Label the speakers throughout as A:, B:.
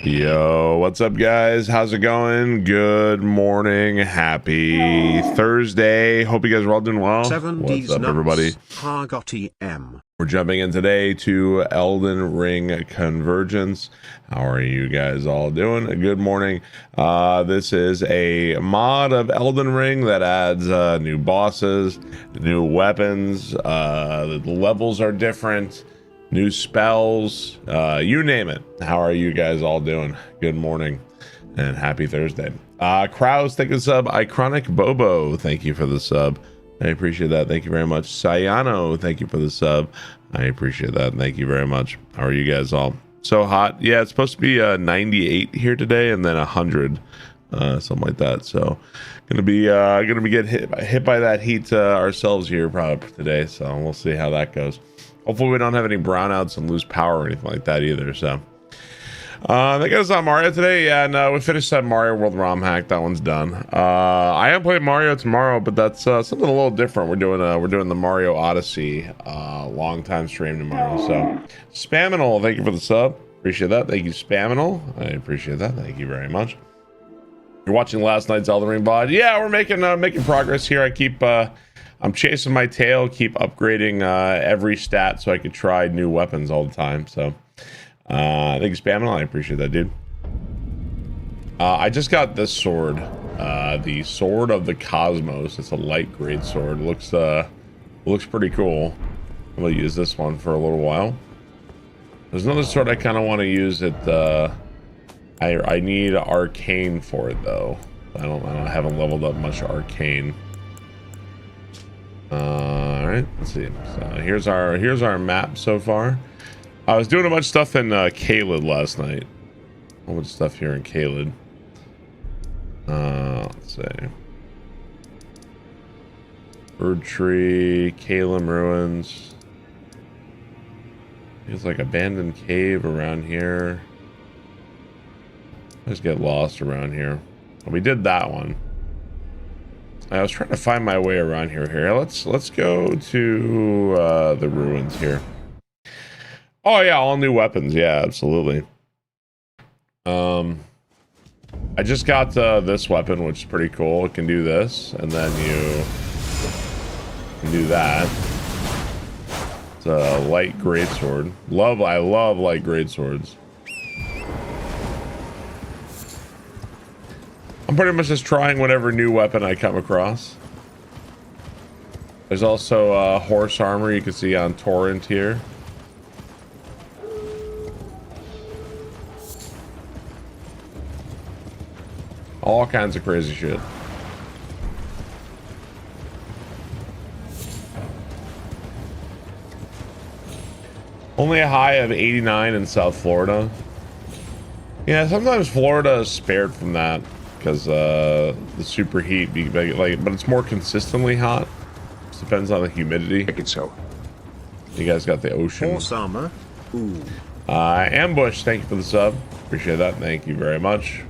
A: Yo, what's up, guys? How's it going? Good morning. Happy Thursday. Hope you guys are all doing well. What's up, everybody? We're jumping in today to Elden Ring Convergence. How are you guys all doing? Good morning. This is a mod of Elden Ring that adds new bosses, new weapons. The levels are different. New spells, you name it. How are you guys all doing? Good morning and happy Thursday. Kraus, thank you for the sub. Iconic Bobo, thank you for the sub. I appreciate that. Thank you very much. Sayano, thank you for the sub. I appreciate that. Thank you very much. How are you guys all? So hot. Yeah, it's supposed to be 98 here today and then 100, something like that. So gonna be get hit by that heat ourselves here probably today. So we'll see how that goes. Hopefully we don't have any brownouts and lose power or anything like that either. So that goes on Mario today. Yeah, no, we finished that Mario World ROM hack. That one's done. I am playing Mario tomorrow, but that's something a little different. We're doing the Mario Odyssey long time stream tomorrow. So Spaminal, thank you for the sub. Appreciate that. Thank you, Spaminal. I appreciate that. Thank you very much. You're watching last night's Elden Ring VOD. Yeah, we're making progress here. I keep I'm chasing my tail, keep upgrading every stat so I could try new weapons all the time. So thank you, Spaminal. I appreciate that, dude. I just got this sword, the Sword of the Cosmos. It's a light grade sword. Looks pretty cool. I'm gonna use this one for a little while. There's another sword I kind of want to use. I need arcane for it though. I haven't leveled up much arcane. All right, let's see. So here's our map so far. I was doing a bunch of stuff in Caelid last night. A whole bunch of stuff here in Caelid. Let's see. Bird Tree, Caelid Ruins. It's like abandoned cave around here. I just get lost around here. We did that one. I was trying to find my way around here. Let's go to the ruins here. Oh yeah, all new weapons. Yeah, absolutely. I just got this weapon, which is pretty cool. It can do this, and then you can do that. It's a light greatsword. I love light greatswords. I'm pretty much just trying whatever new weapon I come across. There's also horse armor you can see on Torrent here. All kinds of crazy shit. Only a high of 89 in South Florida. Yeah, sometimes Florida is spared from that. Because the superheat, but it's more consistently hot. Just depends on the humidity.
B: I think so.
A: You guys got the ocean.
B: Horse armor. Ooh.
A: Ambush, thank you for the sub. Appreciate that. Thank you very much.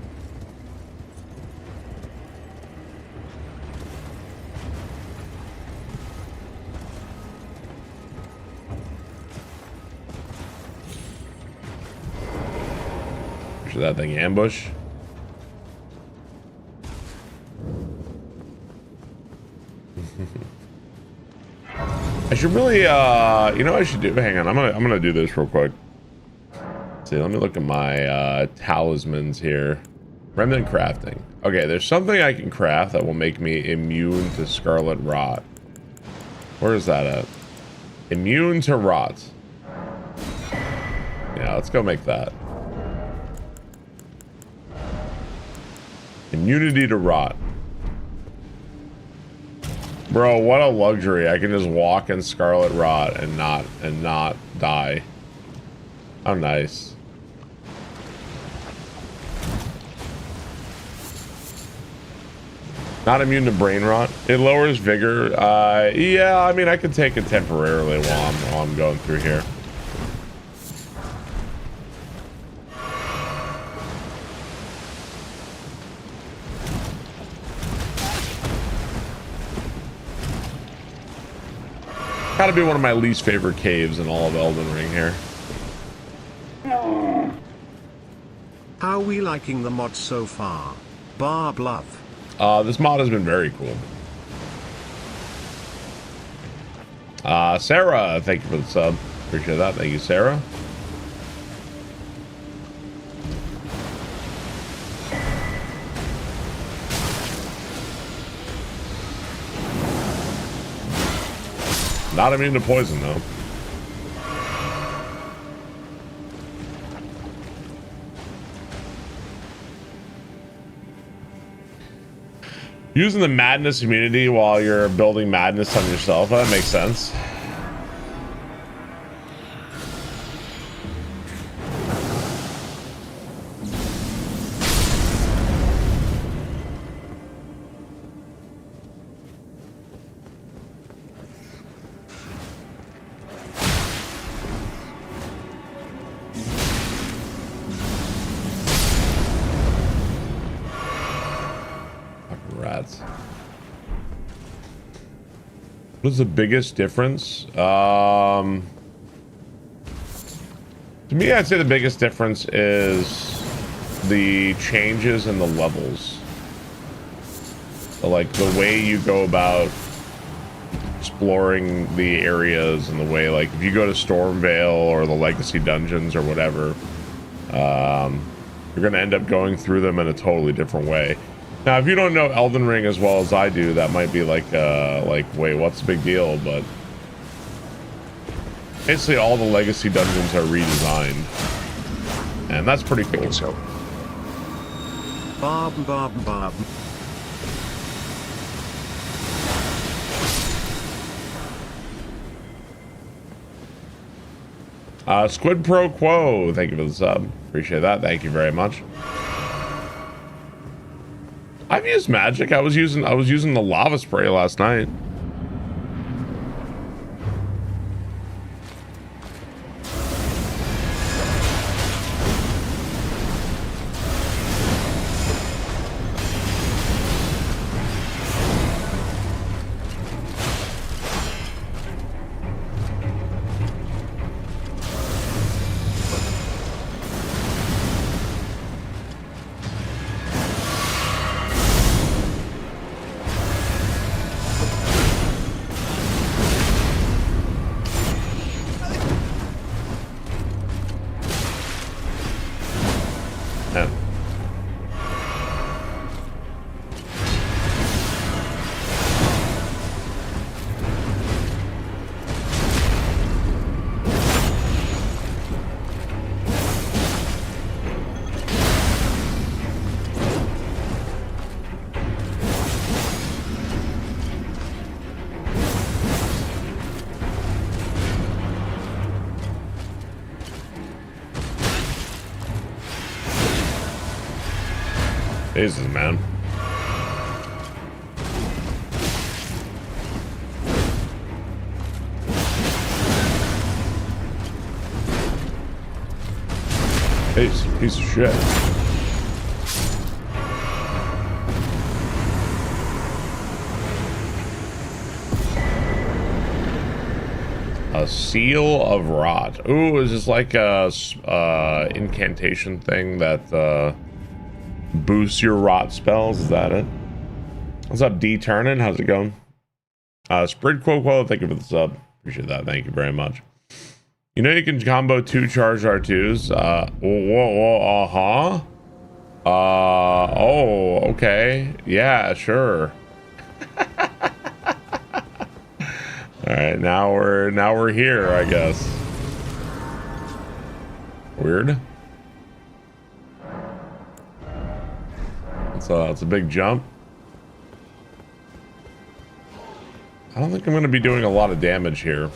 A: Appreciate that. Thank you, Ambush. I should really, you know what I should do? Hang on, I'm gonna do this real quick. Let's see, let me look at my talismans here. Remnant crafting. Okay, there's something I can craft that will make me immune to scarlet rot. Where is that at? Immune to rot. Yeah, let's go make that. Immunity to rot. Bro, what a luxury. I can just walk in scarlet rot and not die. How nice. Not immune to brain rot. It lowers vigor. Yeah, I mean I could take it temporarily while I'm going through here. Gotta be one of my least favorite caves in all of Elden Ring here.
B: How are we liking the mod so far? Barb love.
A: This mod has been very cool. Sarah, thank you for the sub. Appreciate that. Thank you, Sarah. Not immune to poison, though. Using the madness immunity while you're building madness on yourself, that makes sense. What's the biggest difference? To me, I'd say the biggest difference is the changes in the levels. So, like the way you go about exploring the areas and the way, like if you go to Stormvale or the Legacy Dungeons or whatever, you're going to end up going through them in a totally different way. Now, if you don't know Elden Ring as well as I do, that might be like, wait, what's the big deal? But basically, all the legacy dungeons are redesigned, and that's pretty cool.
B: So, Bob.
A: Squid Pro Quo, thank you for the sub. Appreciate that. Thank you very much. I've used magic. I was using the lava spray last night. Jesus, man. Piece of shit. A seal of rot. Ooh, is this like a incantation thing that boosts your rot spells? Is that it? What's up, D Turnin? How's it going? Spread Quo, thank you for the sub. Appreciate that. Thank you very much. You know you can combo 2 charged R2s. Oh, okay. Yeah, sure. All right, now we're here, I guess. Weird. It's a big jump. I don't think I'm going to be doing a lot of damage here.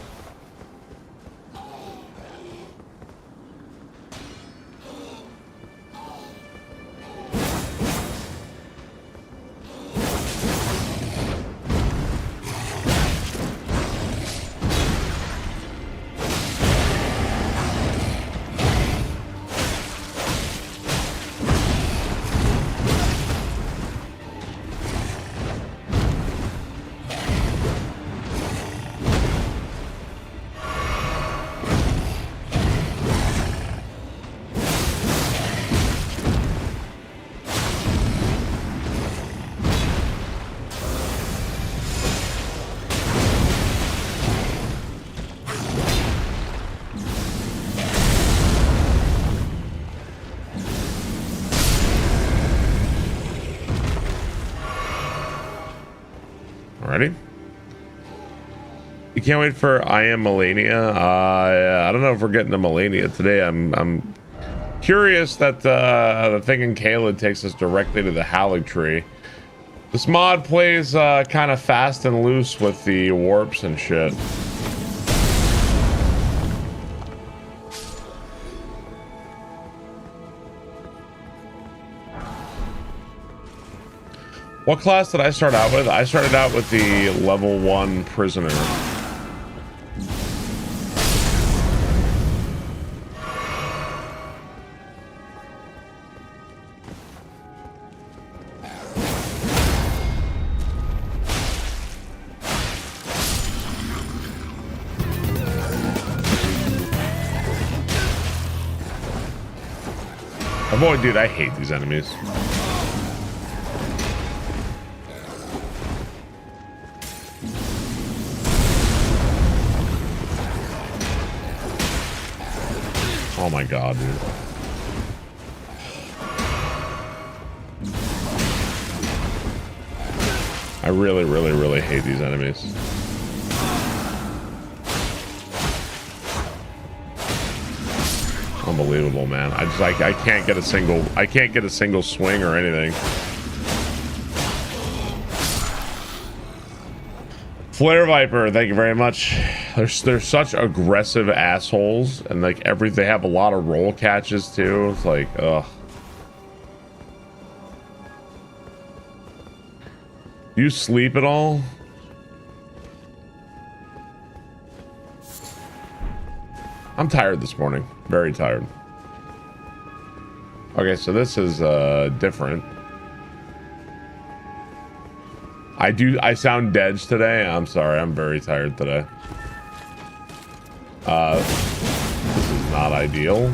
A: can't wait for I Am Melania. I don't know if we're getting to Melania today. I'm curious that the thing in Kayla takes us directly to the Hallig tree. This mod plays kind of fast and loose with the warps and shit. What class did I start out with? I started out with the level 1 prisoner. Oh boy, dude, I hate these enemies. Oh my god, dude. I really hate these enemies. Unbelievable, man. I can't get a single swing or anything. Flare Viper, thank you very much. They're such aggressive assholes, and like they have a lot of roll catches too. It's like, ugh. Do you sleep at all? I'm tired this morning. Very tired. Okay, so this is different. I sound dead today. I'm sorry. I'm very tired today. This is not ideal.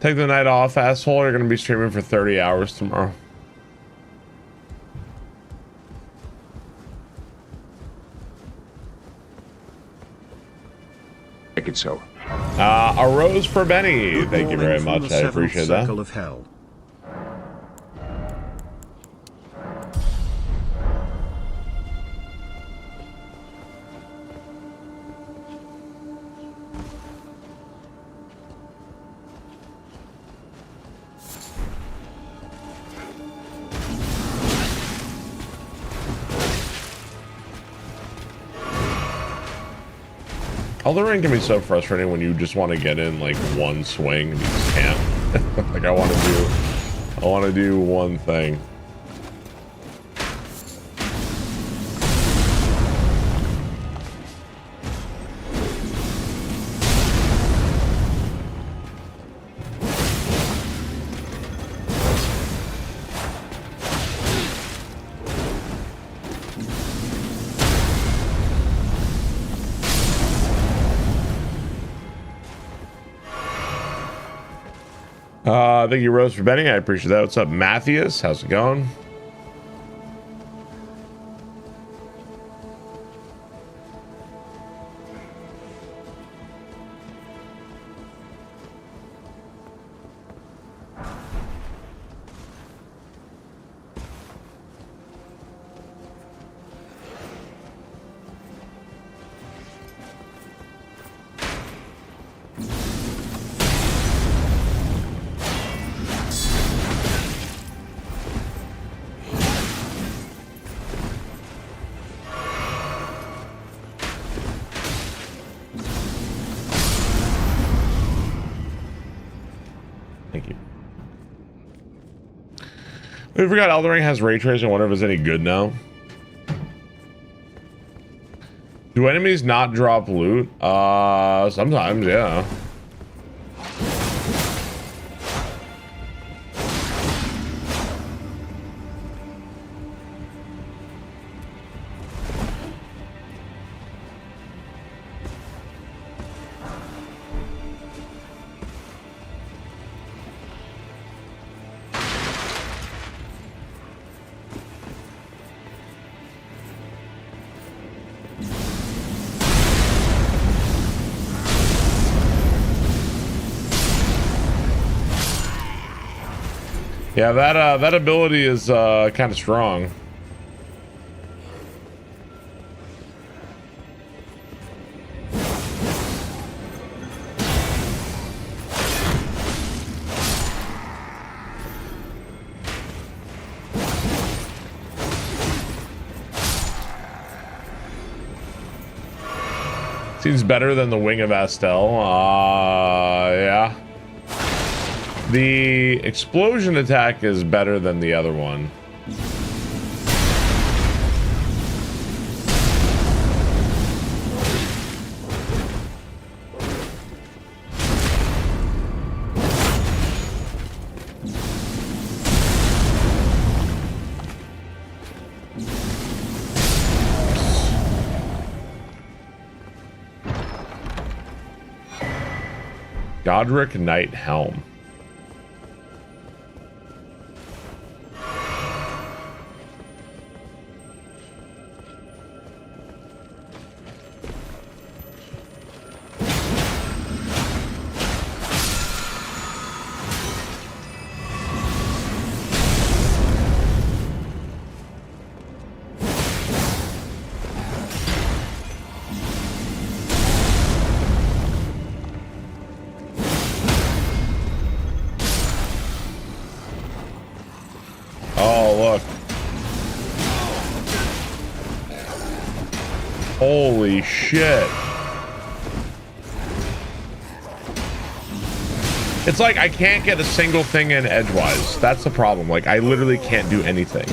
A: Take the night off, asshole. You're gonna be streaming for 30 hours tomorrow.
C: Make it so.
A: A rose for Benny. Thank you very much. I appreciate that.
B: Circle of hell.
A: Elden Ring can be so frustrating when you just want to get in like one swing and you just can't. Like I want to do one thing. Thank you, Rose, for betting. I appreciate that. What's up, Matthias? How's it going? We forgot Elden Ring has ray tracing. I wonder if it's any good now. Do enemies not drop loot? Sometimes, yeah. Yeah, that ability is kind of strong. Seems better than the Wing of Astel. Yeah. The explosion attack is better than the other one. Godric Knight Helm. Holy shit. It's like I can't get a single thing in edgewise. That's the problem. Like I literally can't do anything.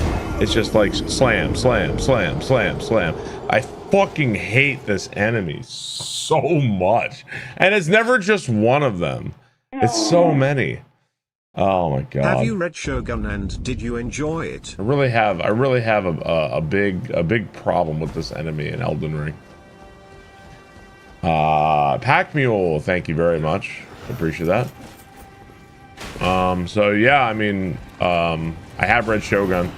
A: It's just like slam, slam, slam, slam, slam. I fucking hate this enemy so much. And it's never just one of them. It's so many. Oh my god.
B: Have you read Shogun and did you enjoy it?
A: I really have a big problem with this enemy in Elden Ring. Pack Mule, thank you very much. Appreciate that. So yeah, I mean, I have read Shogun.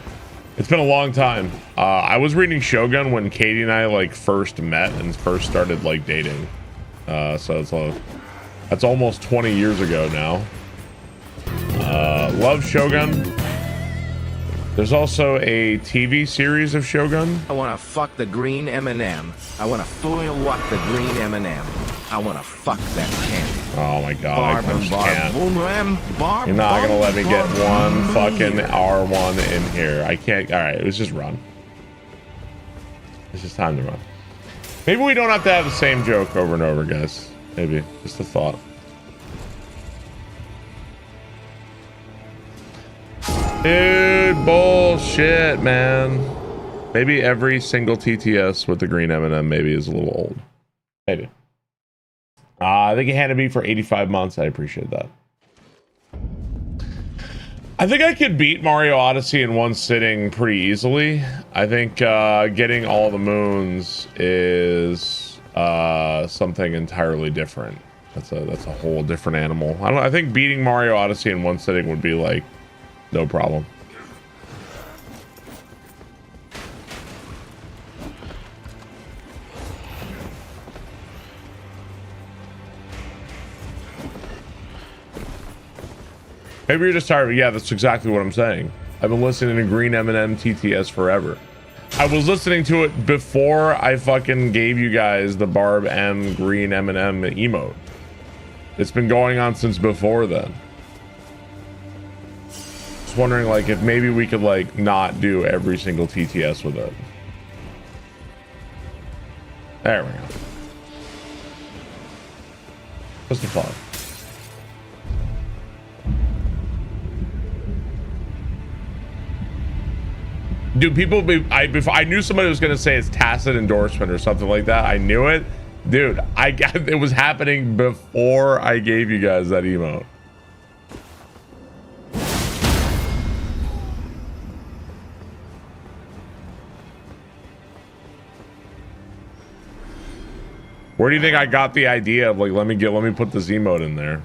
A: It's been a long time. I was reading Shogun when Katie and I like first met and first started like dating. So that's almost 20 years ago now. Love Shogun. There's also a TV series of Shogun.
C: I want to fuck the green M&M. I want to foil what the green M&M. I want to fuck that candy.
A: Oh my god, I just can't. You're not gonna let me get one fucking R1 in here. I can't. Alright, let's just run. It's just time to run. Maybe we don't have to have the same joke over and over, guys. Maybe. Just a thought. Dude, bullshit, man. Maybe every single TTS with the green M&M maybe is a little old. Maybe. I think it had to be for 85 months. I appreciate that. I think I could beat Mario Odyssey in one sitting pretty easily. I think getting all the moons is something entirely different. That's a whole different animal. I think beating Mario Odyssey in one sitting would be like no problem. Maybe you're just tired. Yeah, that's exactly what I'm saying. I've been listening to Green M&M TTS forever. I was listening to it before I fucking gave you guys the Barb M Green M&M emote. It's been going on since before then. Just wondering like if maybe we could like not do every single TTS with it. There we go. Just a thought. Dude, I knew somebody was gonna say it's tacit endorsement or something like that. I knew it. Dude, it was happening before I gave you guys that emote. Where do you think I got the idea of like let me put this emote in there?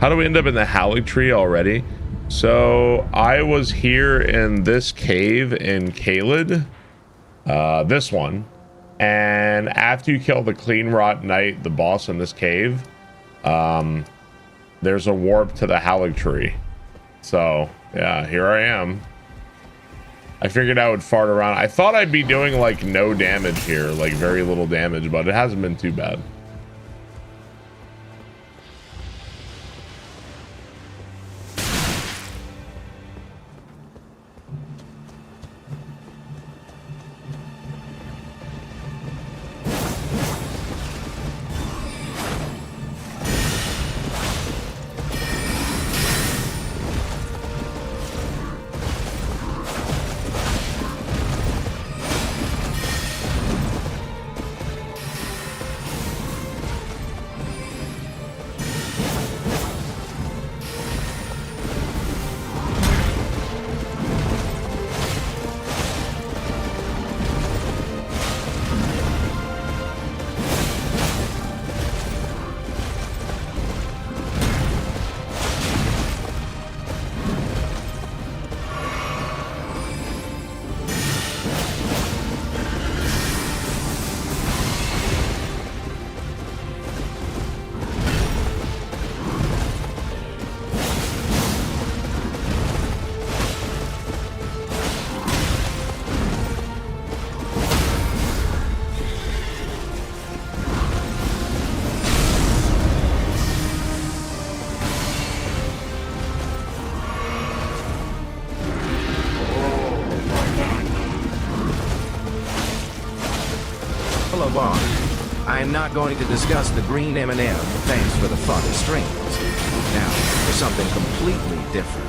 A: How do we end up in the Halley tree already? So I was here in this cave in Caelid, this one, and after you kill the Clean Rot Knight, the boss in this cave, there's a warp to the Halley tree. So yeah, here I am. I figured I would fart around. I thought I'd be doing like no damage here, like very little damage, but it hasn't been too bad.
C: I am not going to discuss the green M&M. Thanks for the fun and strings. Now, for something completely different.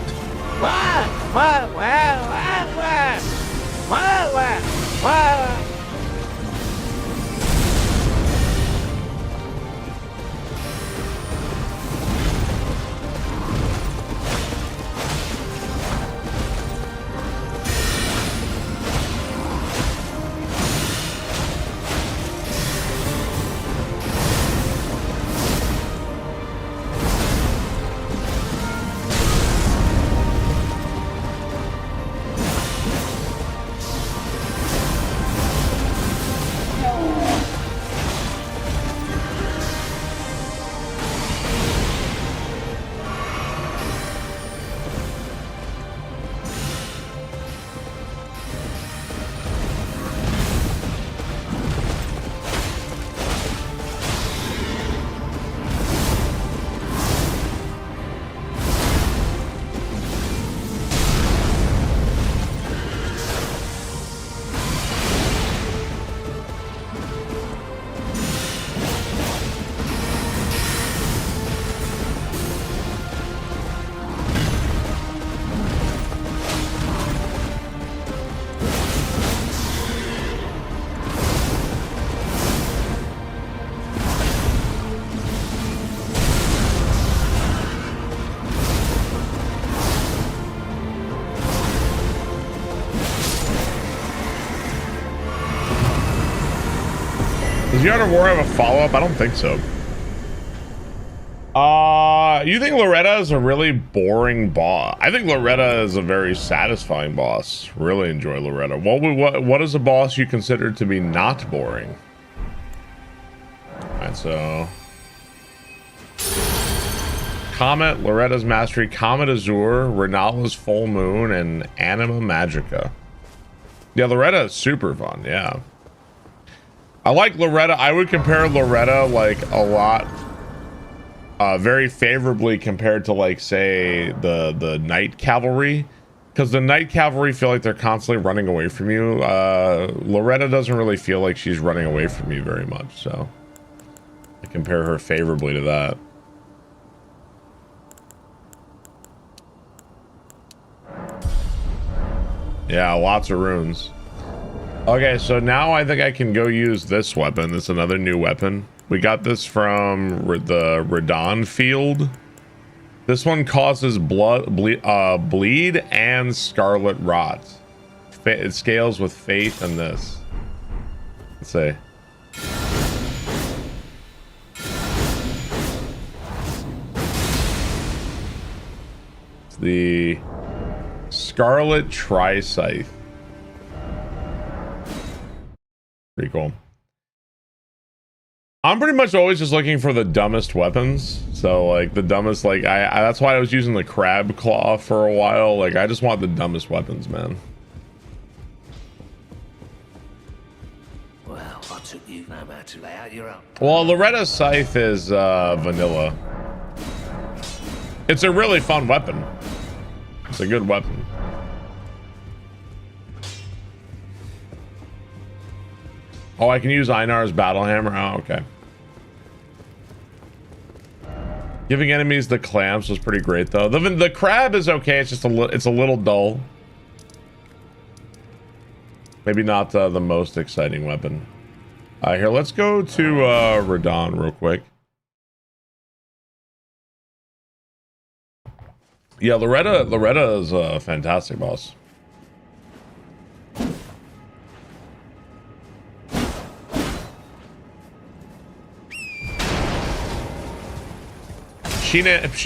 A: Does the Art of War have a follow-up? I don't think so. You think Loretta is a really boring boss? I think Loretta is a very satisfying boss. Really enjoy Loretta. What is a boss you consider to be not boring? Alright, so Comet, Loretta's Mastery, Comet Azure, Renala's Full Moon, and Anima Magica. Yeah, Loretta is super fun, yeah. I like Loretta. I would compare Loretta like a lot, very favorably compared to like say the Night Cavalry, because the Night Cavalry feel like they're constantly running away from you. Loretta doesn't really feel like she's running away from you very much, so I compare her favorably to that. Yeah, lots of runes. Okay, so now I think I can go use this weapon. It's another new weapon. We got this from the Radon field. This one causes bleed and scarlet rot. It scales with faith and this. Let's see. It's the Scarlet Tri-Scythe. Pretty cool. I'm pretty much always just looking for the dumbest weapons. So like the dumbest, like I that's why I was using the crab claw for a while. Like I just want the dumbest weapons, man.
D: Well, I took you no matter to lay out your own.
A: Well, Loretta's Scythe is vanilla. It's a really fun weapon. It's a good weapon. Oh, I can use Einar's battle hammer. Oh, okay. Giving enemies the clamps was pretty great though. The crab is okay. It's just it's a little dull. Maybe not the most exciting weapon. Here, let's go to Radon real quick. Yeah, Loretta is a fantastic boss. She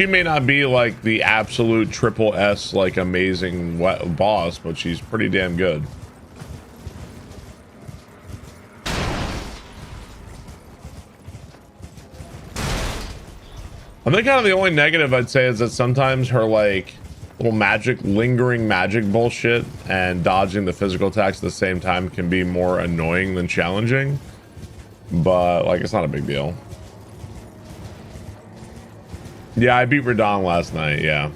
A: may not be like the absolute triple S like amazing boss, but she's pretty damn good. I think kind of the only negative I'd say is that sometimes her like little lingering magic bullshit and dodging the physical attacks at the same time can be more annoying than challenging, but like it's not a big deal. Yeah, I beat Radon last night, yeah.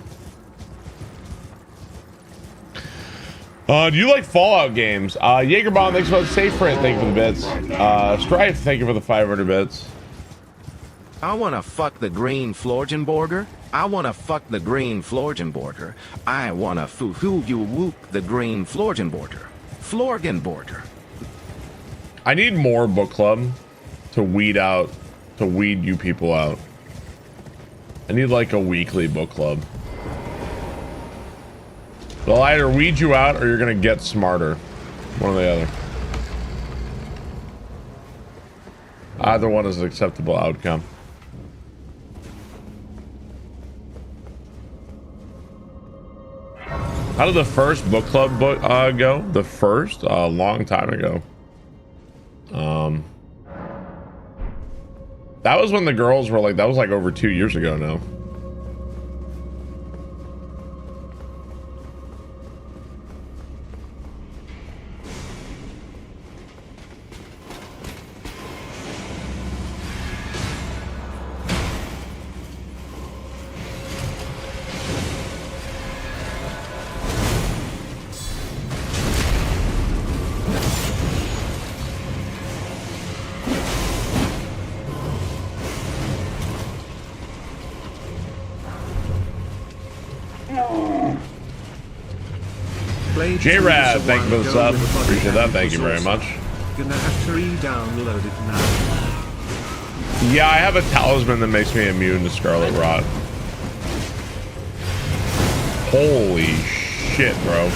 A: Do you like Fallout games? Jaegerbomb, thanks for the safe print, thank you for the bits. Strife, thank you for the 500 bits.
C: I wanna fuck the green Florgenborger. I wanna fuck the green Florgenborger. I wanna foo-hoo you whoop the green Florgenborger. Florgenborger.
A: I need more book club to weed you people out. I need like a weekly book club. They'll either weed you out or you're gonna get smarter. One or the other. Either one is an acceptable outcome. How did the first book club go? The first? A long time ago. That was when the girls were like, that was like over 2 years ago now. J-Rad, thank you for the sub. Appreciate that. Thank you very much.
B: Gonna have to re-download it now.
A: Yeah, I have a talisman that makes me immune to Scarlet Rot. Holy shit, bro.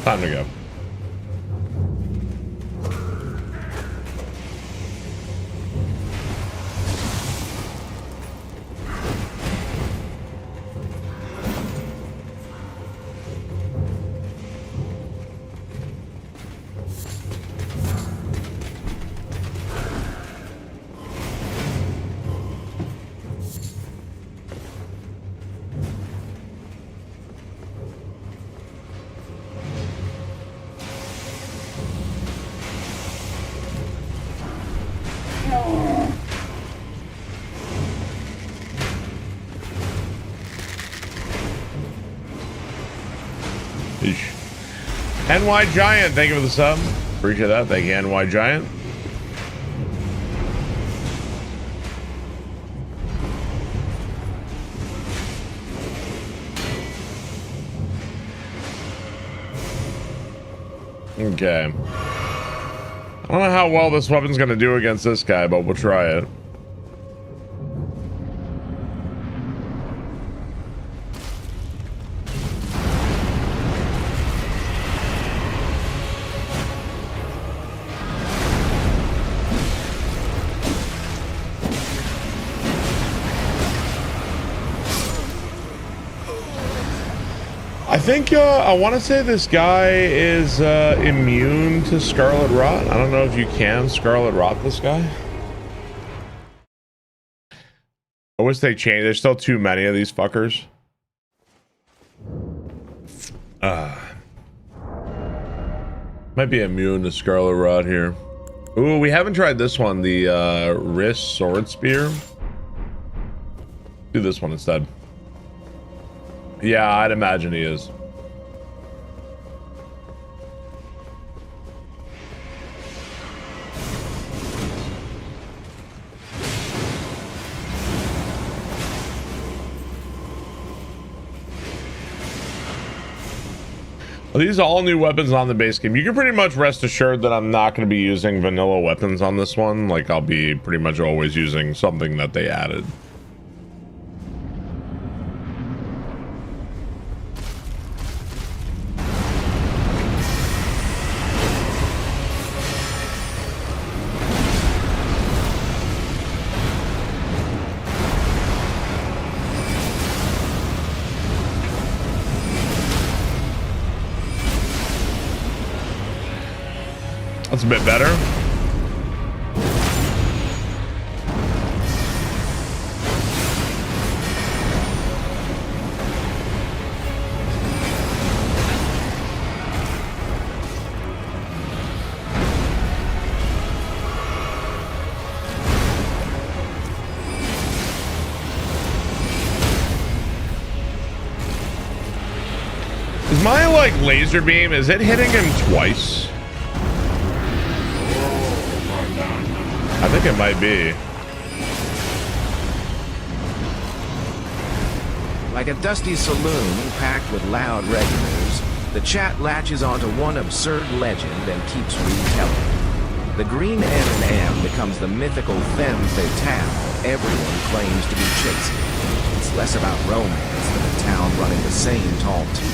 A: Time to go. Eesh. NY Giant, thank you for the sub. Appreciate that. Thank you, NY Giant. Okay. I don't know how well this weapon's gonna do against this guy, but we'll try it. I think I want to say this guy is immune to Scarlet Rot. I don't know if you can Scarlet Rot this guy. I wish they changed. There's still too many of these fuckers. Might be immune to Scarlet Rot here. Ooh, we haven't tried this one. The wrist sword spear. Do this one instead. Yeah, I'd imagine he is. Well, these are all new weapons on the base game. You can pretty much rest assured that I'm not going to be using vanilla weapons on this one. Like, I'll be pretty much always using something that they added. That's a bit better. Is my, like, laser beam, is it hitting him twice? I think it might be.
C: Like a dusty saloon packed with loud regulars, the chat latches onto one absurd legend and keeps retelling. The green M&M becomes the mythical femme fatale everyone claims to be chasing. It's less about romance than a town running the same tall tube.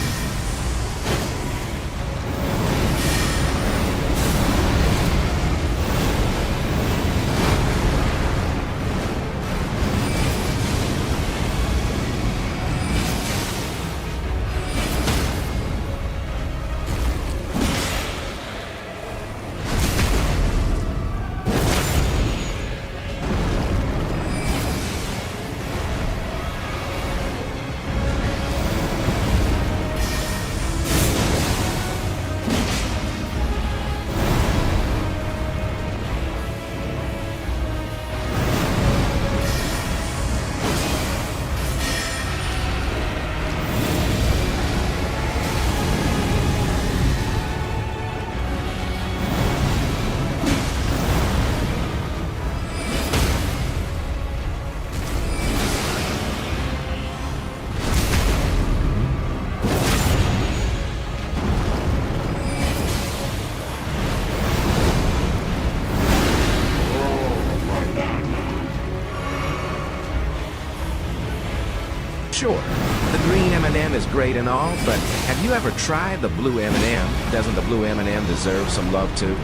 C: great and all, but have you ever tried the blue M&M? Doesn't the blue M&M deserve some love too?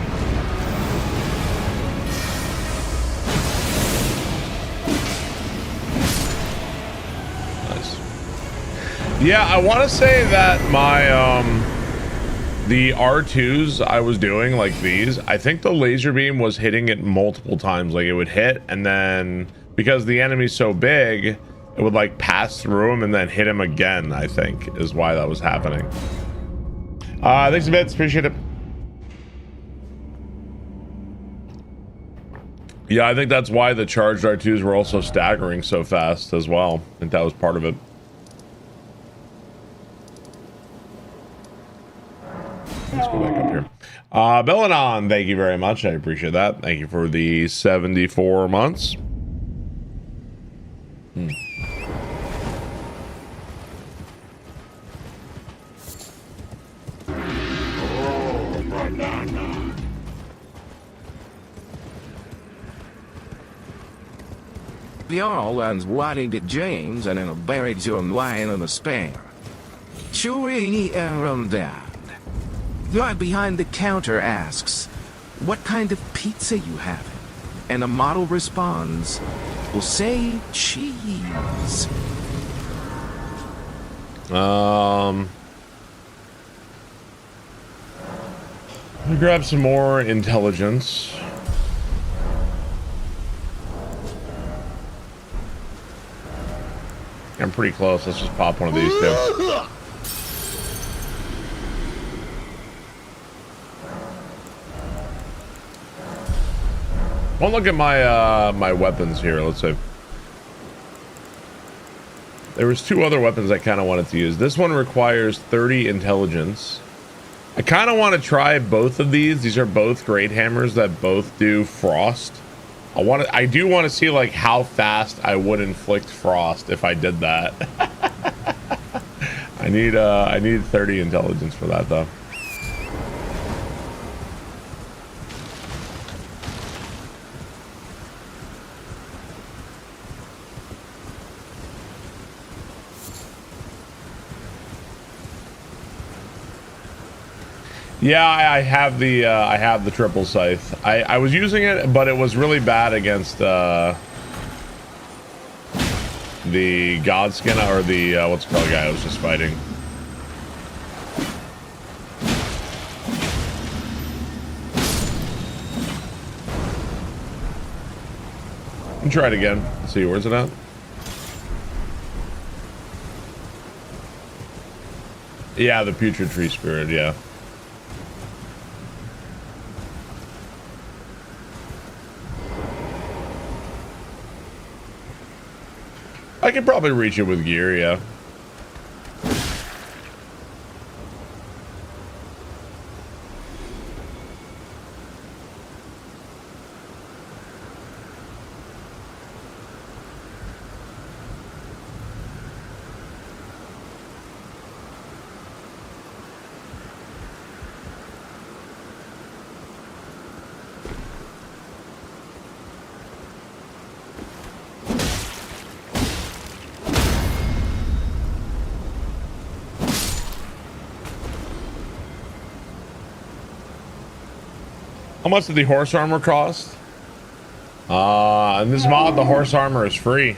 A: Nice. Yeah, I want to say that my the R2s I was doing, like these, I think the laser beam was hitting it multiple times. Like it would hit, and then because the enemy's so big, it would like pass through him and then hit him again, I think, is why that was happening. Thanks a bit, appreciate it. Yeah, I think that's why the charged R2s were also staggering so fast as well. I think that was part of it. Let's go back up here. Bellanon, thank you very much. I appreciate that. Thank you for the 74 months.
C: The all ones wanting it James and in a buried your wine on the spare. Churini around that. The guy behind the counter asks, what kind of pizza you having? And the model responds, we'll say cheese.
A: Let me grab some more intelligence. I'm pretty close. Let's just pop one of these two. One look at my my weapons here. Let's see. There was two other weapons I kind of wanted to use. This one requires 30 intelligence. I kind of want to try both of these. These are both great hammers that both do frost. I do want to see like how fast I would inflict frost if I did that. I need 30 intelligence for that though. Yeah, I have the triple scythe. I was using it, but it was really bad against the Godskin, or the what's it called guy I was just fighting. Let me try it again. Let's see, where's it at? Yeah, the putrid tree spirit, yeah. I could probably reach it with gear, yeah. How much did the horse armor cost? In this mod, the horse armor is free.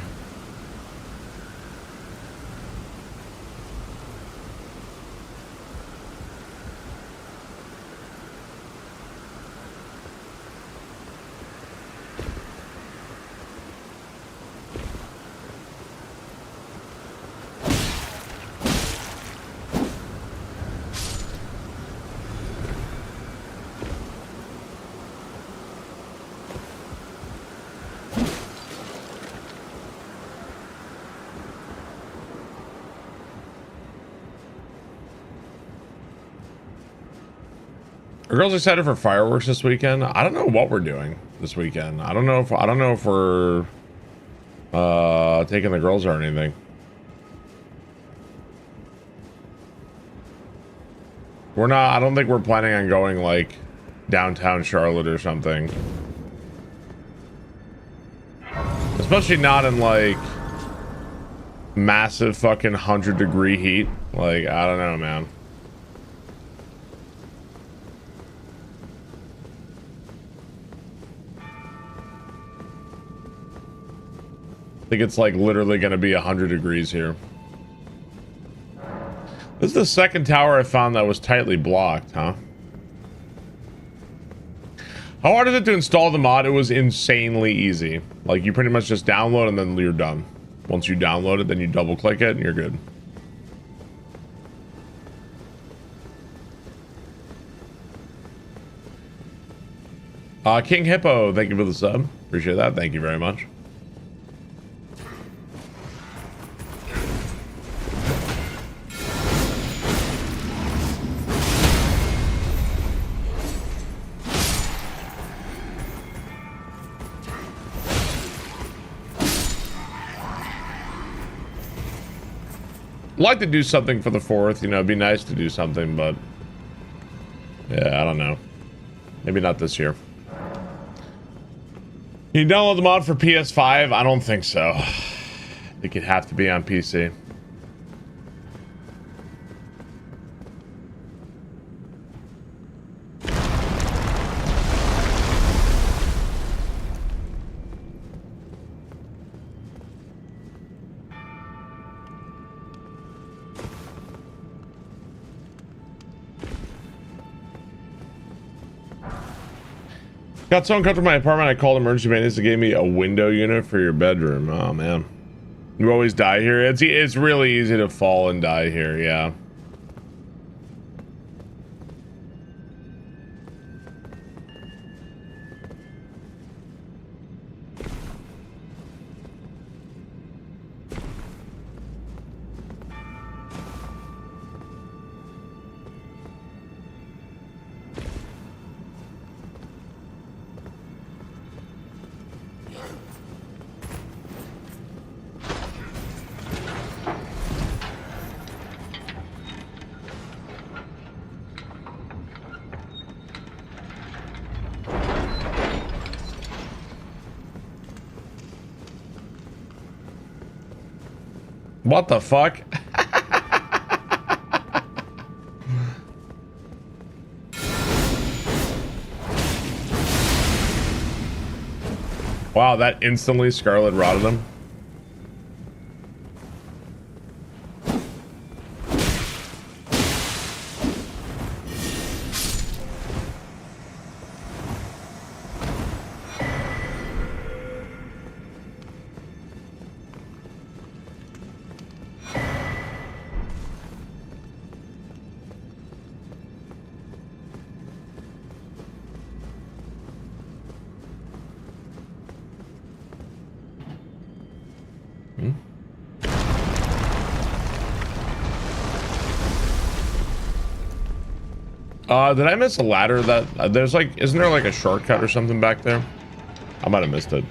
A: Are girls excited for fireworks this weekend? I don't know what we're doing this weekend. I don't know if we're taking the girls or anything. We're not. I don't think we're planning on going like downtown Charlotte or something. Especially not in like massive fucking 100-degree heat. Like, I don't know, man. I think it's like literally going to be 100 degrees here. This is the second tower I found that was tightly blocked, huh? How hard is it to install the mod? It was insanely easy. Like, you pretty much just download and then you're done. Once you download it, then you double click it and you're good. King Hippo, thank you for the sub. Appreciate that. Thank you very much. Like to do something for the 4th, you know, it'd be nice to do something, but yeah, I don't know. Maybe not this year. Can you download the mod for PS5? I don't think so. I think it'd have to be on PC. Got so uncomfortable in my apartment, I called emergency maintenance. They gave me a window unit for your bedroom. Oh, man. You always die here? It's really easy to fall and die here, yeah. What the fuck? Wow, that instantly Scarlet rotted him. Did I miss a ladder that there's like, isn't there like a shortcut or something back there? I might have missed it.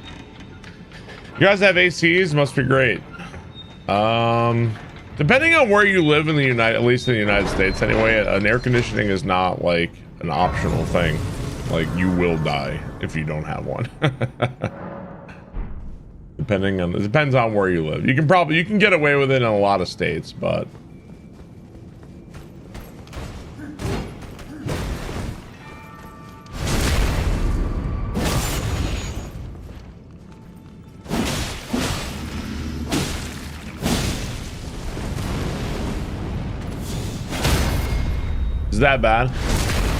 A: You guys have ACs? Must be great. Depending on where you live in the at least in the United States anyway, an air conditioning is not like an optional thing. Like, you will die if you don't have one. It depends on where you live. You can get away with it in a lot of states, but is that bad?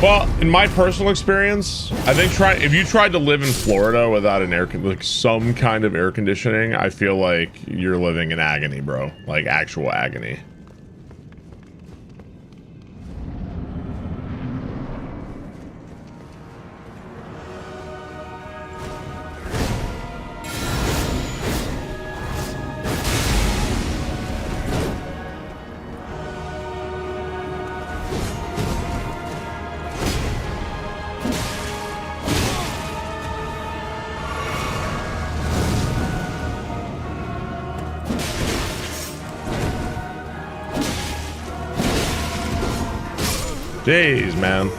A: Well, in my personal experience, I think if you tried to live in Florida without an like some kind of air conditioning, I feel like you're living in agony, bro. Like actual agony. Jeez, man.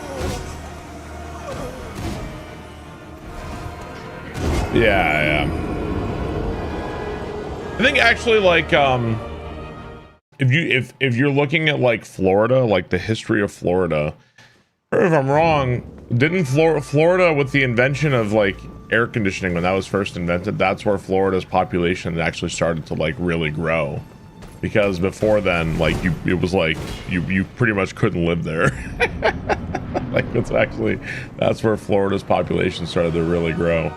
A: Yeah. I think actually, like, if you're looking at like Florida, like the history of Florida, or if I'm wrong, didn't Florida with the invention of like air conditioning, when that was first invented, that's where Florida's population actually started to like really grow. Because before then, like it was like you pretty much couldn't live there. Like that's where Florida's population started to really grow.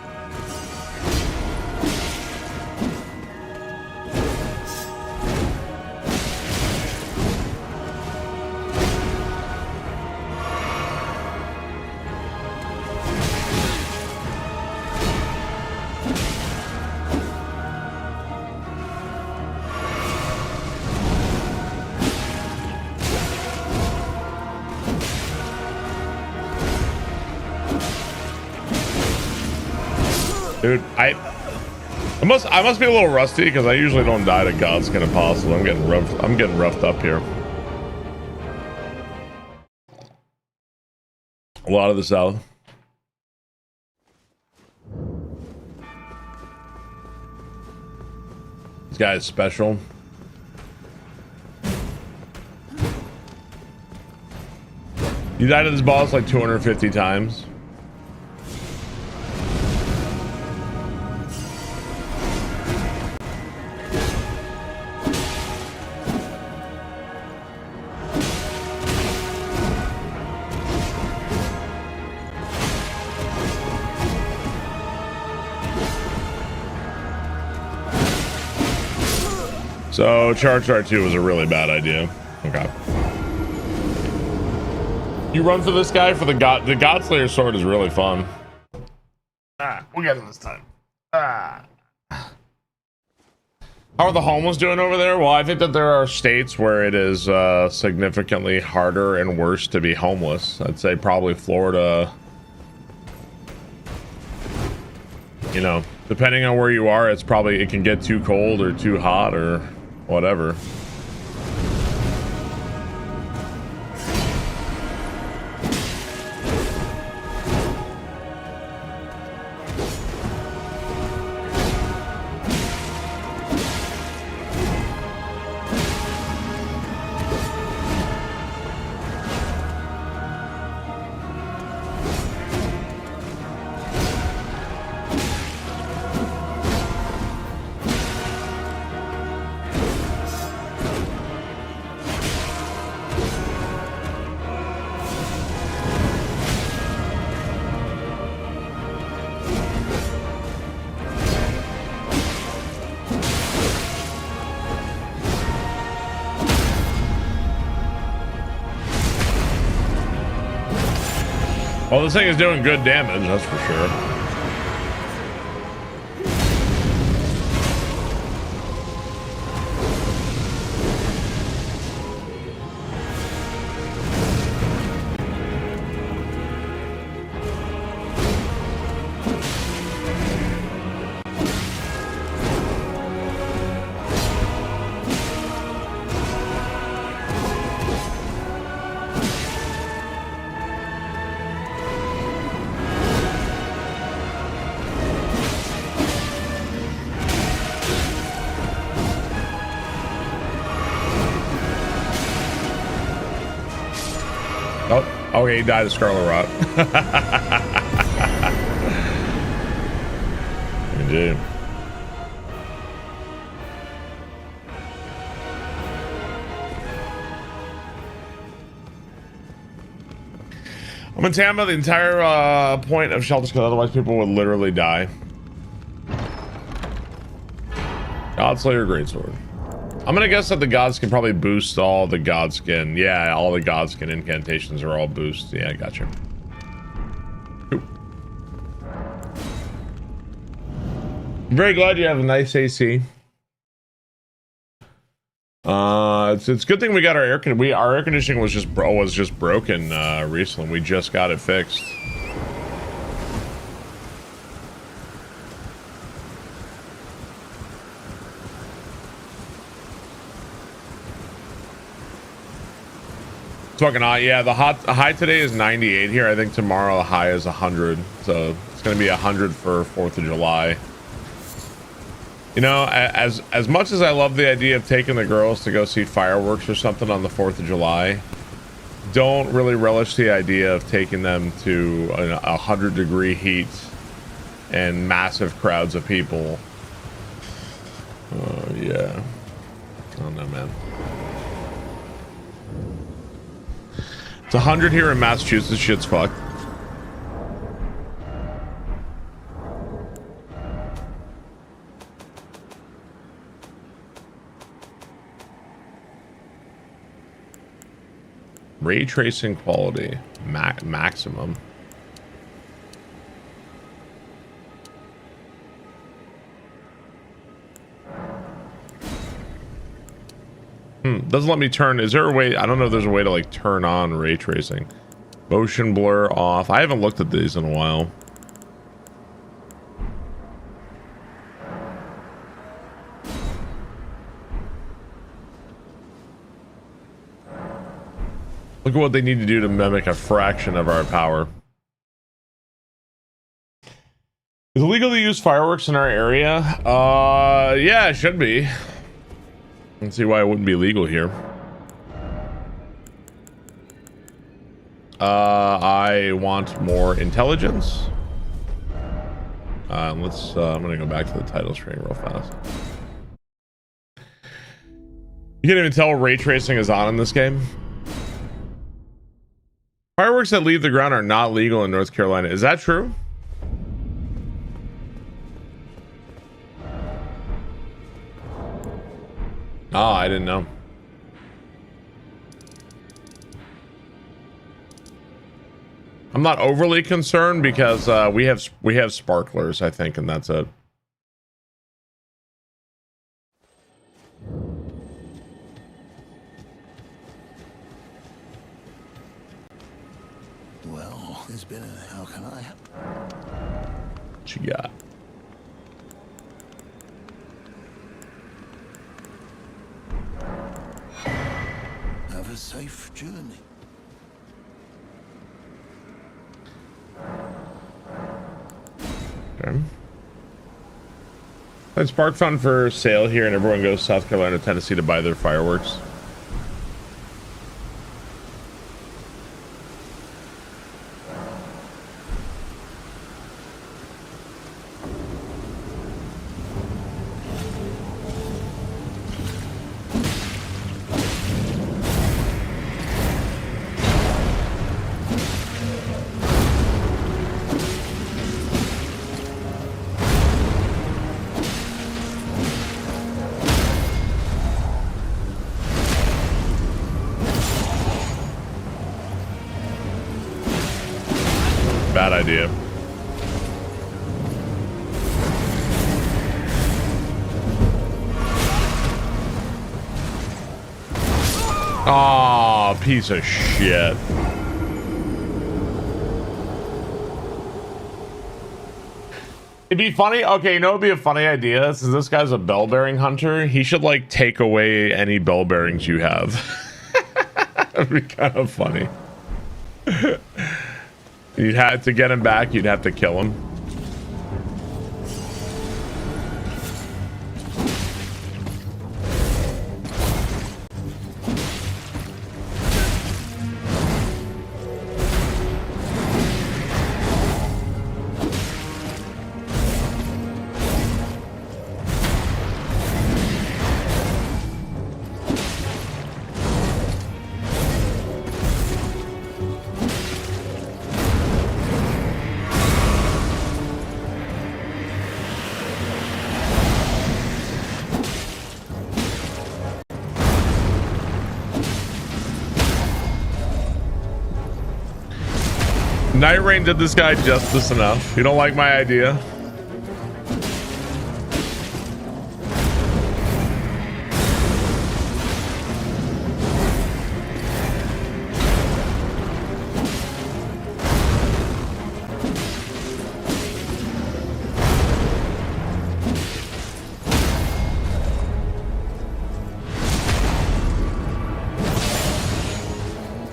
A: Dude, I must be a little rusty because I usually don't die to Godskin Apostle. I'm getting roughed up here. A lot of the South. This guy is special. You died to this boss like 250 times. So Charge 2 was a really bad idea. Okay. You run for this guy for the Godslayer sword is really fun. We'll get him this time. How are the homeless doing over there? Well, I think that there are states where it is significantly harder and worse to be homeless. I'd say probably Florida. You know, depending on where you are, it can get too cold or too hot or whatever. Well, this thing is doing good damage, that's for sure. Okay, he died of Scarlet Rot. Indeed. I'm in Tama the entire point of shelters because otherwise people would literally die. Godslayer Greatsword. I'm gonna guess that the Godskin probably boost all the Godskin. Yeah, all the Godskin incantations are all boost. Yeah, gotcha. Oop. I'm very glad you have a nice AC. It's a good thing we got our air conditioning was just broken recently. We just got it fixed. It's fucking hot. Yeah, the high today is 98 here. I think tomorrow the high is 100. So it's gonna be 100 for 4th of July. You know, as much as I love the idea of taking the girls to go see fireworks or something on the 4th of July, don't really relish the idea of taking them to 100-degree heat and massive crowds of people. Oh yeah, I don't know, man. It's 100 here in Massachusetts. Shit's fucked. Ray tracing quality maximum. Doesn't let me turn. Is there a way? I don't know if there's a way to like turn on ray tracing. Motion blur off. I haven't looked at these in a while. Look at what they need to do to mimic a fraction of our power. Is it legal to use fireworks in our area? Yeah, it should be. I don't see why it wouldn't be legal here. I want more intelligence. I'm gonna go back to the title screen real fast. You can't even tell ray tracing is on in this game. Fireworks that leave the ground are not legal in North Carolina. Is that true? Oh, I didn't know. I'm not overly concerned because we have sparklers, I think, and that's it.
D: Well, there's been a... How can I help?
A: What you got?
D: Have a safe journey.
A: Okay. It's Spark Fund for sale here, and everyone goes to South Carolina, Tennessee to buy their fireworks. Bad idea. Oh, piece of shit. It'd be funny. Okay, you know, it'd be a funny idea. Since this guy's a bell bearing hunter, he should like take away any bell bearings you have. That'd be kind of funny. You'd have to get him back. You'd have to kill him. Night Rain did this guy justice enough. You don't like my idea?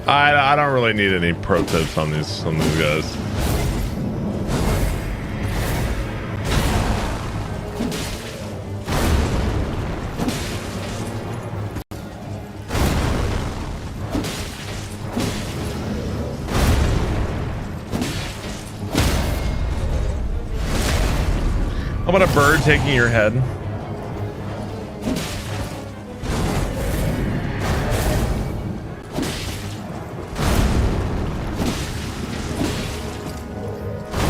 A: I don't really need any pro tips on these guys. How about a bird taking your head?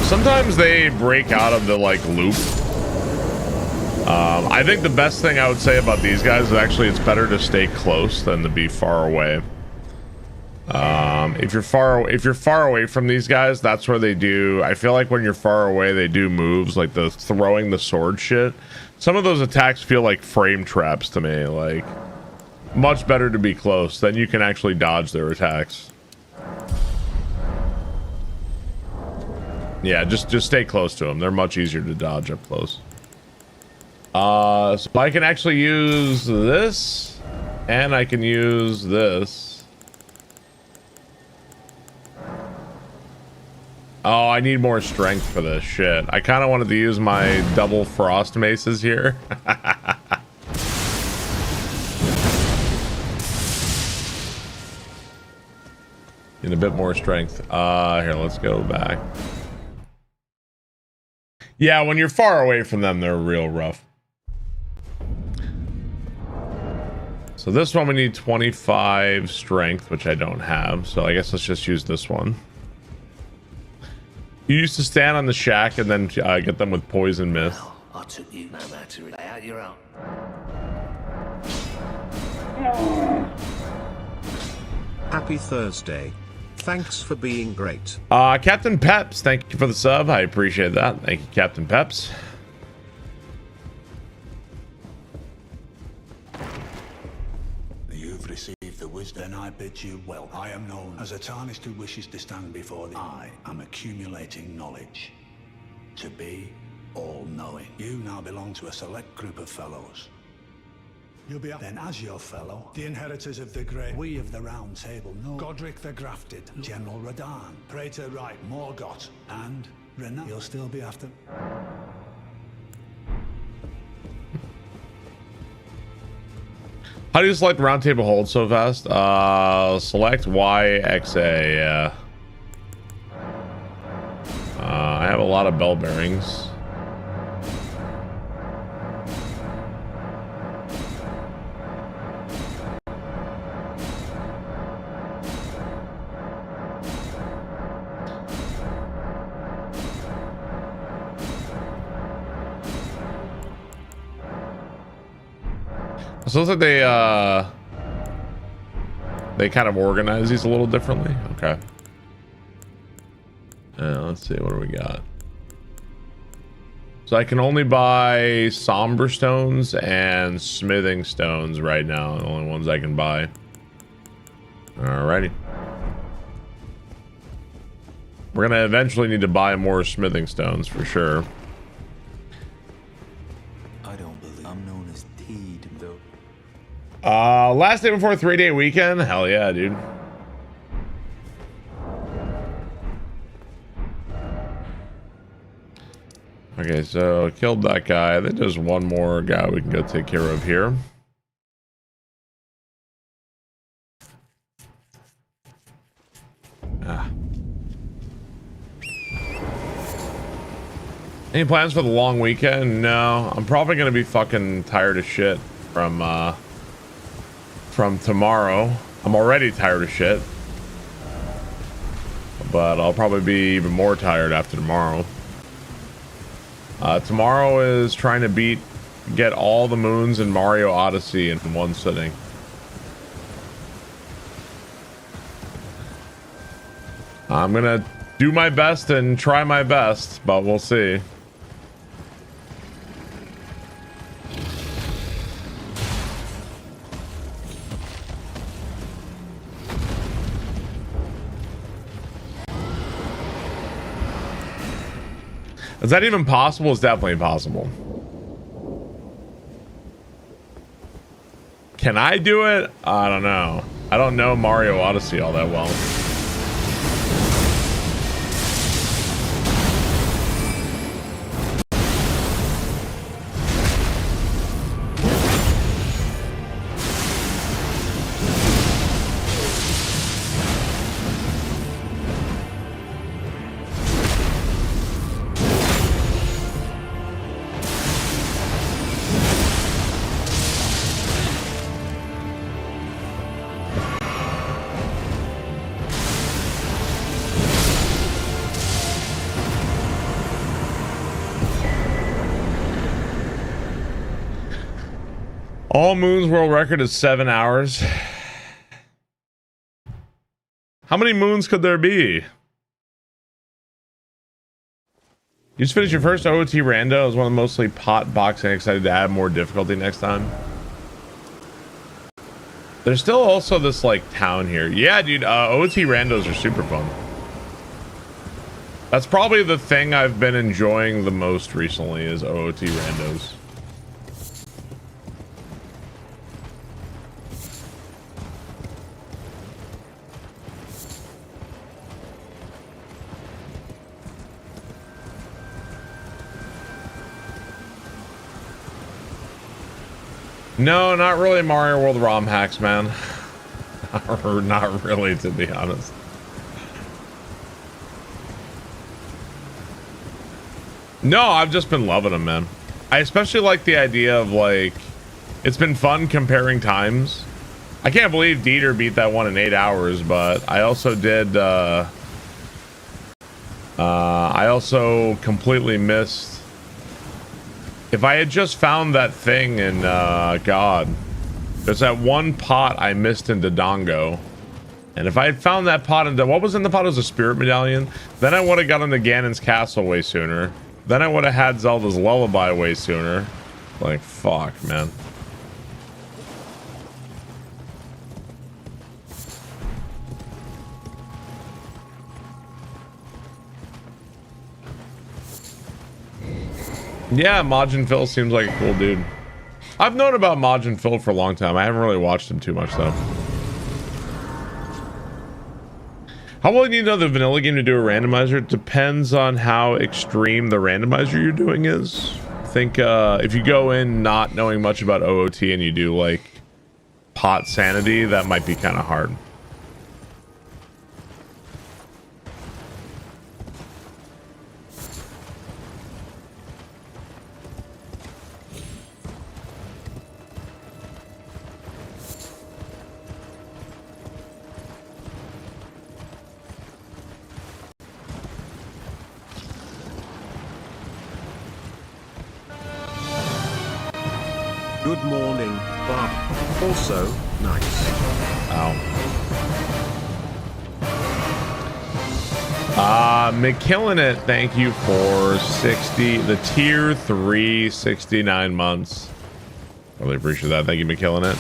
A: Sometimes they break out of the like loop. I think the best thing I would say about these guys is actually it's better to stay close than to be far away. If you're far away from these guys, that's where they do. I feel like when you're far away, they do moves like the throwing the sword shit. Some of those attacks feel like frame traps to me. Like much better to be close, then you can actually dodge their attacks. Yeah, just stay close to them. They're much easier to dodge up close. So I can actually use this, and I can use this. Oh, I need more strength for this shit. I kind of wanted to use my double frost maces here. Need a bit more strength. Here, let's go back. Yeah, when you're far away from them, they're real rough. So this one we need 25 strength, which I don't have. So I guess let's just use this one. You used to stand on the shack and then get them with poison mist.
D: Well, I took you no matter lay out your own.
B: Happy Thursday. Thanks for being great.
A: Captain Peps, thank you for the sub. I appreciate that. Thank you, Captain Peps.
D: You've received the wisdom, and I bid you well. I am known as a tarnished who wishes to stand before the I am accumulating knowledge. To be all-knowing. You now belong to a select group of fellows. You'll be then as your fellow, the inheritors of the great. We of the Round Table know Godric the Grafted, General Radahn, Praetor Wright, Morgott, and Renan. You'll still be after.
A: How do you select round table hold so fast? Select YXA, yeah. I have a lot of bell bearings. So it looks like they kind of organize these a little differently. Okay. Let's see, what do we got? So I can only buy somber stones and smithing stones right now. The only ones I can buy. Alrighty. We're gonna eventually need to buy more smithing stones for sure.
E: I don't believe I'm known as Teed, though.
A: Last day before 3-day weekend? Hell yeah, dude. Okay, so killed that guy. Then there's one more guy we can go take care of here. Any plans for the long weekend? No, I'm probably gonna be fucking tired of shit from tomorrow. I'm already tired of shit, but I'll probably be even more tired after tomorrow. Tomorrow is trying to get all the moons in Mario Odyssey in one sitting. I'm gonna do my best and try my best, but we'll see. Is that even possible? It's definitely possible. Can I do it? I don't know. I don't know Mario Odyssey all that well. All moons world record is 7 hours. How many moons could there be? You just finished your first OOT rando. It was one of the mostly pot boxing. Excited to add more difficulty next time. There's still also this like town here. Yeah, dude, OOT randos are super fun. That's probably the thing I've been enjoying the most recently is OOT randos. No, not really Mario World ROM hacks, man. Not really, to be honest. No, I've just been loving them, man. I especially like the idea of like, it's been fun comparing times. I can't believe Dieter beat that one in 8 hours, but I also did, I also completely missed. If I had just found that thing in, God, there's that one pot I missed in Dodongo. And if I had found that pot in, what was in the pot? It was a spirit medallion. Then I would have gotten to Ganon's castle way sooner. Then I would have had Zelda's lullaby way sooner. Like, fuck, man. Yeah, Majin Phil seems like a cool dude. I've known about Majin Phil for a long time. I haven't really watched him too much, though. How well do you know the vanilla game to do a randomizer? It depends on how extreme the randomizer you're doing is. I think if you go in not knowing much about OOT and you do, like, pot sanity, that might be kind of hard.
B: Good morning, Bob. Also, nice.
A: Ow. McKilling it, thank you for 60, the tier 3, 69 months. Really appreciate that. Thank you, McKilling it.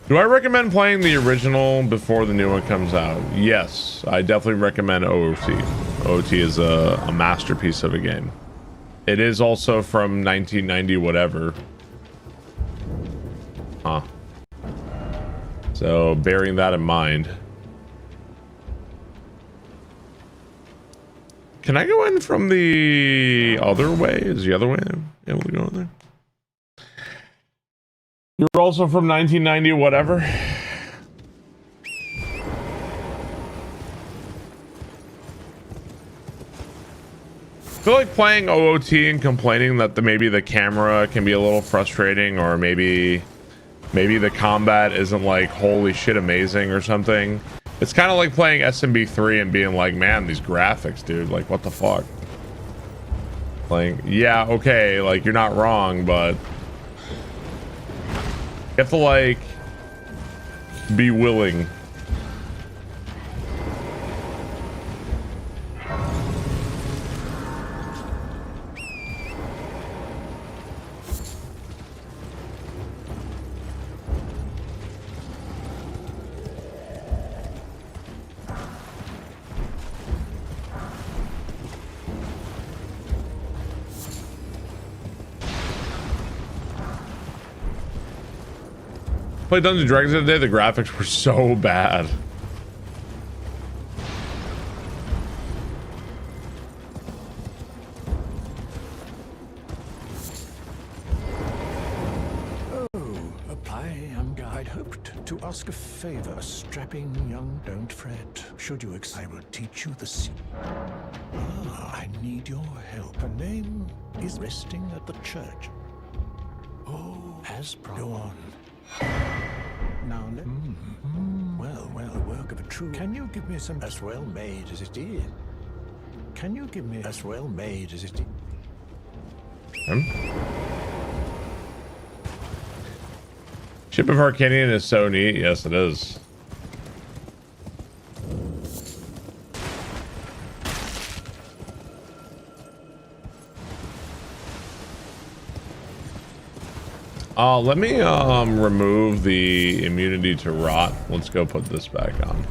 A: Do I recommend playing the original before the new one comes out? Yes, I definitely recommend OOT. OOT is a masterpiece of a game. It is also from 1990 whatever. Huh. So bearing that in mind. Can I go in from the other way? Is the other way able to go in there? You're also from 1990 whatever. I feel like playing OOT and complaining that maybe the camera can be a little frustrating, or maybe the combat isn't like holy shit amazing or something. It's kind of like playing SMB3 and being like, man, these graphics, dude, like what the fuck? Like, yeah, okay, like you're not wrong, but you have to like be willing. Played Dungeons & Dragons the other day, the graphics were so bad.
D: I'd hoped to ask a favor, strapping young. Don't fret. Should you I will teach you the I need your help. Her name is resting at the church. Oh, as go on. Now let well, a work of a true. Can you give me some as well made as it is? Can you give me, as well made as it is?
A: Ship of Arcadian is so neat. Yes, it is. Let me remove the immunity to rot. Let's go put this back on.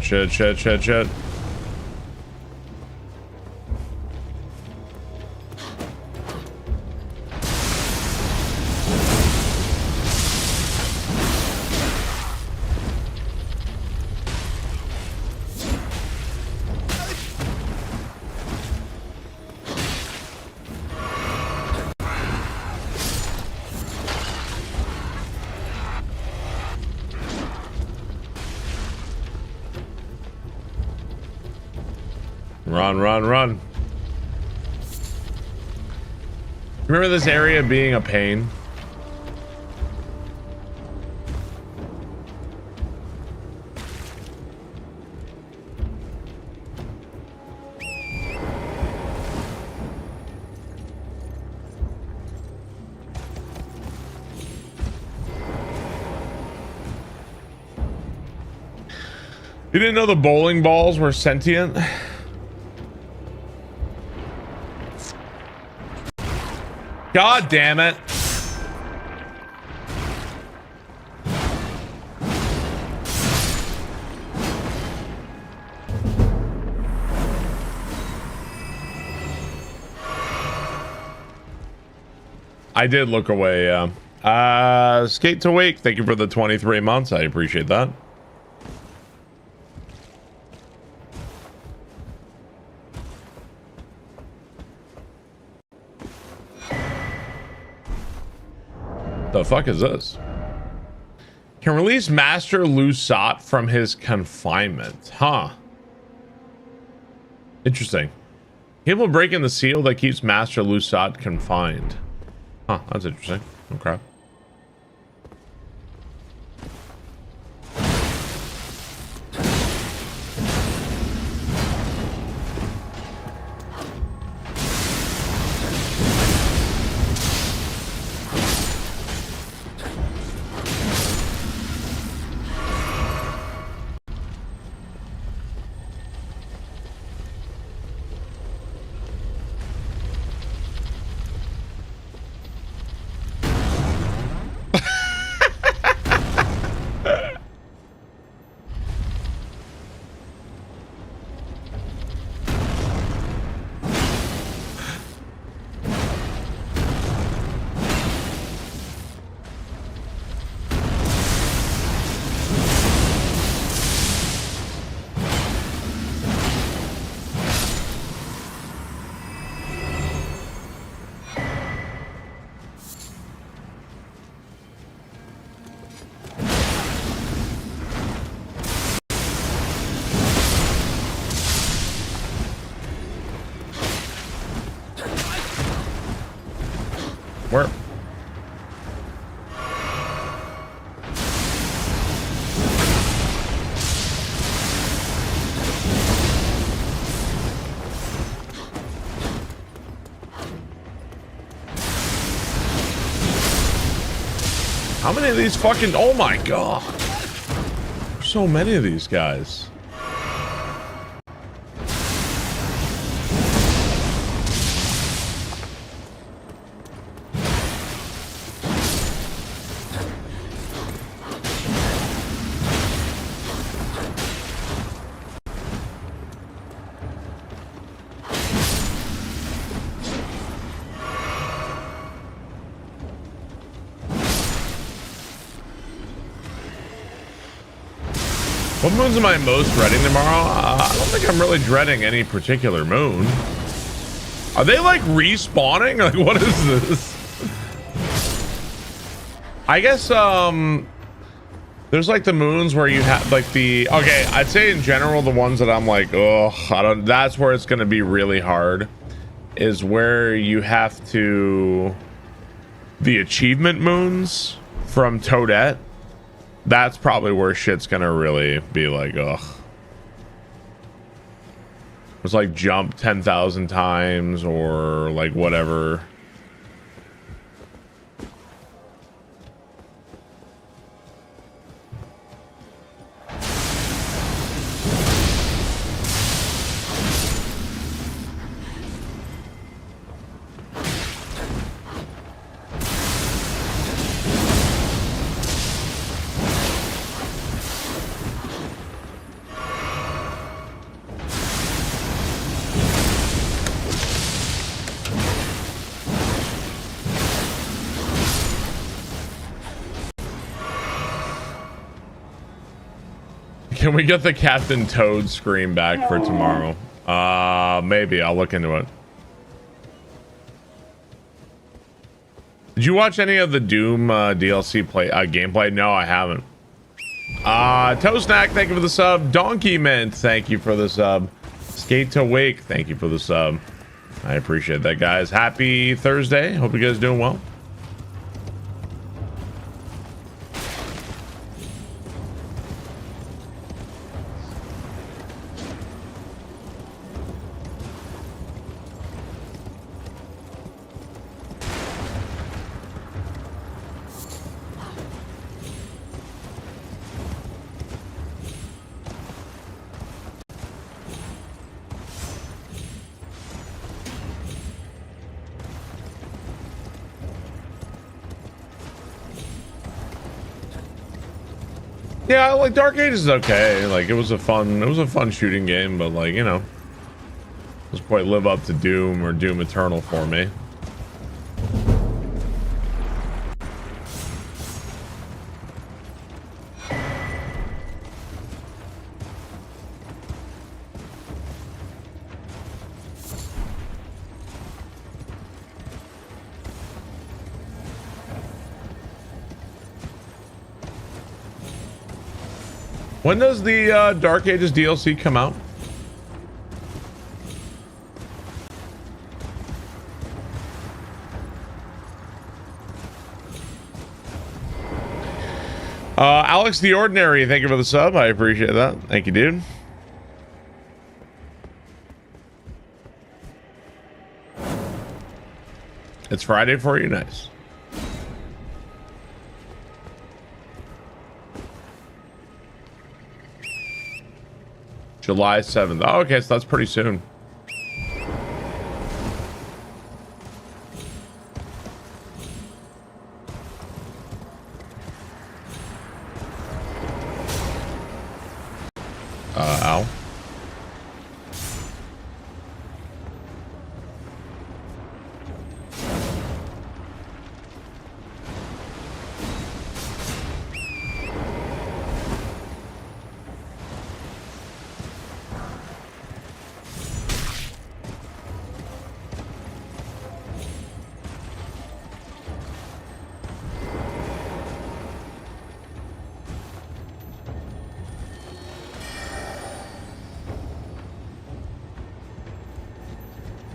A: Shit. Run. Remember this area being a pain? You didn't know the bowling balls were sentient? God damn it. I did look away, yeah. Skate to Wake, thank you for the 23 months. I appreciate that. The fuck is this? Can release Master Lusat from his confinement. Huh. Interesting. Capable of breaking the seal that keeps Master Lusat confined. Huh, that's interesting. Okay. Where? How many of these fucking... Oh my god. There's so many of these guys. What moons am I most dreading tomorrow? I don't think I'm really dreading any particular moon. Are they like respawning? Like, what is this? I guess there's like the moons where you have like the, okay, I'd say in general the ones that I'm like, oh, I don't, that's where it's gonna be really hard, is where you have to the achievement moons from Toadette, that's probably where shit's gonna really be like, ugh. It's like jump 10,000 times or like whatever. Can we get the Captain Toad scream back for tomorrow? Maybe. I'll look into it. Did you watch any of the Doom DLC gameplay? No, I haven't. Toasnack, thank you for the sub. Donkey Mint, thank you for the sub. Skate to Wake, thank you for the sub. I appreciate that, guys. Happy Thursday. Hope you guys are doing well. Yeah, like Dark Ages is okay. Like it was a fun shooting game, but like, you know, doesn't quite live up to Doom or Doom Eternal for me. When does the Dark Ages DLC come out? Alex the Ordinary, thank you for the sub. I appreciate that. Thank you, dude. It's Friday for you, nice. July 7th. Oh, okay, so that's pretty soon. Ow.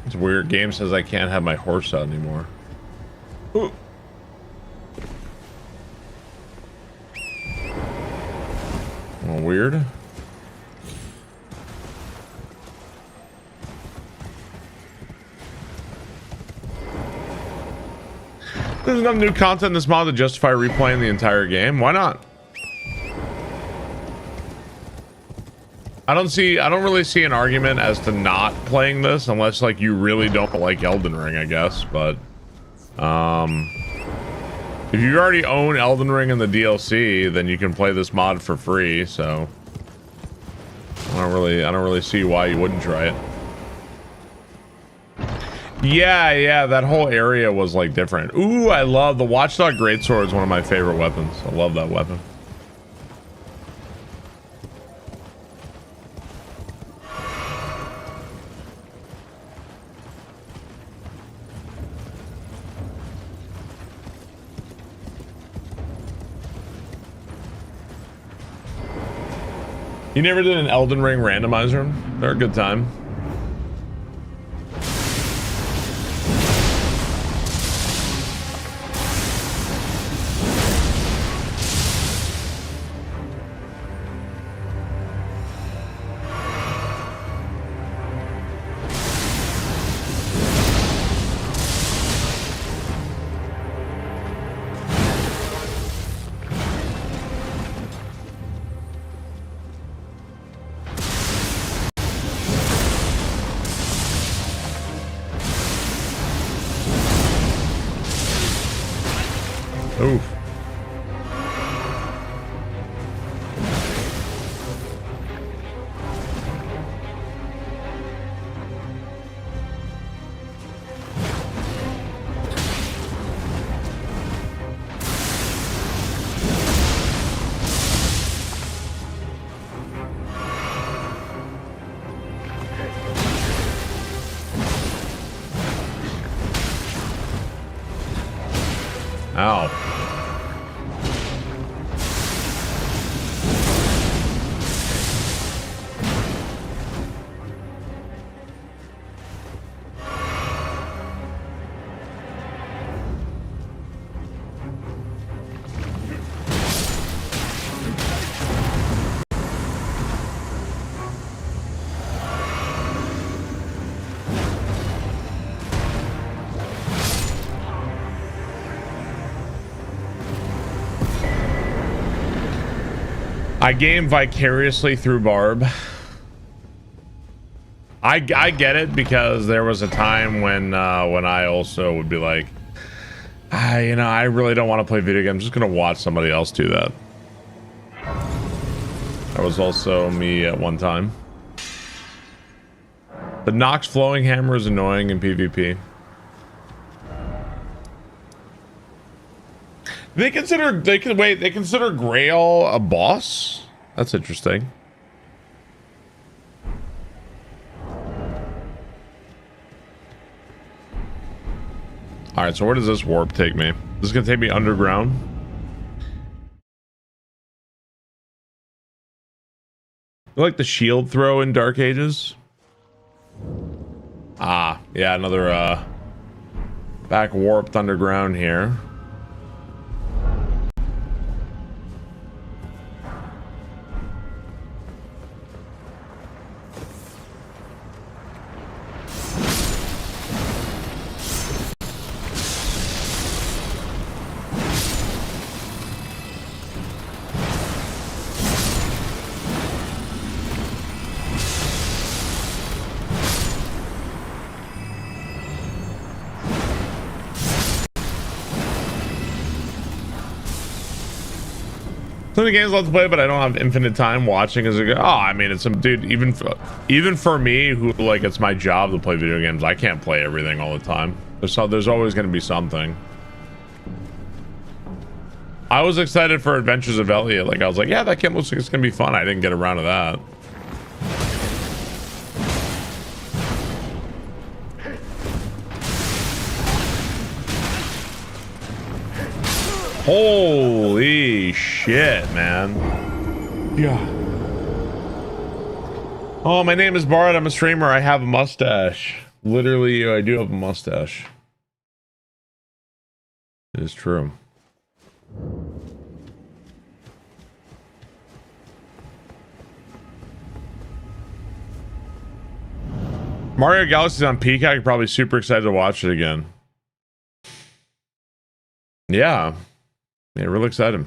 A: It's weird. Game says I can't have my horse out anymore. Ooh. Well, weird. There's enough new content in this mod to justify replaying the entire game. Why not? I don't really see an argument as to not playing this unless like you really don't like Elden Ring, I guess, but if you already own Elden Ring and the DLC, then you can play this mod for free, so I don't really see why you wouldn't try it. Yeah, that whole area was like different. Ooh, I love the Watchdog Greatsword is one of my favorite weapons. I love that weapon. You never did an Elden Ring randomizer? They're a good time. Ow. I game vicariously through Barb. I get it, because there was a time when I also would be like, you know, I really don't want to play video games. I'm just gonna watch somebody else do that. That was also me at one time. The Nox flowing hammer is annoying in PvP. They consider Grail a boss? That's interesting. All right, so where does this warp take me? This is gonna take me underground. You like the shield throw in Dark Ages? Ah, yeah, another back warped underground here. Some of the games I love to play, but I don't have infinite time watching as a go. Oh, I mean, it's some dude. Even for me, who like it's my job to play video games, I can't play everything all the time. There's always going to be something. I was excited for Adventures of Elliot. Like I was like, yeah, that game looks like it's going to be fun. I didn't get around to that. Holy shit, man. Yeah. Oh, my name is Bart. I'm a streamer. I have a mustache. Literally, I do have a mustache. It is true. Mario Galaxy's on Peacock. You're probably super excited to watch it again. Yeah. Yeah, really excited.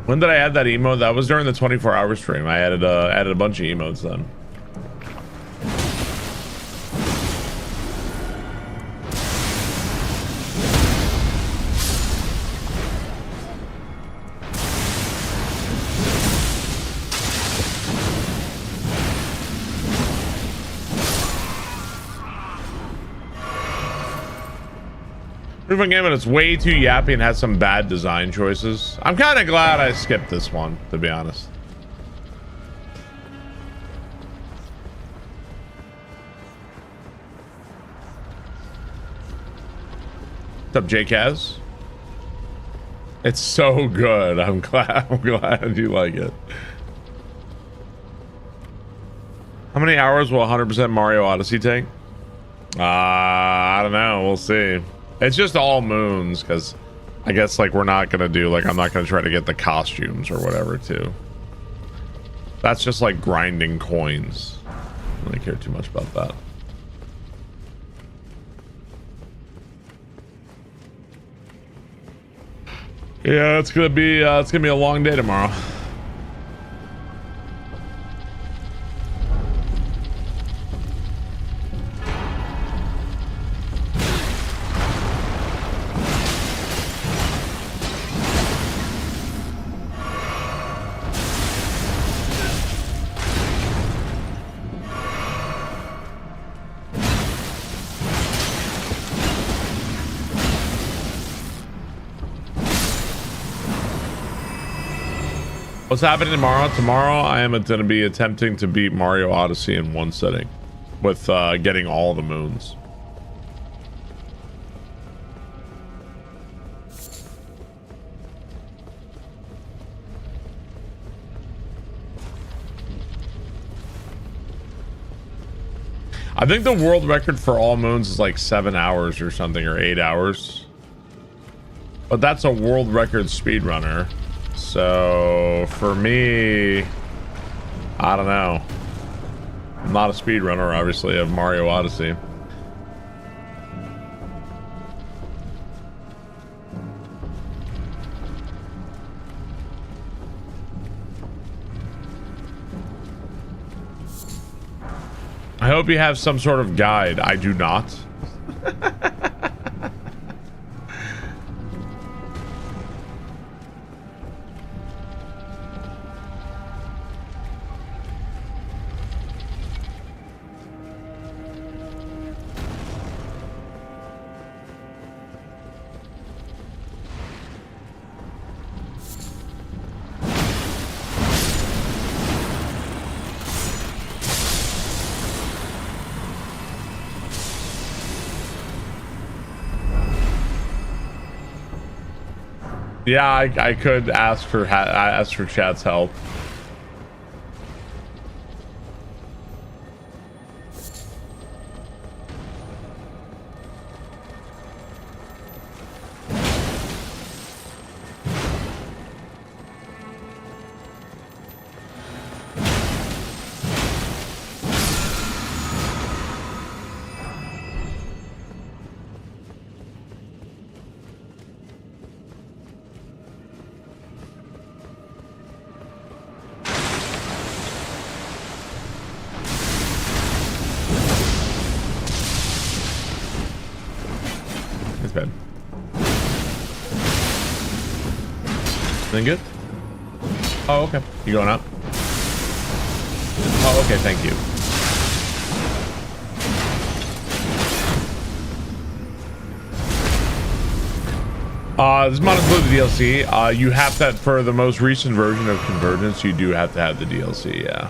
A: When did I add that emote? That was during the 24-hour stream. I added a bunch of emotes then. Proof game, and it's way too yappy and has some bad design choices. I'm kind of glad I skipped this one, to be honest. What's up, J-Kaz? It's so good. I'm glad you like it. How many hours will 100% Mario Odyssey take? I don't know. We'll see. It's just all moons, because I guess like we're not gonna do like I'm not gonna try to get the costumes or whatever too. That's just like grinding coins. I don't really care too much about that. Yeah, it's gonna be a long day tomorrow. What's happening tomorrow? Tomorrow I am going to be attempting to beat Mario Odyssey in one sitting with getting all the moons. I think the world record for all moons is like 7 hours or something, or 8 hours. But that's a world record speedrunner. So for me, I don't know. I'm not a speedrunner, obviously, of Mario Odyssey. I hope you have some sort of guide. I do not. Yeah, I could ask for chat's help. Bad. Anything good? Oh, okay. You going up? Oh, okay. Thank you. This mod includes the DLC. You have that for the most recent version of Convergence. You do have to have the DLC. Yeah.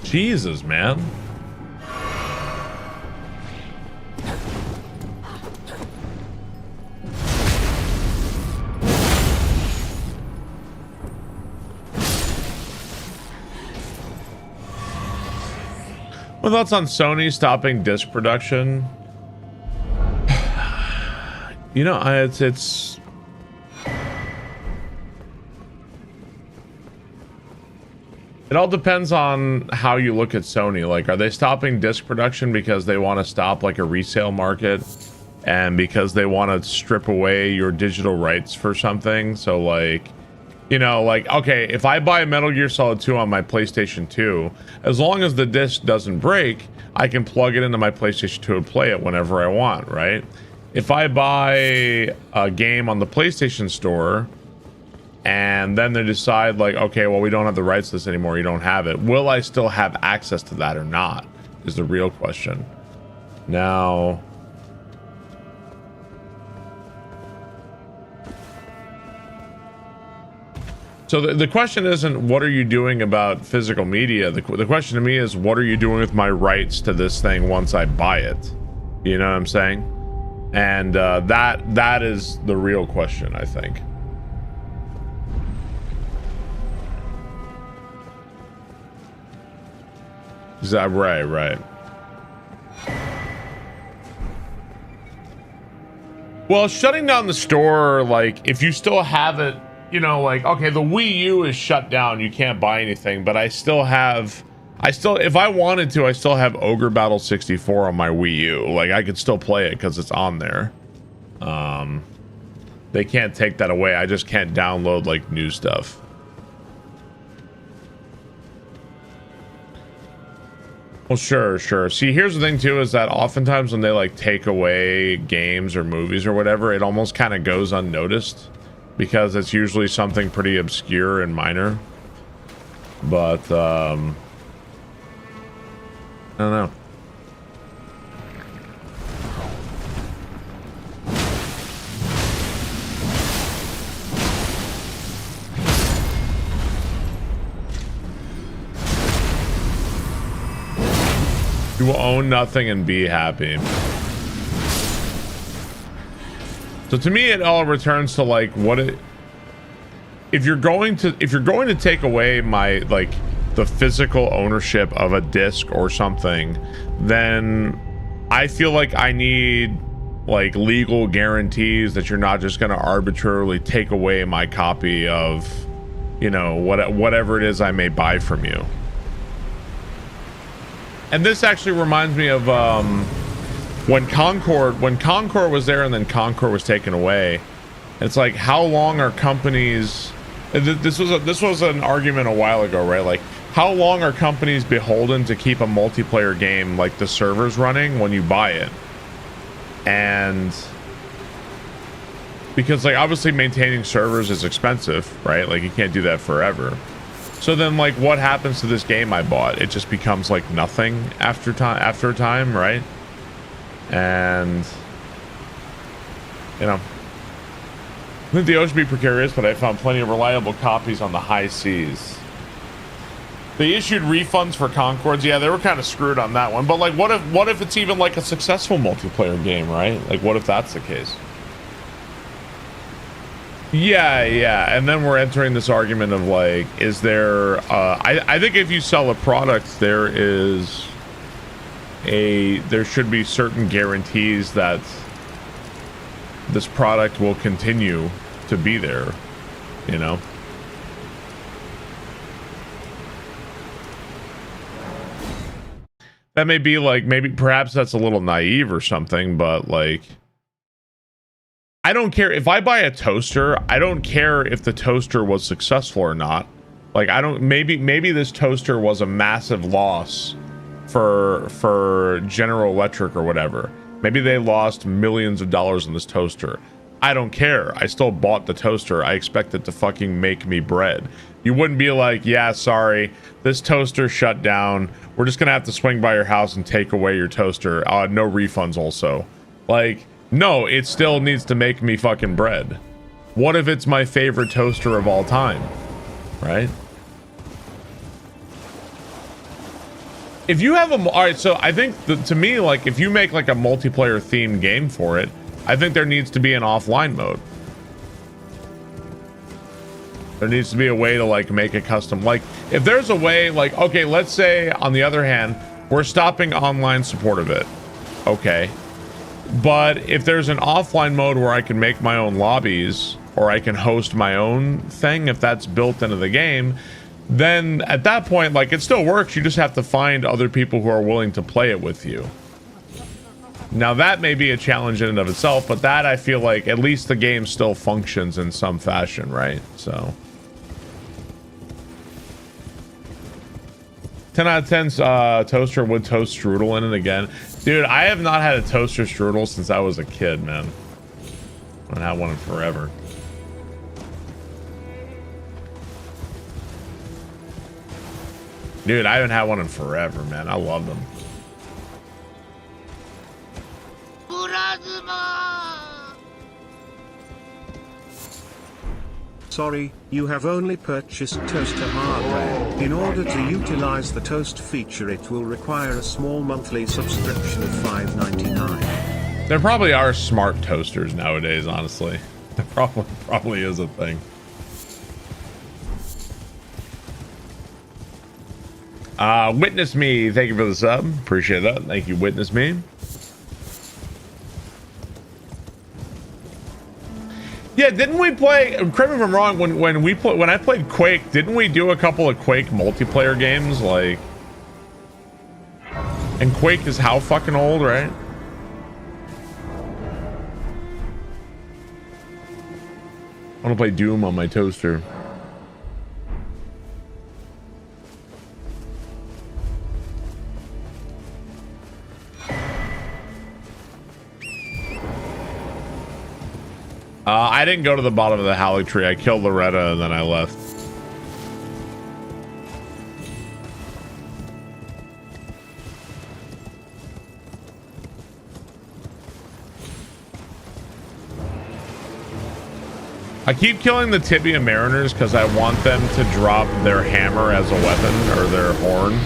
A: Jesus, man. My thoughts on Sony stopping disc production? You know, it's it all depends on how you look at Sony. Like, are they stopping disc production because they want to stop like a resale market and because they want to strip away your digital rights for something? So like, you know, like, okay, if I buy Metal Gear Solid 2 on my PlayStation 2, as long as the disc doesn't break, I can plug it into my PlayStation 2 and play it whenever I want, right? If I buy a game on the PlayStation Store and then they decide like, okay, well, we don't have the rights to this anymore, you don't have it, will I still have access to that or not, is the real question. Now, so the question isn't what are you doing about physical media. The question to me is, what are you doing with my rights to this thing once I buy it? You know what I'm saying? And that is the real question, I think. Is that right? Well, shutting down the store, like, if you still have it, you know, like, okay, the Wii U is shut down, you can't buy anything, but if I wanted to, I still have Ogre Battle 64 on my Wii U. Like, I could still play it because it's on there. They can't take that away. I just can't download, like, new stuff. Well, sure. See, here's the thing, too, is that oftentimes when they, like, take away games or movies or whatever, it almost kind of goes unnoticed because it's usually something pretty obscure and minor. But I don't know. You will own nothing and be happy. So to me, it all returns to like what it. If you're going to take away my like the physical ownership of a disc or something, then I feel like I need like legal guarantees that you're not just going to arbitrarily take away my copy of, you know, whatever it is I may buy from you. And this actually reminds me of when Concord was there and then Concord was taken away. It's like, how long are companies? This was an argument a while ago, right? Like, how long are companies beholden to keep a multiplayer game like the servers running when you buy it? And because like obviously maintaining servers is expensive, right? Like you can't do that forever. So then, like, what happens to this game I bought? It just becomes like nothing after a time, right? And you know, I think the ocean be precarious, but I found plenty of reliable copies on the high seas. They issued refunds for Concords. Yeah, they were kind of screwed on that one. But like, what if it's even like a successful multiplayer game, right? Like, what if that's the case? Yeah, and then we're entering this argument of like, is there I think if you sell a product, there should be certain guarantees that this product will continue to be there, you know. That may be like, maybe perhaps that's a little naive or something, but like, I don't care if I buy a toaster. I don't care if the toaster was successful or not. Like, I don't, maybe this toaster was a massive loss for General Electric or whatever. Maybe they lost millions of dollars on this toaster. I don't care. I still bought the toaster. I expect it to fucking make me bread. You wouldn't be like, yeah, sorry, this toaster shut down. We're just gonna have to swing by your house and take away your toaster. No refunds also. Like, no, it still needs to make me fucking bread. What if it's my favorite toaster of all time? Right? If you have all right, so I think to me, like, if you make like a multiplayer themed game for it, I think there needs to be an offline mode. There needs to be a way to like make a custom, like if there's a way, like, okay, let's say on the other hand, we're stopping online support of it. Okay. But if there's an offline mode where I can make my own lobbies or I can host my own thing, if that's built into the game, then at that point, like, it still works. You just have to find other people who are willing to play it with you. Now that may be a challenge in and of itself, but that I feel like at least the game still functions in some fashion, right? So 10 out of 10 toaster would toast strudel in it again. Dude, I have not had a toaster strudel since I was a kid, man. I haven't had one in forever. Dude, I haven't had one in forever, man. I love them.
B: Sorry, you have only purchased toaster hardware. In order to utilize the toast feature, it will require a small monthly subscription of $5.99.
A: There probably are smart toasters nowadays, honestly. There probably is a thing. Witness Me, thank you for the sub. Appreciate that. Thank you, Witness Me. Yeah, didn't we play? Correct me if I'm wrong. When I played Quake, didn't we do a couple of Quake multiplayer games? Like, and Quake is how fucking old, right? I want to play Doom on my toaster. I didn't go to the bottom of the Halleck tree. I killed Loretta and then I left. I keep killing the Tibia Mariners because I want them to drop their hammer as a weapon, or their horn.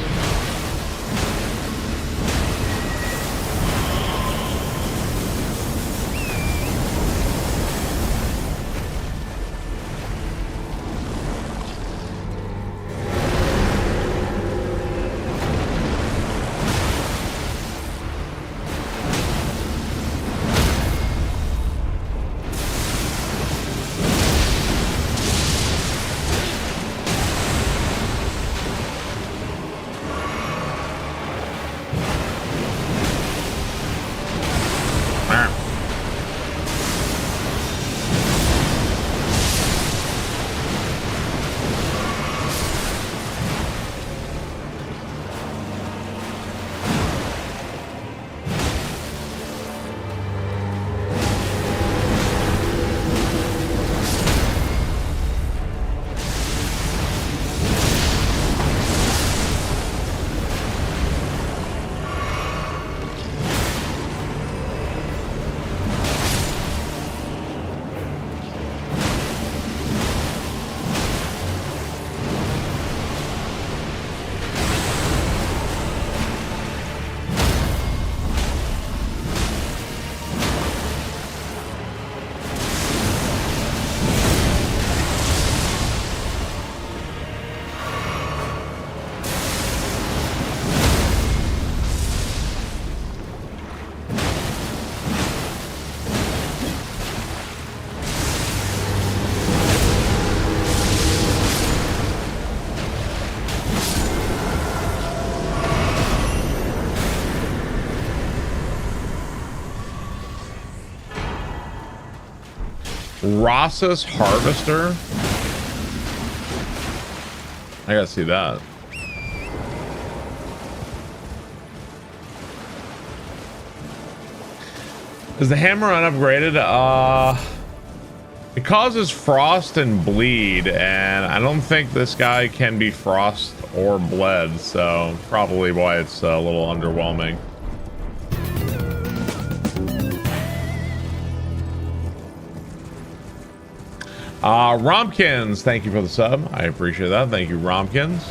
A: Ross's Harvester. I gotta see that. Is the hammer unupgraded? It causes frost and bleed, and I don't think this guy can be frost or bled, so probably why it's a little underwhelming. Romkins, thank you for the sub. I appreciate that. Thank you, Romkins.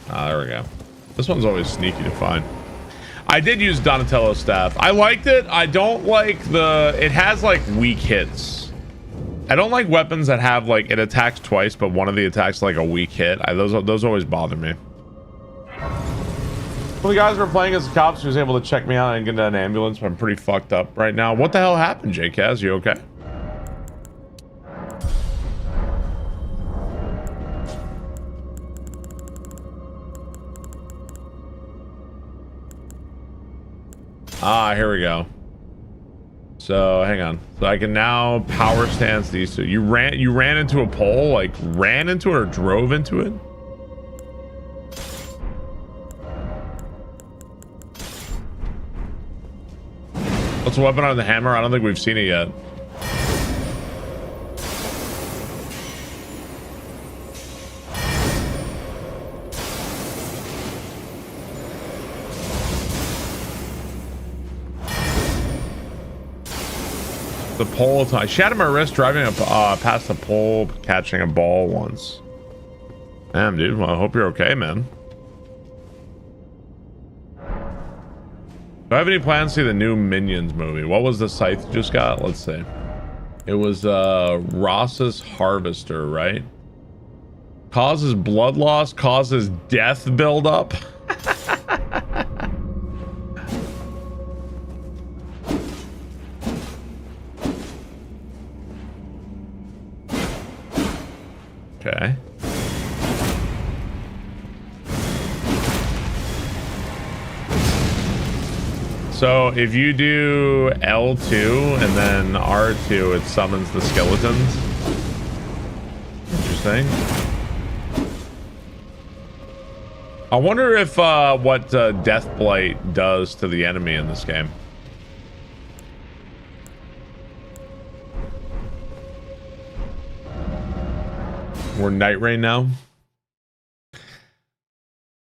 A: There we go. This one's always sneaky to find. I did use Donatello's staff. I liked it. I don't like it has like weak hits. I don't like weapons that have like, it attacks twice, but one of the attacks like a weak hit. Those always bother me. Well, the guys were playing as the cops. He was able to check me out and get into an ambulance, but I'm pretty fucked up right now. What the hell happened, J-Kaz? You okay? Here we go. So hang on. So I can now power stance these two. You ran into a pole, like ran into it or drove into it? What's the weapon on the hammer? I don't think we've seen it yet. The pole. I shattered my wrist driving up past the pole, catching a ball once. Damn, dude. Well, I hope you're okay, man. Do I have any plans to see the new Minions movie? What was the scythe you just got? Let's see. It was Ross's Harvester, right? Causes blood loss, causes death buildup. Okay. So if you do L2 and then R2, it summons the skeletons. Interesting. I wonder if what Death Blight does to the enemy in this game. We're Night Rain now.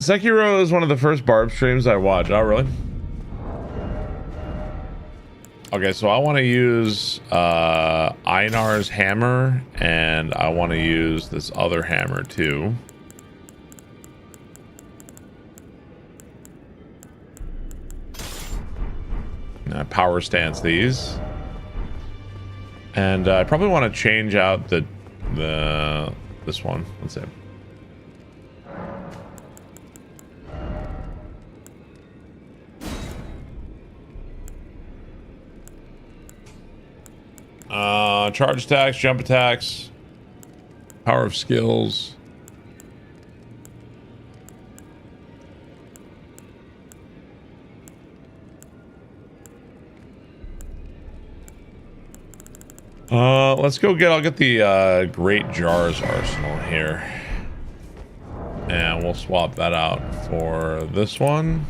A: Sekiro is one of the first Barb streams I watch. Oh, really? Okay, so I want to use Einar's hammer, and I want to use this other hammer too. Power stance these, and I probably want to change out this one. Let's see. Charge attacks, jump attacks, power of skills. Let's go I'll get the Great Jars arsenal here. And we'll swap that out for this one.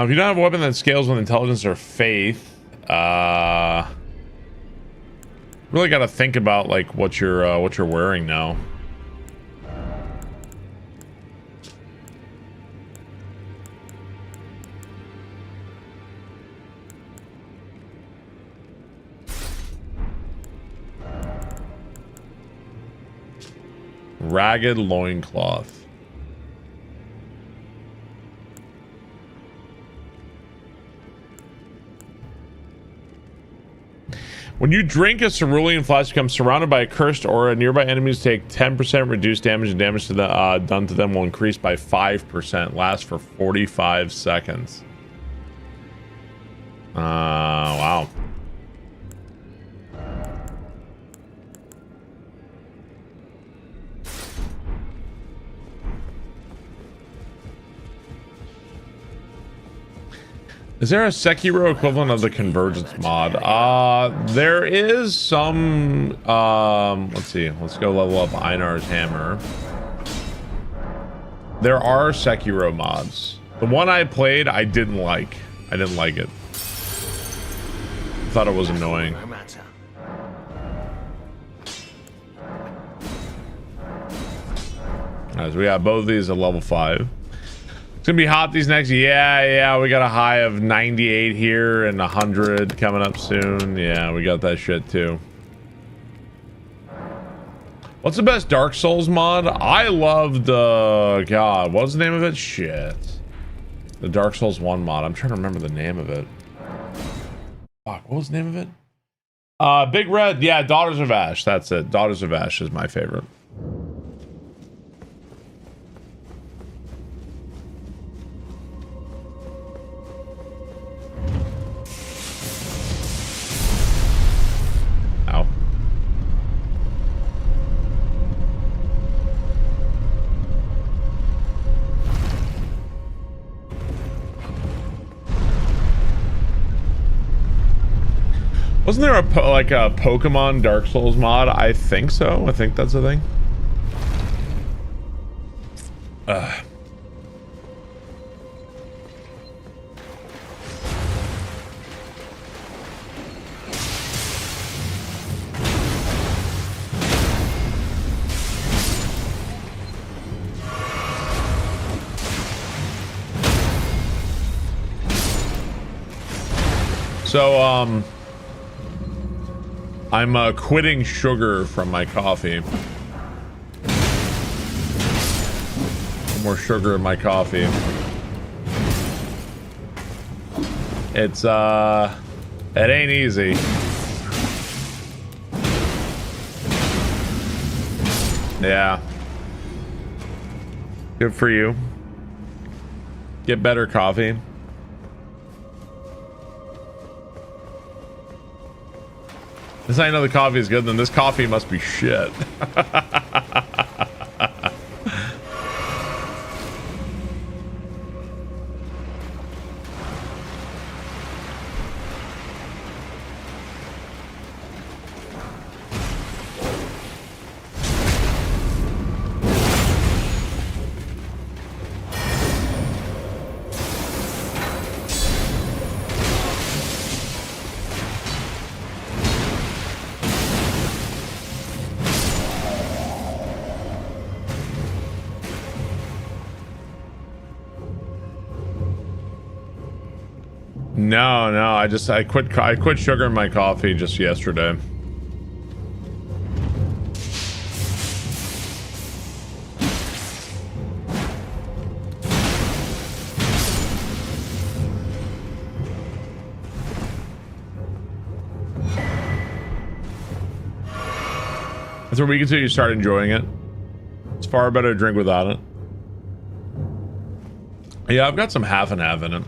A: If you don't have a weapon that scales with intelligence or faith, really got to think about like what you're wearing now. Ragged loincloth. When you drink a cerulean flask, become surrounded by a cursed aura. Nearby enemies take 10% reduced damage, and damage to the done to them will increase by 5%. Lasts for 45 seconds. Wow. Is there a Sekiro equivalent of the Convergence mod? There is some, let's see. Let's go level up Einar's hammer. There are Sekiro mods. The one I played, I didn't like. I didn't like it. I thought it was annoying. Alright, so we got both of these at level 5. It's gonna be hot these next. Yeah, we got a high of 98 here and 100 coming up soon. Yeah, we got that shit too. What's the best Dark Souls mod? I loved God, what was the name of it? Shit. The Dark Souls 1 mod. I'm trying to remember the name of it. Fuck, what was the name of it? Big Red. Yeah, Daughters of Ash. That's it. Daughters of Ash is my favorite. Ow. Wasn't there a Pokemon Dark Souls mod? I think so. I think that's a thing. So, I'm quitting sugar from my coffee. No more sugar in my coffee. It's it ain't easy. Yeah. Good for you. Get better coffee. This I know the coffee is good, then this coffee must be shit. No, I quit sugar in my coffee just yesterday. That's a week until you start enjoying it. It's far better to drink without it. Yeah, I've got some half and half in it.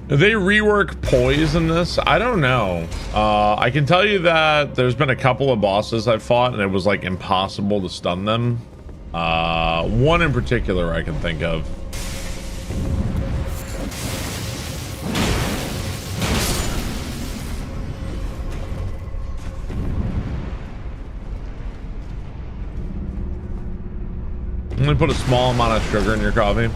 A: Did they rework poise in this? I don't know. I can tell you that there's been a couple of bosses I've fought and it was like impossible to stun them. One in particular I can think of. I'm gonna put a small amount of sugar in your coffee.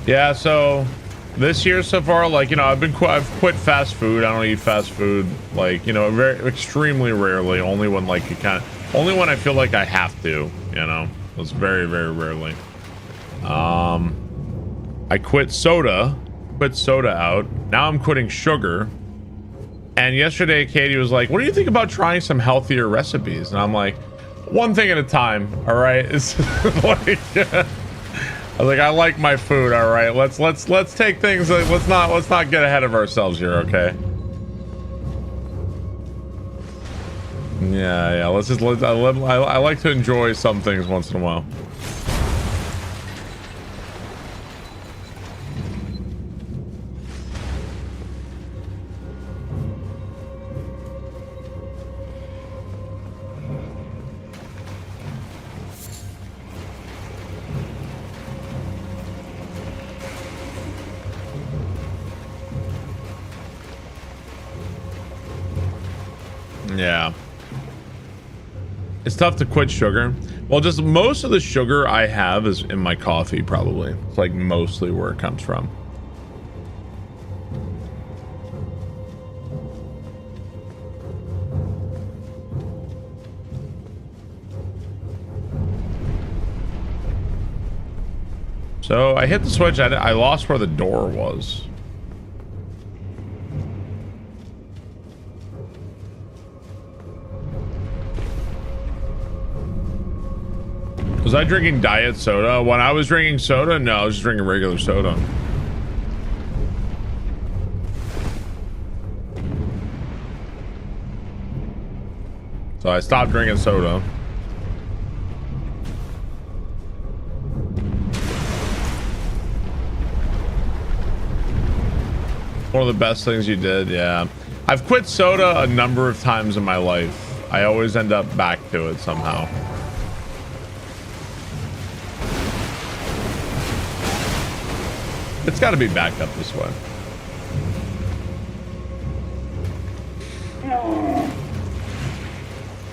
A: Yeah, so this year so far, like, you know, I've quit fast food. I don't eat fast food, like, you know, very extremely rarely. Only when like only when I feel like I have to, you know. It's very, very rarely. I quit soda out. Now I'm quitting sugar. And yesterday Katie was like, "What do you think about trying some healthier recipes?" And I'm like, one thing at a time, all right? It's like I was like, I like my food, all right. Let's take things. Let's not get ahead of ourselves here, okay? Yeah. I like to enjoy some things once in a while. Yeah. It's tough to quit sugar. Well, just most of the sugar I have is in my coffee, probably. It's like mostly where it comes from. So I hit the switch. I lost where the door was. Was I drinking diet soda? When I was drinking soda? No, I was just drinking regular soda. So I stopped drinking soda. One of the best things you did, yeah. I've quit soda a number of times in my life. I always end up back to it somehow. It's got to be backed up this way.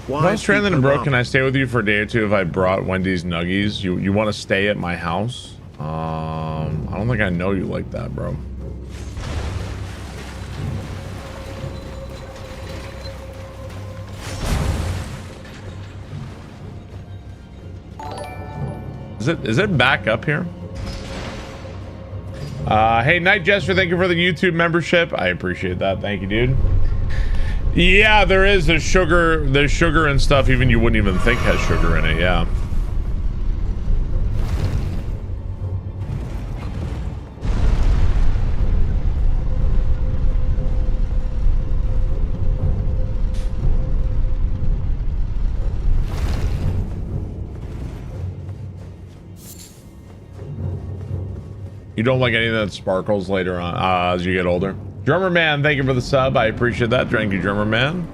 A: If I was stranded and broke, can I stay with you for a day or two if I brought Wendy's Nuggies? You want to stay at my house? I don't think I know you like that, bro. Is it back up here? Hey, Night Jester, thank you for the YouTube membership. I appreciate that. Thank you, dude. Yeah, there is. There's sugar and stuff even you wouldn't even think has sugar in it. Yeah. You don't like anything that sparkles later on as you get older. Drummer Man, thank you for the sub. I appreciate that. Thank you, Drummer Man.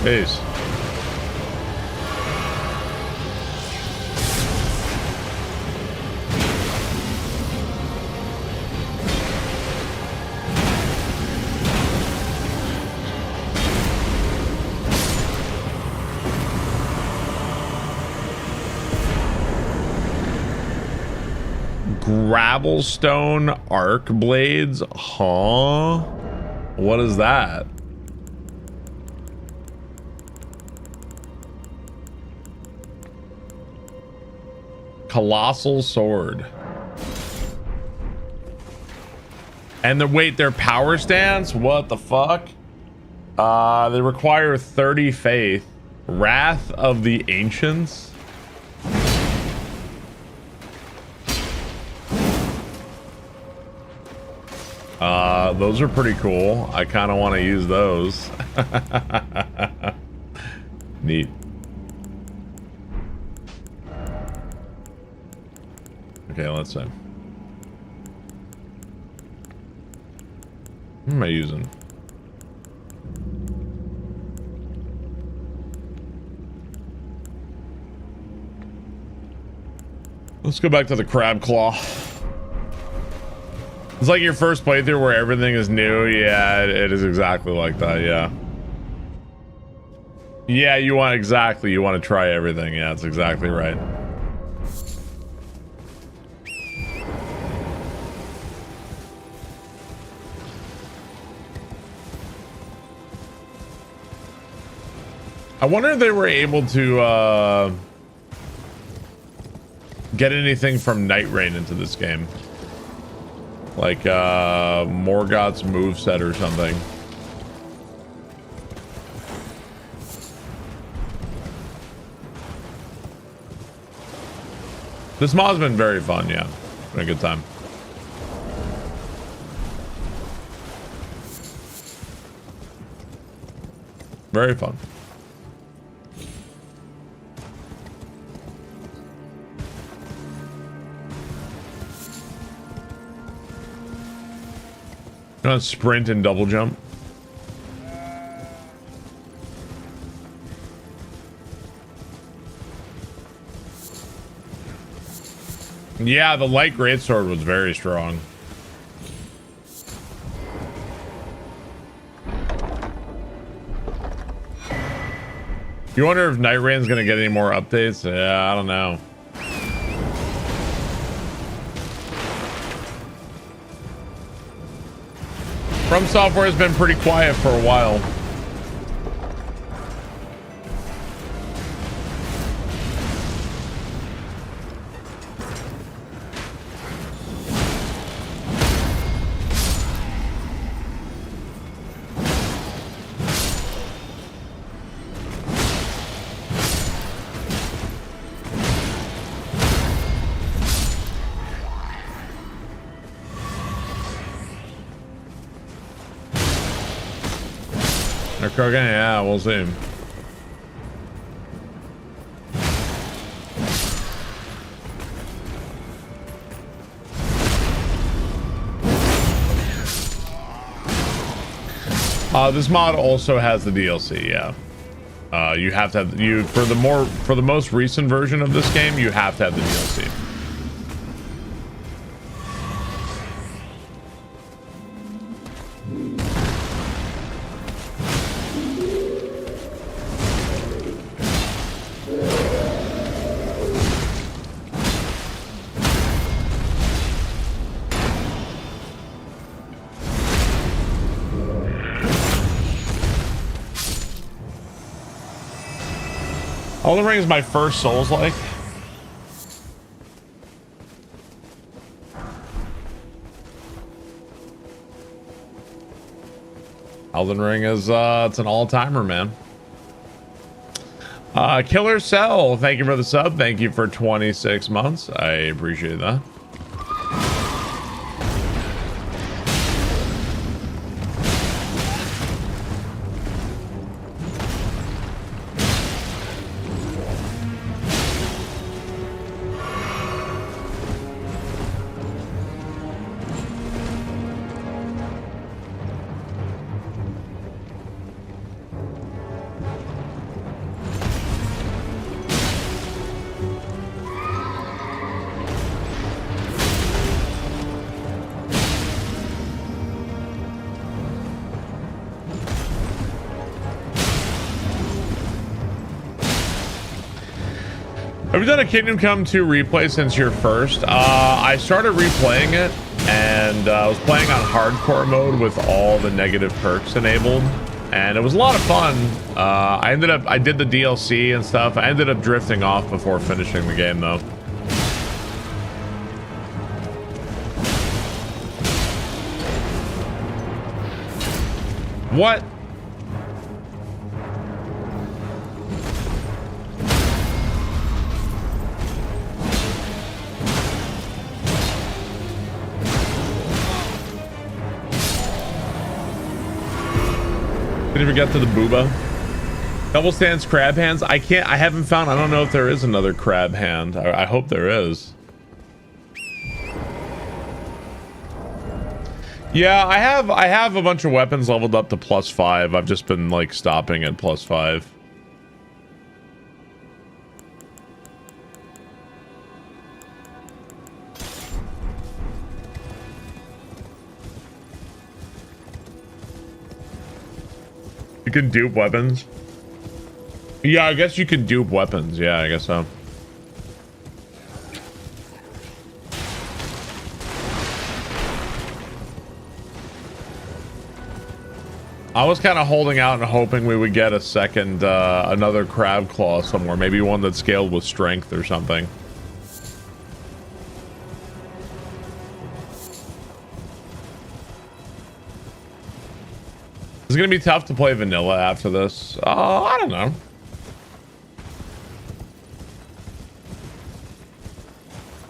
A: Peace. Gravelstone arc blades? Huh? What is that? Colossal sword. And the wait, their power stance? What the fuck? They require 30 faith. Wrath of the Ancients. Those are pretty cool. I kind of want to use those. Neat. Okay, let's see. What am I using? Let's go back to the crab claw. It's like your first playthrough where everything is new. Yeah, it is exactly like that. Yeah. Yeah, you want to try everything. Yeah, that's exactly right. I wonder if they were able to get anything from Night Rain into this game. Like Morgoth's moveset or something. This mod's been very fun, yeah. Been a good time. Very fun. Not sprint and double jump. Yeah, the light greatsword was very strong. You wonder if Night Rain's gonna get any more updates? Yeah, I don't know. From Software has been pretty quiet for a while. Okay, yeah, we'll see. This mod also has the DLC, yeah. You have to have for the most recent version of this game, you have to have the DLC. Elden Ring is my first Souls-like. Elden Ring is it's an all-timer, man. Killer Cell, thank you for the sub. Thank you for 26 months. I appreciate that. Have you done a Kingdom Come 2 replay since your first? I started replaying it, and I was playing on hardcore mode with all the negative perks enabled, and it was a lot of fun. I did the DLC and stuff. I ended up drifting off before finishing the game, though. What? Did you get to the booba? Double stance crab hands. I haven't found. I don't know if there is another crab hand. I hope there is. Yeah, I have a bunch of weapons leveled up to +5. I've just been like stopping at +5. You can dupe weapons. Yeah, I guess you can dupe weapons. Yeah, I guess so. I was kind of holding out and hoping we would get a second, another crab claw somewhere. Maybe one that scaled with strength or something. It's gonna be tough to play vanilla after this. I don't know.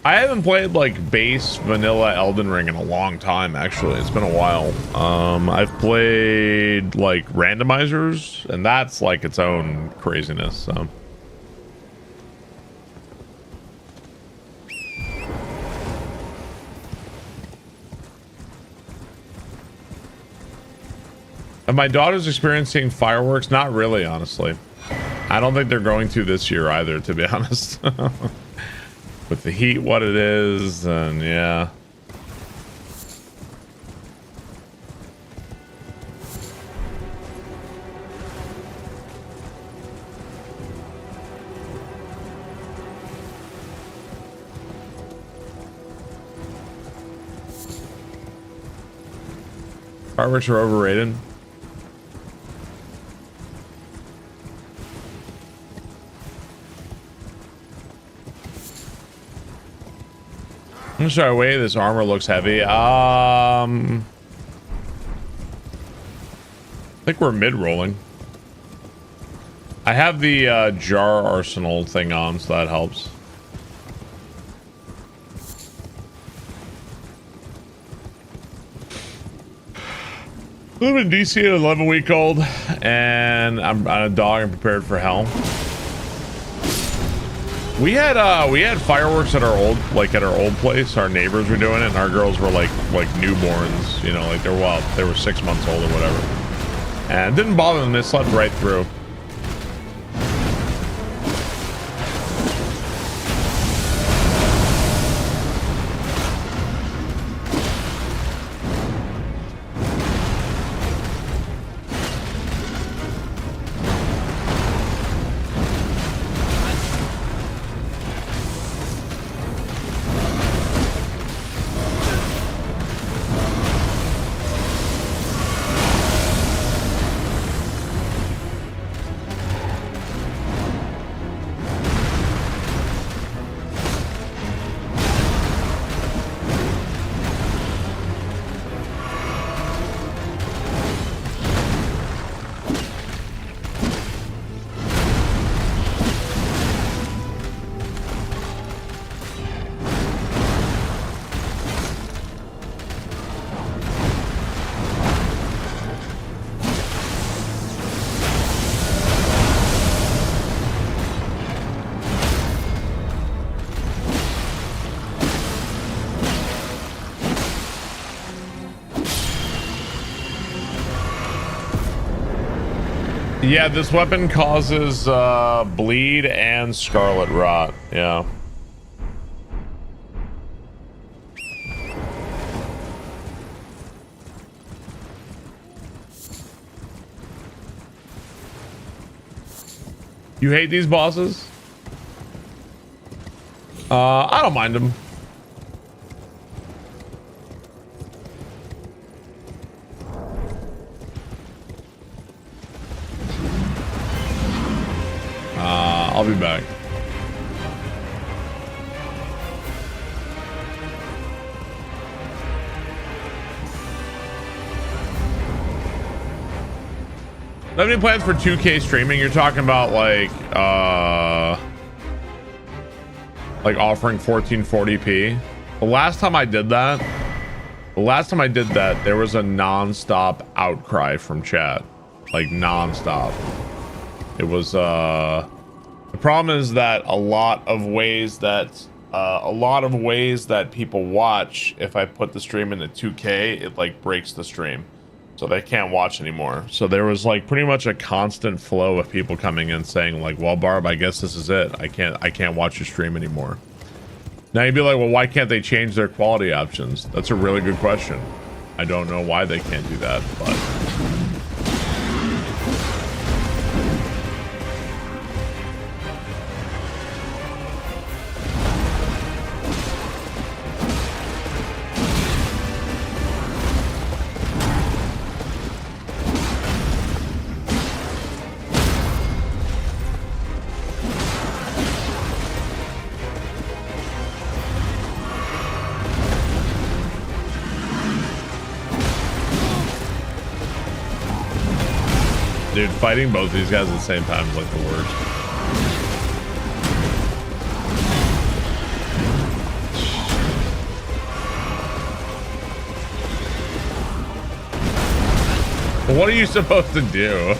A: I haven't played like base vanilla Elden Ring in a long time, actually. It's been a while. I've played like randomizers, and that's like its own craziness, so. Have my daughters experiencing fireworks? Not really, honestly. I don't think they're going to this year either, to be honest. With the heat, what it is, and yeah. Fireworks are overrated. I'm sorry, wait, this armor looks heavy. I think we're mid-rolling. I have the jar arsenal thing on, so that helps. I live in DC at 11-week-old, and I'm a dog and prepared for hell. We had fireworks at our old place. Our neighbors were doing it, and our girls were like newborns, you know, like they were 6 months old or whatever. And it didn't bother them. They slept right through. Yeah, this weapon causes bleed and scarlet rot. Yeah. You hate these bosses? I don't mind them. I'll be back. Do you have any plans for 2K streaming? You're talking about like offering 1440p. The last time I did that, there was a non-stop outcry from chat, like non-stop. It was the problem is that a lot of ways that people watch, if I put the stream into 2K, it like breaks the stream, so they can't watch anymore. So there was like pretty much a constant flow of people coming in saying like, well, Barb, I guess this is it. I can't watch your stream anymore. Now you'd be like, well, why can't they change their quality options? That's a really good question. I don't know why they can't do that, but dude, fighting both these guys at the same time is like the worst. What are you supposed to do?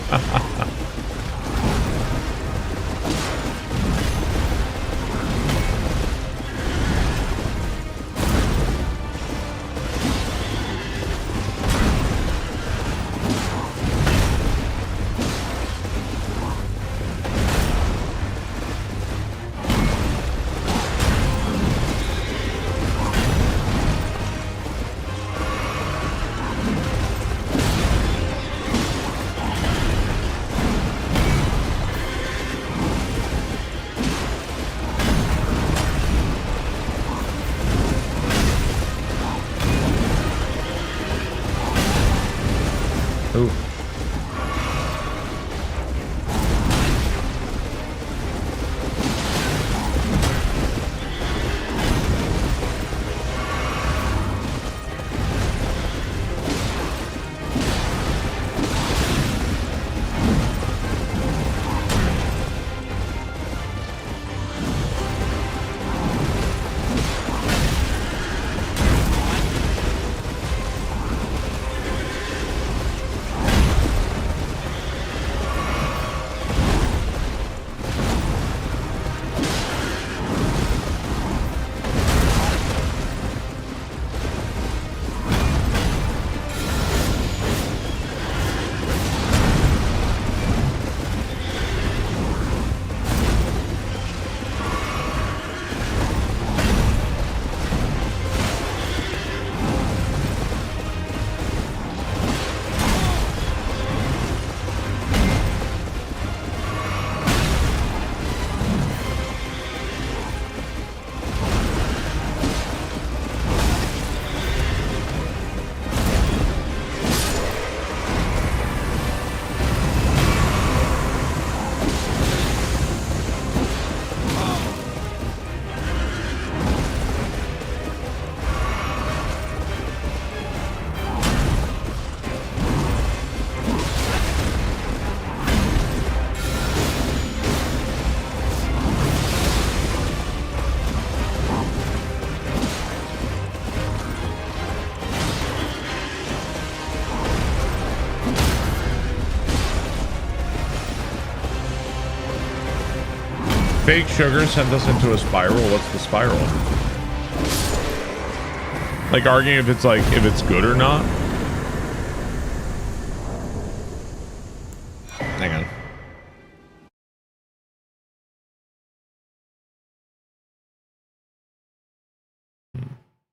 A: Fake sugar sent us into a spiral. What's the spiral? Like arguing if it's good or not. Hang on.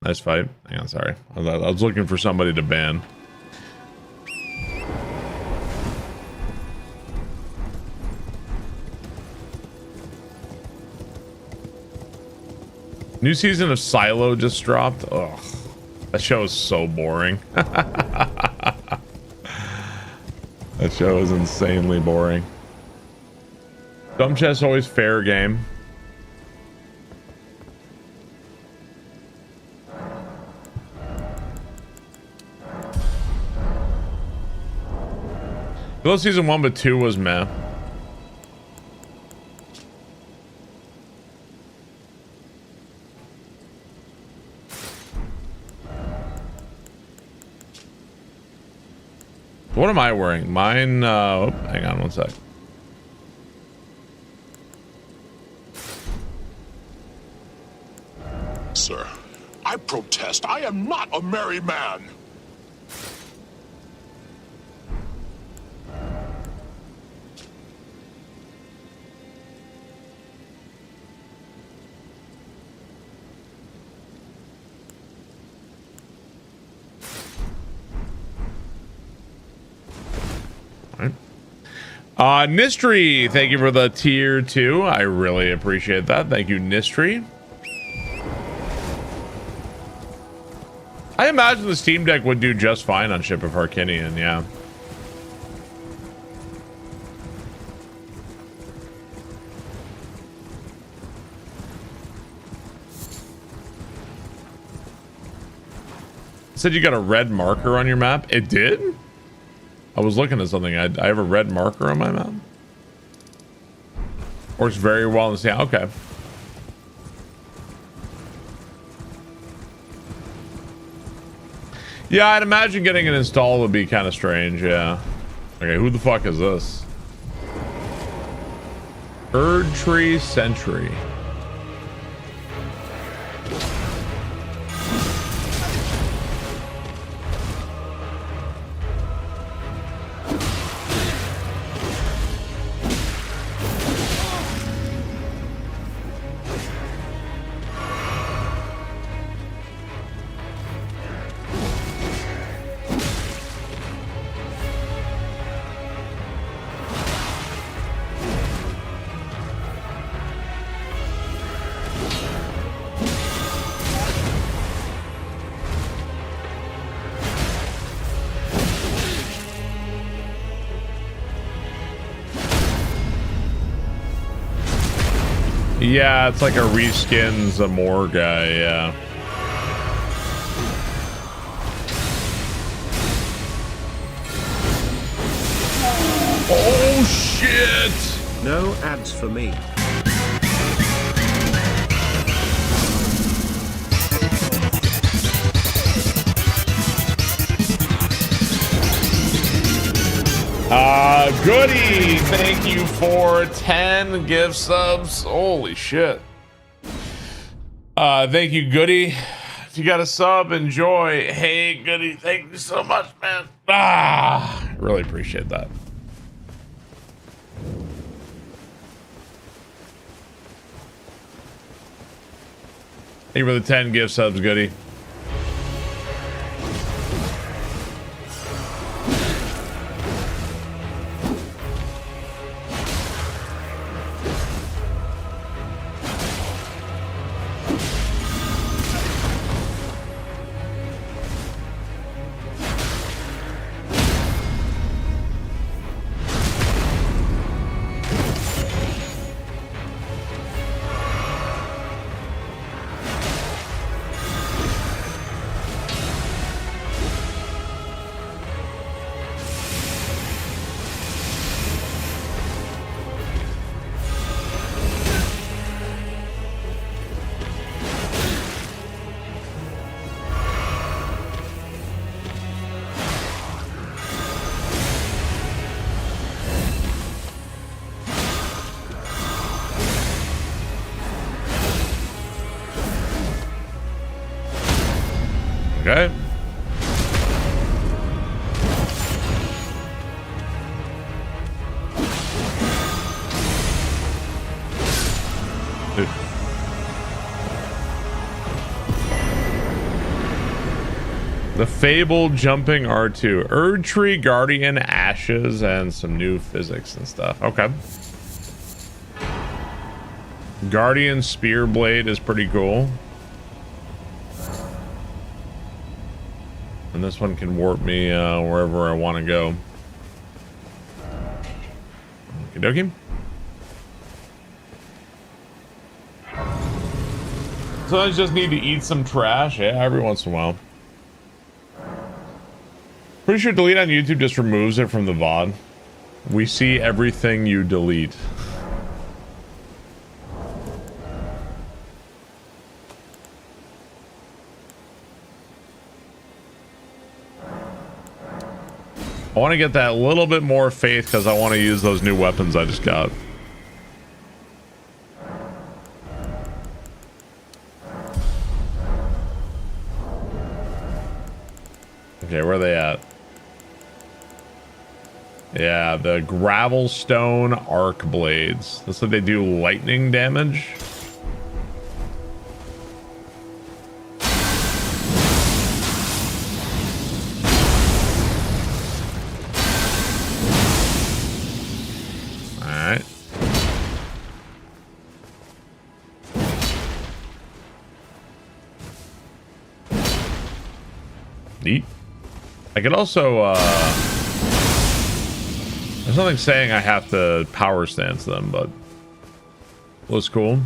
A: Nice fight. Hang on, sorry. I was looking for somebody to ban. New season of Silo just dropped. Ugh. That show is so boring. That show is insanely boring. Dumb chess always fair game. Below season 1, but 2 was meh. What am I wearing? Mine, oh, hang on one sec.
F: Sir, I protest. I am not a merry man.
A: Nistry, thank you for the tier 2. I really appreciate that. Thank you, Nistry. I imagine the Steam Deck would do just fine on Ship of Harkinian, yeah. Said you got a red marker on your map. It did? I was looking at something. I have a red marker on my map. Works very well in the sand. Okay. Yeah, I'd imagine getting it installed would be kind of strange. Yeah. Okay, who the fuck is this? Erdtree Sentry. Yeah, it's like a reskin Zamor guy, yeah. Oh shit!
B: No ads for me.
A: Goody! Thank you for 10 gift subs. Holy shit. Thank you, Goody. If you got a sub, enjoy. Hey, Goody, thank you so much, man. Really appreciate that. Thank you for the 10 gift subs, Goody. Okay. The Fable Jumping R2. Erd Tree, Guardian, Ashes, and some new physics and stuff. Okay. Guardian Spear Blade is pretty cool. And this one can warp me wherever I want to go. Okie dokie. Sometimes just need to eat some trash. Yeah, every once in a while. Pretty sure delete on YouTube just removes it from the VOD. We see everything you delete. I want to get that little bit more faith because I want to use those new weapons I just got. Okay, where are they at? Yeah, the Gravelstone Arc Blades. Looks like they do lightning damage. Alright. Neat. I could also, there's nothing saying I have to power stance them, but looks cool.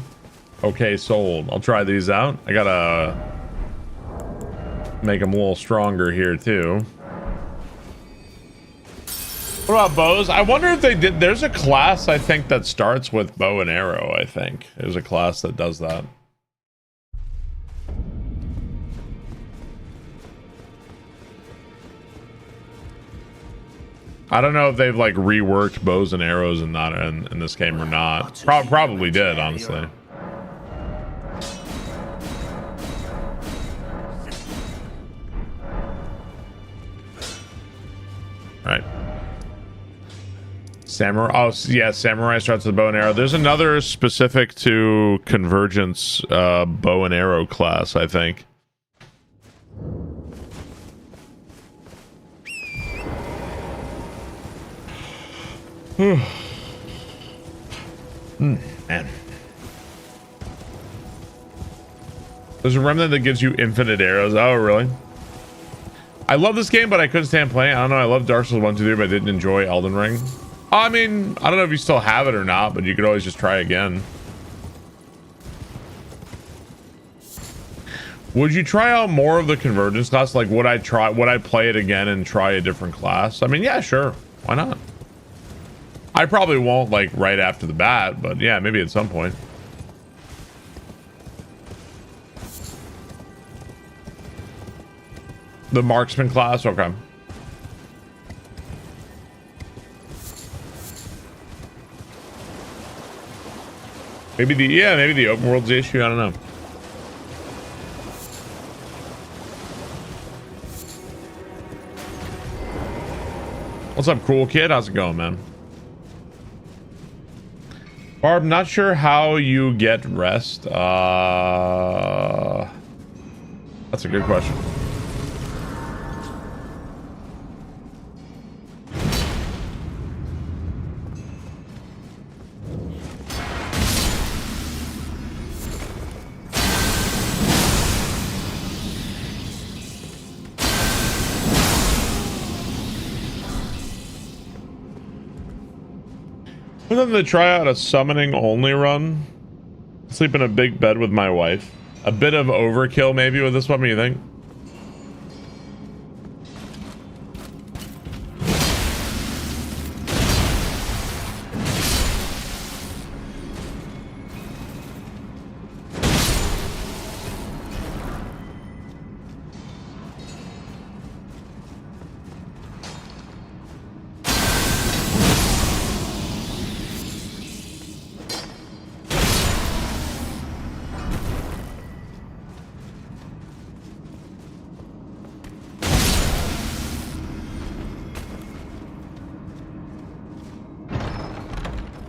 A: Okay, sold. I'll try these out. I gotta make them a little stronger here too. What about bows? I wonder if they did. There's a class I think that starts with bow and arrow. I think there's a class that does that. I don't know if they've like reworked bows and arrows and not in this game or not. Probably did, honestly. Right. Samurai. Oh, yeah. Samurai starts with bow and arrow. There's another specific to Convergence bow and arrow class, I think. Man. There's a remnant that gives you infinite arrows. Oh, really? I love this game, but I couldn't stand playing. I don't know. I love Dark Souls 1, 2, 3, but I didn't enjoy Elden Ring. I mean, I don't know if you still have it or not, but you could always just try again. Would you try out more of the Convergence class? Like, would I play it again and try a different class? I mean, yeah, sure. Why not? I probably won't like right after the bat, but yeah, maybe at some point. The marksman class, okay. Maybe the open world's the issue. I don't know. What's up, cool kid? How's it going, man? Barb, not sure how you get rest. That's a good question. I'm going to try out a summoning only run. Sleep in a big bed with my wife. A bit of overkill maybe with this one, what do you think?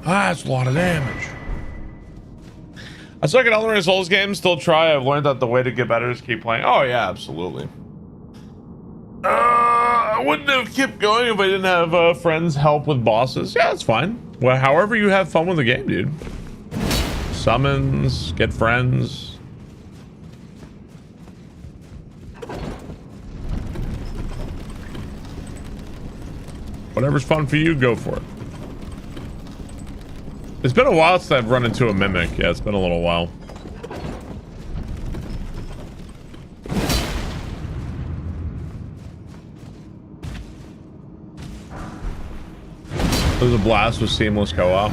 A: That's a lot of damage. I suck at Elden Ring Souls games. Still try. I've learned that the way to get better is keep playing. Oh yeah, absolutely. I wouldn't have kept going if I didn't have friends help with bosses. Yeah, it's fine. Well, however you have fun with the game, dude. Summons, get friends. Whatever's fun for you, go for it. It's been a while since I've run into a mimic. Yeah, it's been a little while. There's a blast with seamless co-op.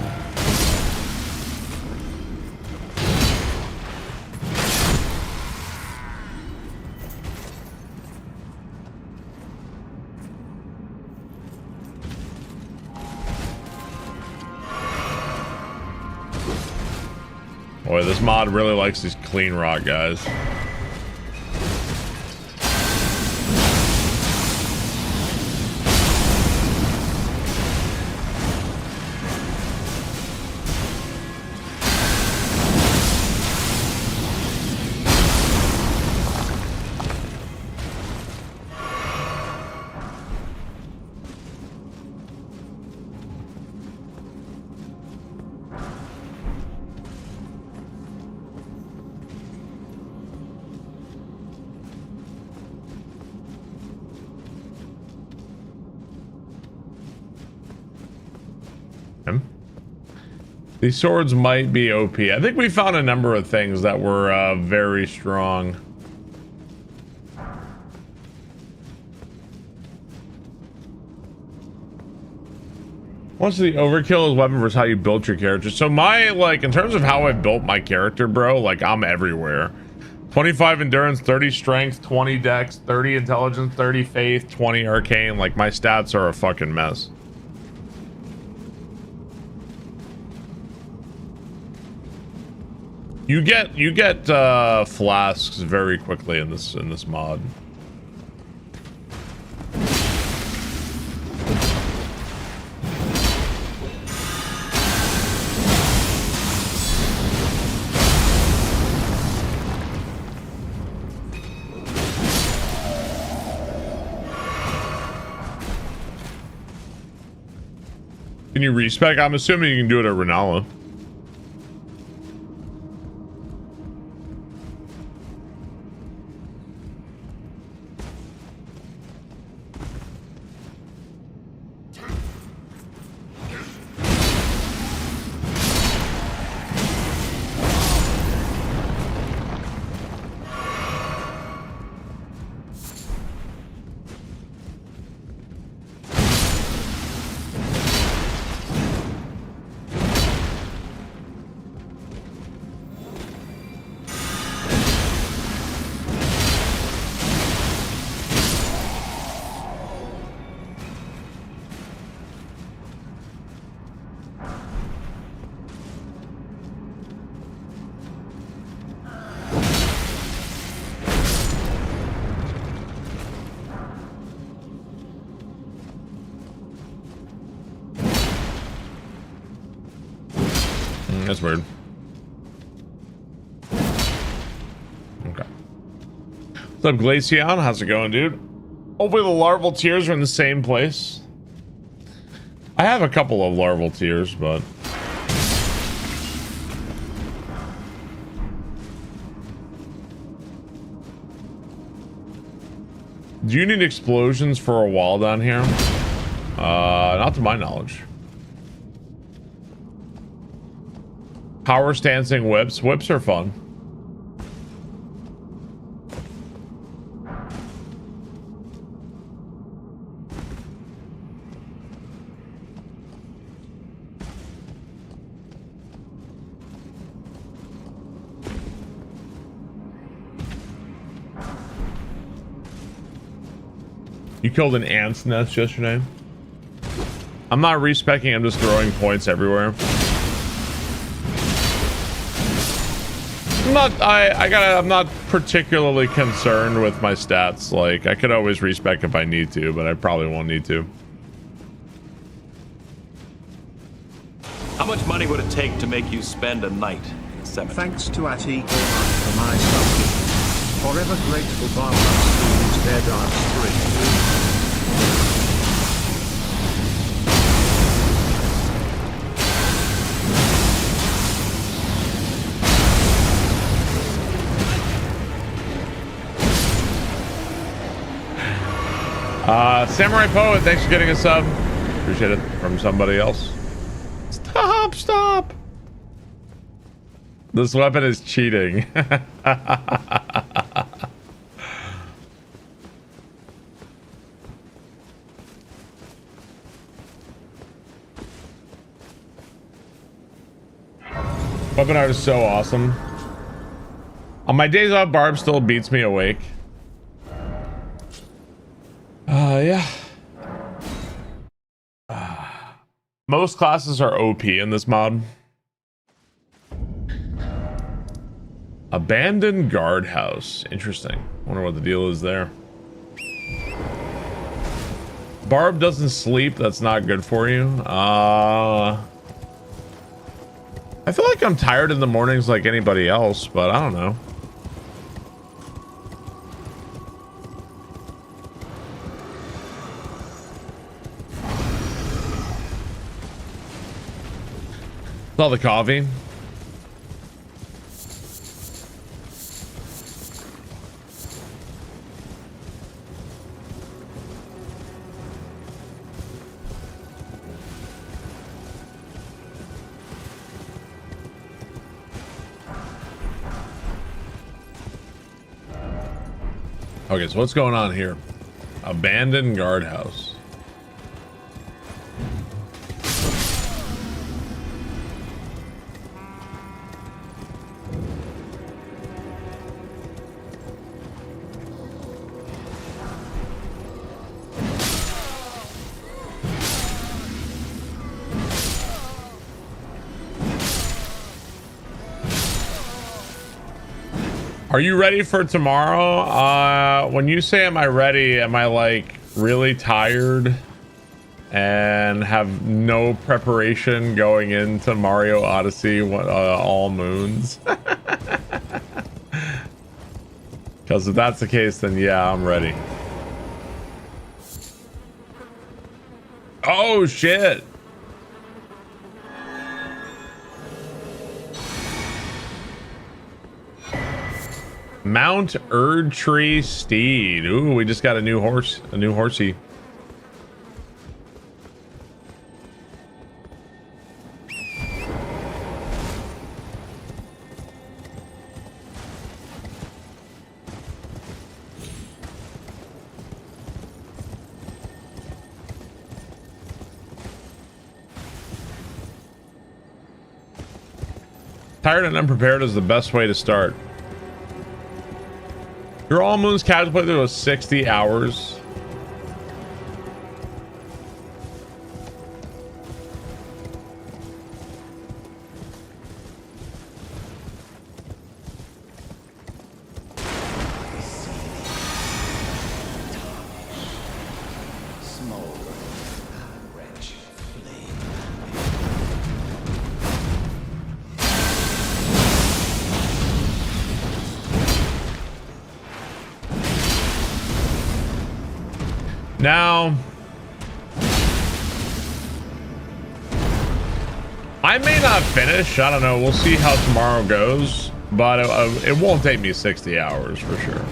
A: Boy, this mod really likes these clean rock guys. These swords might be OP. I think we found a number of things that were very strong. What's the overkill is weapon versus how you built your character. So my, like, in terms of how I built my character, bro, like, I'm everywhere. 25 endurance, 30 strength, 20 dex, 30 intelligence, 30 faith, 20 arcane. Like, my stats are a fucking mess. You get flasks very quickly in this mod. Can you respec? I'm assuming you can do it at Renala. That's weird. Okay. What's up, Glaceon? How's it going, dude? Hopefully the larval tears are in the same place. I have a couple of larval tears, but... Do you need explosions for a wall down here? Not to my knowledge. Power stancing whips. Whips are fun. You killed an ant's nest yesterday. I'm not respecking, I'm just throwing points everywhere. I'm not particularly concerned with my stats. Like, I could always respec if I need to, but I probably won't need to.
G: How much money would it take to make you spend a night in a cemetery?
B: Thanks to Ati for my stuff. Forever grateful. Bar is dead on stream.
A: Samurai Poet, thanks for getting a sub. Appreciate it from somebody else. Stop. This weapon is cheating. Weapon art is so awesome. On my days off, Barb still beats me awake. Yeah. Most classes are OP in this mod. Abandoned guardhouse. Interesting. Wonder what the deal is there. Barb doesn't sleep. That's not good for you. I feel like I'm tired in the mornings like anybody else, but I don't know. All the coffee. Okay, so what's going on here? Abandoned guardhouse. Are you ready for tomorrow? When you say am I ready, am I like really tired and have no preparation going into Mario Odyssey all moons? Because if that's the case, then yeah, I'm ready. Oh shit. Mount Erdtree Steed. Ooh, we just got a new horse, a new horsey. Tired and unprepared is the best way to start. Your all moons calculated to 60 hours. Now, I may not finish. I don't know. We'll see how tomorrow goes, but it won't take me 60 hours for sure.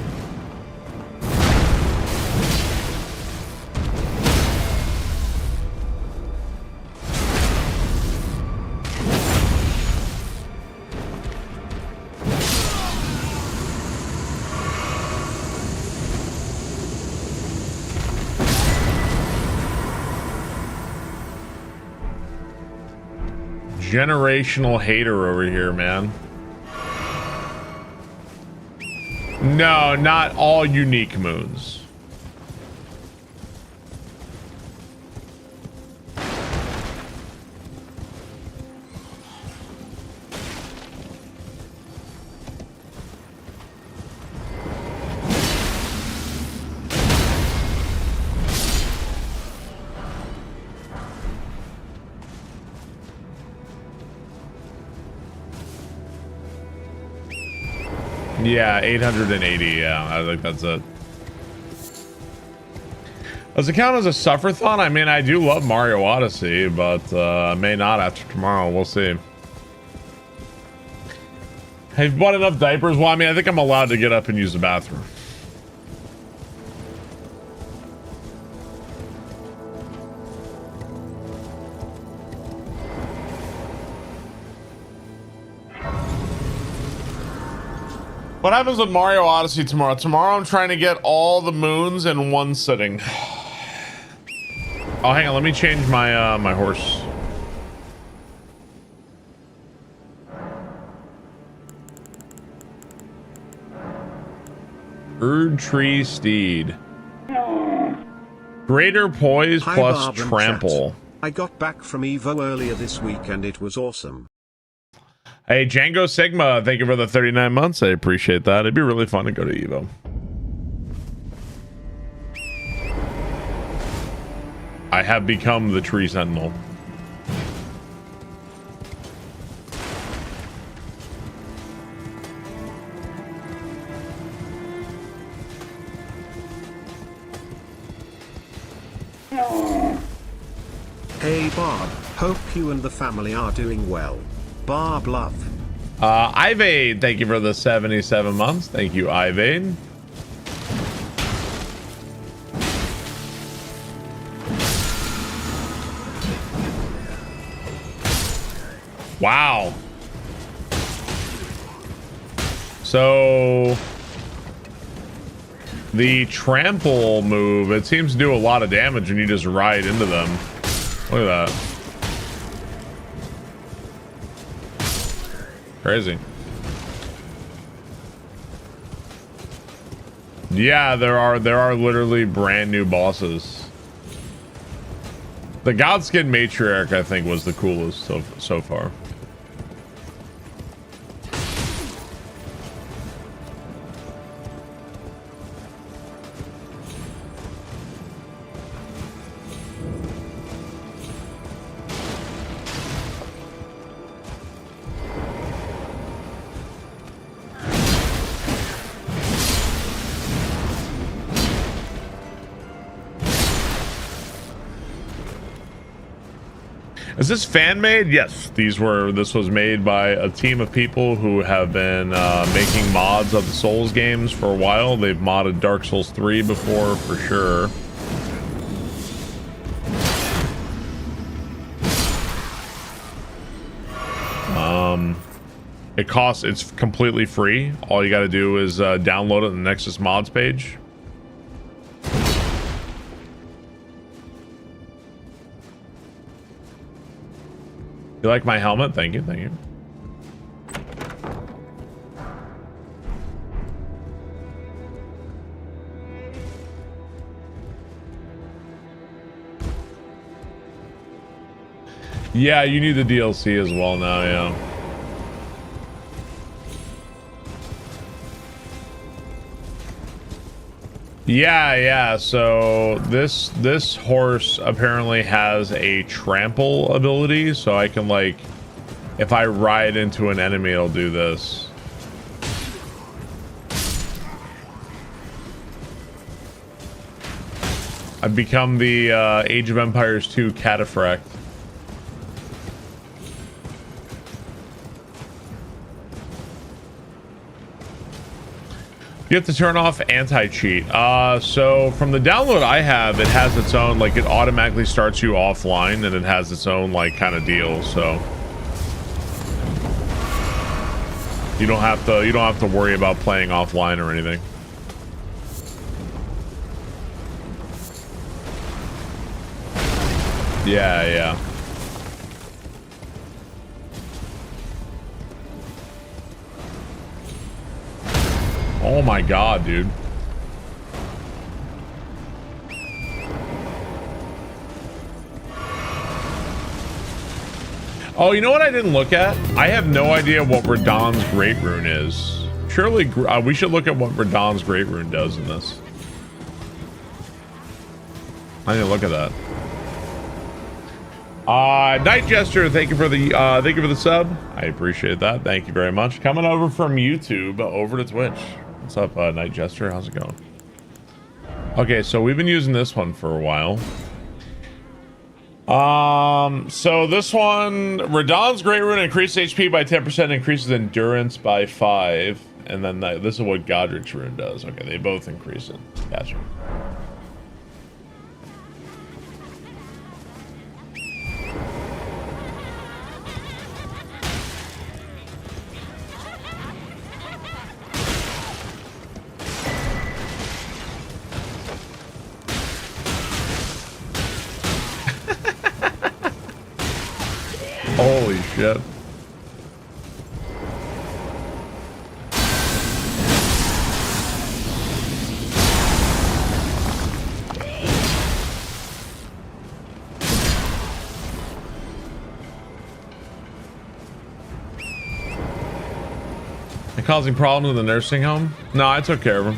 A: Generational hater over here, man. No, not all unique moons. Yeah, 880. Yeah, I think that's it. Does it count as a sufferthon? I mean, I do love Mario Odyssey, but I may not after tomorrow. We'll see. Have you bought enough diapers? Well, I mean, I think I'm allowed to get up and use the bathroom. What happens with Mario Odyssey tomorrow? Tomorrow I'm trying to get all the moons in one sitting. Oh, hang on. Let me change my my horse. Tree Steed. Greater Poise plus Trample.
B: I got back from Evo earlier this week and it was awesome.
A: Hey, Django Sigma, thank you for the 39 months. I appreciate that. It'd be really fun to go to Evo. I have become the Tree Sentinel.
B: Hey Bob, hope you and the family are doing well. Barb love.
A: Ivade, thank you for the 77 months. Thank you, Ivade. Wow. So the trample move, it seems to do a lot of damage when you just ride into them. Look at that. Crazy. Yeah, there are literally brand new bosses. The Godskin Matriarch, I think, was the coolest so far. Is this fan made? Yes, this was made by a team of people who have been making mods of the Souls games for a while. They've modded Dark Souls 3 before, for sure. It's completely free. All you got to do is download it in the Nexus mods page. You like my helmet? Thank you, thank you. Yeah, you need the DLC as well now, yeah. Yeah, so this horse apparently has a trample ability, so I can, like, if I ride into an enemy, it'll do this. I've become the Age of Empires 2 Cataphract. You have to turn off anti-cheat. So from the download I have, it has its own, like, it automatically starts you offline, and it has its own, like, kind of deal. So you don't have to worry about playing offline or anything. Yeah. Oh my god, dude. Oh, you know what I didn't look at? I have no idea what Radahn's Great Rune is. Surely we should look at what Radahn's Great Rune does in this. I need to look at that. Night Jester, thank you for the sub. I appreciate that. Thank you very much. Coming over from YouTube over to Twitch. What's up, Night Jester? How's it going? Okay, so we've been using this one for a while. So this one, Radahn's Great Rune increases HP by 10%, increases endurance by 5, and then this is what Godric's Rune does. Okay, they both increase it. Gotcha. shit. They're causing problems in the nursing home? No, I took care of them.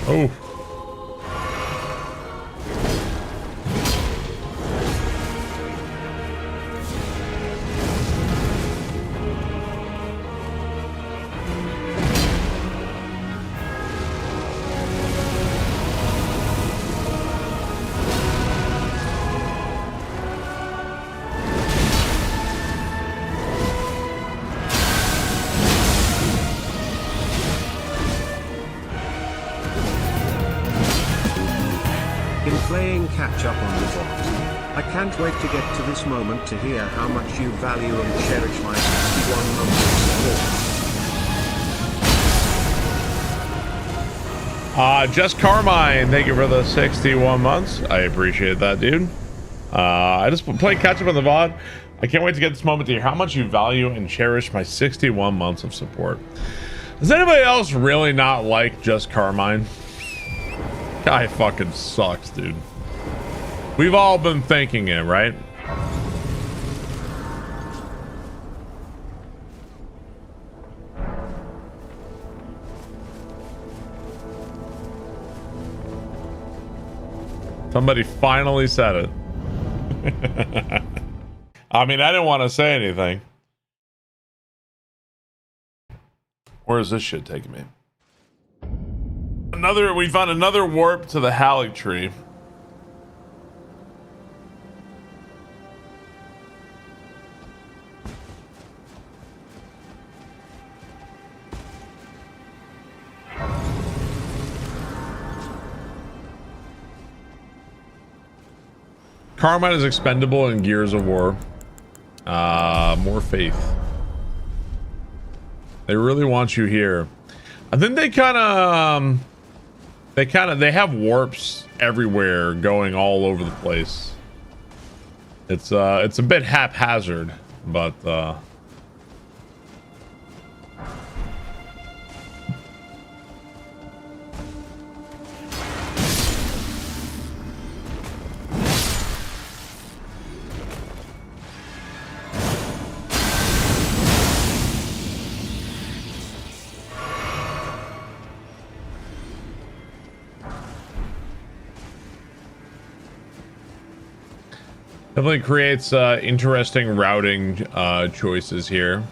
A: Oh.
B: Playing catch up on the bot. I can't wait to get to this moment to hear how much you value and cherish my 61 months of support.
A: Just Carmine, thank you for the 61 months. I appreciate that, dude. I just played catch up on the VOD. I can't wait to get this moment to hear how much you value and cherish my 61 months of support. Does anybody else really not like Just Carmine? Guy fucking sucks, dude. We've all been thinking it, right? Somebody finally said it. I mean, I didn't want to say anything. Where is this shit taking me? We found another warp to the Halleck tree. Carmine is expendable in Gears of War. More faith. They really want you here. I think they kind of they have warps everywhere going all over the place. It's a bit haphazard, but definitely creates interesting routing choices here.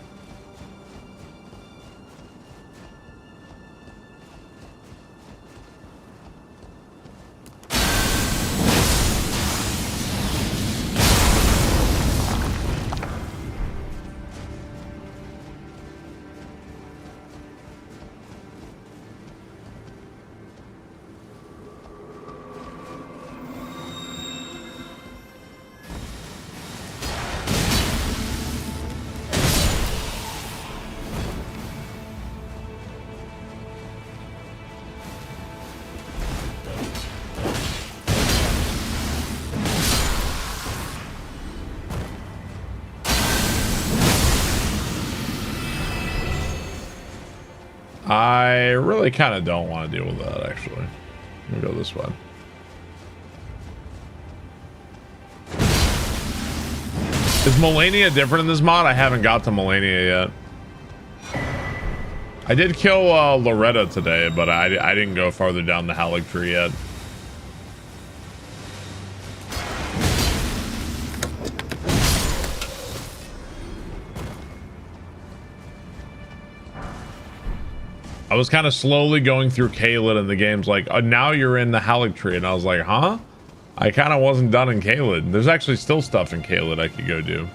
A: I really kind of don't want to deal with that, actually. Let me go this way. Is Melania different in this mod? I haven't got to Melania yet. I did kill Loretta today, but I didn't go farther down the Halleck tree yet. I was kind of slowly going through Caelid and the game's like, oh, now you're in the Halleck tree. And I was like, huh? I kind of wasn't done in Caelid. There's actually still stuff in Caelid I could go do.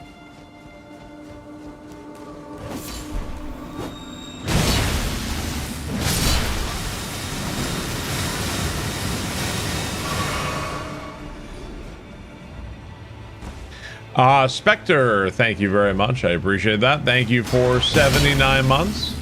A: Spectre, thank you very much. I appreciate that. Thank you for 79 months.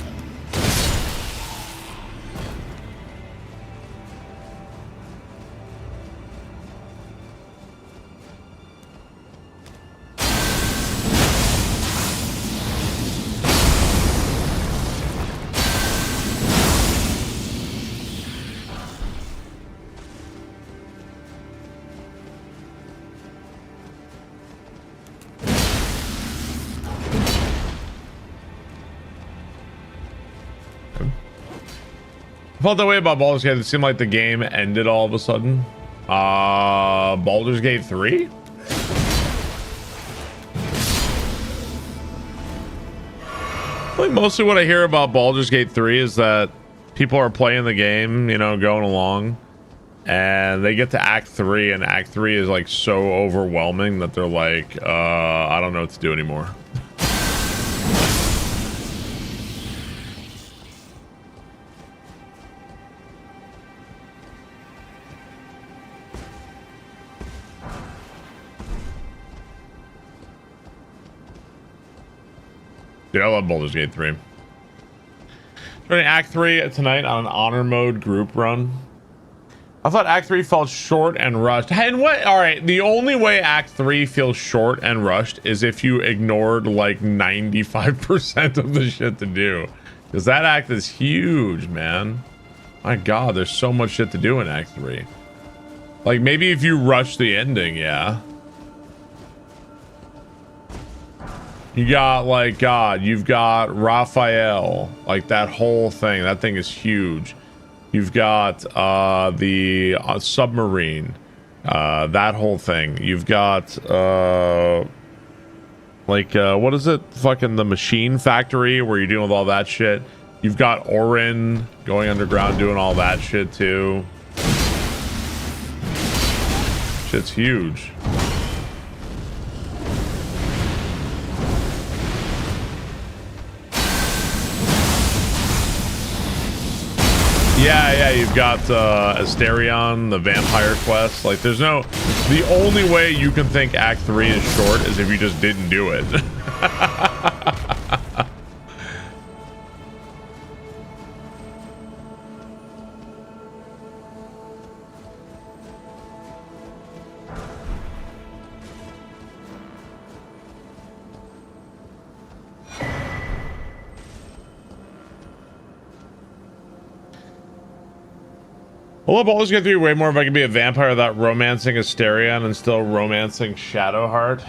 A: I felt that way about Baldur's Gate. It seemed like the game ended all of a sudden. Baldur's Gate 3? I think mostly what I hear about Baldur's Gate 3 is that people are playing the game, you know, going along, and they get to Act 3, and Act 3 is like so overwhelming that they're like, I don't know what to do anymore. Dude, I love Baldur's Gate 3. Running Act 3 tonight on an honor mode group run. I thought Act 3 felt short and rushed. And what? All right, the only way Act 3 feels short and rushed is if you ignored like 95% of the shit to do. Because that act is huge, man. My God, there's so much shit to do in Act 3. Like, maybe if you rush the ending, yeah. You got, like, God, you've got Raphael. Like, that whole thing. That thing is huge. You've got the submarine. That whole thing. You've got, what is it? Fucking the machine factory where you're dealing with all that shit. You've got Orin going underground doing all that shit, too. Shit's huge. Yeah, you've got Asterion, the vampire quest. Like, there's no... The only way you can think Act 3 is short is if you just didn't do it. I love Baldur's Gate 3 way more if I could be a vampire without romancing Asterion and still romancing Shadowheart.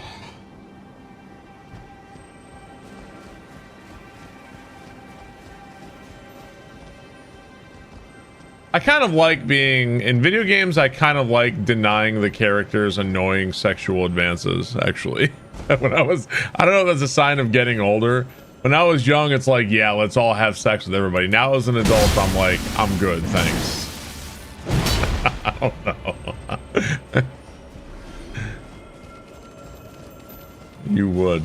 A: I kind of like being... In video games, I kind of like denying the characters annoying sexual advances, actually. When I was... I don't know if that's a sign of getting older. When I was young, it's like, yeah, let's all have sex with everybody. Now as an adult, I'm like, I'm good, thanks. I don't know. You would.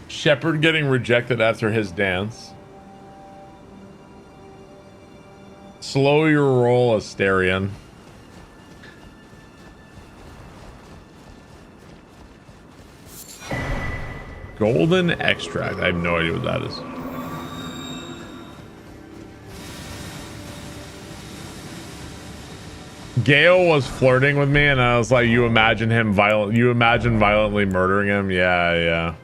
A: Shepard getting rejected after his dance. Slow your roll, Asterion. Golden extract. I have no idea what that is. Gale was flirting with me, and I was like, "You imagine violently murdering him?" Yeah.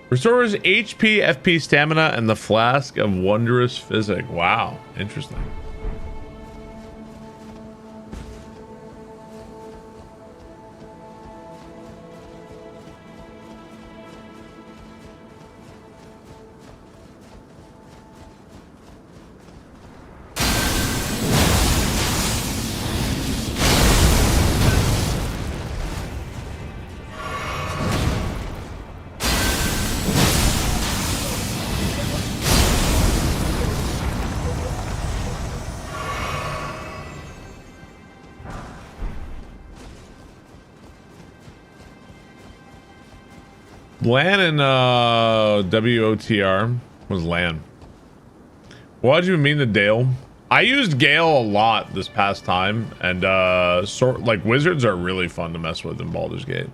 A: Restores HP, FP, stamina, and the flask of wondrous physic. Wow, interesting. LAN and WOTR was LAN. What did you mean to Dale? I used Gale a lot this past time, and like wizards are really fun to mess with in Baldur's Gate.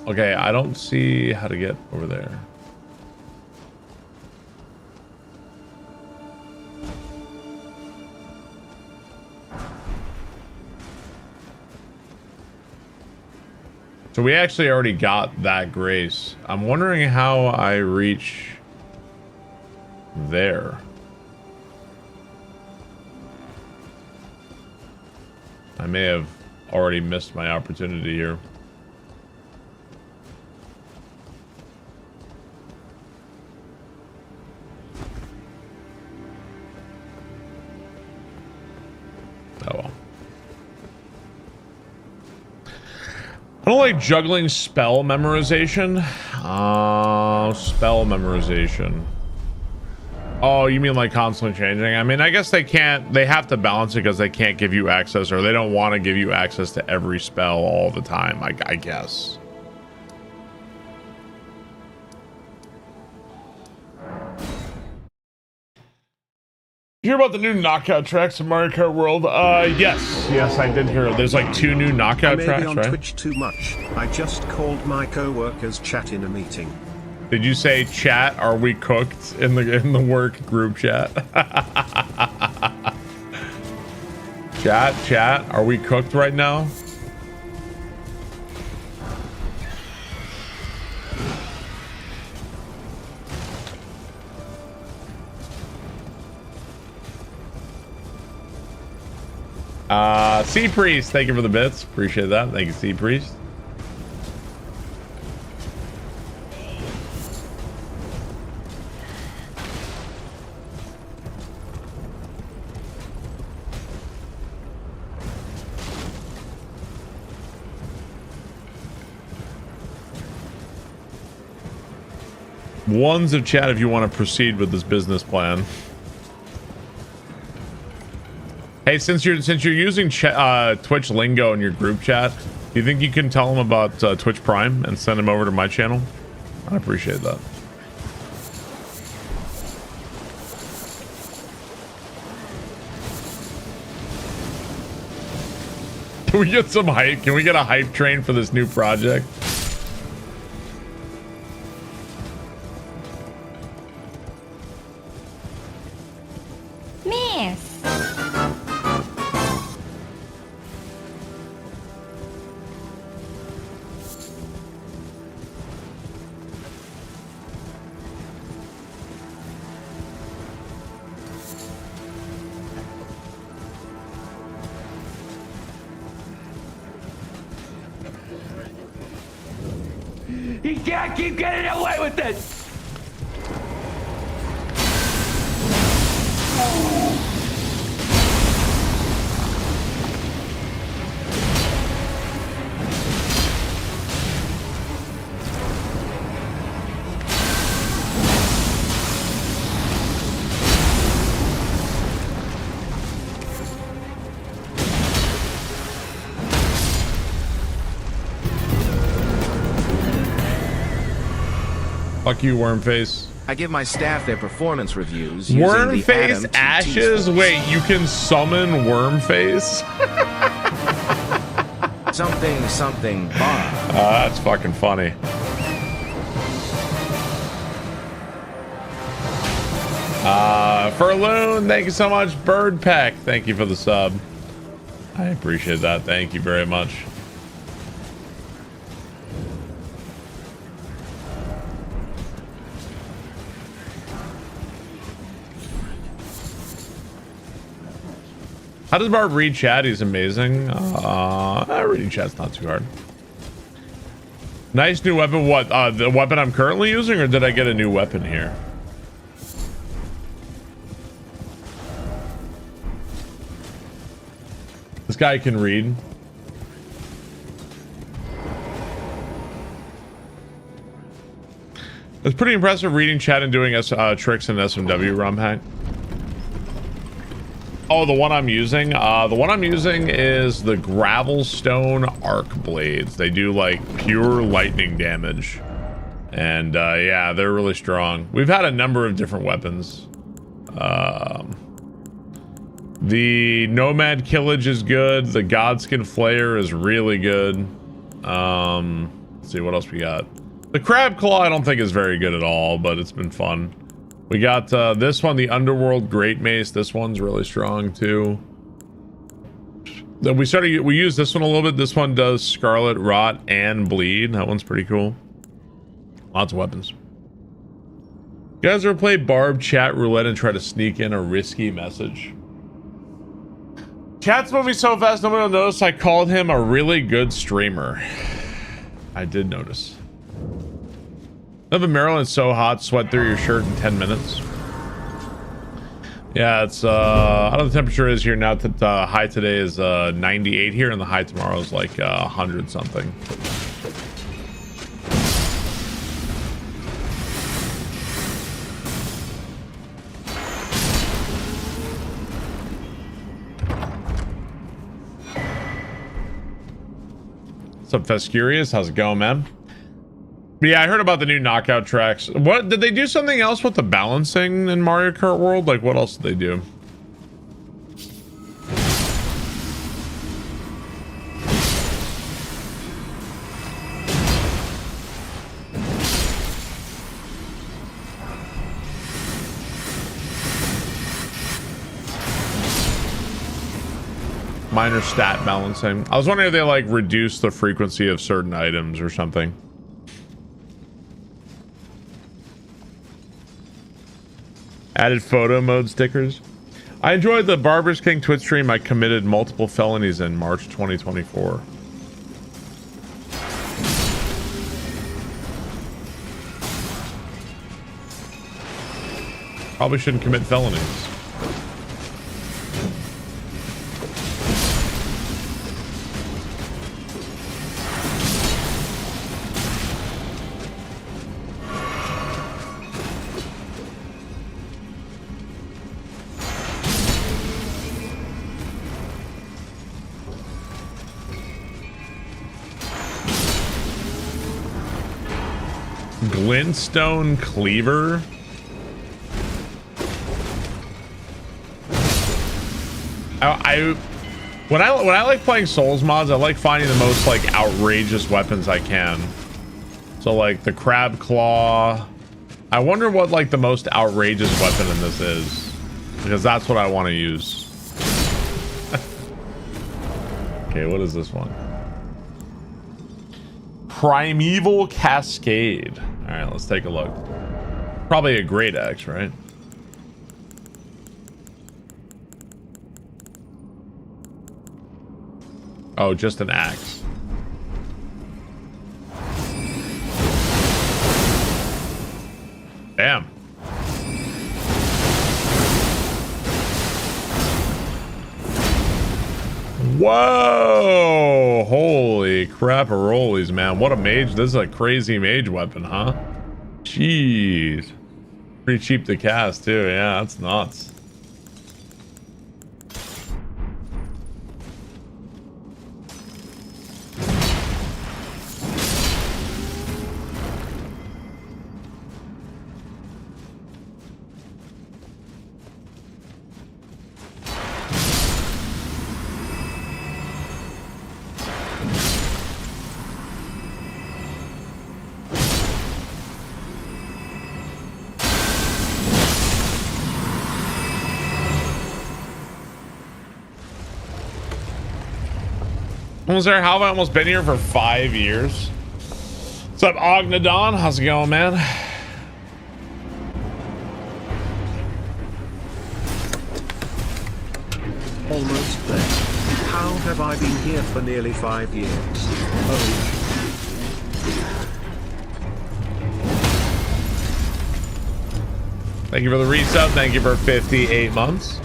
A: Okay, I don't see how to get over there. So we actually already got that grace. I'm wondering how I reach there. I may have already missed my opportunity here. Oh well. I don't like juggling spell memorization. Spell memorization. Oh, you mean like constantly changing? I mean, I guess they have to balance it because they can't give you access, or they don't want to give you access to every spell all the time, I guess. You hear about the new knockout tracks in Mario Kart World? Yes, I did hear. There's like 2 new knockout tracks,
B: on
A: right?
B: Twitch too much. I just called my co-workers chat in a meeting.
A: Did you say chat? Are we cooked in the work group chat? Chat. Are we cooked right now? Sea Priest, thank you for the bits. Appreciate that. Thank you, Sea Priest. Ones of chat if you want to proceed with this business plan. Hey, since you're using Twitch lingo in your group chat, do you think you can tell them about Twitch Prime and send them over to my channel? I appreciate that. Can we get some hype? Can we get a hype train for this new project?
H: Miss.
I: He can't keep getting away with this!
A: Fuck you, Wormface.
C: I give my staff their performance reviews using
A: Worm
C: the
A: face
C: Adam TT
A: ashes.
C: scores.
A: Wait, you can summon worm face?
C: Something Bob.
A: That's fucking funny. Furloon, thank you so much. Bird Peck, thank you for the sub. I appreciate that. Thank you very much. How does Barb read chat? He's amazing. Reading chat's not too hard. Nice new weapon. What? The weapon I'm currently using, or did I get a new weapon here? This guy can read. It's pretty impressive reading chat and doing tricks in SMW ROM hack. Oh, the one I'm using? The one I'm using is the Gravelstone Arc Blades. They do like pure lightning damage. And yeah, they're really strong. We've had a number of different weapons. The Nomad Killage is good. The Godskin Flayer is really good. Let's see what else we got. The Crab Claw I don't think is very good at all, but it's been fun. We got this one, the Underworld Great Mace. This one's really strong too. Then we used this one a little bit. This one does Scarlet Rot and Bleed. That one's pretty cool. Lots of weapons. You guys ever play Barb Chat Roulette and try to sneak in a risky message? Chat's moving so fast nobody will notice I called him a really good streamer. I did notice. Live in Maryland, it's so hot, sweat through your shirt in 10 minutes. Yeah, it's I don't know what the temperature is here now. That high today is 98 here, and the high tomorrow is like 100 something. What's up, Fescurious? How's it going, man? Yeah, I heard about the new knockout tracks. What did they do? Something else with the balancing in Mario Kart World? Like, what else did they do? Minor stat balancing. I was wondering if they like reduce the frequency of certain items or something. Added photo mode stickers. I enjoyed the Barber's King Twitch stream. I committed multiple felonies in March 2024. Probably shouldn't commit felonies. Glintstone Cleaver. When I like playing Souls mods, I like finding the most like outrageous weapons I can. So like the Crab Claw. I wonder what like the most outrageous weapon in this is, because that's what I want to use. Okay, what is this one? Primeval Cascade. All right, let's take a look. Probably a great axe, right? Oh, just an axe. Damn. Whoa! Holy crap-a-rollies, man. What a mage. This is a crazy mage weapon, huh? Jeez. Pretty cheap to cast, too. Yeah, that's nuts. Almost there. How have I almost been here for 5 years? What's up, Ognadon? How's it going, man?
B: Almost there. How have I been here for nearly 5 years? Oh.
A: Thank you for the resub. Thank you for 58 months.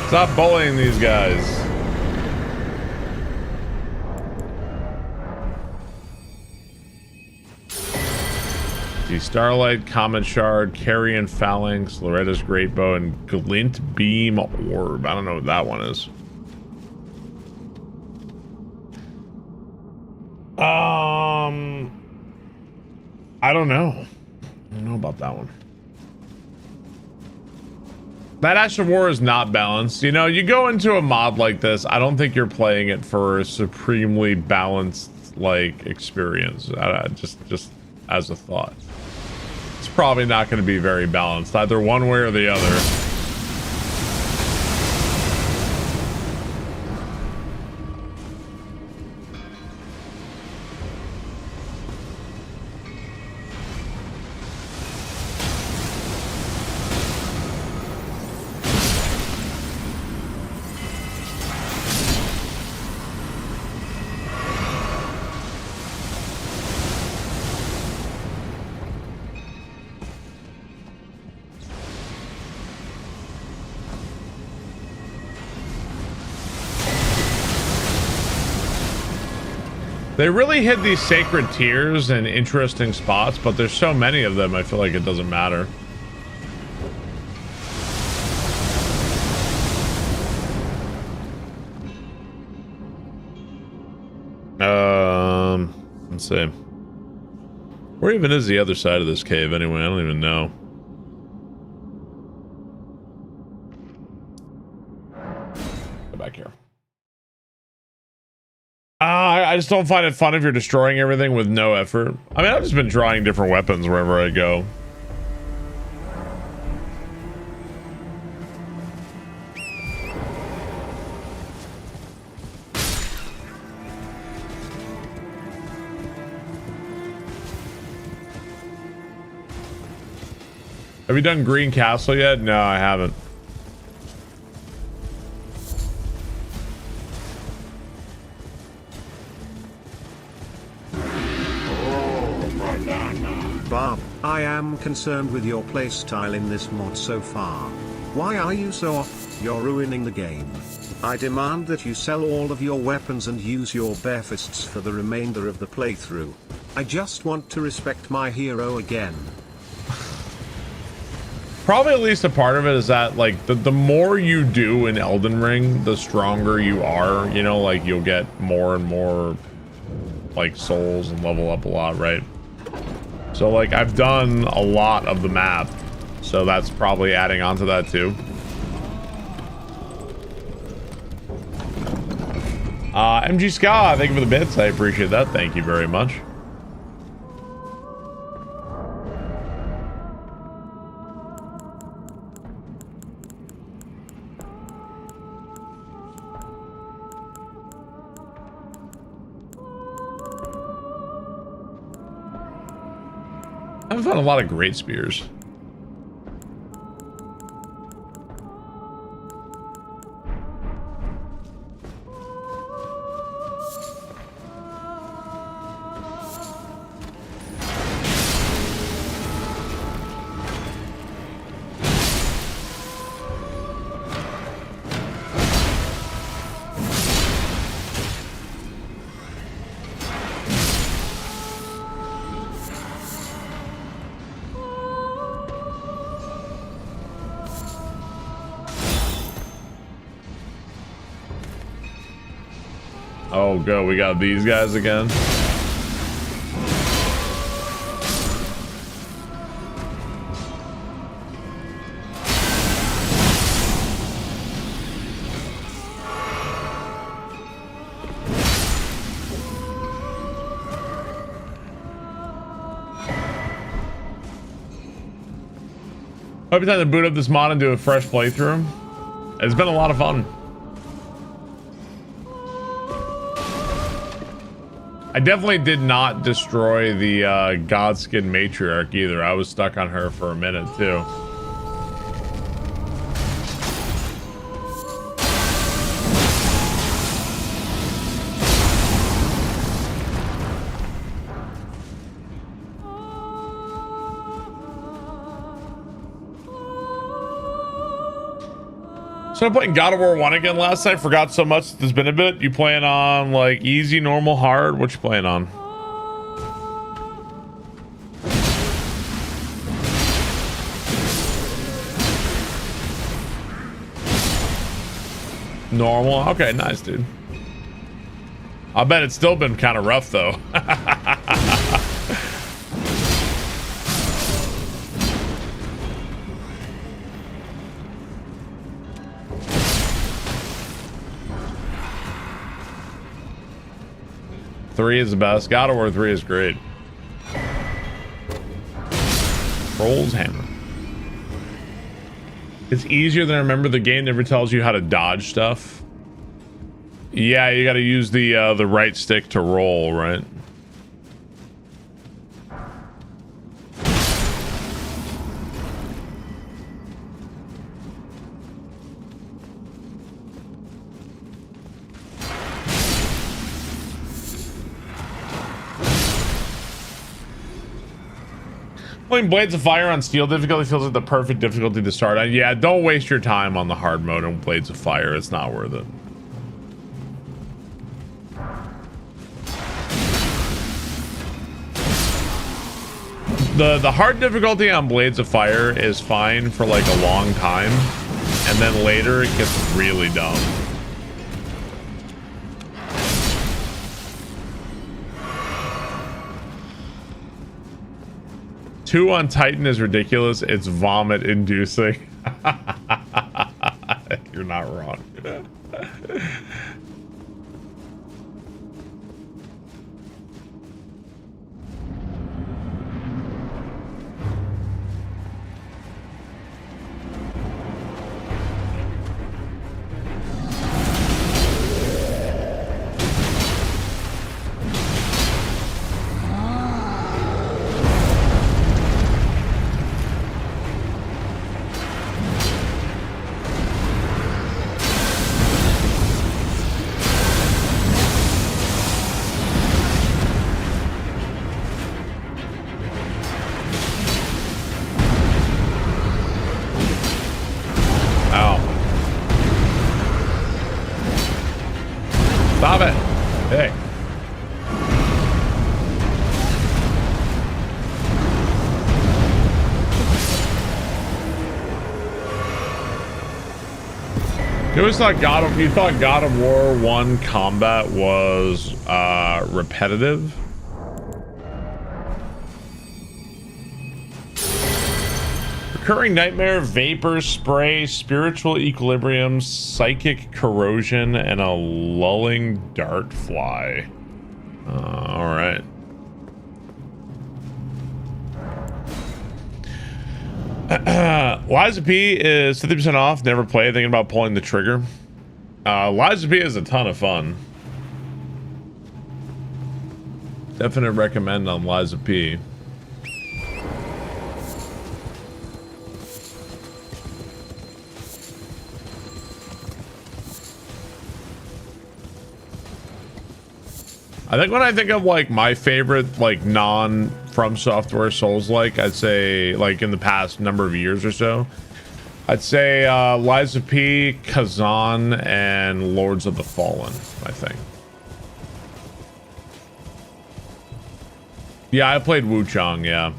A: Stop bullying these guys. The Starlight, Comet Shard, Carrion Phalanx, Loretta's Great Bow, and Glint Beam Orb. I don't know what that one is. I don't know. I don't know about that one. That Ash of War is not balanced. You know, you go into a mod like this, I don't think you're playing it for a supremely balanced, like, experience. Just as a thought. It's probably not going to be very balanced, either one way or the other. They really hit these sacred tiers in interesting spots, but there's so many of them, I feel like it doesn't matter. Let's see. Where even is the other side of this cave anyway? I don't even know. Go back here. I just don't find it fun if you're destroying everything with no effort. I mean, I've just been drawing different weapons wherever I go. Have you done Green Castle yet? No, I haven't.
B: Bob, I am concerned with your playstyle in this mod so far. Why are you so off? You're ruining the game. I demand that you sell all of your weapons and use your bare fists for the remainder of the playthrough. I just want to respect my hero again.
A: Probably at least a part of it is that, like, the more you do in Elden Ring, the stronger you are. You know, like, you'll get more and more, like, souls and level up a lot, right? So, like, I've done a lot of the map, so that's probably adding on to that, too. MG Ska, thank you for the bits. I appreciate that. Thank you very much. I've found a lot of great spears. Oh, good. We got these guys again. Hope you time to boot up this mod and do a fresh playthrough. It's been a lot of fun. I definitely did not destroy the Godskin matriarch either. I was stuck on her for a minute too. So I'm playing God of War 1 again last night. Forgot so much. There's been a bit. You playing on like easy, normal, hard? What you playing on? Normal. Okay, nice, dude. I bet it's still been kind of rough though. Three is the best. God of War 3 is great. Troll's Hammer. It's easier than I remember. The game never tells you how to dodge stuff. Yeah, you got to use the right stick to roll, right? Playing Blades of Fire on Steel difficulty feels like the perfect difficulty to start on. Yeah, don't waste your time on the hard mode on Blades of Fire. It's not worth it. The hard difficulty on Blades of Fire is fine for like a long time, and then later it gets really dumb. Two on Titan is ridiculous. It's vomit inducing. You're not wrong. Stop it. Hey. You thought God of War 1 combat was repetitive? Recurring nightmare, vapor spray, spiritual equilibrium, psychic corrosion, and a lulling dart fly. All right. Liza P is 50% off. Never played. Thinking about pulling the trigger. Liza P is a ton of fun. Definite recommend on Liza P. I think when I think of like my favorite like non From Software Souls-like, I'd say like in the past number of years or so, I'd say Liza P, Kazan, and Lords of the Fallen, I think. Yeah, I played Wu Chang, yeah.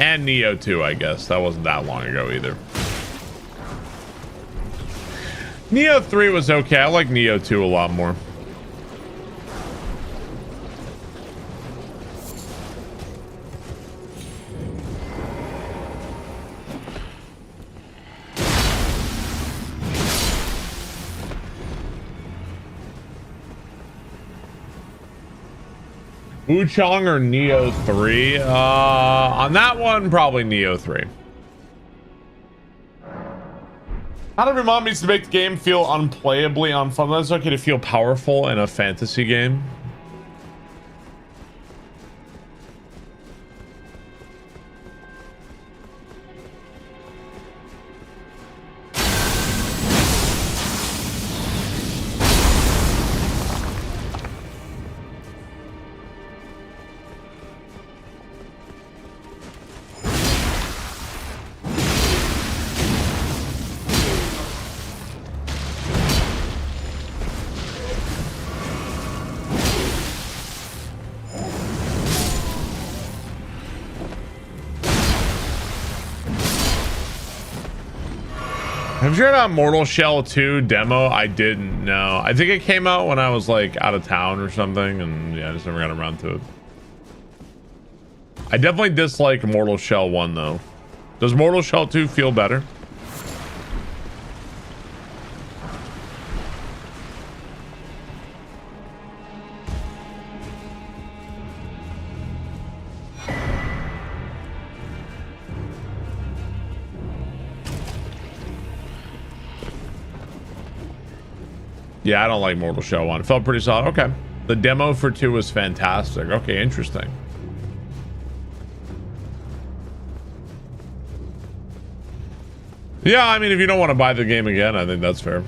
A: And Neo too, I guess. That wasn't that long ago either. Neo 3 was okay. I like Neo 2 a lot more. Wuchang or Neo 3? On that one, probably Neo 3. Not every mod needs to make the game feel unplayably unfun. It's okay to feel powerful in a fantasy game. Have you heard about Mortal Shell 2 demo? I didn't know. I think it came out when I was like out of town or something, and yeah, I just never got around to it. I definitely dislike Mortal Shell 1 though. Does Mortal Shell 2 feel better? Yeah, I don't like Mortal Shell 1. It felt pretty solid. Okay. The demo for 2 was fantastic. Okay, interesting. Yeah, I mean, if you don't want to buy the game again, I think that's fair.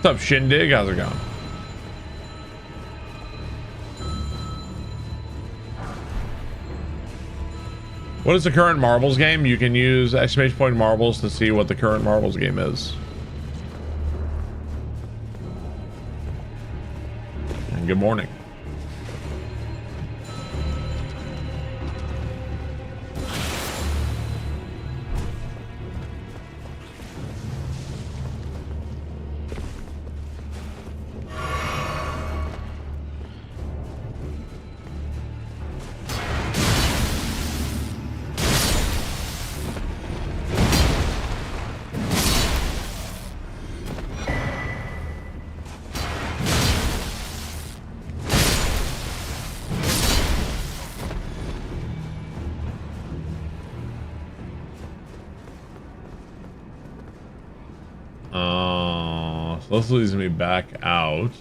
A: What's up, Shindig? How's it going? What is the current Marbles game? You can use exclamation point Marbles to see what the current Marbles game is. And good morning. So this leads me back out.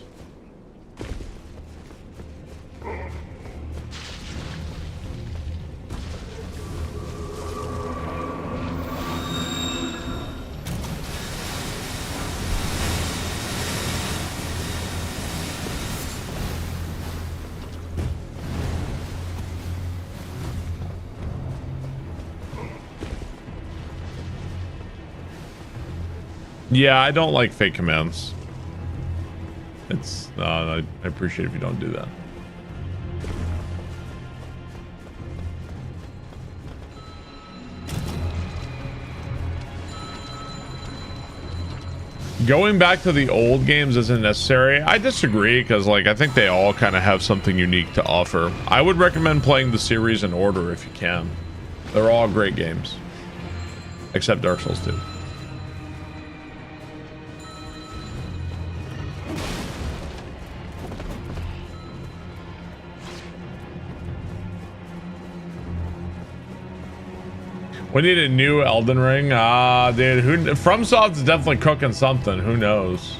A: Yeah, I don't like fake commands. It's I appreciate if you don't do that. Going back to the old games isn't necessary. I disagree, because like I think they all kind of have something unique to offer. I would recommend playing the series in order if you can. They're all great games, except Dark Souls 2. We need a new Elden Ring. Dude, FromSoft's definitely cooking something. Who knows?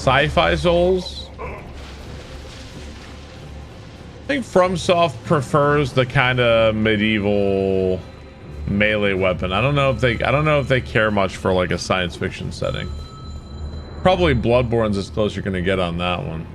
A: Sci-fi Souls. I think FromSoft prefers the kind of medieval melee weapon. I don't know if they care much for like a science fiction setting. Probably Bloodborne's as close you're gonna get on that one.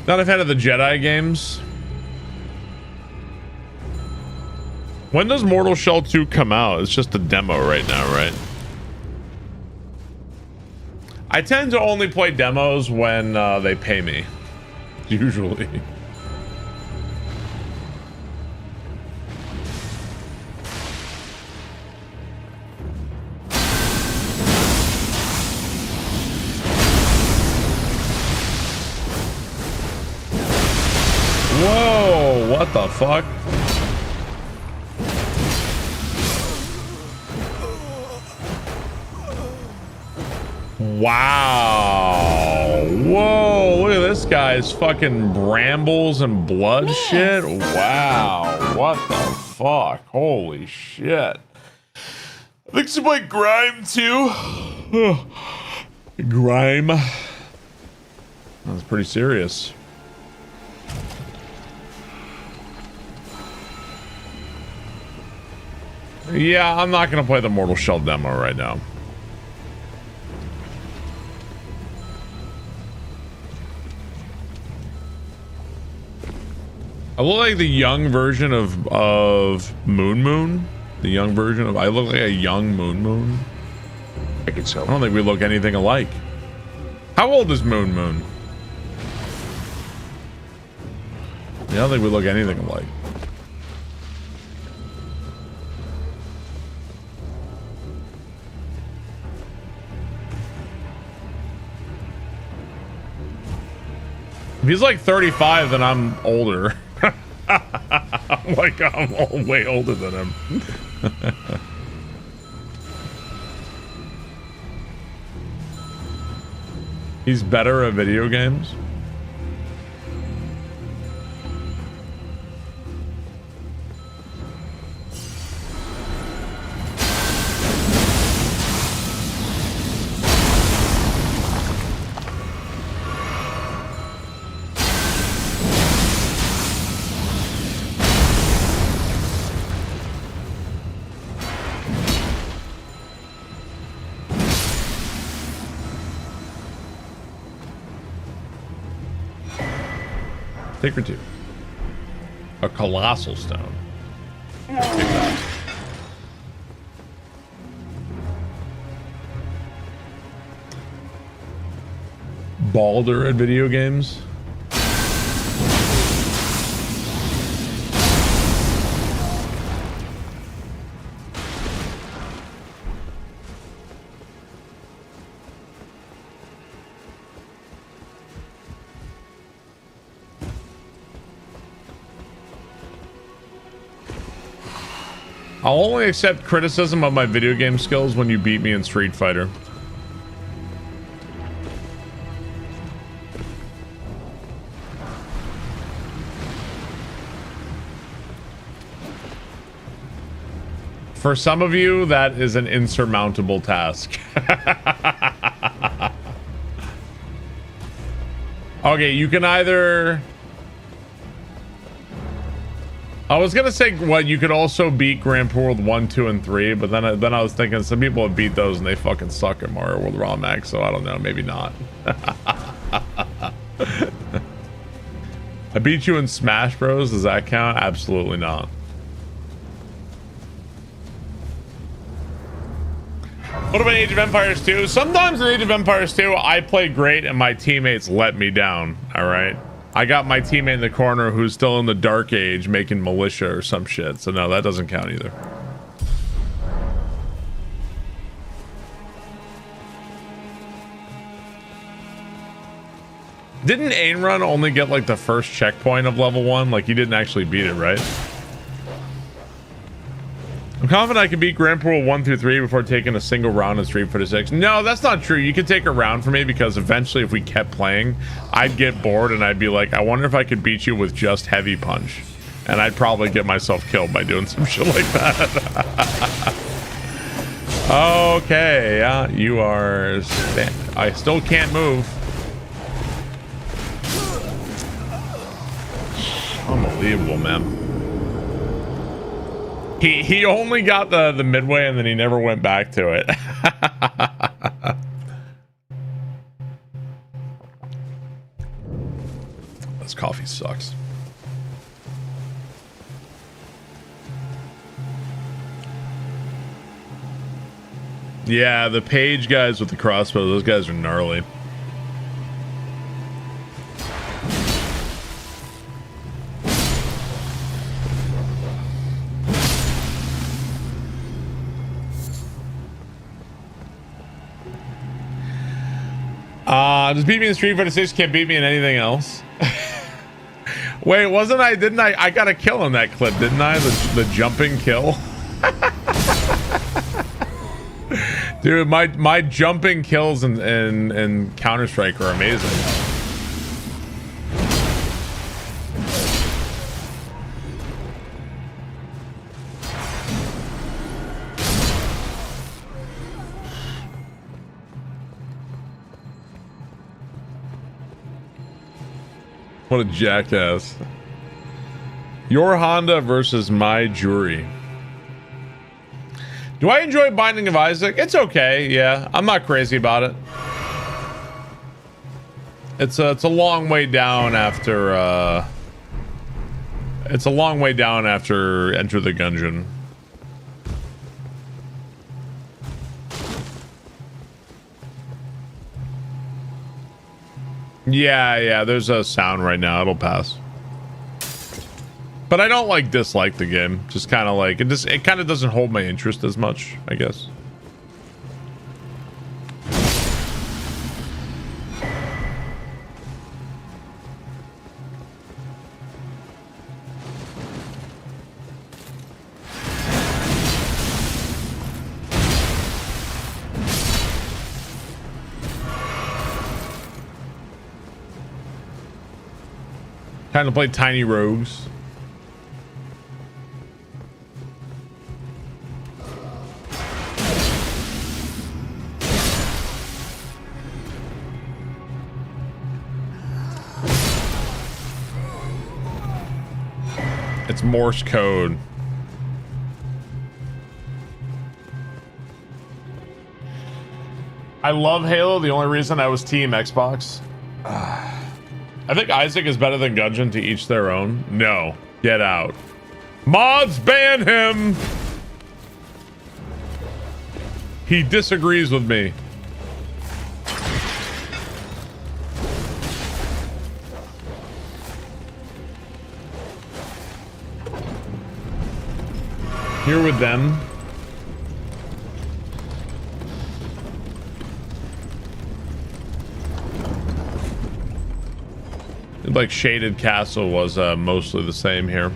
A: Not a fan of the Jedi games. When does Mortal Shell 2 come out? It's just a demo right now, right? I tend to only play demos when they pay me. Usually. Whoa, what the fuck? Wow. Whoa, look at this guy's fucking brambles and blood shit. Wow, what the fuck? Holy shit. I think some like Grime too. Grime. That's pretty serious. Yeah, I'm not gonna play the Mortal Shell demo right now. I look like the young version of Moon Moon. The young version of I look like a young Moon Moon. I think so. I don't think we look anything alike. How old is Moon Moon? Yeah, I don't think we look anything alike. If he's like 35, then I'm older. Like I'm way older than him. He's better at video games. Take her two. A colossal stone. Balder at video games. I'll only accept criticism of my video game skills when you beat me in Street Fighter. For some of you, that is an insurmountable task. Okay, you can either... I was gonna say, what, you could also beat Grand Prix World 1, 2, and 3, but then I was thinking some people have beat those and they fucking suck at Mario World ROM Max, so I don't know, maybe not. I beat you in Smash Bros. Does that count? Absolutely not. What about Age of Empires 2? Sometimes in Age of Empires 2, I play great and my teammates let me down, alright? I got my teammate in the corner who's still in the Dark Age making militia or some shit, so no, that doesn't count either. Didn't Ain Run only get like the first checkpoint of level 1? Like he didn't actually beat it, right? I'm confident I can beat Grand Pool 1 through 3 before taking a single round in Street Fighter 6. No, that's not true. You could take a round for me because eventually if we kept playing, I'd get bored and I'd be like, I wonder if I could beat you with just Heavy Punch. And I'd probably get myself killed by doing some shit like that. Okay, yeah, you are... I still can't move. Unbelievable, man. He only got the midway and then he never went back to it. This coffee sucks. Yeah, the Page guys with the crossbow, those guys are gnarly. Just beat me in Street Fighter 6, can't beat me in anything else. Wait, didn't I got a kill in that clip, didn't I? The jumping kill. Dude, my jumping kills in Counter-Strike are amazing. What a jackass. Your Honda versus my Jury. Do I enjoy Binding of Isaac? It's okay, yeah. I'm not crazy about it. It's a long way down after it's a long way down after Enter the Gungeon. Yeah, there's a sound right now. It'll pass. But I don't like dislike the game. Just kind of like it kind of doesn't hold my interest as much, I guess. Time to play Tiny Rogues. It's Morse code. I love Halo. The only reason I was Team Xbox. I think Isaac is better than Gungeon, to each their own. No. Get out. Mods ban him! He disagrees with me. Here with them. Like Shaded Castle was mostly the same here.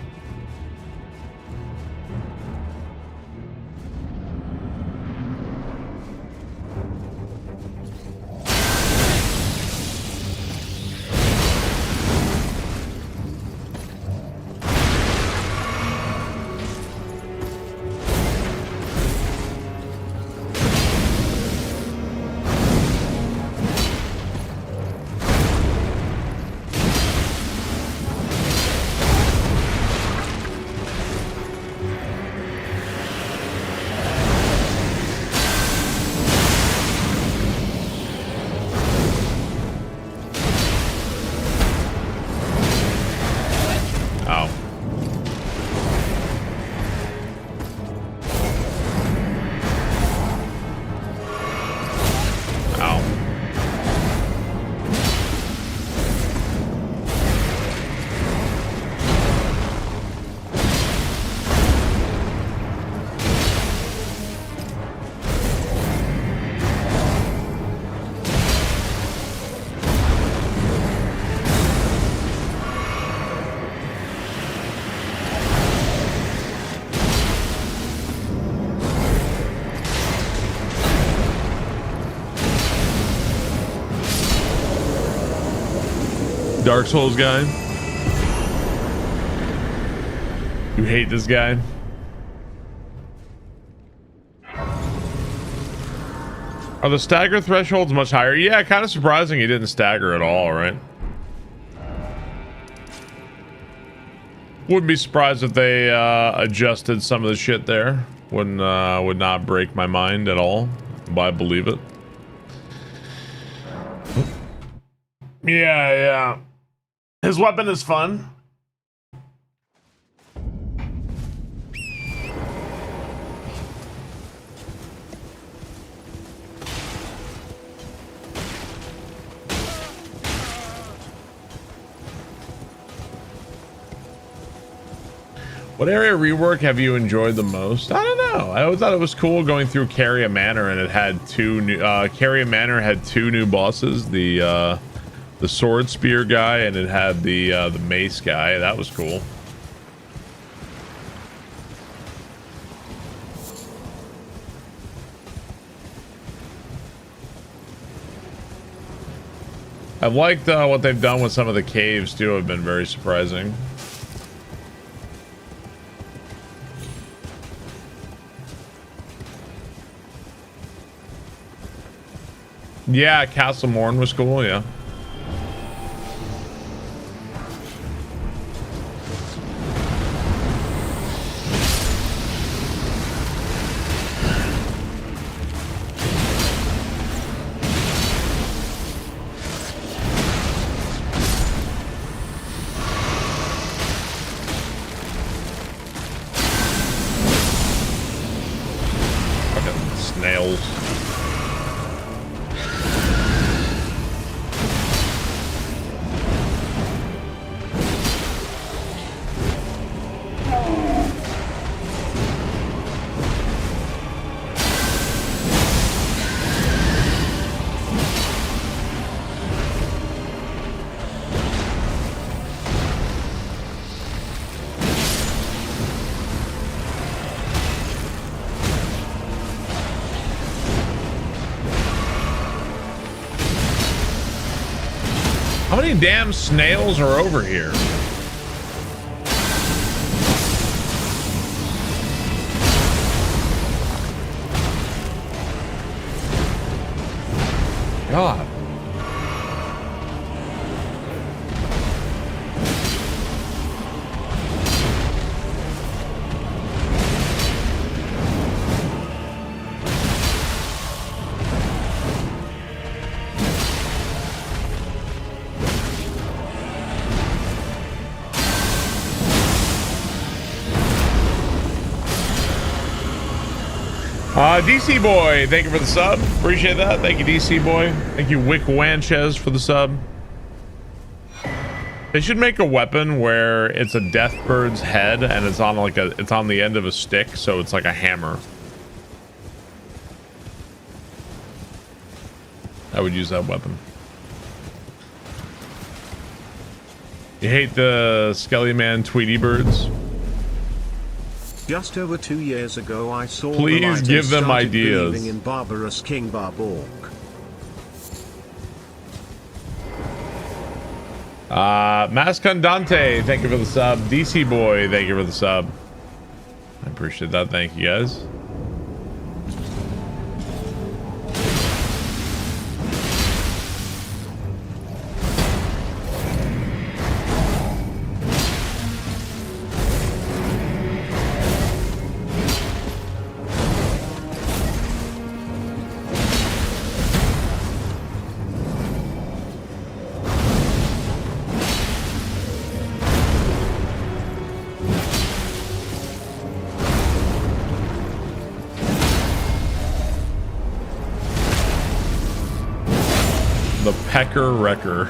A: Dark Souls guy. You hate this guy. Are the stagger thresholds much higher? Yeah, kind of surprising he didn't stagger at all, right? Wouldn't be surprised if they adjusted some of the shit there. Would not break my mind at all, but I believe it. Yeah. His weapon is fun. What area rework have you enjoyed the most? I don't know. I always thought it was cool going through Carrier Manor, and it had two new Carrier Manor had two new bosses, the sword spear guy, and it had the mace guy. That was cool. I've liked what they've done with some of the caves too. Have been very surprising. Yeah, Castle Morn was cool, yeah. Fucking snails. How many damn snails are over here? God. DC Boy, thank you for the sub. Appreciate that. Thank you, DC Boy. Thank you, Wick Wanchez, for the sub. They should make a weapon where it's a Deathbird's head and it's on like it's on the end of a stick, so it's like a hammer. I would use that weapon. You hate the Skelly Man Tweety birds?
B: Just over 2 years ago, I saw
A: Please
B: the light
A: give
B: and
A: them
B: started
A: ideas.
B: believing in barbarous King Barborg.
A: Mascondante, thank you for the sub. DC Boy, thank you for the sub. I appreciate that. Thank you, guys. The Pecker Wrecker.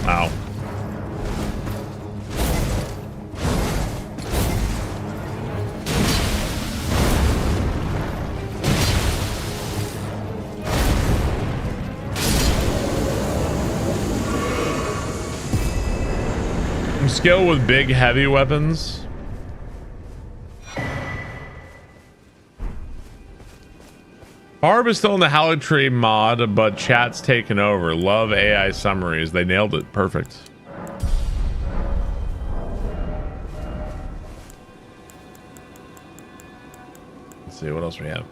A: Ow. skill with big heavy weapons. Barb is still in the Hallotree mod, but chat's taken over. Love AI summaries. They nailed it. Perfect. Let's see what else we have.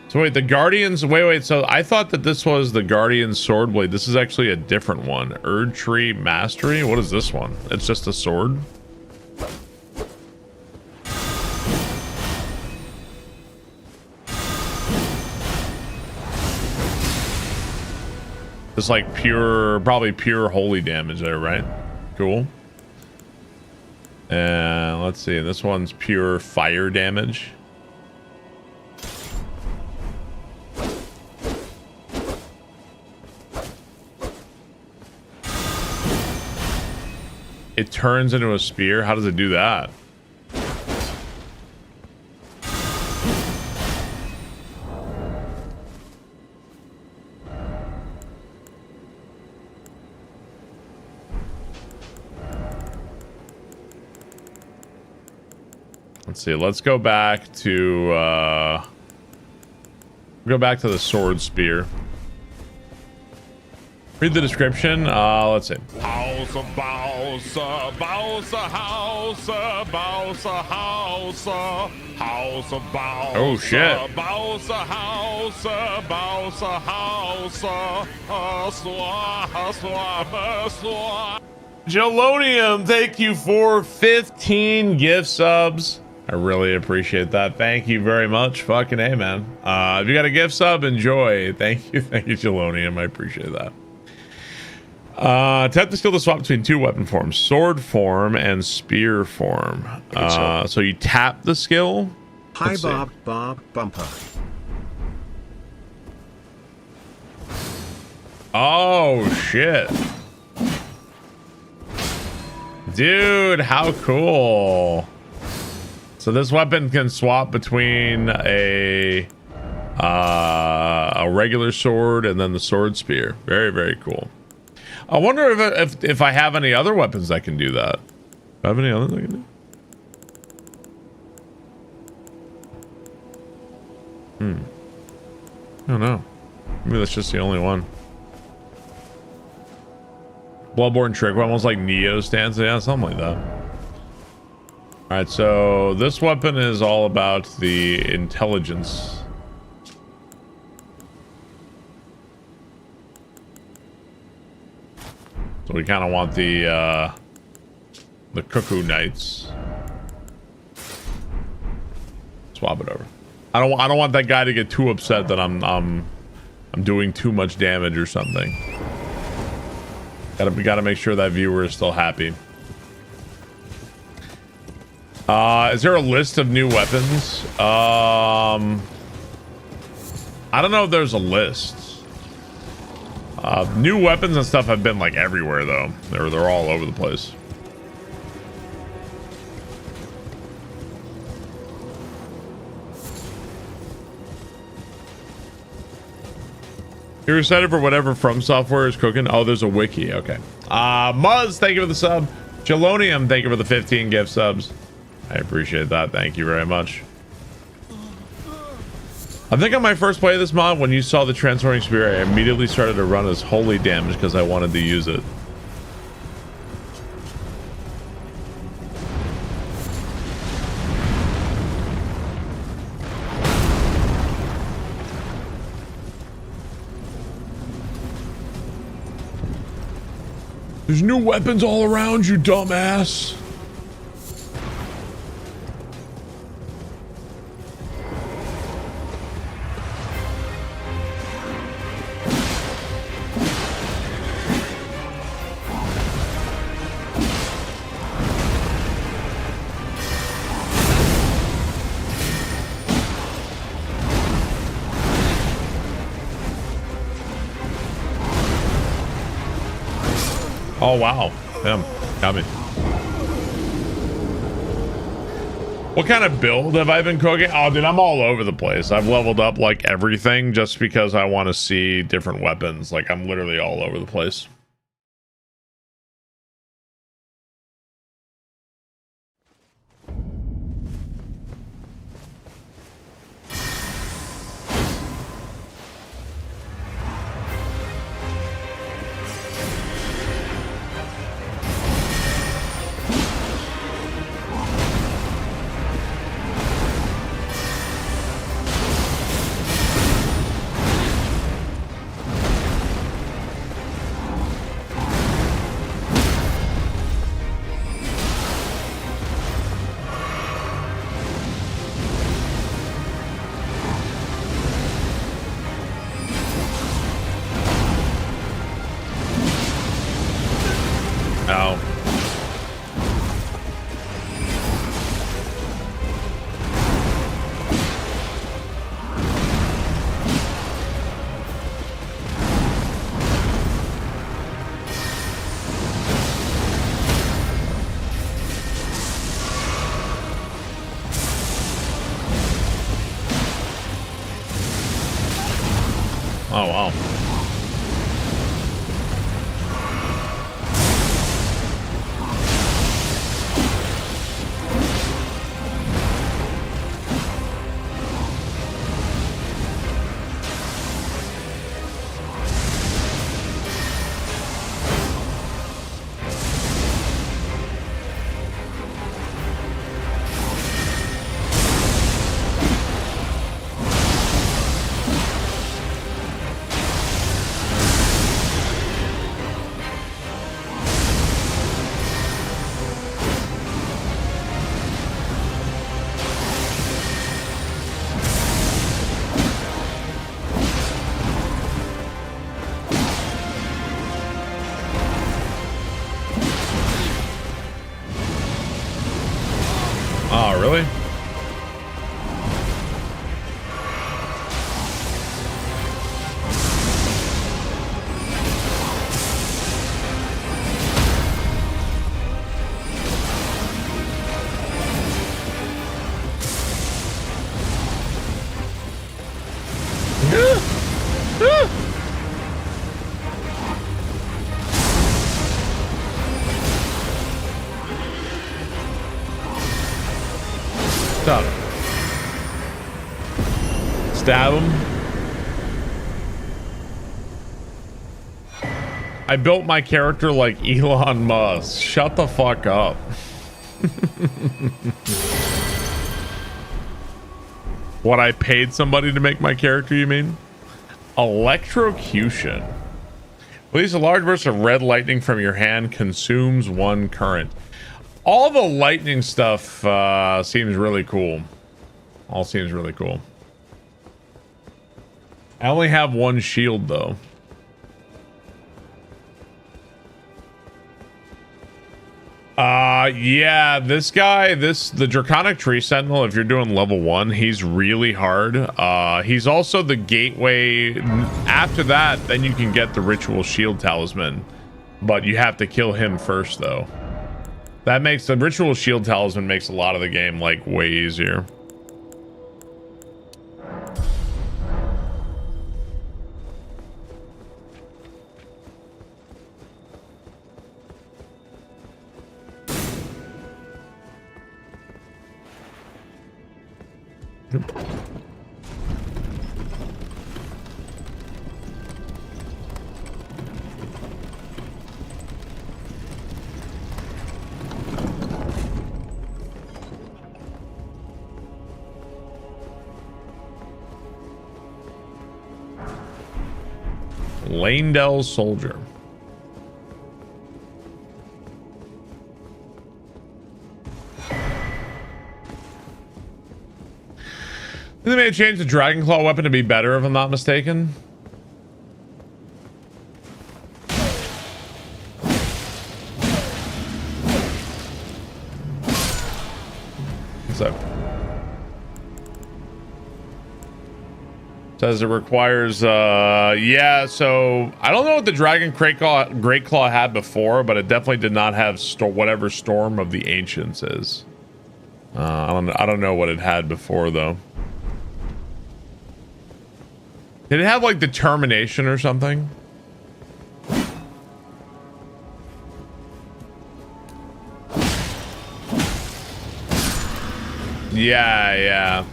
A: So wait, the Guardians, wait, so I thought that this was the Guardian sword blade. This is actually a different one. Erdtree Mastery. What is this one? It's just a sword. It's like pure, probably pure holy damage there, right? Cool. And let's see, this one's pure fire damage. It turns into a spear. How does it do that? Let's see. Let's go back to the sword spear. Read the description. Let's see.
H: House, Bowser, Bowser, house, Bowser, house, house, Bowser.
A: Oh shit.
H: Bowser, house, Bowser, house, swap.
A: Jelonium, thank you for 15 gift subs. I really appreciate that. Thank you very much. Fucking A, man. If you got a gift sub, enjoy. Thank you, Jelonium. I appreciate that. Attempt the skill to swap between two weapon forms, sword form and spear form. So you tap the skill.
B: Hi, Bob Bumper.
A: Oh shit, dude, how cool. So this weapon can swap between a regular sword and then the sword spear. Very, very cool. I wonder if I have any other weapons that can do that. Do I have any others I can do? I don't know. Maybe that's just the only one. Bloodborne trick, almost like Neo stance. Yeah, something like that. Alright, so this weapon is all about the intelligence. So we kind of want the Cuckoo Knights. Swap it over. I don't want that guy to get too upset that I'm doing too much damage or something. Gotta make sure that viewer is still happy. Is there a list of new weapons? I don't know if there's a list. New weapons and stuff have been like everywhere though. They're all over the place. You're excited for whatever From Software is cooking? Oh, there's a wiki. Okay. Muzz, thank you for the sub. Jelonium, thank you for the 15 gift subs. I appreciate that. Thank you very much. I think on my first play of this mod, when you saw the transforming spear, I immediately started to run as holy damage because I wanted to use it. There's new weapons all around you, dumbass. Oh wow, damn, got me. What kind of build have I been cooking? Oh dude, I'm all over the place. I've leveled up like everything just because I want to see different weapons. Like I'm literally all over the place. Oh, wow. Oh, really? Stop. Stab him. I built my character like Elon Musk. Shut the fuck up. What, I paid somebody to make my character, you mean? Electrocution. Release a large burst of red lightning from your hand, consumes 1 current. All the lightning stuff seems really cool. All seems really cool. I only have 1 shield though. Yeah, this guy, the Draconic Tree Sentinel, if you're doing level 1, he's really hard. He's also the gateway. After that, then you can get the Ritual Shield Talisman. But you have to kill him first though. That makes the Ritual Shield Talisman makes a lot of the game like way easier. Lanedell Soldier. They may have changed the Dragon Claw weapon to be better, if I'm not mistaken. So says it requires yeah, so I don't know what the Dragon Great Claw had before, but it definitely did not have whatever Storm of the Ancients is. I don't know what it had before though. Did it have like Determination or something? Yeah.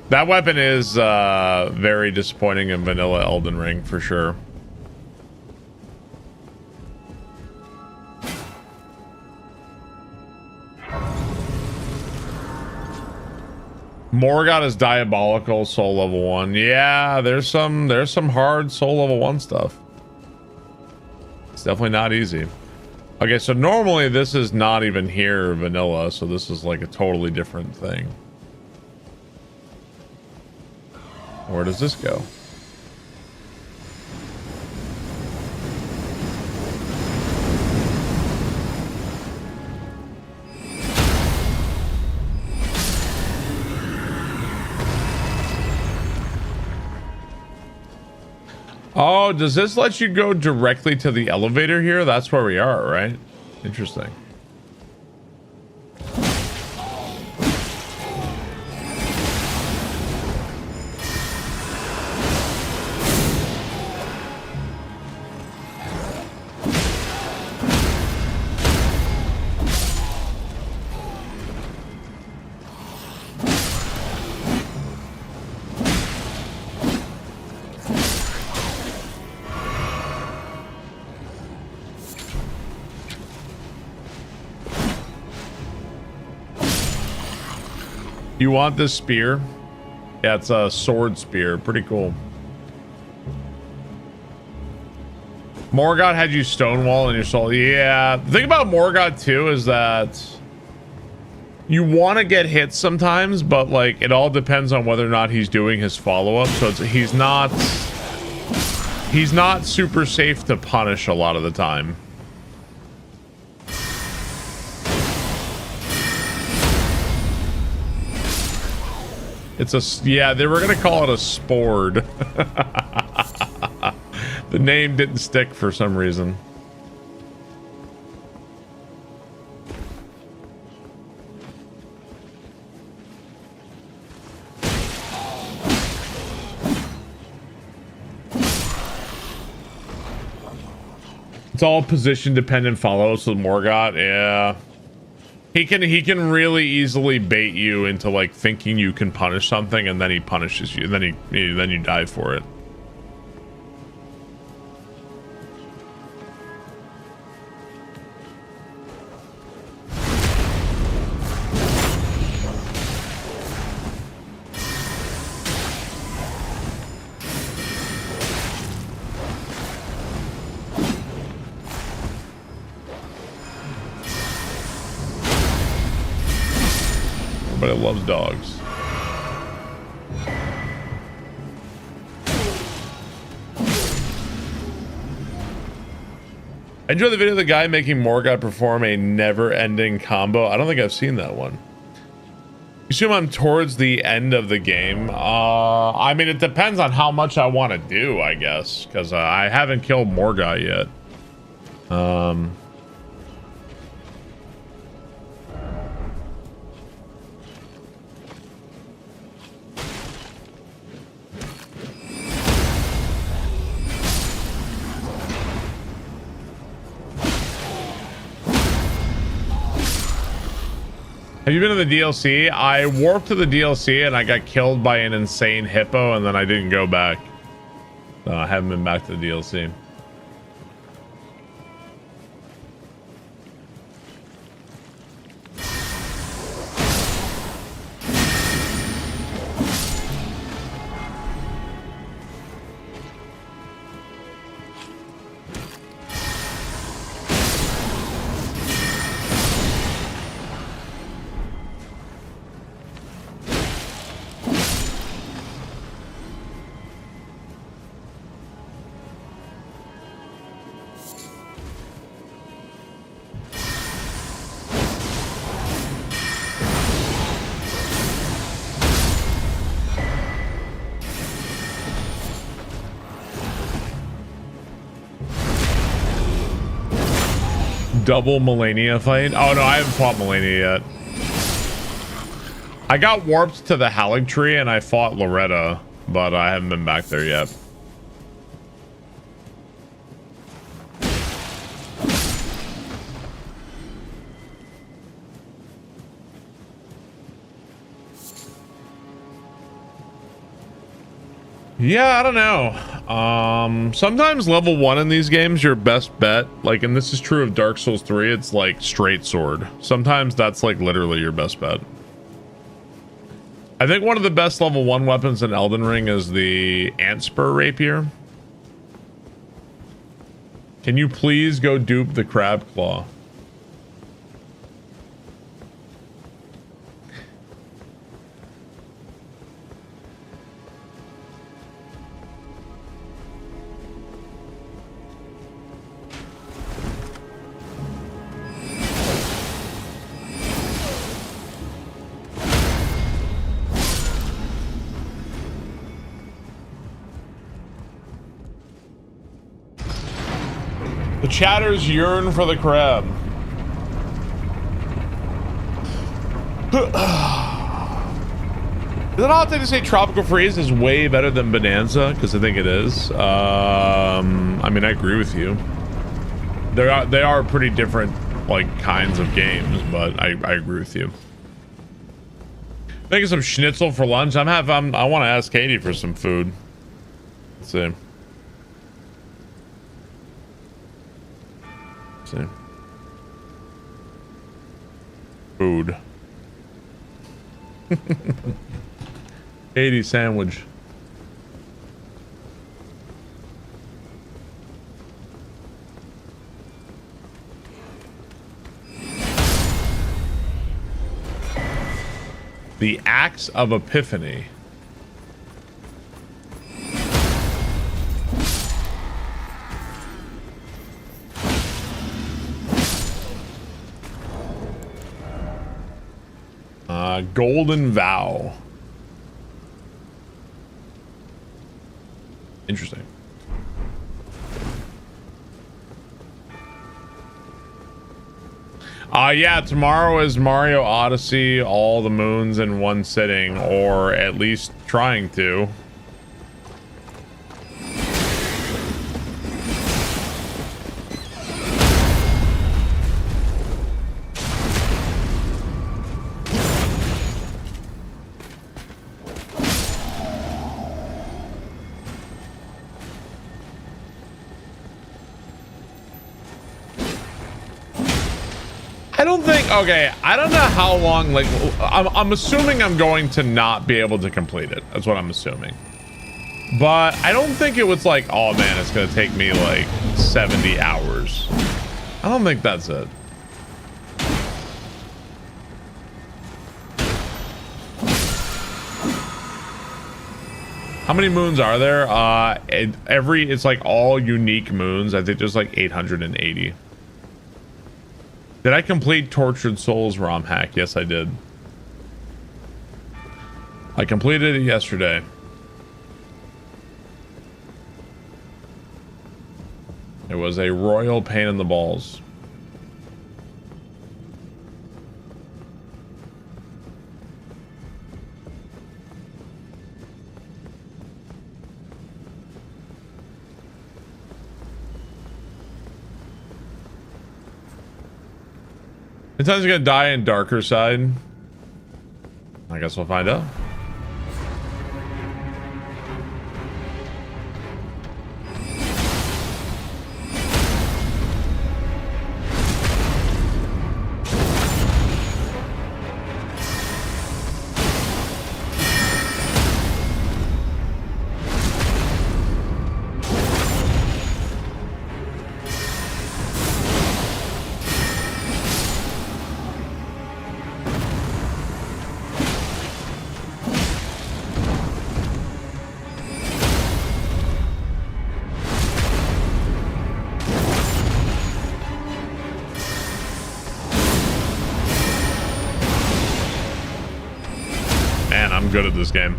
A: That weapon is very disappointing in vanilla Elden Ring for sure. Morgoth is diabolical, soul level 1. Yeah, there's some hard soul level 1 stuff. It's definitely not easy. Okay, so normally this is not even here vanilla, so this is like a totally different thing. Where does this go? Oh, does this let you go directly to the elevator here? That's where we are, right? Interesting. You want this spear? Yeah, it's a sword spear. Pretty cool. Morgoth had you stonewall in your soul. Yeah, the thing about Morgoth too is that you want to get hit sometimes, but like it all depends on whether or not he's doing his follow-up. So he's not super safe to punish a lot of the time. It's a, yeah, they were gonna call it a spord. The name didn't stick for some reason. It's all position dependent follows with Morgoth. Yeah. He can really easily bait you into like thinking you can punish something, and then he punishes you, then you die for it. Everybody loves dogs. I enjoy the video of the guy making Morgoth perform a never-ending combo. I don't think I've seen that one. You assume I'm towards the end of the game. I mean, it depends on how much I want to do, I guess, because I haven't killed Morgoth yet. Have you been to the DLC? I warped to the DLC and I got killed by an insane hippo, and then I didn't go back. I haven't been back to the DLC. Double Melania fight? Oh no, I haven't fought Melania yet. I got warped to the Hallig Tree and I fought Loretta, but I haven't been back there yet. Yeah, I don't know. Sometimes level 1 in these games, your best bet, like, and this is true of Dark Souls 3, it's like straight sword. Sometimes that's like literally your best bet. I think one of the best level 1 weapons in Elden Ring is the Ant Spur Rapier. Can you please go dupe the Crab Claw? The chatters yearn for the crab. Is it odd to say Tropical Freeze is way better than Bonanza? Because I think it is. I mean, I agree with you. They are pretty different, like, kinds of games, but I agree with you. Making some schnitzel for lunch. I want to ask Katie for some food. Let's see. Food. $80 sandwich. The Axe of Epiphany. Golden Vow. Interesting. Yeah, tomorrow is Mario Odyssey, all the moons in one sitting, or at least trying to. Okay, I don't know how long, like, I'm assuming I'm going to not be able to complete it. That's what I'm assuming. But I don't think it was like, oh man, it's going to take me like 70 hours. I don't think that's it. How many moons are there? It's like all unique moons. I think there's like 880. Did I complete Tortured Souls ROM hack? Yes, I did. I completed it yesterday. It was a royal pain in the balls. Sometimes you're gonna die in darker side. I guess we'll find out. I'm good at this game.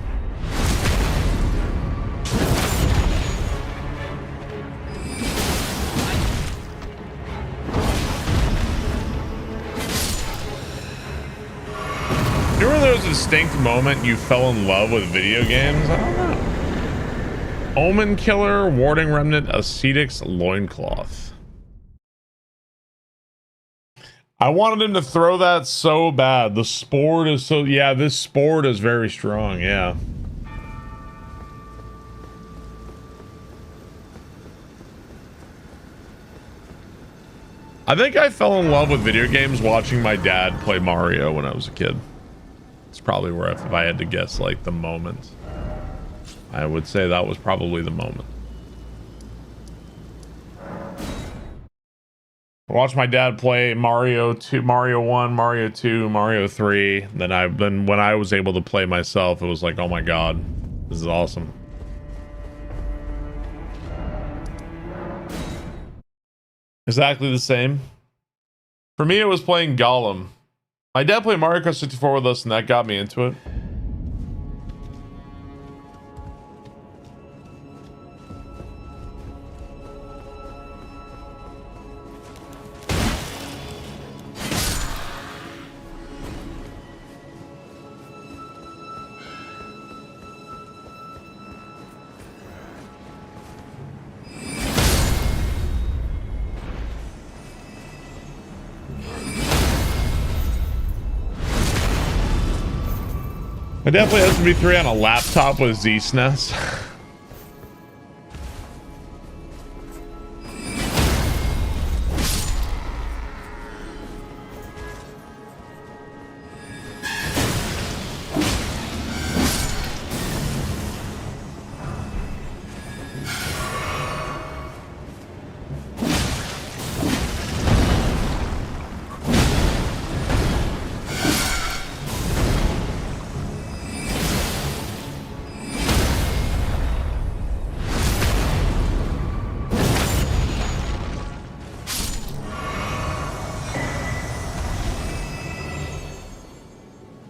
A: You remember there was a distinct moment you fell in love with video games? I don't know. Omen Killer, Warding Remnant, Ascetics, Loincloth. I wanted him to throw that so bad. The Sport is so... Yeah, this Sport is very strong, yeah. I think I fell in love with video games watching my dad play Mario when I was a kid. It's probably where, if I had to guess, like, the moment. I would say that was probably the moment. I watched my dad play Mario 2, Mario 1, Mario 2, Mario 3. Then when I was able to play myself, it was like, oh my god, this is awesome. Exactly the same. For me, it was playing Gollum. My dad played Mario Kart 64 with us, and that got me into it. I definitely SMB3 on a laptop with Z-SNES.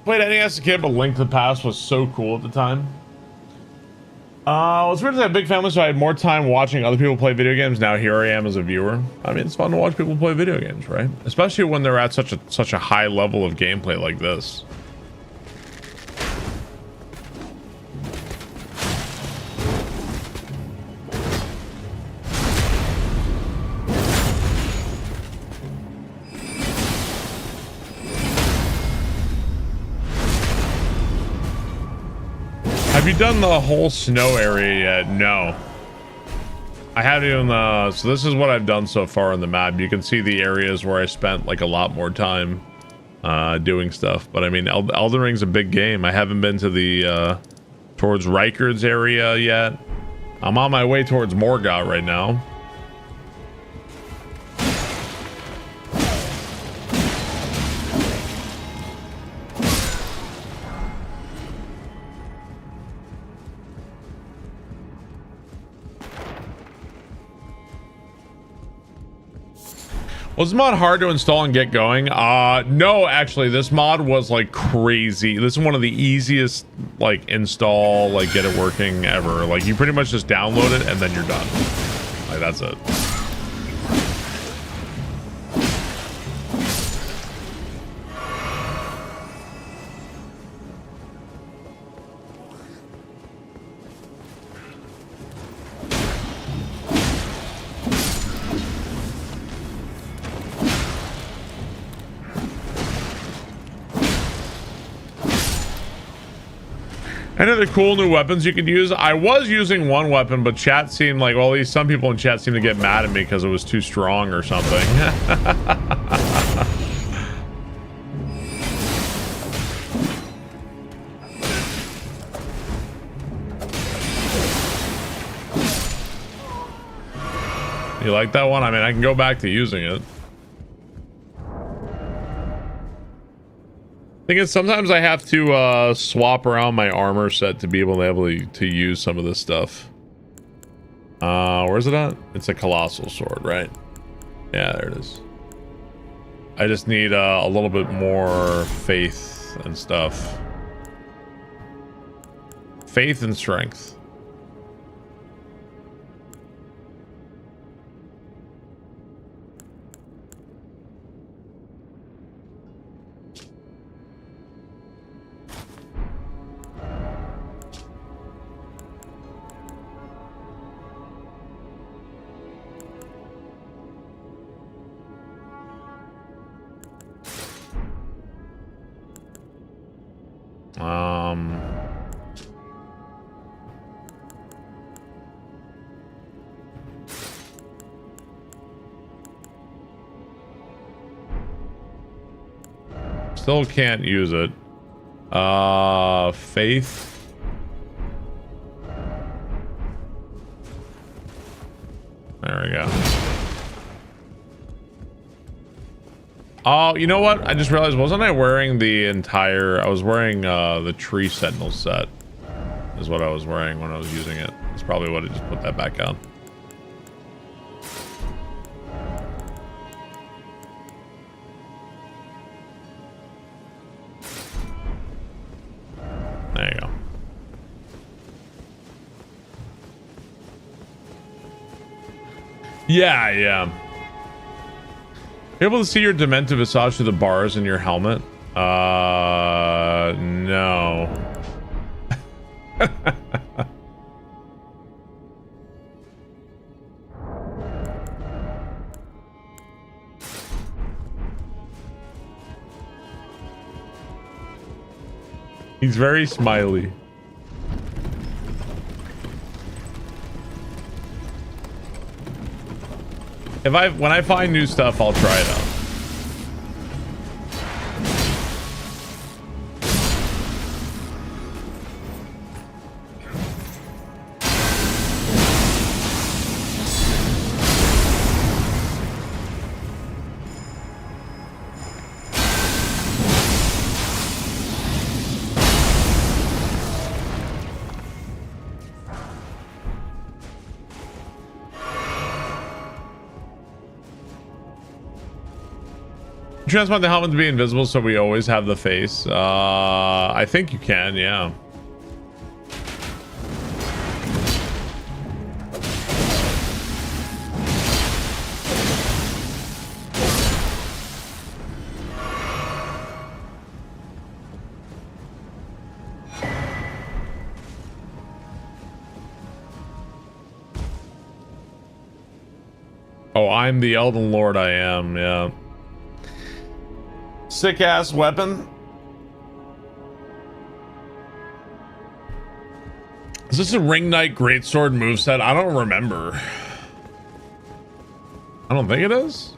A: Played NES as a kid, but Link to the Past was so cool at the time. It's weird to have a big family, so I had more time watching other people play video games. Now here I am as a viewer. I mean, it's fun to watch people play video games, right? Especially when they're at such a high level of gameplay like this. Have you done the whole snow area yet? No. I haven't even, so this is what I've done so far on the map. You can see the areas where I spent like a lot more time doing stuff. But I mean, Elden Ring's a big game. I haven't been to the, towards Rikard's area yet. I'm on my way towards Morgoth right now. Was this mod hard to install and get going? No, actually, this mod was like crazy. This is one of the easiest like install, like get it working ever. Like you pretty much just download it and then you're done. Like that's it. Any other cool new weapons you could use? I was using one weapon, but chat seemed like, well, at least some people in chat seemed to get mad at me because it was too strong or something. You like that one? I mean, I can go back to using it. Thing is, sometimes I have to swap around my armor set to be able to use some of this stuff. Where's it at? It's a colossal sword, right? Yeah, there it is. I just need a little bit more faith and stuff. Faith and strength. Still can't use it. Faith. There we go. Oh, you know what? I just realized, wasn't I wearing the entire... I was wearing the Tree Sentinel set. Is what I was wearing when I was using it. That's probably what I just put that back on. There you go. Yeah, yeah. You're able to see your demented visage through the bars in your helmet? No. He's very smiley. When I find new stuff, I'll try it out. Transplant the helmet to be invisible so we always have the face. I think you can, yeah. Oh, I'm the Elden Lord, I am, yeah. Sick ass weapon. Is this a Ring Knight Greatsword moveset? I don't remember. I don't think it is.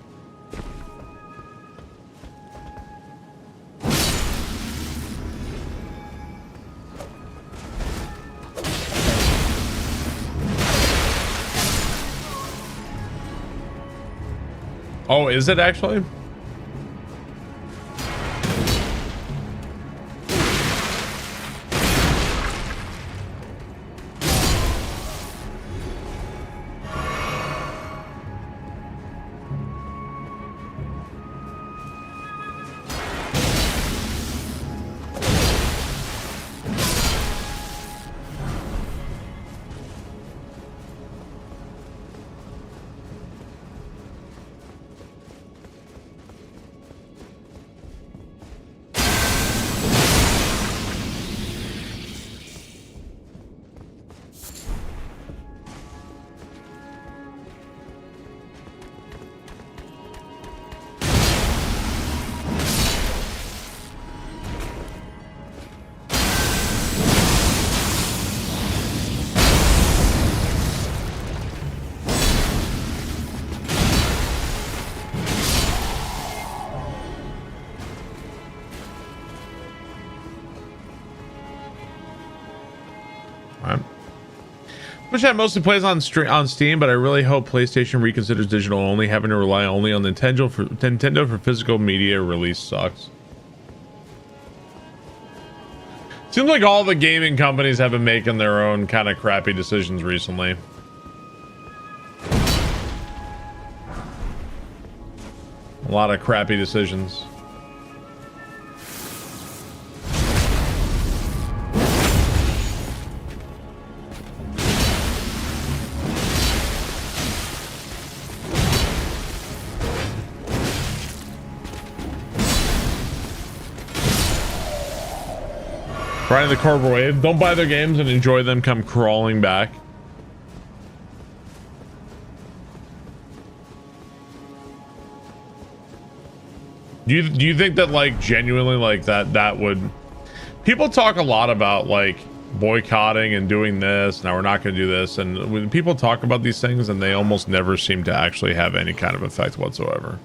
A: Oh, is it actually? That mostly plays on Steam, but I really hope PlayStation reconsiders digital only. Having to rely only on Nintendo for physical media release sucks. Seems like all the gaming companies have been making their own kind of crappy decisions recently. A lot of crappy decisions. Riding the Corporate wave. Don't buy their games and enjoy them come crawling back. Do you think that like genuinely like that would, people talk a lot about like boycotting and doing this, now we're not going to do this, and when people talk about these things and they almost never seem to actually have any kind of effect whatsoever.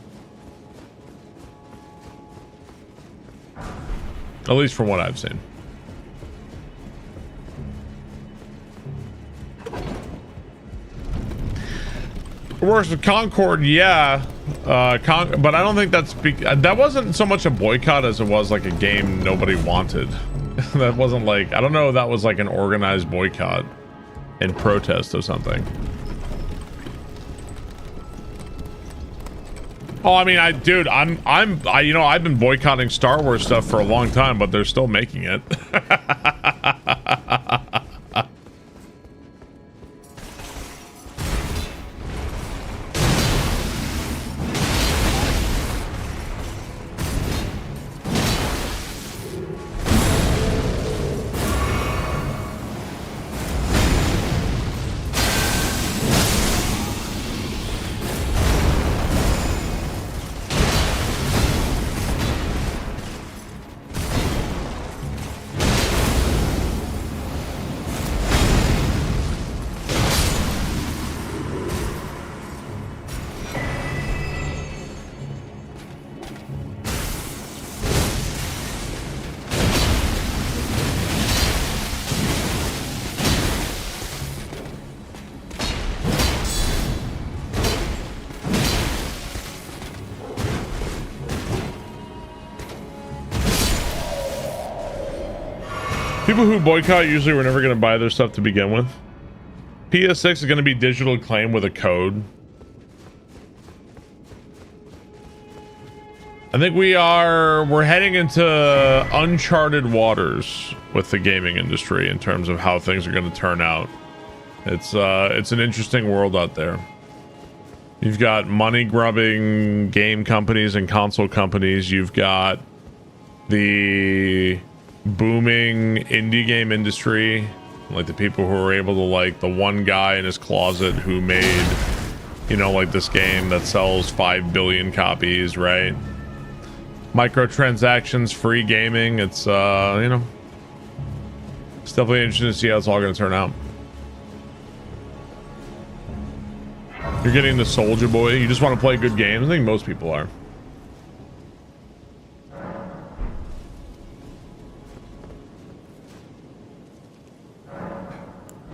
A: At least from what I've seen. It works with Concord, yeah, but I don't think that wasn't so much a boycott as it was like a game nobody wanted. That wasn't like, I don't know if that was like an organized boycott in protest or something. Oh, I mean, you know, I've been boycotting Star Wars stuff for a long time, but they're still making it. People who boycott usually were never going to buy their stuff to begin with. PS6 is going to be digital claim with a code. I think we're heading into uncharted waters with the gaming industry in terms of how things are going to turn out. It's an interesting world out there. You've got money grubbing game companies and console companies. You've got the booming indie game industry, like the people who are able to, like the one guy in his closet who made, you know, like this game that sells 5 billion copies, right? Microtransactions, free gaming. It's, you know, it's definitely interesting to see how it's all going to turn out. You're getting the Soldier Boy. You just want to play good games. I think most people are.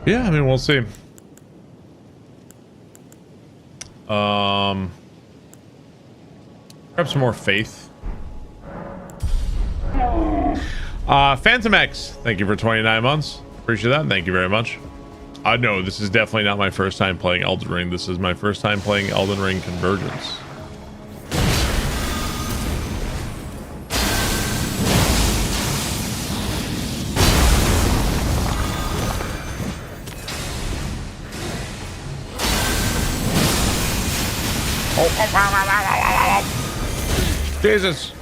A: Yeah, I mean, we'll see. Grab some more faith. Phantom X, thank you for 29 months. Appreciate that. Thank you very much. No, this is definitely not my first time playing Elden Ring. This is my first time playing Elden Ring Convergence. Jesus.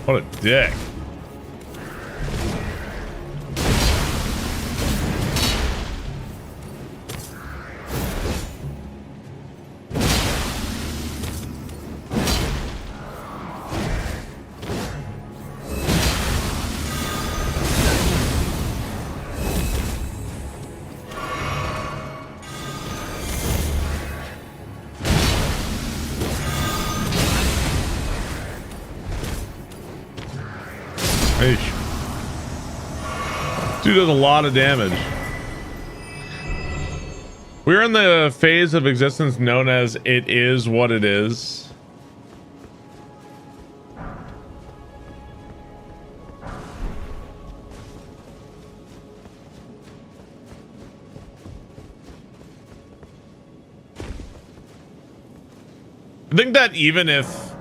A: What a dick. Dude does a lot of damage. We're in the phase of existence known as it is what it is. I think that even if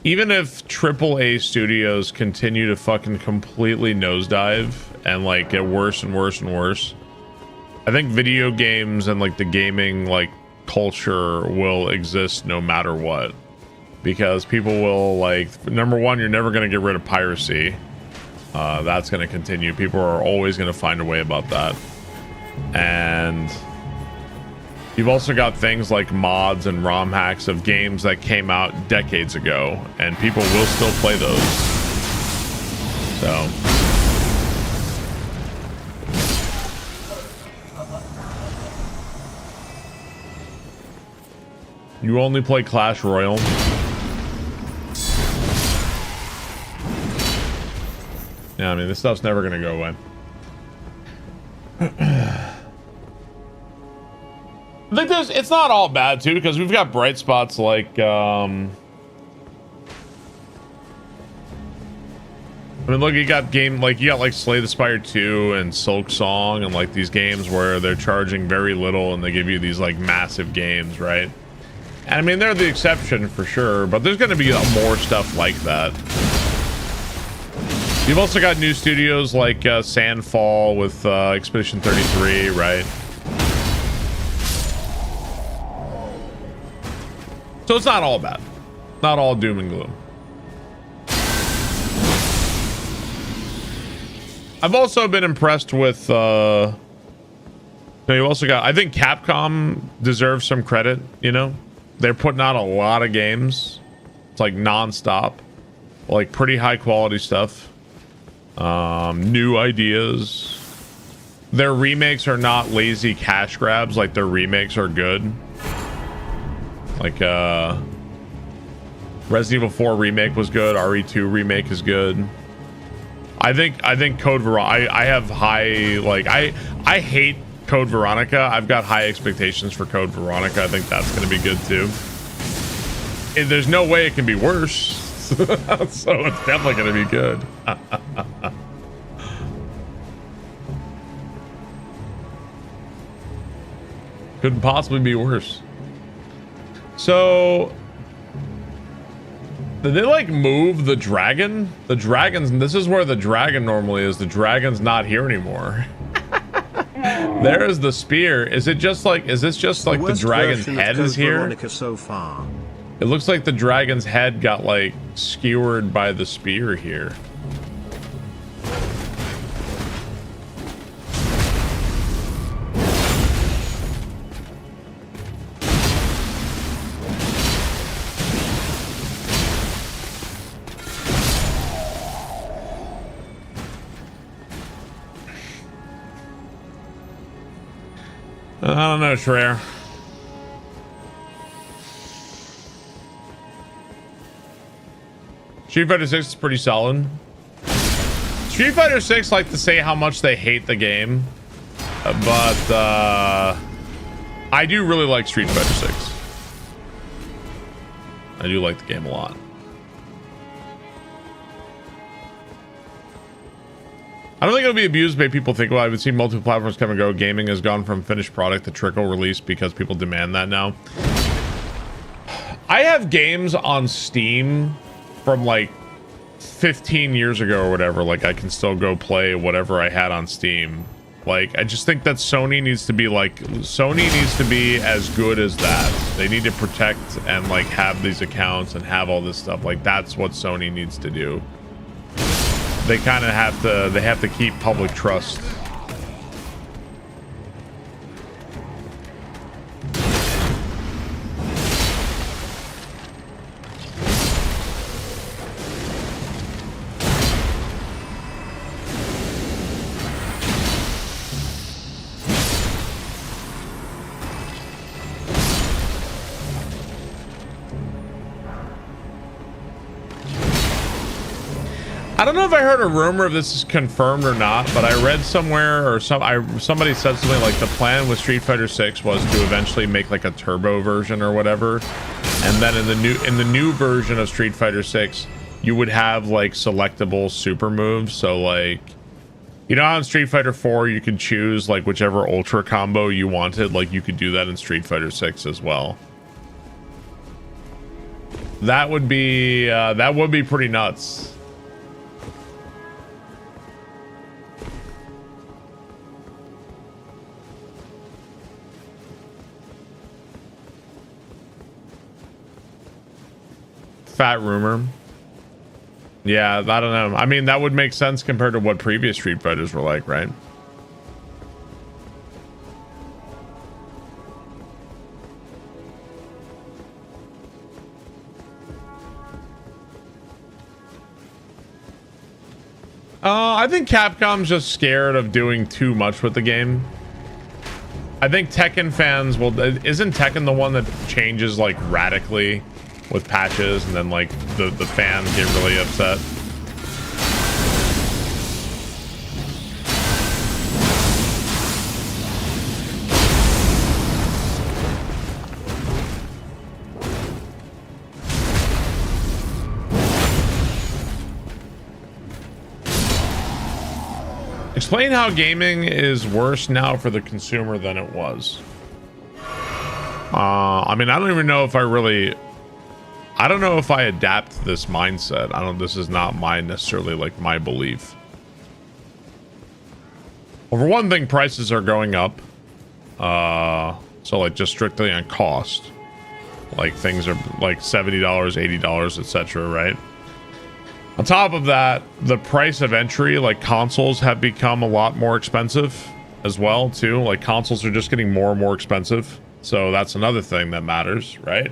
A: AAA studios continue to fucking completely nosedive and like get worse and worse and worse, I think video games and like the gaming like culture will exist no matter what, because people will, like, number one, you're never going to get rid of piracy. That's going to continue. People are always going to find a way about that. And you've also got things like mods and ROM hacks of games that came out decades ago, and people will still play those. So you only play Clash Royale? Yeah, I mean, this stuff's never gonna go away. I think it's not all bad too, because we've got bright spots like I mean, look, you got like Slay the Spire 2 and Silk Song and like these games where they're charging very little and they give you these like massive games, right? And I mean, they're the exception for sure, but there's going to be more stuff like that. You've also got new studios like Sandfall with Expedition 33, right? So it's not all bad. Not all doom and gloom. I've also been impressed with you also got, I think Capcom deserves some credit, you know? They're putting out a lot of games. It's like non-stop, like pretty high quality stuff. New ideas. Their remakes are not lazy cash grabs. Like, their remakes are good. Like Resident Evil 4 remake was good. RE2 remake is good. I think Code Veronica, I have high, like, I hate Code Veronica. I've got high expectations for Code Veronica. I think that's going to be good too. There's no way it can be worse. So it's definitely going to be good. Couldn't possibly be worse. So did they like move the dragon? The dragon's, this is where the dragon normally is. The dragon's not here anymore. There's the spear. Is it just like, is this just like the dragon's head is here?
B: So far.
A: It looks like the dragon's head got like skewered by the spear here. I don't know, Shreya. Street Fighter 6 is pretty solid. Street Fighter 6 like to say how much they hate the game, but I do really like Street Fighter 6. I do like the game a lot. I don't think it'll be abused by people think, well, I would see multiple platforms come and go. Gaming has gone from finished product to trickle release because people demand that now. I have games on Steam from like 15 years ago or whatever. Like I can still go play whatever I had on Steam. Like I just think that Sony needs to be like, Sony needs to be as good as that. They need to protect and like have these accounts and have all this stuff. Like that's what Sony needs to do. They kind of have to, they have to keep public trust. I don't know if I heard a rumor if this is confirmed or not, but I read somewhere or somebody said something like the plan with Street Fighter 6 was to eventually make like a turbo version or whatever, and then in the new version of Street Fighter 6 you would have like selectable super moves. So like, you know how in Street Fighter 4 you could choose like whichever ultra combo you wanted, like you could do that in Street Fighter 6 as well. That would be pretty nuts. Fat rumor. Yeah, I don't know. I mean, that would make sense compared to what previous Street Fighters were like, right? I think Capcom's just scared of doing too much with the game. I think Tekken fans will... Isn't Tekken the one that changes like radically with patches, and then like the fans get really upset? Explain how gaming is worse now for the consumer than it was. I mean, I don't even know if I don't know if I adapt this mindset. This is not necessarily like my belief. Well, for one thing, prices are going up. So like just strictly on cost, like things are like $70, $80, etc., right? On top of that, the price of entry, like consoles have become a lot more expensive as well too. Like consoles are just getting more and more expensive. So that's another thing that matters, right?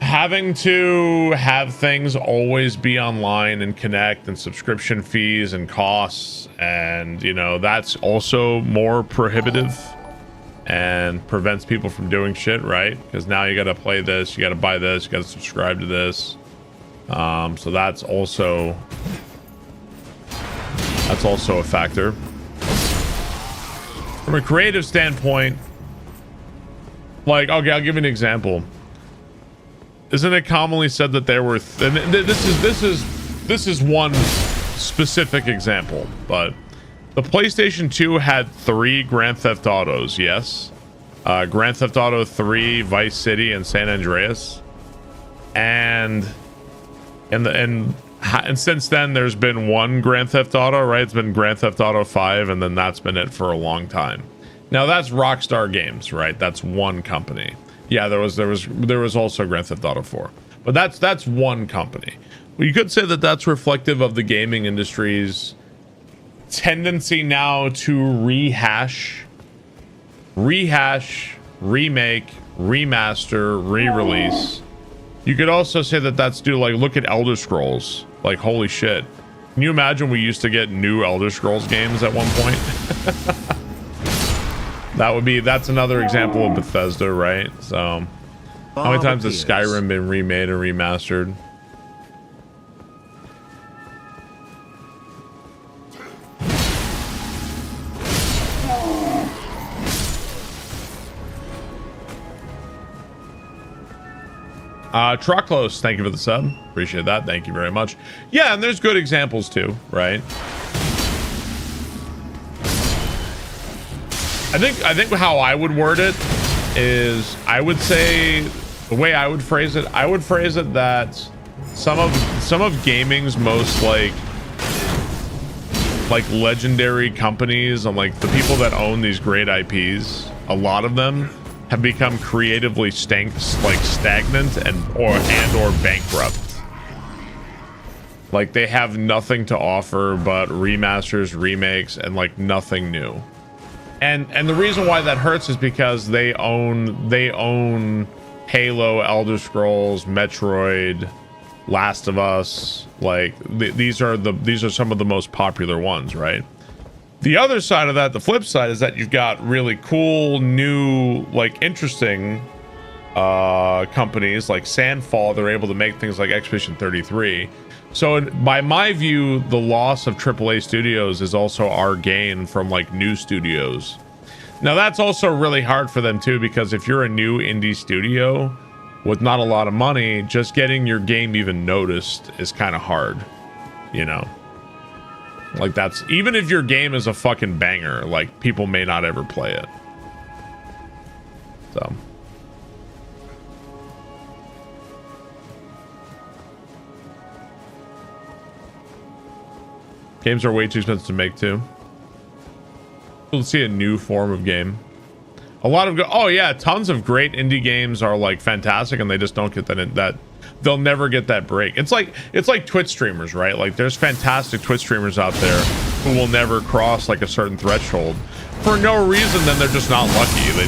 A: Having to have things always be online and connect, and subscription fees and costs, and you know, that's also more prohibitive and prevents people from doing shit, right? Because now you got to play this, you got to buy this, you got to subscribe to this. So that's also a factor. From a creative standpoint, like, okay, I'll give you an example. Isn't it commonly said that there were this is one specific example, but The PlayStation 2 had 3 Grand Theft Autos, yes. Grand Theft Auto 3, Vice City, and San Andreas. And since then, there's been 1 Grand Theft Auto, right? It's been Grand Theft Auto 5, and then that's been it for a long time. Now that's Rockstar Games, right? That's one company. Yeah, there was also Grand Theft Auto 4, but that's one company. Well, you could say that that's reflective of the gaming industry's tendency now to rehash, remake, remaster, re-release. You could also say that that's due, like, look at Elder Scrolls. Like, holy shit. Can you imagine we used to get new Elder Scrolls games at one point? That's another example of Bethesda, right? So, how many times has Skyrim been remade and remastered? Troclos, thank you for the sub. Appreciate that. Thank you very much. Yeah, and there's good examples too, right? I think how I would word it is, I would say, the way I would phrase it that some of gaming's most like legendary companies and like the people that own these great IPs, a lot of them have become creatively stagnant or bankrupt. Like they have nothing to offer but remasters, remakes, and like nothing new. And the reason why that hurts is because they own Halo, Elder Scrolls, Metroid, Last of Us. Like these are some of the most popular ones, right? The other side of that, the flip side, is that you've got really cool, new, like interesting companies like Sandfall. They're able to make things like Expedition 33. So by my view, the loss of AAA studios is also our gain from like new studios. Now that's also really hard for them too, because if you're a new indie studio with not a lot of money, just getting your game even noticed is kind of hard, you know? Like that's, even if your game is a fucking banger, like people may not ever play it. So. Games are way too expensive to make too. We'll see a new form of game. A lot of oh yeah, tons of great indie games are like fantastic, and they just don't get that they'll never get that break. It's like Twitch streamers, right? Like there's fantastic Twitch streamers out there who will never cross like a certain threshold for no reason. Then they're just not lucky. They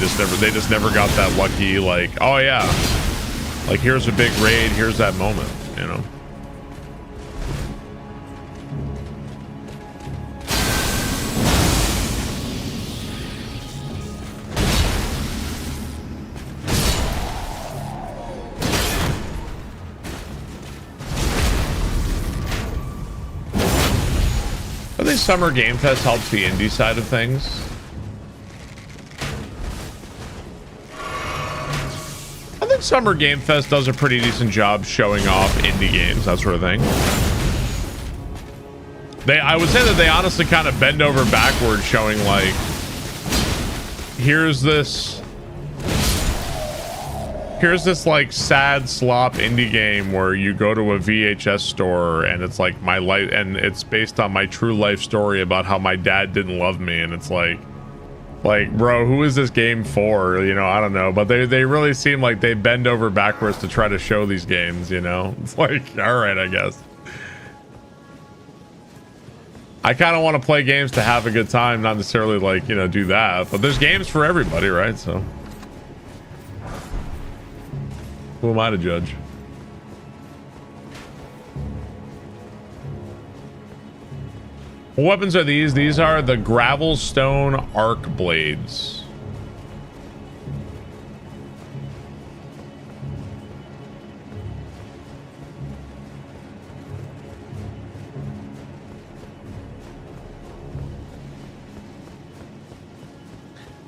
A: just never got that lucky. Like, oh yeah, like here's a big raid, here's that moment, you know. I think Summer Game Fest helps the indie side of things. I think Summer Game Fest does a pretty decent job showing off indie games, that sort of thing. I would say that they honestly kind of bend over backwards, showing like, here's this like sad slop indie game where you go to a VHS store and it's like my life, and it's based on my true life story about how my dad didn't love me, and it's like bro, who is this game for? You know, I don't know, but they really seem like they bend over backwards to try to show these games, you know. It's like, all right, I guess I kind of want to play games to have a good time, not necessarily like, you know, do that, but there's games for everybody, right? So who am I to judge? What weapons are these? These are the Gravelstone Arc Blades.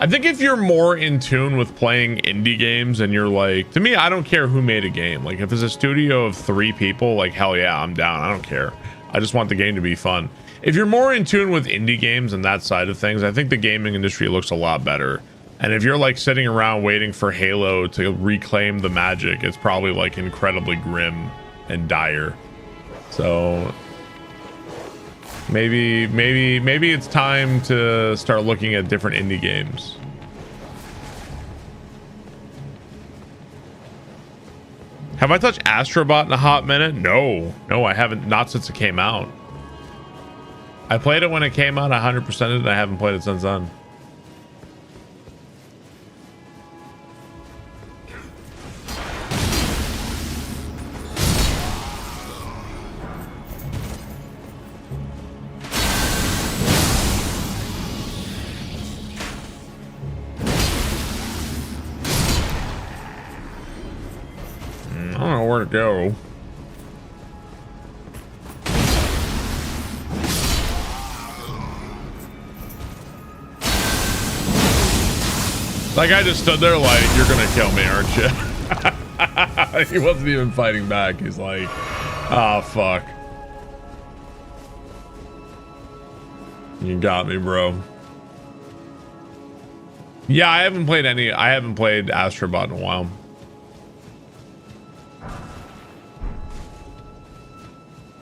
A: I think if you're more in tune with playing indie games and you're like, to me, I don't care who made a game. Like if it's a studio of 3 people, like hell yeah, I'm down. I don't care. I just want the game to be fun. if you're more in tune with indie games and that side of things, I think the gaming industry looks a lot better. And if you're like sitting around waiting for Halo to reclaim the magic, it's probably like incredibly grim and dire. So maybe it's time to start looking at different indie games. Have I touched Astrobot in a hot minute? No, I haven't. Not since it came out. I played it when it came out, 100%ed it, and I haven't played it since then. I don't know where to go. That guy just stood there like, you're gonna kill me, aren't you? He wasn't even fighting back. He's like, oh, fuck. You got me, bro. Yeah, I haven't played Astrobot in a while.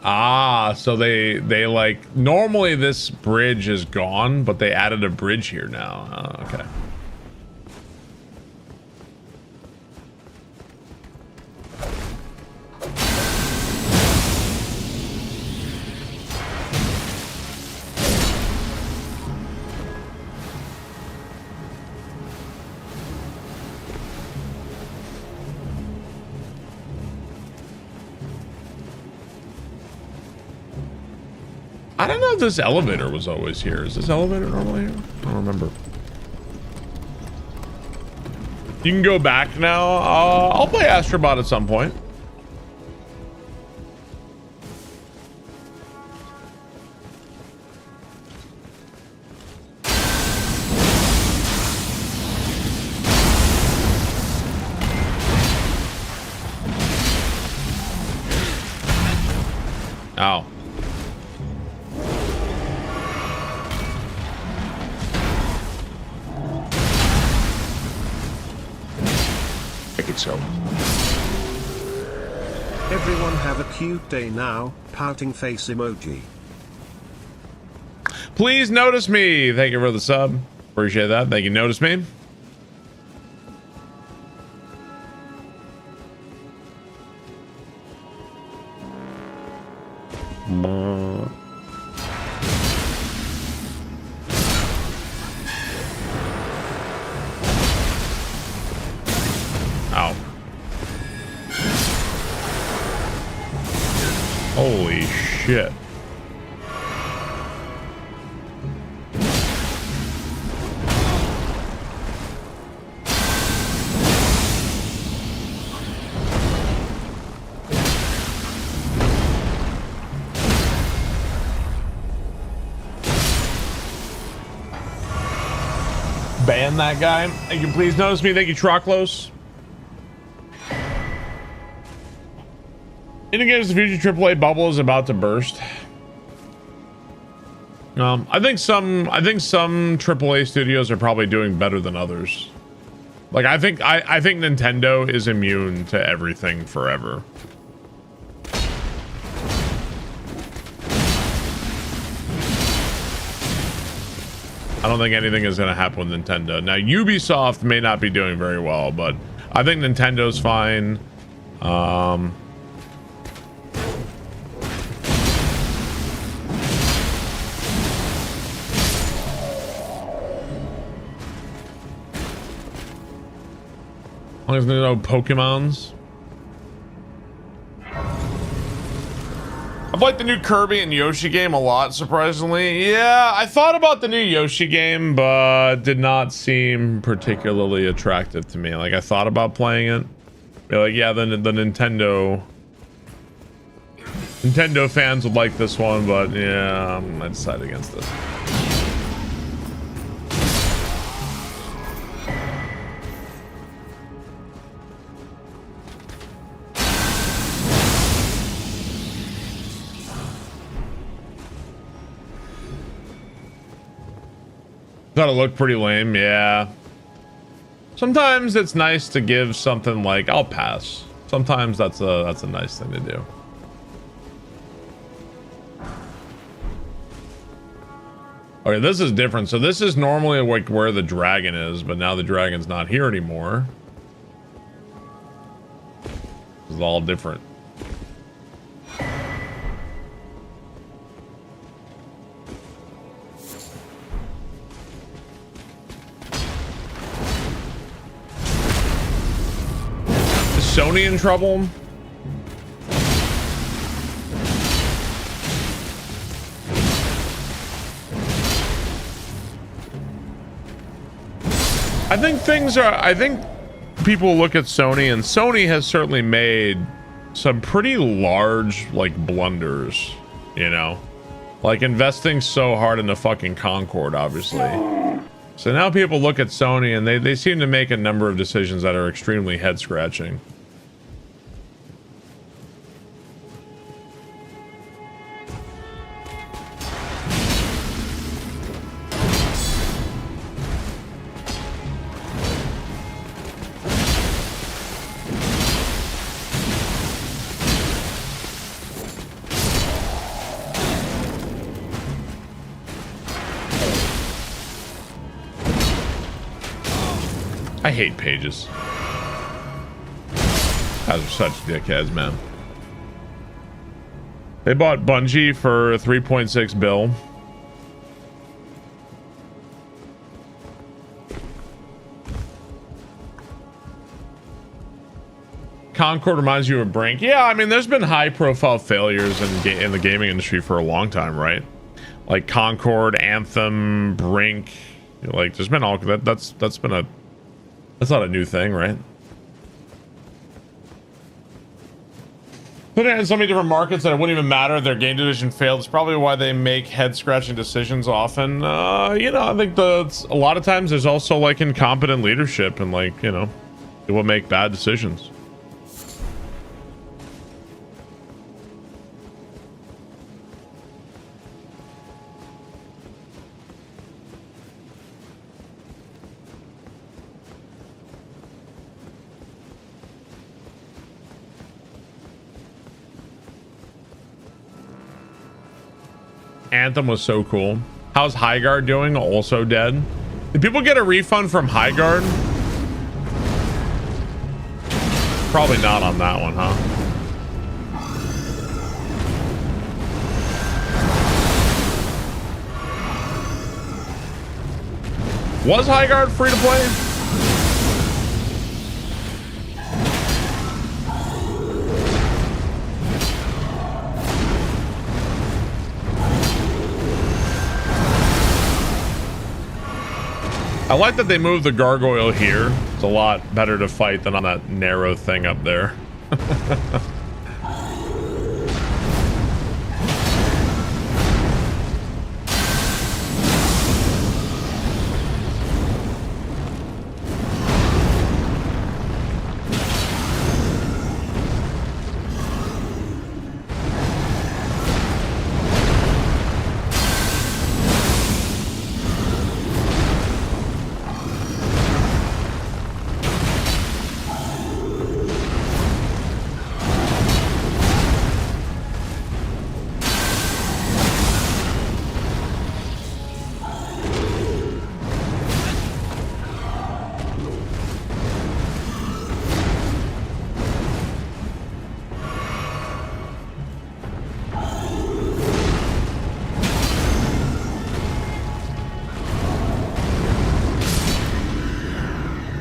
A: Ah, so they like, normally this bridge is gone, but they added a bridge here now. Oh, okay. I don't know if this elevator was always here. Is this elevator normally here? I don't remember. You can go back now. I'll play Astrobot at some point. Ow. So
B: everyone have a cute day now, pouting face emoji.
A: Please notice me. Thank you for the sub. Appreciate that. Thank you. Notice me. Ow. Holy shit. Ban that guy. Thank you. Please notice me. Thank you, Troclos. Indicates the future AAA bubble is about to burst. I think some AAA studios are probably doing better than others. Like I think Nintendo is immune to everything forever. I don't think anything is going to happen with Nintendo. Now, Ubisoft may not be doing very well, but I think Nintendo's fine. As long as there's no Pokemons. I've liked the new Kirby and Yoshi game a lot, surprisingly. Yeah, I thought about the new Yoshi game, but did not seem particularly attractive to me. Like, I thought about playing it. Be like, yeah, the Nintendo fans would like this one, but yeah, I decided against it. That'll look pretty lame, yeah. Sometimes it's nice to give something like, I'll pass. Sometimes that's a nice thing to do. Okay, this is different. So this is normally like where the dragon is, but now the dragon's not here anymore. It's all different. Is Sony in trouble? I think people look at Sony, and Sony has certainly made some pretty large, like, blunders, you know? Like, investing so hard in the fucking Concorde, obviously. So now people look at Sony, and they seem to make a number of decisions that are extremely head-scratching. I hate pages. Guys are such dickheads, man. They bought Bungie for 3.6 bill. Concorde reminds you of Brink. Yeah, I mean, there's been high-profile failures in the gaming industry for a long time, right? Like Concorde, Anthem, Brink. Like, there's been all that's been a. That's not a new thing, right? Put it in so many different markets that it wouldn't even matter if their game division failed. It's probably why they make head-scratching decisions often. You know, I think a lot of times there's also like incompetent leadership and like, you know, it will make bad decisions. Anthem was so cool. How's Highguard doing? Also dead. Did people get a refund from Highguard? Probably not on that one, huh? Was Highguard free to play? I like that they moved the gargoyle here. It's a lot better to fight than on that narrow thing up there.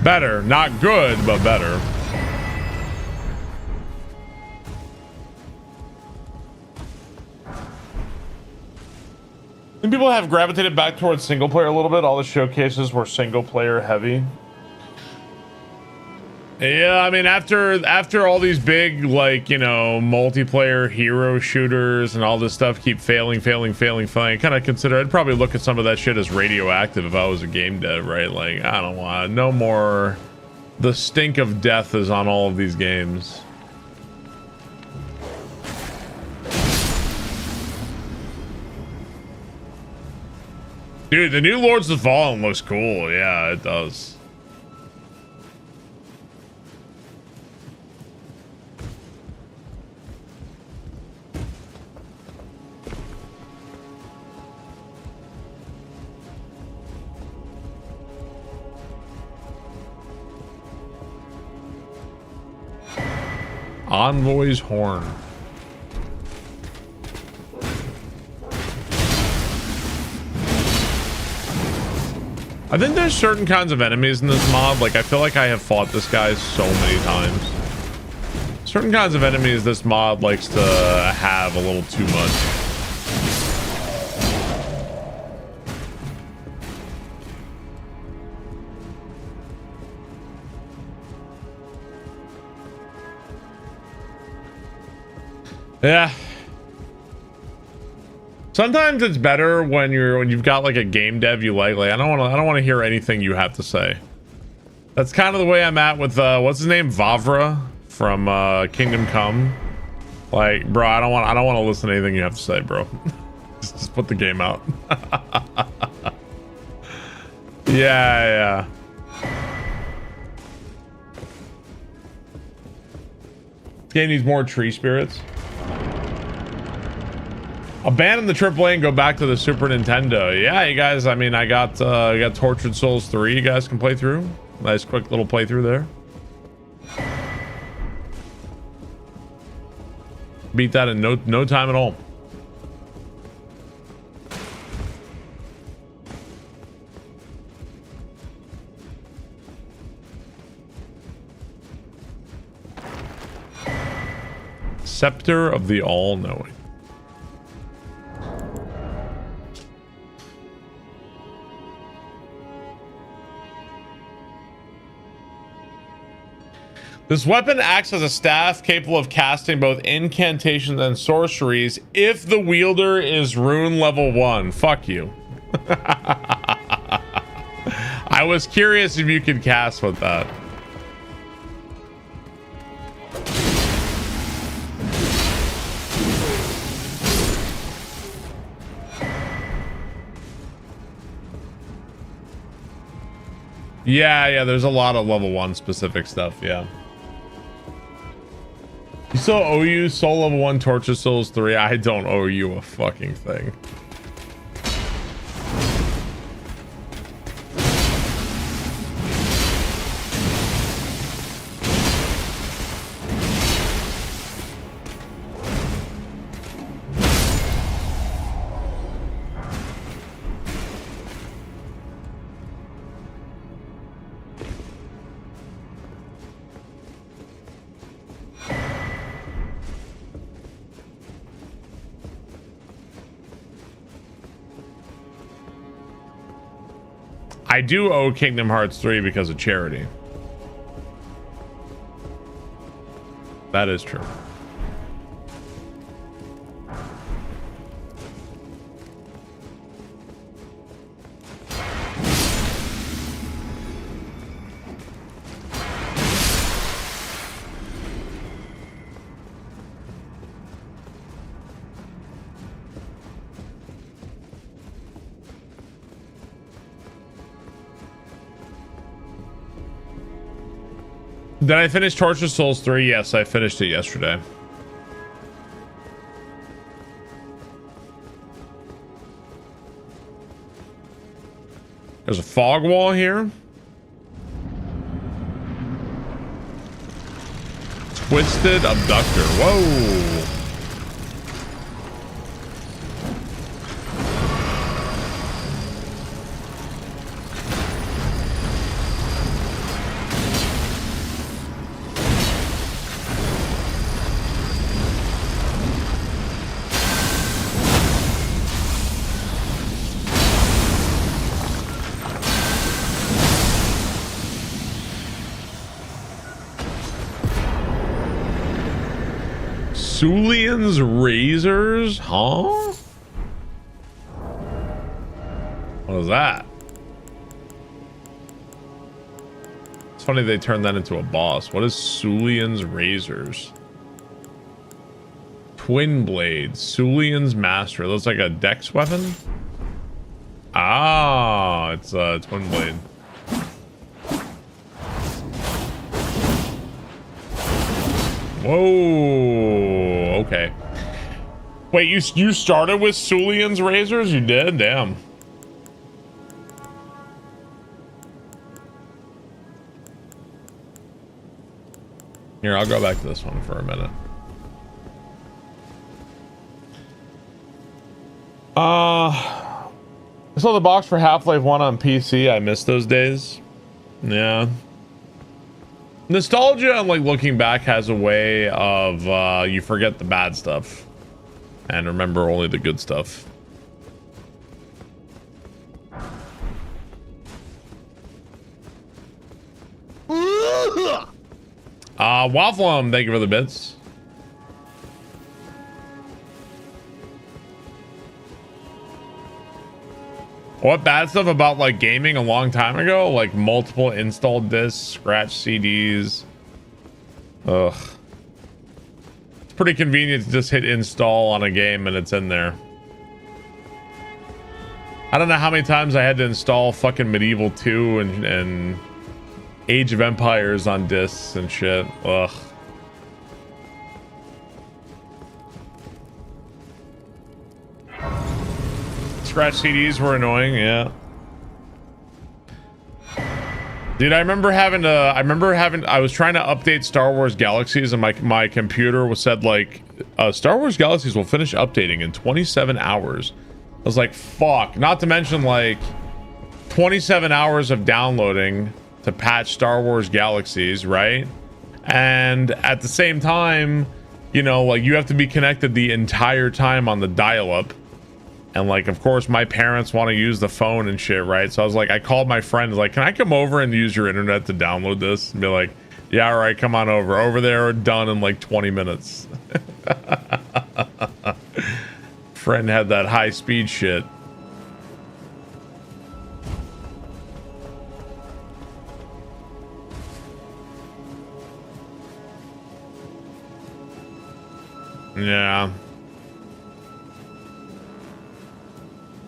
A: Better, not good, but better. And people have gravitated back towards single player a little bit. All the showcases were single player heavy. Yeah, I mean, after all these big, like, you know, multiplayer hero shooters and all this stuff keep failing, I kind of consider, I'd probably look at some of that shit as radioactive if I was a game dev, right? Like, I don't want no more. The stink of death is on all of these games. Dude, the new Lords of the Fallen looks cool. Yeah, it does. Envoy's Horn. I think there's certain kinds of enemies in this mod. Like, I feel like I have fought this guy so many times. Certain kinds of enemies this mod likes to have a little too much. Yeah. Sometimes it's better when you've got like a game dev you like I don't want to hear anything you have to say. That's kind of the way I'm at with what's his name, Vavra from Kingdom Come. Like, bro, I don't want to listen to anything you have to say, bro. just put the game out. Yeah. This game needs more tree spirits. Abandon the AAA and go back to the Super Nintendo. Yeah, you guys, I mean, I got Tortured Souls 3 you guys can play through. Nice quick little playthrough there. Beat that in no time at all. Scepter of the All-Knowing. This weapon acts as a staff capable of casting both incantations and sorceries if the wielder is rune level 1. Fuck you. I was curious if you could cast with that. Yeah, there's a lot of level 1 specific stuff, yeah. You still owe you Soul Level 1 Torture Souls 3. I don't owe you a fucking thing. I do owe Kingdom Hearts 3 because of charity. That is true. Did I finish Torture Souls 3? Yes, I finished it yesterday. There's a fog wall here. Twisted Abductor. Whoa. Sulian's Razors? Huh? What is that? It's funny they turned that into a boss. What is Sulian's Razors? Twin Blade. Sulian's Master. Looks like a dex weapon? Ah, it's twin blade. Whoa, okay. Wait, you started with Sulian's razors? You did? Damn. Here, I'll go back to this one for a minute. I saw the box for Half-Life 1 on PC. I miss those days. Yeah. Nostalgia and like looking back has a way of you forget the bad stuff and remember only the good stuff. Waffle, thank you for the bits. What bad stuff about like gaming a long time ago? Like multiple installed discs, scratch CDs. Ugh. It's pretty convenient to just hit install on a game and it's in there. I don't know how many times I had to install fucking Medieval 2 and Age of Empires on discs and shit. Ugh. Scratch CDs were annoying, yeah. Dude, I was trying to update Star Wars Galaxies and my computer was said like, Star Wars Galaxies will finish updating in 27 hours. I was like, fuck. Not to mention like 27 hours of downloading to patch Star Wars Galaxies, right? And at the same time, you know, like you have to be connected the entire time on the dial-up. And like, of course, my parents want to use the phone and shit, right? So I was like, I called my friend, like, can I come over and use your internet to download this? And be like, yeah, all right, come on over. Over there, done in like 20 minutes. Friend had that high speed shit. Yeah.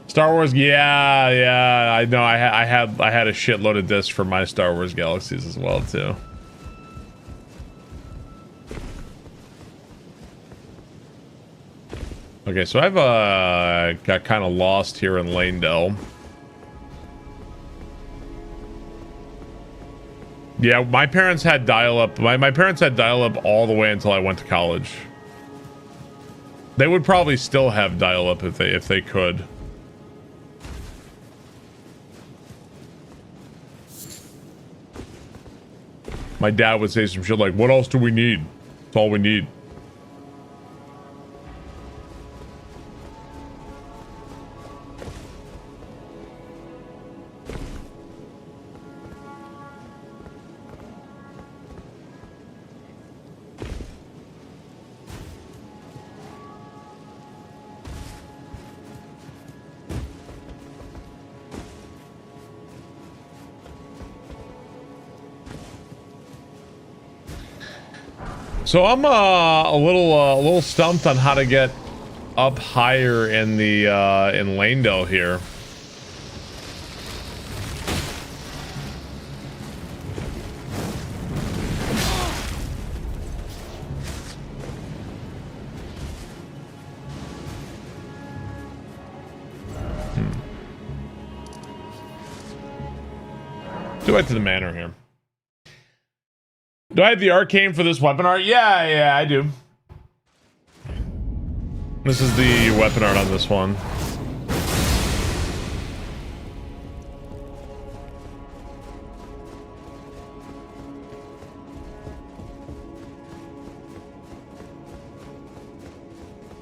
A: Star Wars, yeah, I know. I had a shitload of discs for my Star Wars Galaxies as well too. Okay, so I've got kind of lost here in Lanedale. Yeah, my parents had dial-up. My parents had dial-up all the way until I went to college. They would probably still have dial-up if they could. My dad would say some shit like, what else do we need? That's all we need. So I'm a little stumped on how to get up higher in the in Lanedale here. Do it to the manor here. Do I have the arcane for this weapon art? Yeah, I do. This is the weapon art on this one.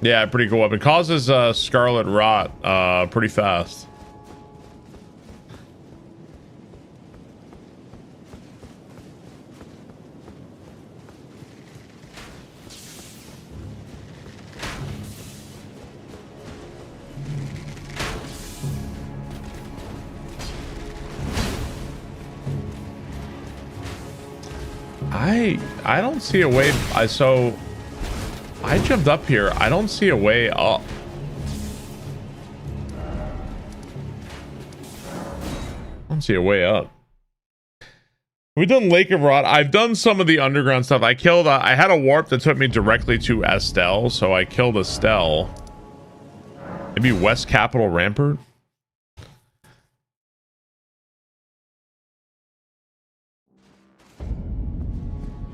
A: Yeah, pretty cool weapon. Causes scarlet rot pretty fast. I don't see a way. So I jumped up here. I don't see a way up. See it way up. We've done Lake of Rot. I've done some of the underground stuff. I killed I had a warp that took me directly to Estelle, so I killed Estelle. Maybe West Capitol Rampart.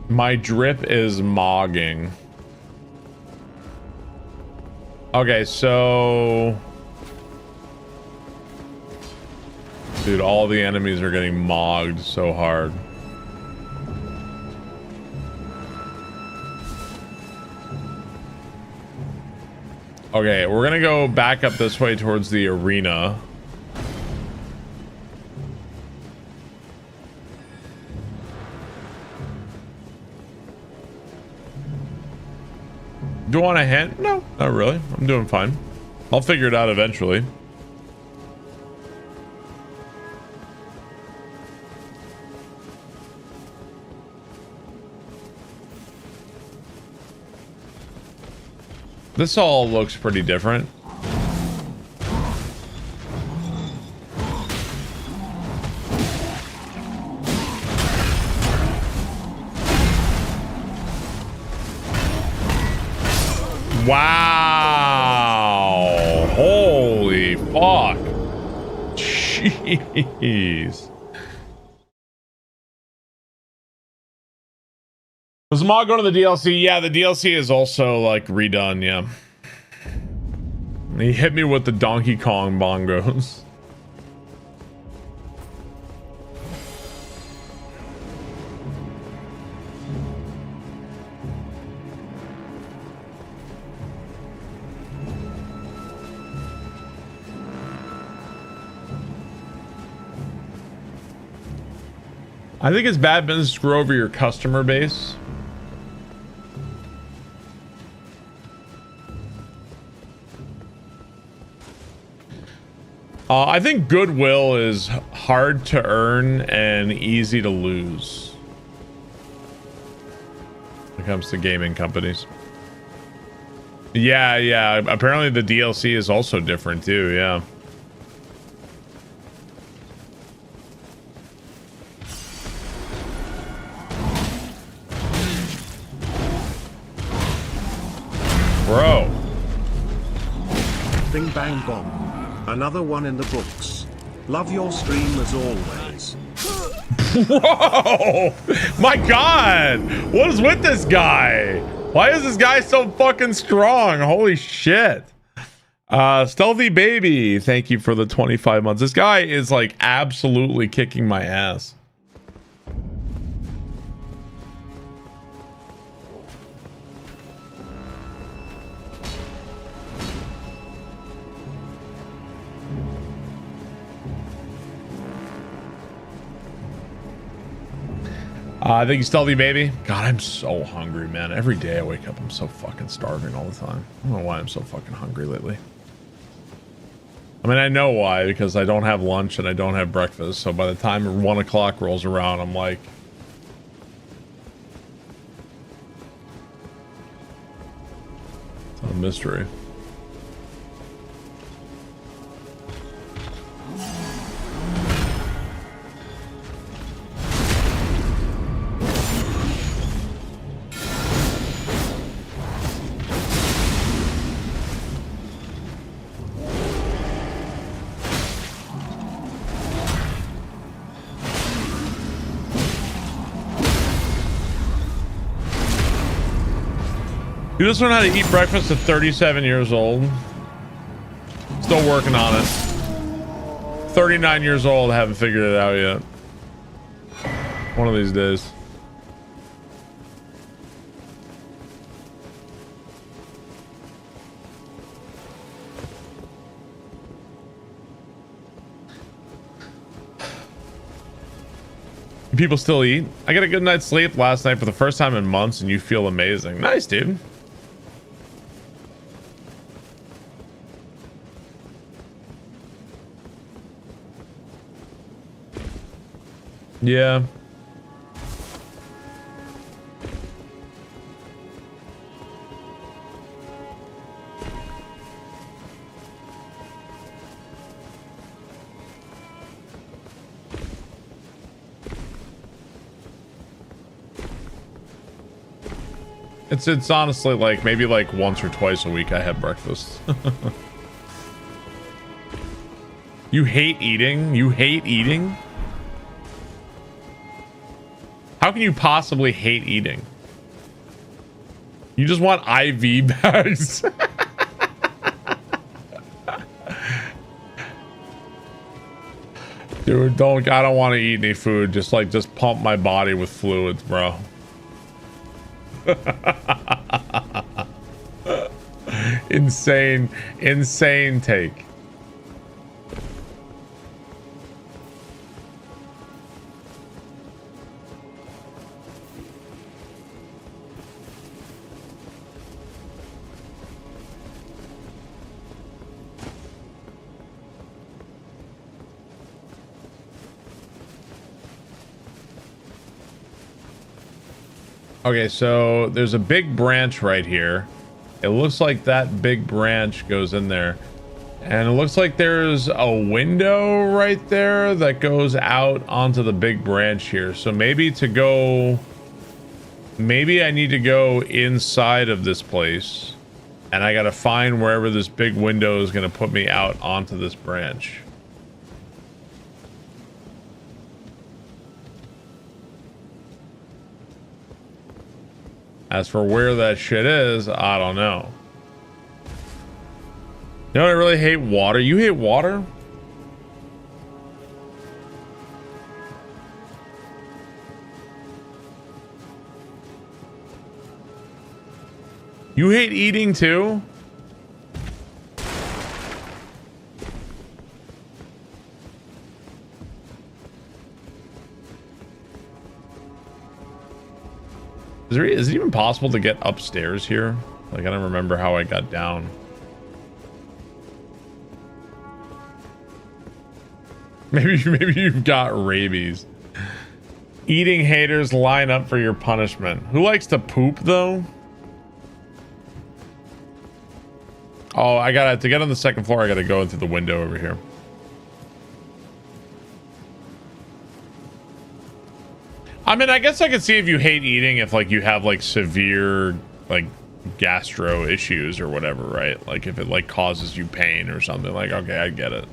A: My drip is mogging. Okay, so dude, all the enemies are getting mogged so hard. Okay, we're gonna go back up this way towards the arena. Do you want a hint? No, not really. I'm doing fine. I'll figure it out eventually. This all looks pretty different. Wow. Holy fuck. Jeez. Was the mod going to the DLC? Yeah, the DLC is also like redone, yeah. He hit me with the Donkey Kong bongos. I think it's bad business to screw over your customer base. I think goodwill is hard to earn and easy to lose when it comes to gaming companies. Yeah, yeah. Apparently the DLC is also different too, yeah. Bro.
B: Bing bang bomb. Another one in the books. Love your stream as always.
A: Whoa! My God! What is with this guy? Why is this guy so fucking strong? Holy shit. Stealthy Baby, thank you for the 25 months. This guy is like absolutely kicking my ass. Thank you, Stealthy Baby. God, I'm so hungry, man. Every day I wake up, I'm so fucking starving all the time. I don't know why I'm so fucking hungry lately. I mean, I know why, because I don't have lunch and I don't have breakfast. So by the time 1 o'clock rolls around, I'm like... It's a mystery. You just learned how to eat breakfast at 37 years old. Still working on it. 39 years old, haven't figured it out yet. One of these days. People still eat? I got a good night's sleep last night for the first time in months and you feel amazing. Nice, dude. Yeah. It's honestly like maybe like once or twice a week I have breakfast. You hate eating? You hate eating? How can you possibly hate eating? You just want IV bags. Dude, I don't want to eat any food. Just pump my body with fluids, bro. Insane take. Okay, so there's a big branch right here. It looks like that big branch goes in there. And it looks like there's a window right there that goes out onto the big branch here. So maybe I need to go inside of this place. And I gotta find wherever this big window is gonna put me out onto this branch. As for where that shit is, I don't know. You know, I really hate water. You hate water? You hate eating too? Is it even possible to get upstairs here? Like, I don't remember how I got down. Maybe you've got rabies. Eating haters, line up for your punishment. Who likes to poop though? Oh, to get on the second floor, I gotta go into the window over here. I mean, I guess I could see if you hate eating, if like you have like severe like gastro issues or whatever, right? Like if it like causes you pain or something, like, okay, I get it.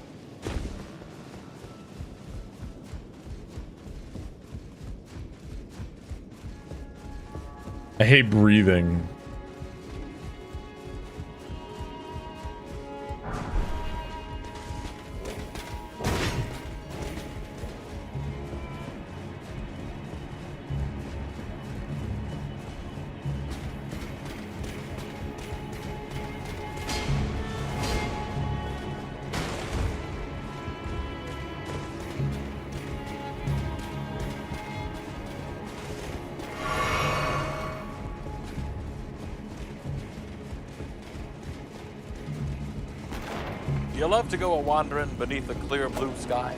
A: I hate breathing.
G: Do you love to go a-wandering beneath a clear blue sky?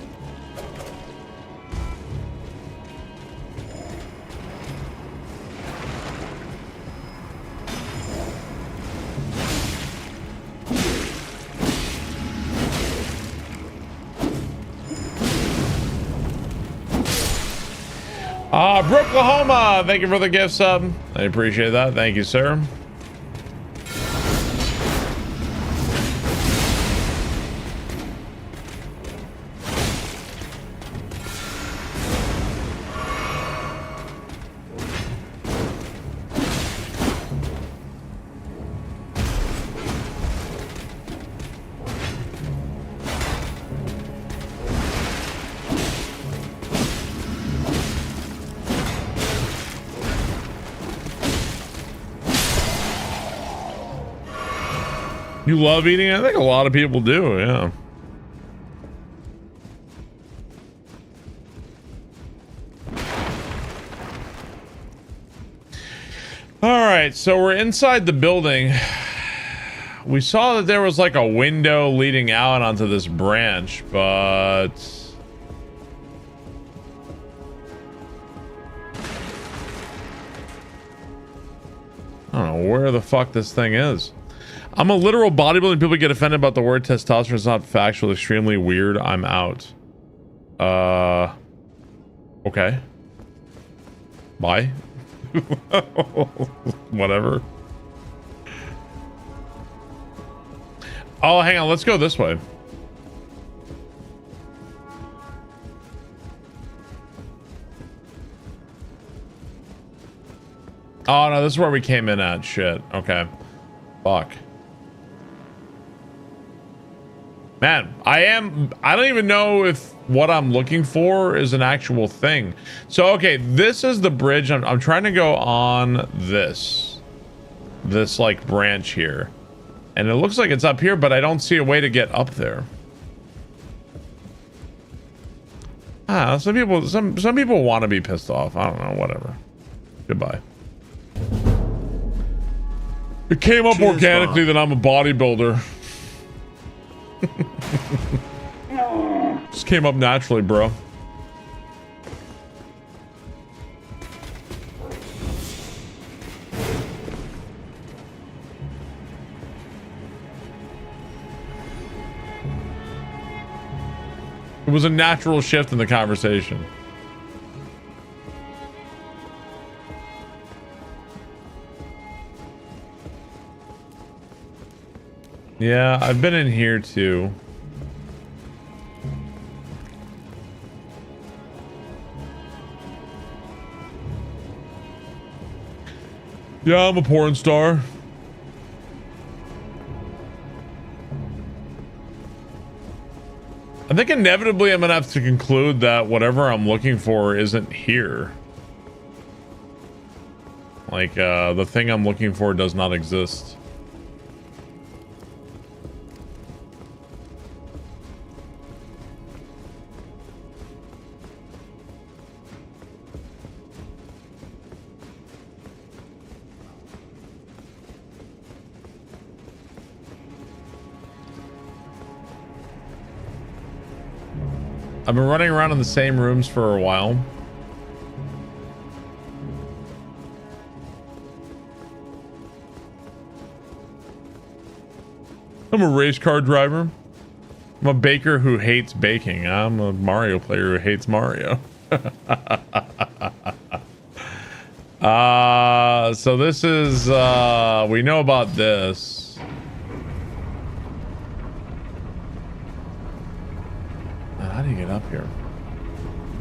A: Brooklahoma, thank you for the gift sub. I appreciate that. Thank you, sir. You love eating? I think a lot of people do, yeah. All right, so we're inside the building. We saw that there was like a window leading out onto this branch, but I don't know where the fuck this thing is. I'm a literal bodybuilder. People get offended about the word testosterone. It's not factual. Extremely weird. I'm out. Okay. Bye. Whatever. Oh, hang on. Let's go this way. Oh, no. This is where we came in at. Shit. Okay. Fuck. Man, I don't even know if what I'm looking for is an actual thing. So, okay, this is the bridge. I'm trying to go on this like branch here. And it looks like it's up here, but I don't see a way to get up there. Ah, some people want to be pissed off. I don't know, whatever. Goodbye. It came up organically that I'm a bodybuilder. Just came up naturally, bro. It was a natural shift in the conversation. Yeah, I've been in here too. Yeah, I'm a porn star. I think inevitably I'm gonna have to conclude that whatever I'm looking for isn't here. Like, the thing I'm looking for does not exist. I've been running around in the same rooms for a while. I'm a race car driver. I'm a baker who hates baking. I'm a Mario player who hates Mario. So this is, we know about this. How do you get up here?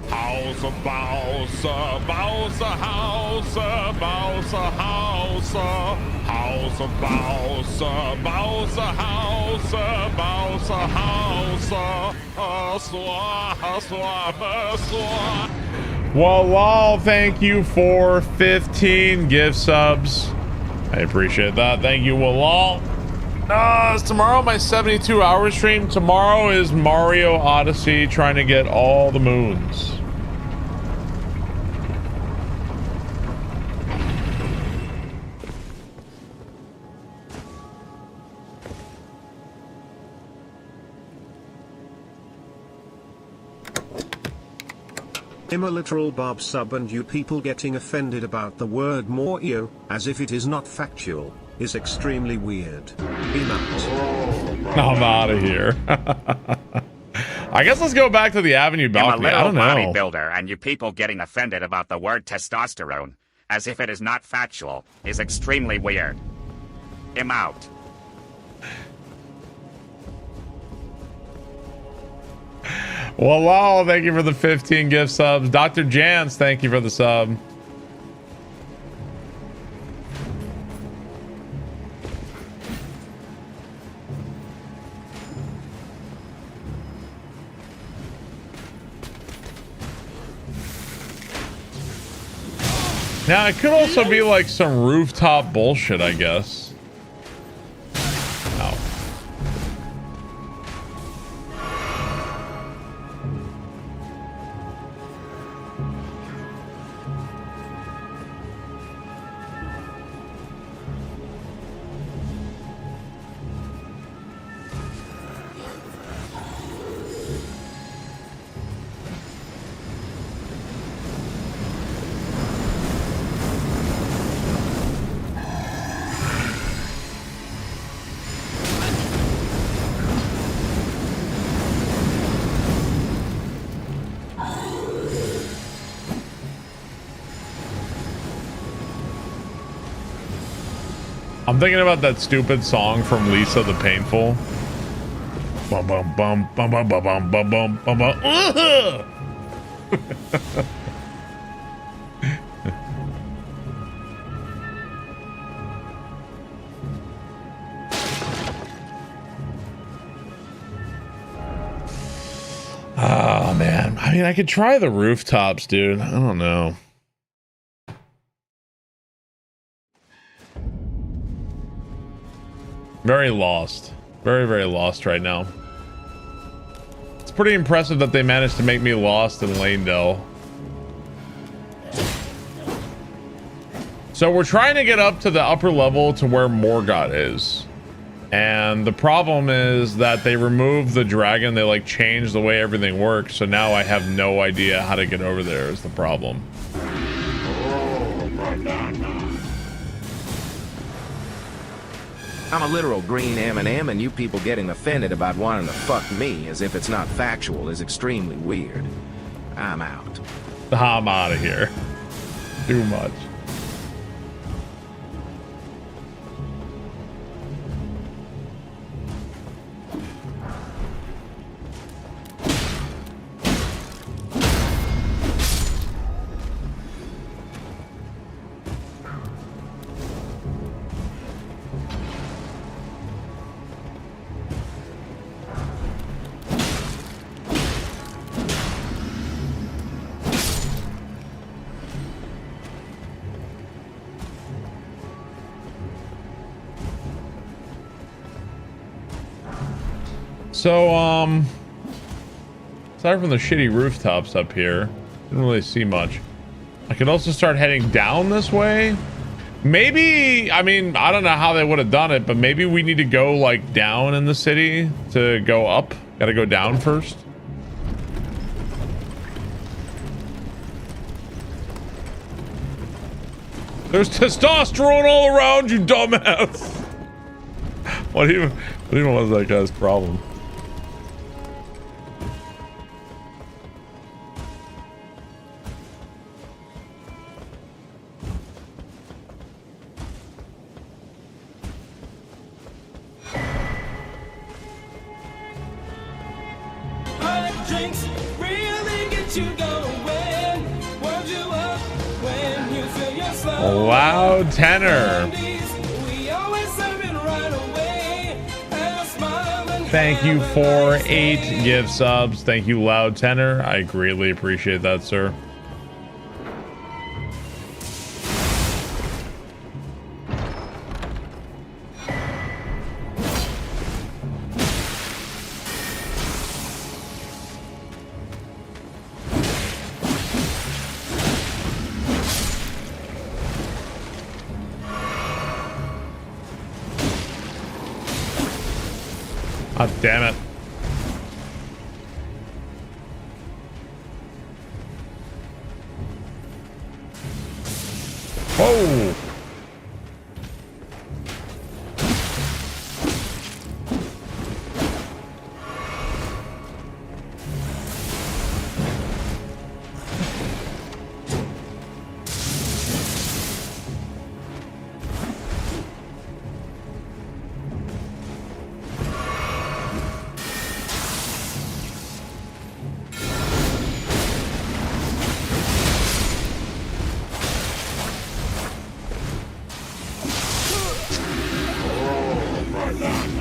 H: House, a bounce, a bounce, a house, a bounce, a house, a house, a bounce, a bounce, a house, a bounce, a house, a swap.
A: Walal, thank you for 15 gift subs. I appreciate that. Thank you, Walal. Is tomorrow my 72-hour stream? Tomorrow is Mario Odyssey trying to get all the moons.
B: I'm a literal Bob sub, and you people getting offended about the word Mario, as if it is not factual, is extremely weird. Beam out.
A: I'm out of here. I guess let's go back to the Avenue balcony. I don't know.
J: I'm a little bodybuilder, and you people getting offended about the word testosterone, as if it is not factual, is extremely weird. I'm out.
A: Walal, thank you for the 15 gift subs. Dr. Jans, thank you for the sub. Now, it could also be like some rooftop bullshit, I guess. No. I'm thinking about that stupid song from Lisa the Painful. Bum bum bum bum bum bum bum bum bum bum bum. Oh man, I mean, I could try the rooftops, dude. I don't know. Very lost. Very, very lost right now. It's pretty impressive that they managed to make me lost in Lanedale. So we're trying to get up to the upper level to where Morgott is. And the problem is that they removed the dragon. They like changed the way everything works. So now I have no idea how to get over there is the problem.
C: I'm a literal green M&M, and you people getting offended about wanting to fuck me as if it's not factual is extremely weird. I'm out.
A: I'm out of here. Too much. So, aside from the shitty rooftops up here, didn't really see much. I could also start heading down this way. Maybe, I mean, I don't know how they would have done it, but maybe we need to go, like, down in the city to go up. Gotta go down first. There's testosterone all around you, dumbass! What even was that guy's problem? Loud tenor. Thank you for 8 gift subs. Thank you, Loud Tenor. I greatly appreciate that, sir. Oh, damn it. Whoa.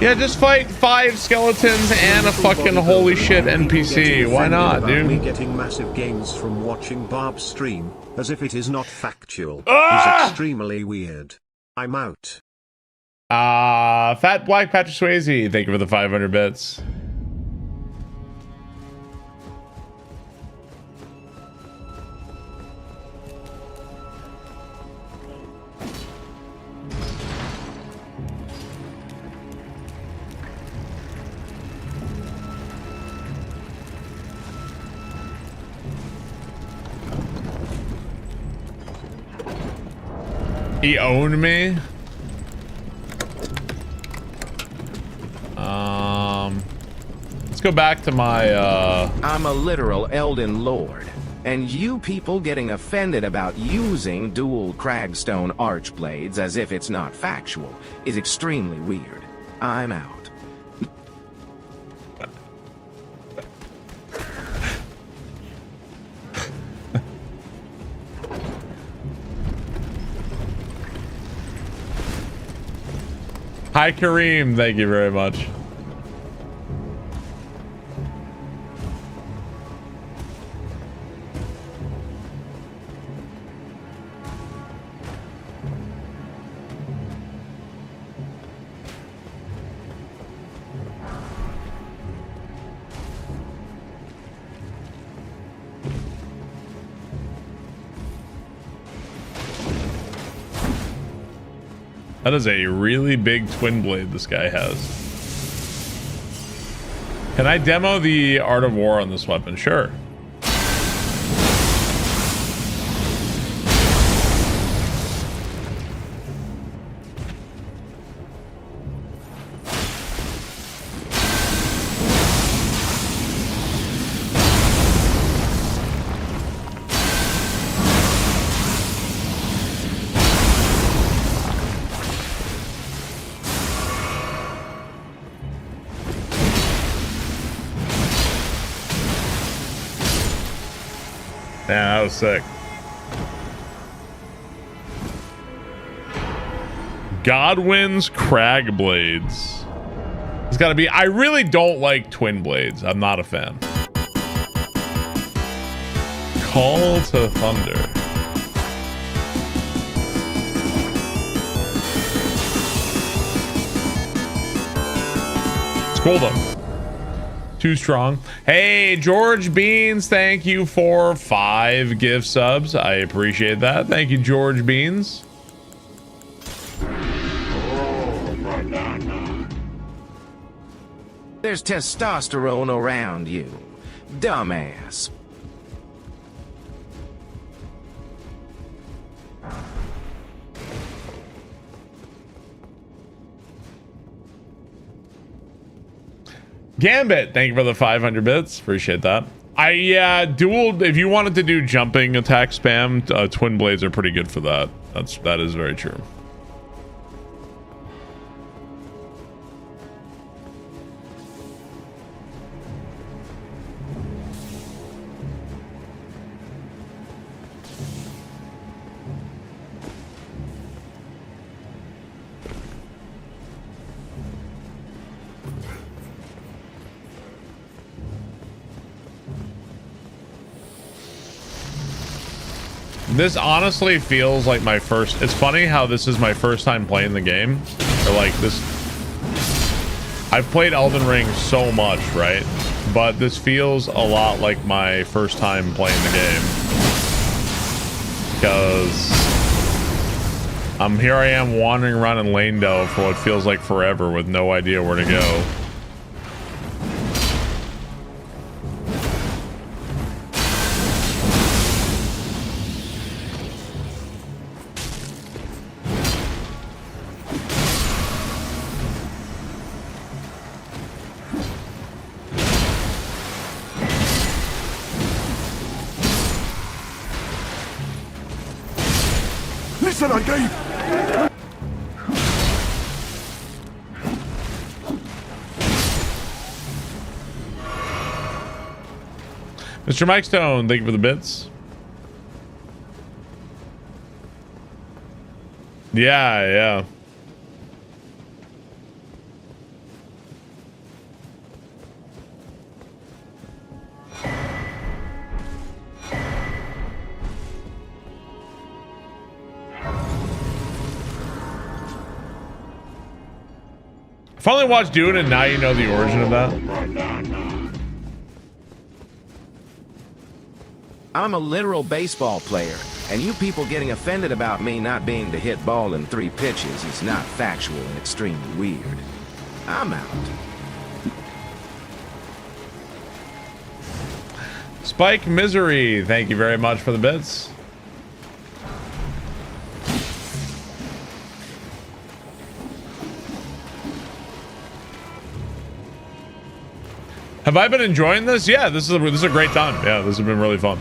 A: Yeah, just fight 5 skeletons and a fucking holy shit NPC. Why not, dude?
B: Me getting massive gains from watching Barb's stream, as if it is not factual. He's extremely weird. I'm out.
A: Fat Black Patrick Swayze, thank you for the 500 bits. He owned me. Let's go back to my
C: I'm a literal Elden Lord, And you people getting offended about using dual cragstone archblades as if it's not factual is extremely weird. I'm out.
A: Hi, Kareem. Thank you very much. That is a really big twin blade this guy has. Can I demo the Art of War on this weapon? Sure. Yeah, that was sick. Godwin's Crag Blades. It's gotta be. I really don't like twin blades. I'm not a fan. Call to Thunder. It's cool though. Too strong. Hey, George Beans, thank you for 5 gift subs. I appreciate that. Thank you, George Beans.
C: There's testosterone around you, dumbass.
A: Gambit, thank you for the 500 bits. Appreciate that. Dual, if you wanted to do jumping attack spam, twin blades are pretty good for that. That is very true. This honestly feels like my first. It's funny how this is my first time playing the game. Or like this. I've played Elden Ring so much, right? But this feels a lot like my first time playing the game. Because here I am wandering around in Lanedale for what feels like forever with no idea where to go.
F: Listen, I gave...
A: Mr. Mike Stone, thank you for the bits. Yeah. I finally watched Dune, and now you know the origin of that.
C: I'm a literal baseball player, and you people getting offended about me not being to hit ball in 3 pitches is not factual and extremely weird. I'm out.
A: Spike Misery, thank you very much for the bits. Have I been enjoying this? Yeah, this is a great time. Yeah, this has been really fun.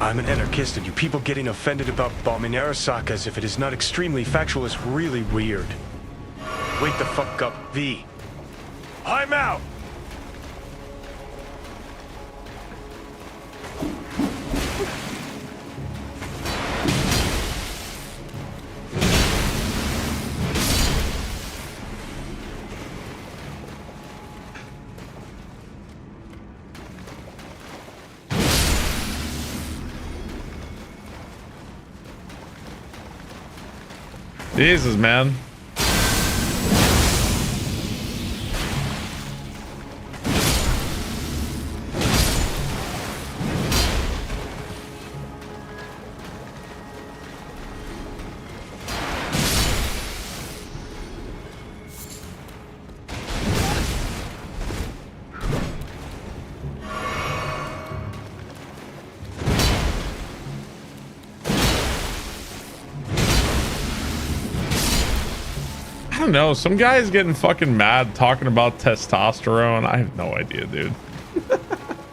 K: I'm an anarchist, and you people getting offended about bombing Arasaka as if it is not extremely factual is really weird. Wake the fuck up, V. I'm out!
A: Jesus, man. I don't know. Some guy's getting fucking mad talking about testosterone. I have no idea, dude. I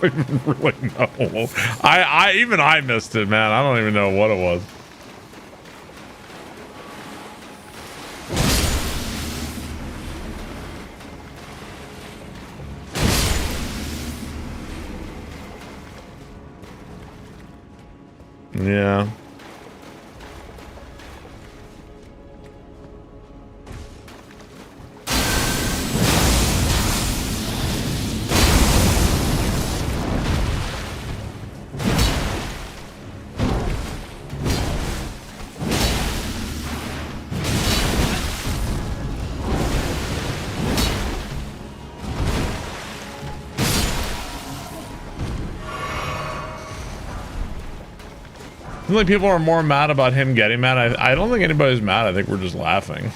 A: don't even really know. I missed it, man. I don't even know what it was. Yeah. I think people are more mad about him getting mad. I don't think anybody's mad. I think we're just laughing.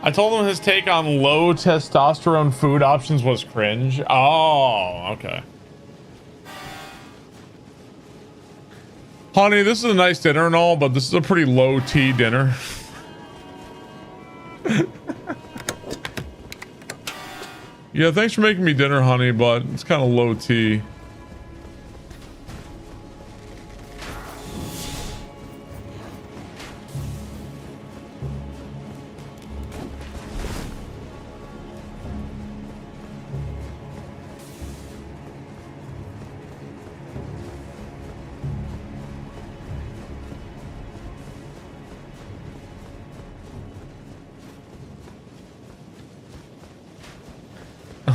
A: I told him his take on low testosterone food options was cringe. Oh, okay. Honey, this is a nice dinner and all, but this is a pretty low T dinner. Yeah, thanks for making me dinner, honey, but it's kind of low T.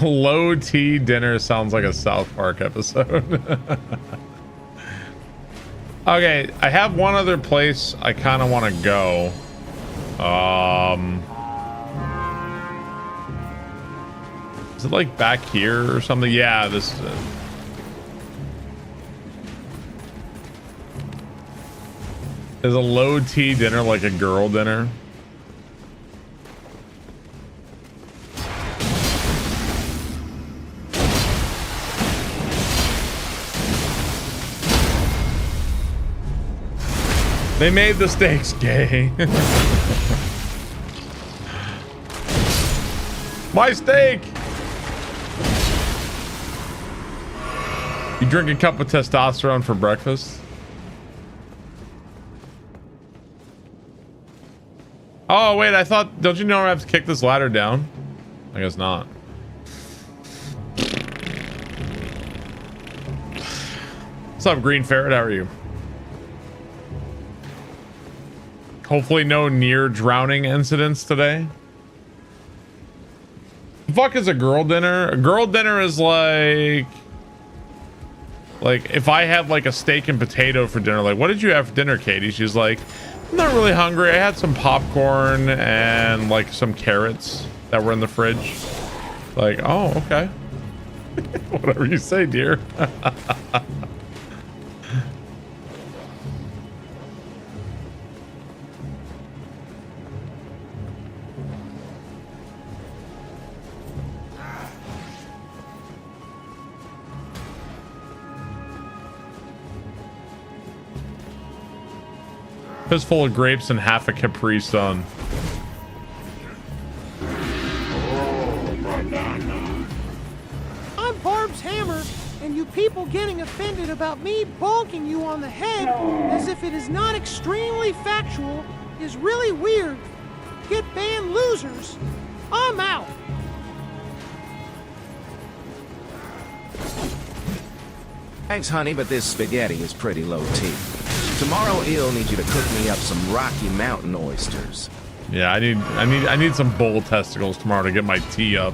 A: Low T dinner sounds like a South Park episode. Okay, I have one other place I kind of want to go. Is it like back here or something? Yeah, this is it. Is a low T dinner like a girl dinner? They made the steaks gay. My steak! You drink a cup of testosterone for breakfast? Oh, wait, I thought... Don't you know I have to kick this ladder down? I guess not. What's up, Green Ferret? How are you? Hopefully no near drowning incidents today. The fuck is a girl dinner? A girl dinner is like if I had like a steak and potato for dinner. Like, what did you have for dinner, Katie? She's like, I'm not really hungry. I had some popcorn and like some carrots that were in the fridge. Like, oh, okay. Whatever you say, dear. Fistful of grapes and half a Capri Sun.
L: I'm Barb's hammer, and you people getting offended about me bonking you on the head as if it is not extremely factual is really weird. Get banned, losers. I'm out.
C: Thanks, honey, but this spaghetti is pretty low T. Tomorrow, I'll need you to cook me up some Rocky Mountain oysters.
A: Yeah, I need some bull testicles tomorrow to get my tea up.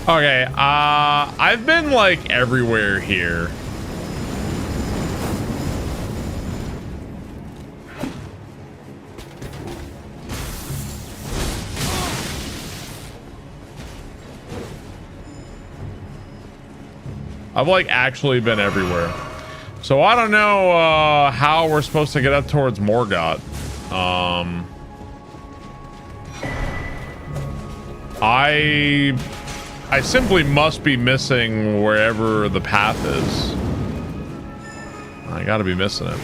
A: Okay, I've been like everywhere here. I've like actually been everywhere. So I don't know how we're supposed to get up towards Morgoth. I simply must be missing wherever the path is. I gotta be missing it.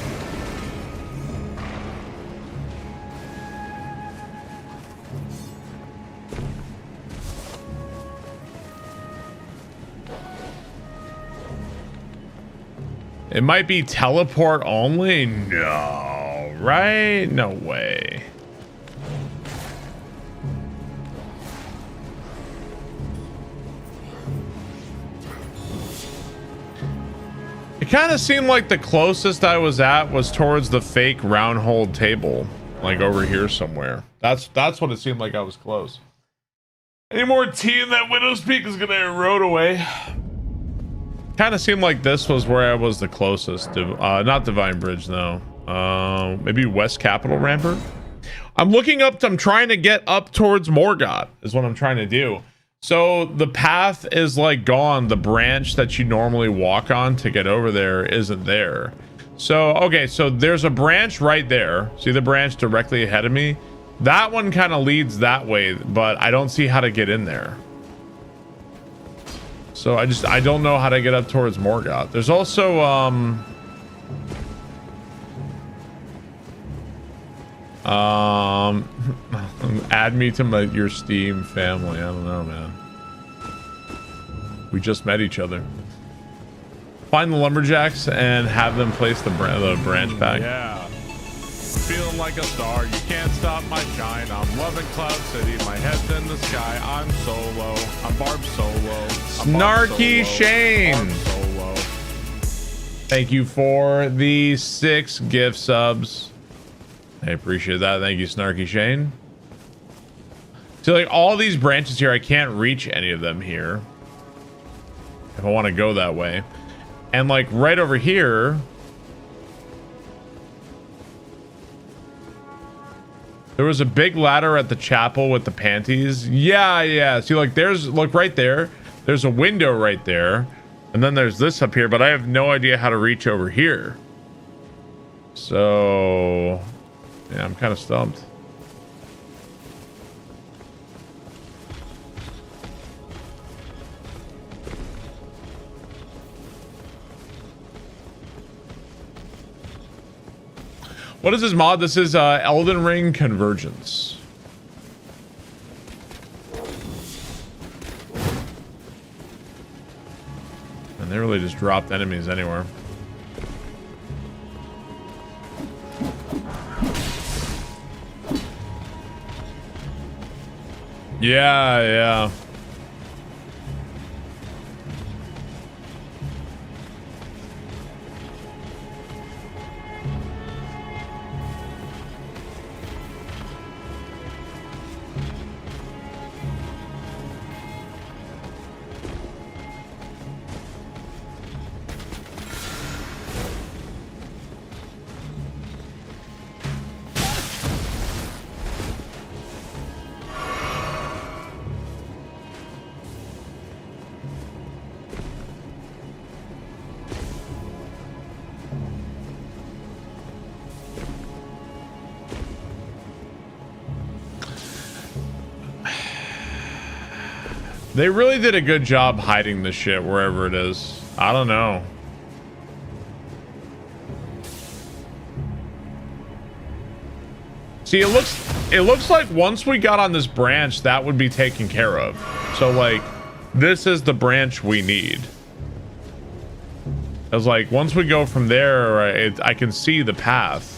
A: It might be teleport only? No, right? No way. It kind of seemed like the closest I was at was towards the fake round hole table, like over here somewhere. That's what it seemed like. I was close. Any more tea in that Widow's Peak is gonna erode away. Kind of seemed like this was where I was the closest. Not Divine Bridge, no. Maybe West Capitol Rampart. I'm looking up. I'm trying to get up towards Morgoth is what I'm trying to do. So the path is like gone. The branch that you normally walk on to get over there isn't there. So, okay, so there's a branch right there. See the branch directly ahead of me? That one kind of leads that way, but I don't see how to get in there. So I don't know how to get up towards Morgoth. There's also, add me to your Steam family. I don't know, man. We just met each other. Find the lumberjacks and have them place the branch back.
H: Yeah. Feeling like a star, you can't stop my shine. I'm loving Cloud City, my head's in the sky. I'm solo, I'm Barb Solo.
A: Snarky Shane.
H: Solo.
A: Thank you for the 6 gift subs. I appreciate that. Thank you, Snarky Shane. So like all these branches here, I can't reach any of them here if I want to go that way. And like right over here, there was a big ladder at the chapel with the panties. Yeah. See, like look right there. There's a window right there. And then there's this up here, but I have no idea how to reach over here. So, yeah, I'm kind of stumped. What is this mod? This is Elden Ring Convergence. And they really just dropped enemies anywhere. Yeah. They really did a good job hiding this shit wherever it is. I don't know. See, it looks like once we got on this branch, that would be taken care of. So like, this is the branch we need. It's like once we go from there, I can see the path.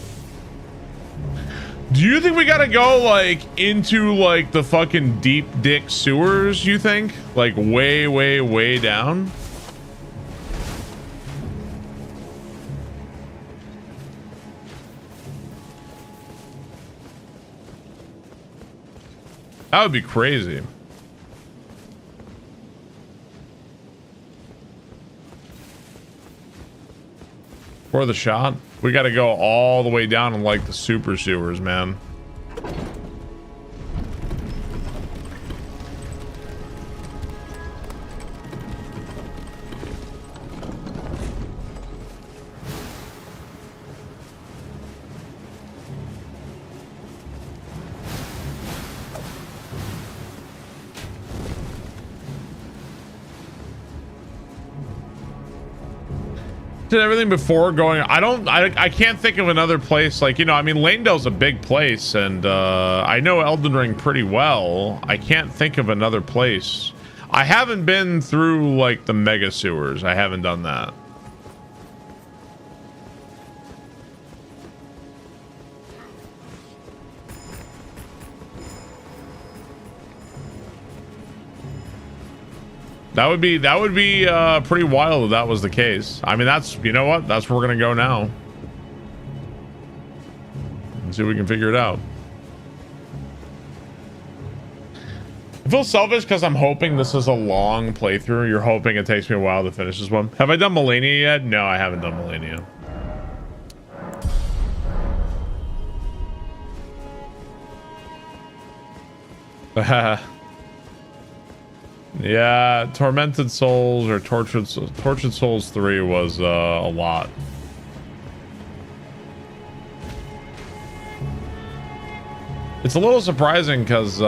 A: Do you think we gotta go like into like the fucking deep dick sewers? You think like way, way, way down? That would be crazy. For the shot, we got to go all the way down in like the super sewers, man. Did everything before going. I can't think of another place, like, you know, I mean, Lanedale's a big place, and I know Elden Ring pretty well. I can't think of another place. I haven't been through like the mega sewers. I haven't done that. That would be pretty wild if that was the case. I mean, that's, you know what? That's where we're gonna go now. Let's see if we can figure it out. I feel selfish because I'm hoping this is a long playthrough. You're hoping it takes me a while to finish this one. Have I done Melania yet? No, I haven't done Melania. Yeah, Tormented Souls or Tortured Souls 3 was a lot. It's a little surprising because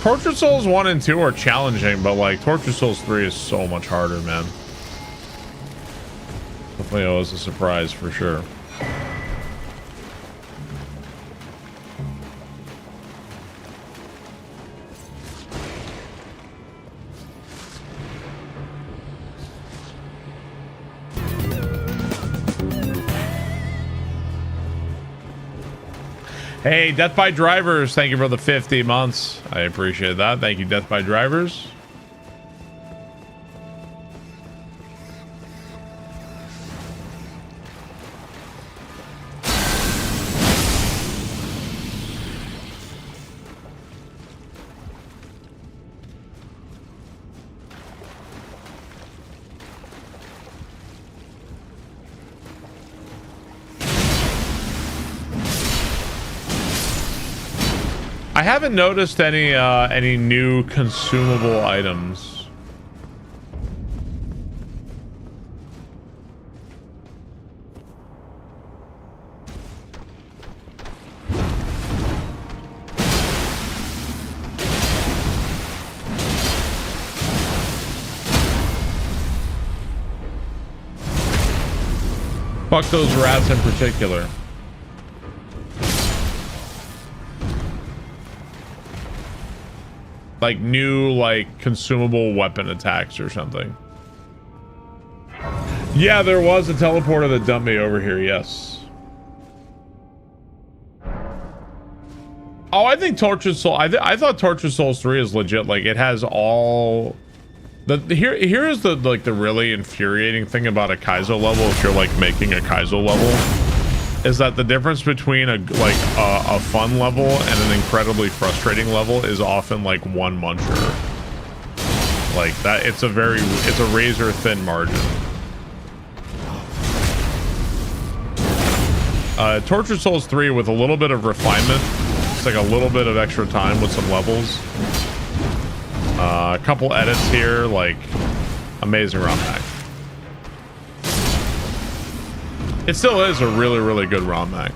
A: Tortured Souls 1 and 2 are challenging, but like Tortured Souls 3 is so much harder, man. Definitely was a surprise for sure. Hey, Death by Drivers, thank you for the 50 months. I appreciate that. Thank you, Death by Drivers. I haven't noticed any new consumable items. Fuck those rats in particular. Like new, like, consumable weapon attacks or something. Yeah, there was a teleporter that dumped me over here, yes. Oh, I think Tortured Soul... I thought Tortured Souls 3 is legit. Like, it has all... Here is the, like, the really infuriating thing about a Kaizo level, if you're, like, making a Kaizo level, is that the difference between a fun level and an incredibly frustrating level is often like one muncher. Like that, it's a razor thin margin. Tortured Souls 3 with a little bit of refinement. It's like a little bit of extra time with some levels. A couple edits here, like amazing ROM hack. It still is a really, really good ROM hack.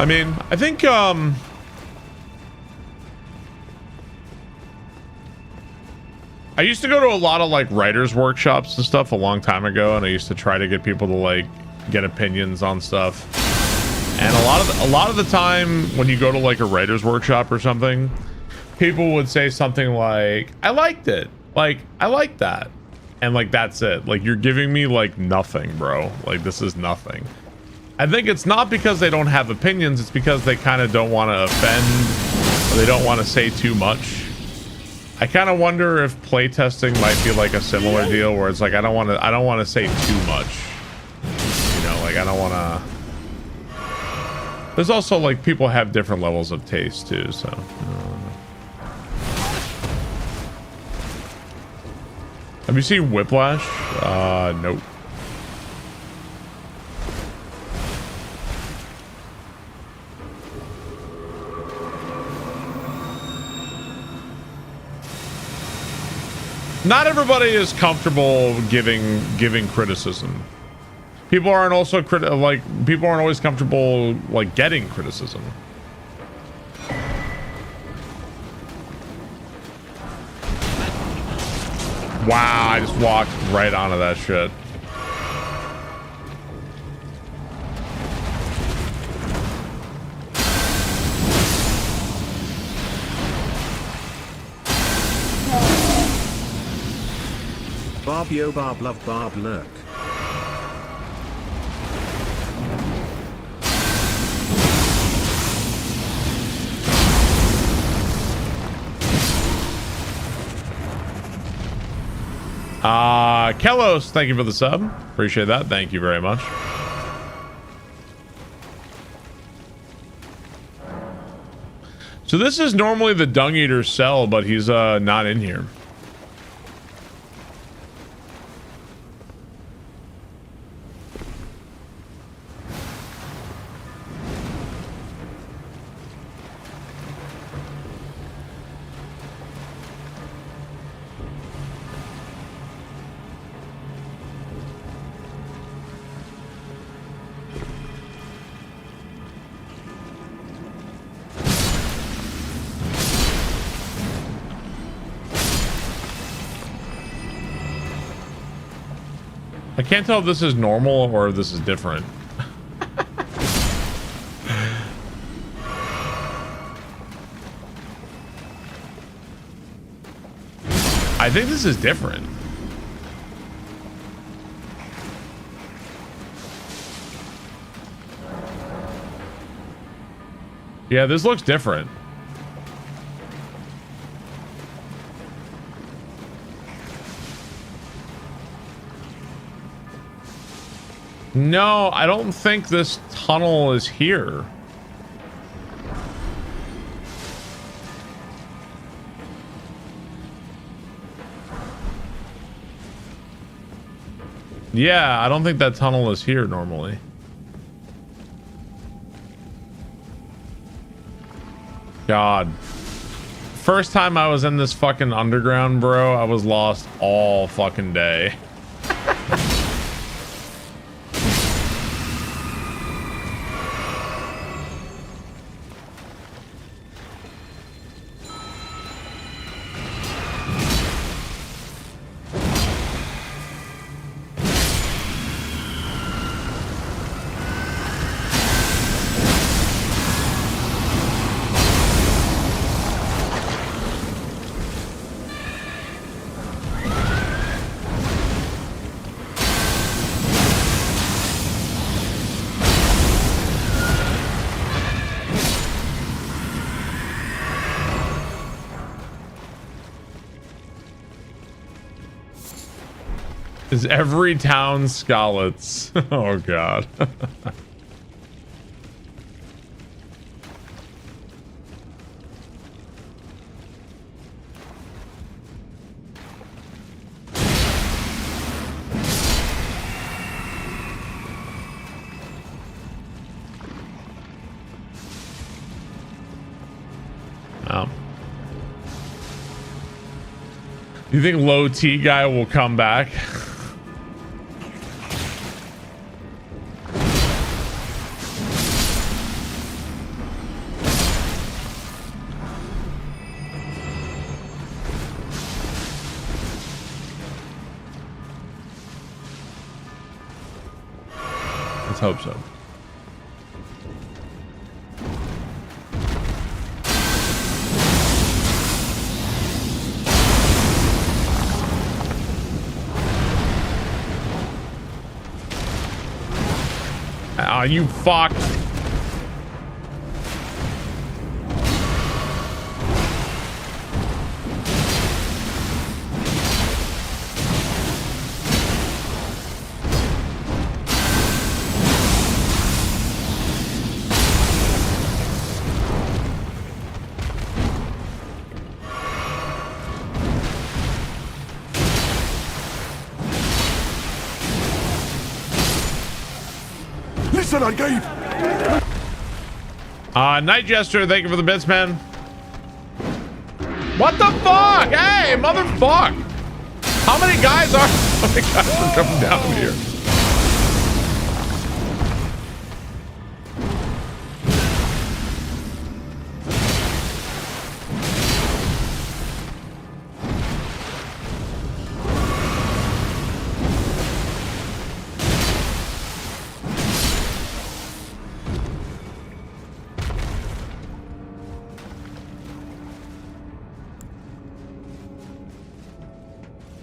A: mean, I think I used to go to a lot of like writers workshops and stuff a long time ago, and I used to try to get people to like get opinions on stuff. And a lot of the time when you go to like a writer's workshop or something, people would say something like, I liked it. Like, I like that. And like, that's it. Like, you're giving me like nothing, bro. Like, this is nothing. I think it's not because they don't have opinions. It's because they kind of don't want to offend, or they don't want to say too much. I kind of wonder if playtesting might be like a similar deal where it's like, I don't want to say too much. You know, like I don't want to. There's also like people have different levels of taste too, so. Have you seen Whiplash? Nope. Not everybody is comfortable giving criticism. People aren't also people aren't always comfortable like getting criticism. Wow, I just walked right onto that shit.
B: Barb yo barb love barb lurk.
A: Kellos, thank you for the sub. Appreciate that. Thank you very much. So this is normally the Dung Eater's cell, but he's not in here. I can't tell if this is normal or if this is different. I think this is different. Yeah, this looks different. No, I don't think this tunnel is here. Yeah, I don't think that tunnel is here normally. God. First time I was in this fucking underground, bro, I was lost all fucking day. Is every town Scarlets? Oh god. You think low T guy will come back? Let's hope so. Ah, you fucked.
F: Listen, I gave.
A: Night Jester, thank you for the bits, man. What the fuck? Hey, motherfuck! How many guys are coming down here?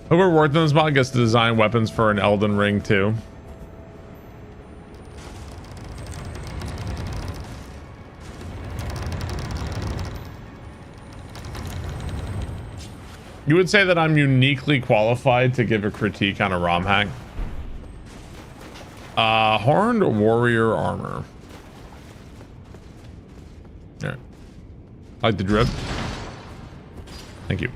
A: Whoever worked on this mod gets to design weapons for an Elden Ring too. You would say that I'm uniquely qualified to give a critique on a ROM hack. Horned warrior armor. There. Like the drip. Thank you.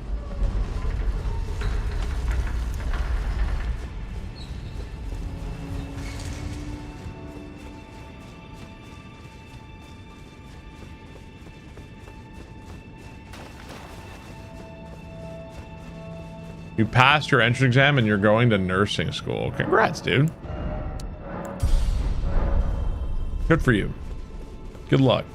A: You passed your entrance exam and you're going to nursing school. Congrats, dude. Good for you. Good luck.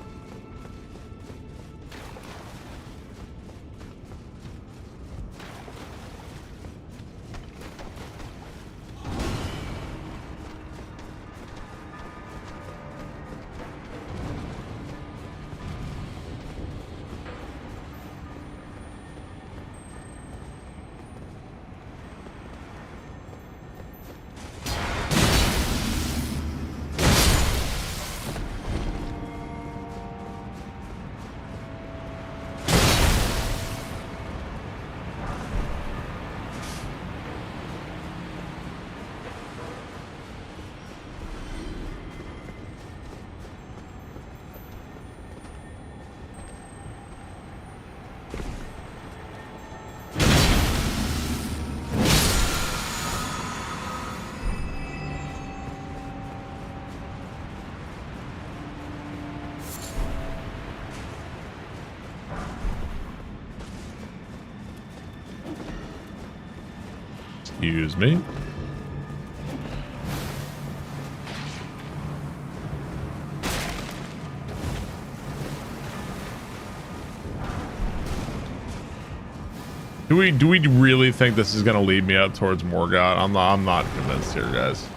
A: Excuse me. Do we really think this is going to lead me up towards Morgoth? I'm not convinced here, guys.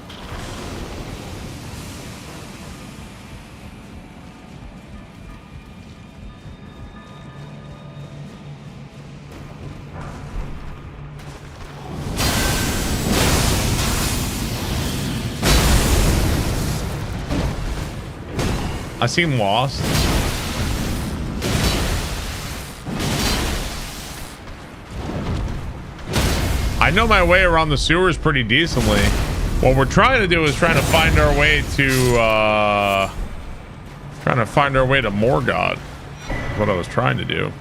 A: I seem lost. I know my way around the sewers pretty decently. What we're trying to do is trying to find our way to Morgoth. That's what I was trying to do.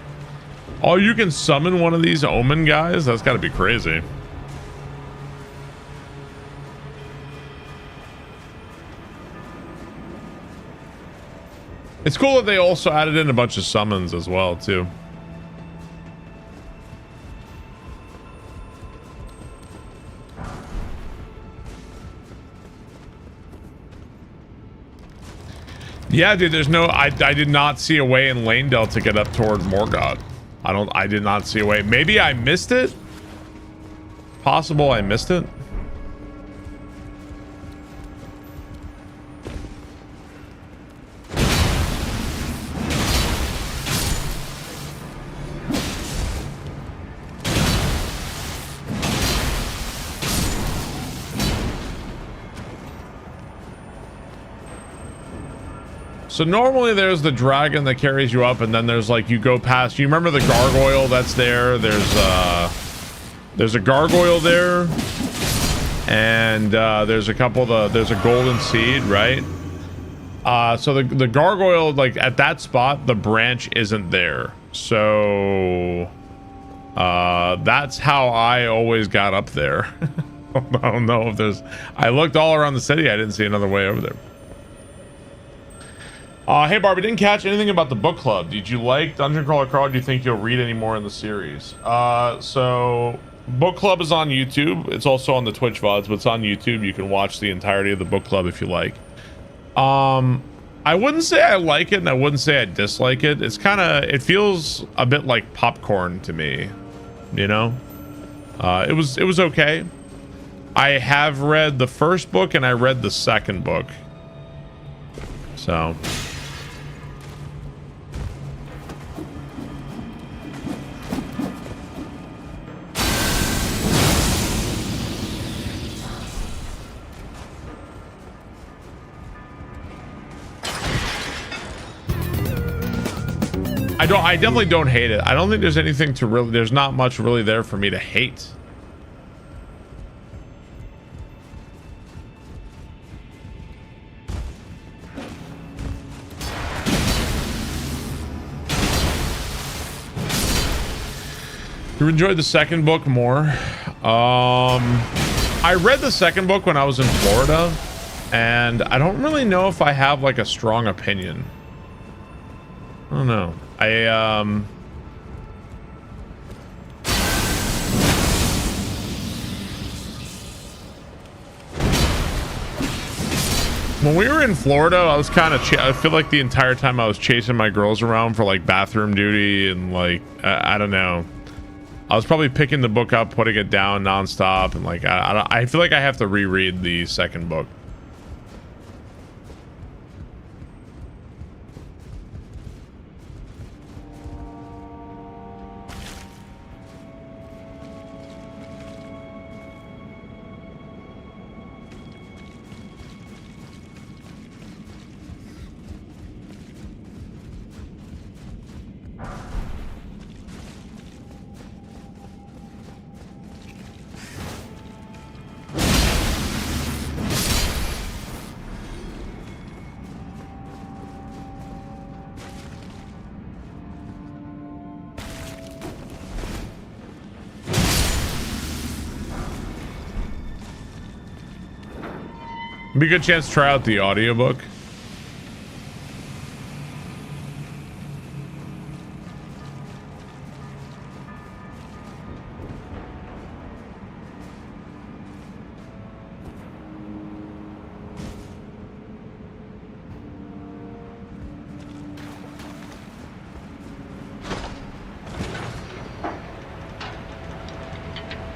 A: Oh, you can summon one of these omen guys? That's got to be crazy. It's cool that they also added in a bunch of summons as well, too. Yeah, dude, there's no... I did not see a way in Lanedale to get up toward Morgoth. I did not see a way. Maybe I missed it? Possible I missed it? So normally there's the dragon that carries you up, and then there's like you go past. You remember the gargoyle that's there? There's a gargoyle there, and there's a couple of there's a golden seed, right? So the gargoyle, like at that spot, the branch isn't there. So that's how I always got up there. I don't know if there's. I looked all around the city. I didn't see another way over there. Hey Barbie, didn't catch anything about the book club. Did you like Dungeon Crawler Crawl? Do you think you'll read any more in the series? So book club is on YouTube. It's also on the Twitch VODs, but it's on YouTube. You can watch the entirety of the book club if you like. I wouldn't say I like it, and I wouldn't say I dislike it. It's kind of, it feels a bit like popcorn to me, you know. It was okay. I have read the first book and I read the second book, so. I definitely don't hate it. I don't think there's anything to really, there's not much really there for me to hate. You enjoyed the second book more? I read the second book when I was in Florida, and I don't really know if I have like a strong opinion. I don't know. When we were in Florida, I was kind of I feel like the entire time I was chasing my girls around for like bathroom duty, and like I don't know, I was probably picking the book up, putting it down nonstop, and like I feel like I have to reread the second book. Be a good chance to try out the audiobook.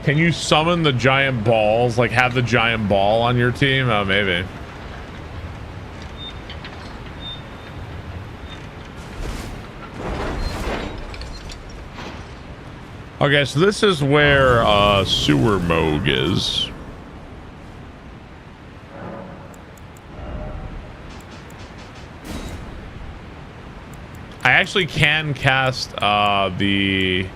A: Can you summon the giant balls? Like have the giant ball on your team? Oh, maybe. Okay, so this is where Sewer Moog is. I actually can cast the...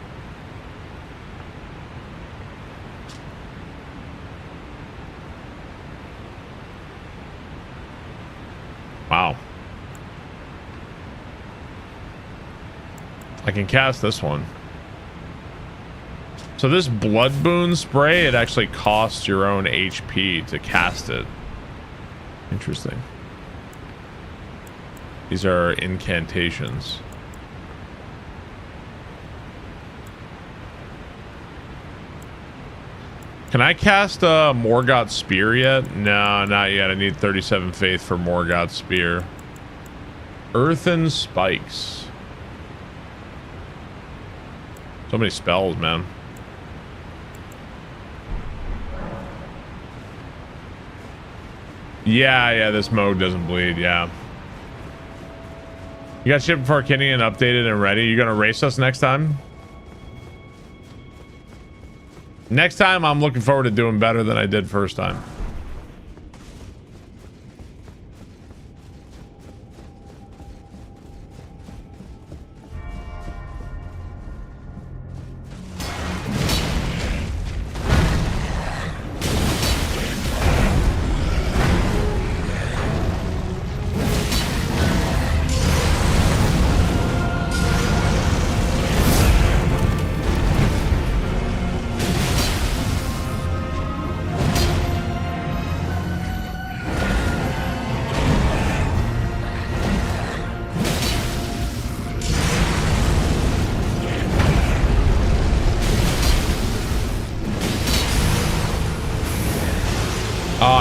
A: Wow. I can cast this one. So this blood boon spray, it actually costs your own HP to cast it. Interesting. These are incantations. Can I cast Morgoth Spear yet? No, not yet. I need 37 faith for Morgoth Spear. Earthen Spikes. So many spells, man. Yeah, this Moog doesn't bleed, yeah. You got shit before Kenny and updated and ready. You gonna race us next time? Next time, I'm looking forward to doing better than I did first time.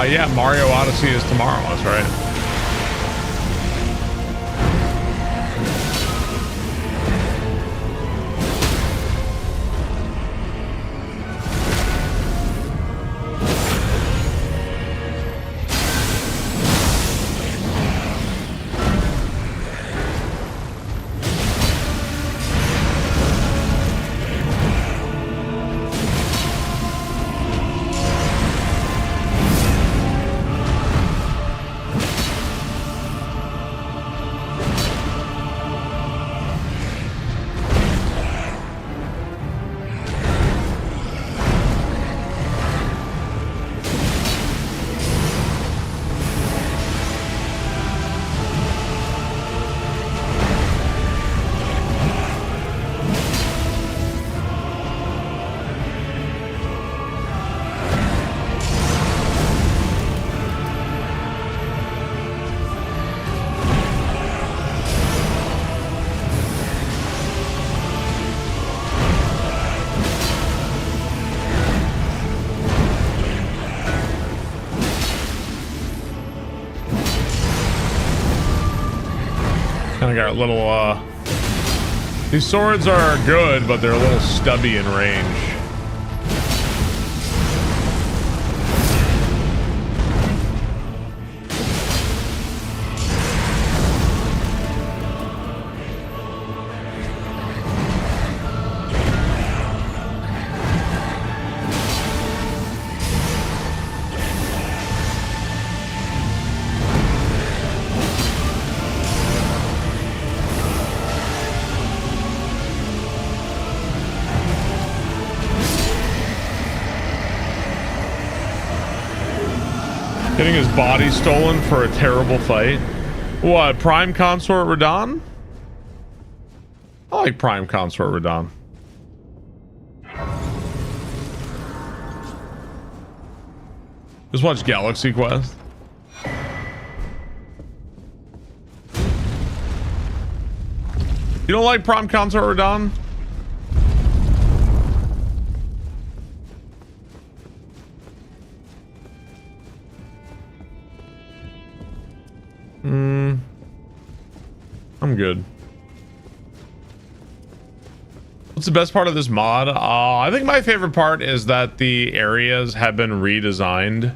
A: Yeah, Mario Odyssey is tomorrow. That's right. Kind of got a little, these swords are good, but they're a little stubby in range. Getting his body stolen for a terrible fight. What, Prime Consort Radon? I like Prime Consort Radon. Just watch Galaxy Quest. You don't like Prime Consort Radon? I'm good. What's the best part of this mod? I think my favorite part is that the areas have been redesigned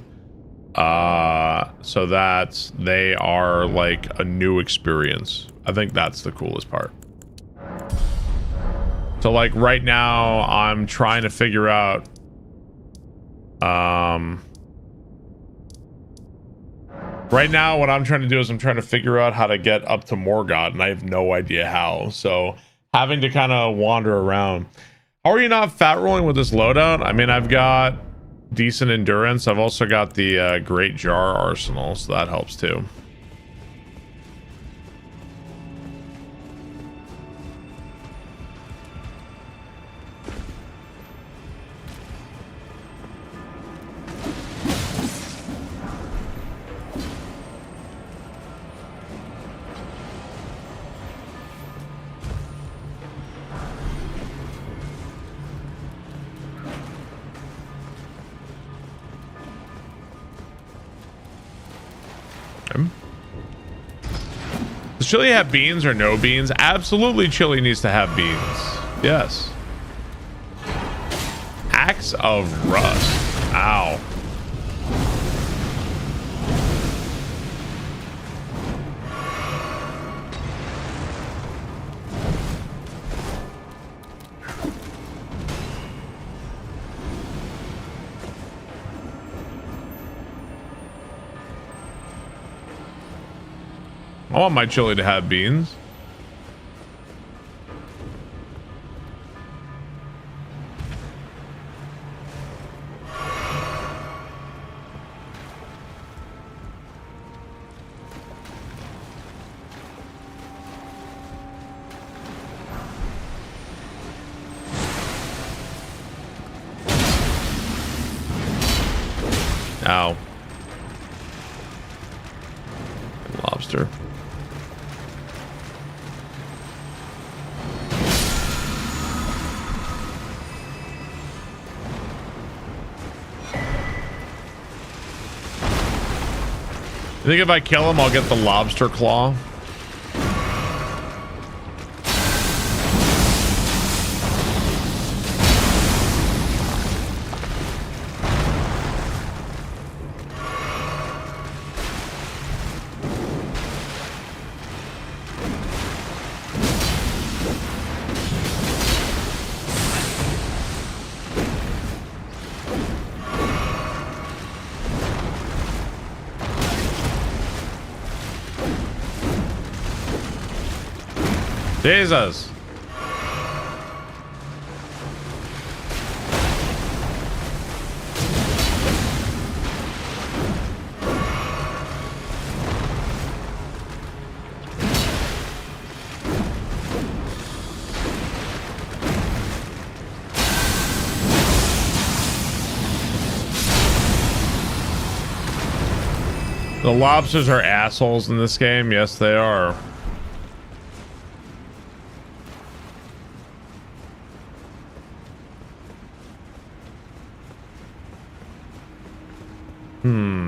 A: so that they are like a new experience. I think that's the coolest part. So like right now I'm trying to figure out right now, what I'm trying to do is I'm trying to figure out how to get up to Morgoth, and I have no idea how. So having to kind of wander around. How are you not fat rolling with this loadout? I mean, I've got decent endurance. I've also got the Great Jar Arsenal, so that helps too. Does chili have beans or no beans? Absolutely, chili needs to have beans. Yes. Axe of Rust. Ow. I want my chili to have beans. Ow. Lobster. think if I kill him, I'll get the lobster claw? Jesus. The lobsters are assholes in this game. Yes, they are.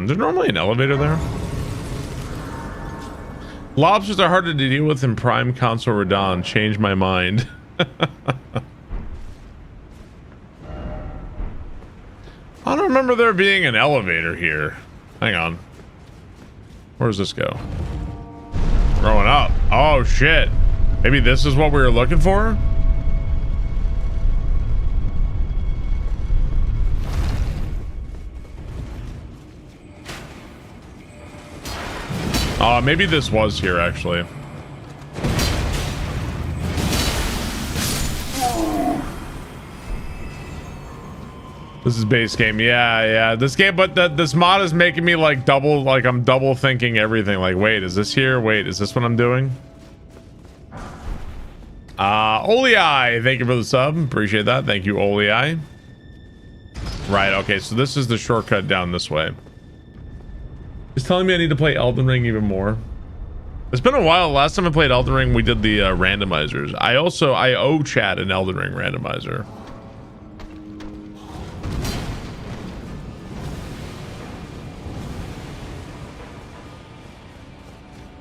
A: There's normally an elevator there. Lobsters are harder to deal with in Prime Console Radon. Changed my mind. I don't remember there being an elevator here. Hang on. Where does this go? Growing up. Oh, shit. Maybe this is what we were looking for? Maybe this was here, actually. This is base game. Yeah. This game, but this mod is making me like double, like I'm double thinking everything. Like, wait, is this here? Wait, is this what I'm doing? Olei, thank you for the sub. Appreciate that. Thank you, Olei. Right, okay, so this is the shortcut down this way. It's telling me I need to play Elden Ring even more. It's been a while. Last time I played Elden Ring, we did the randomizers. I owe chat an Elden Ring randomizer.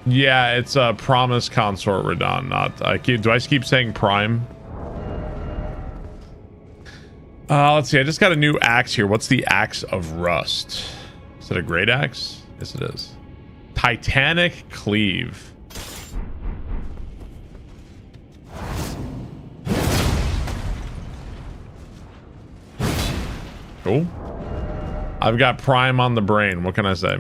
A: Yeah, it's a Promise Consort Radon, not... do I keep saying Prime? Let's see, I just got a new axe here. What's the Axe of Rust? Is it a great axe? Yes, it is. Titanic Cleave. Cool. I've got Prime on the brain. What can I say?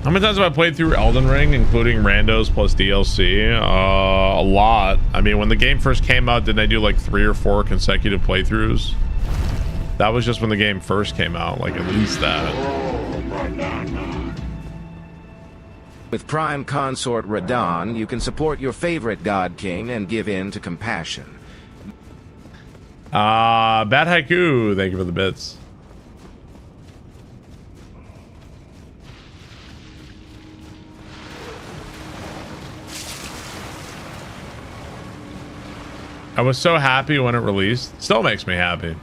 A: How many times have I played through Elden Ring, including randos plus DLC? A lot. I mean, when the game first came out, didn't I do like 3 or 4 consecutive playthroughs? That was just when the game first came out, like at least that.
C: With Prime Consort Radon, you can support your favorite God King and give in to compassion.
A: Bad Haiku, thank you for the bits. I was so happy when it released. Still makes me happy.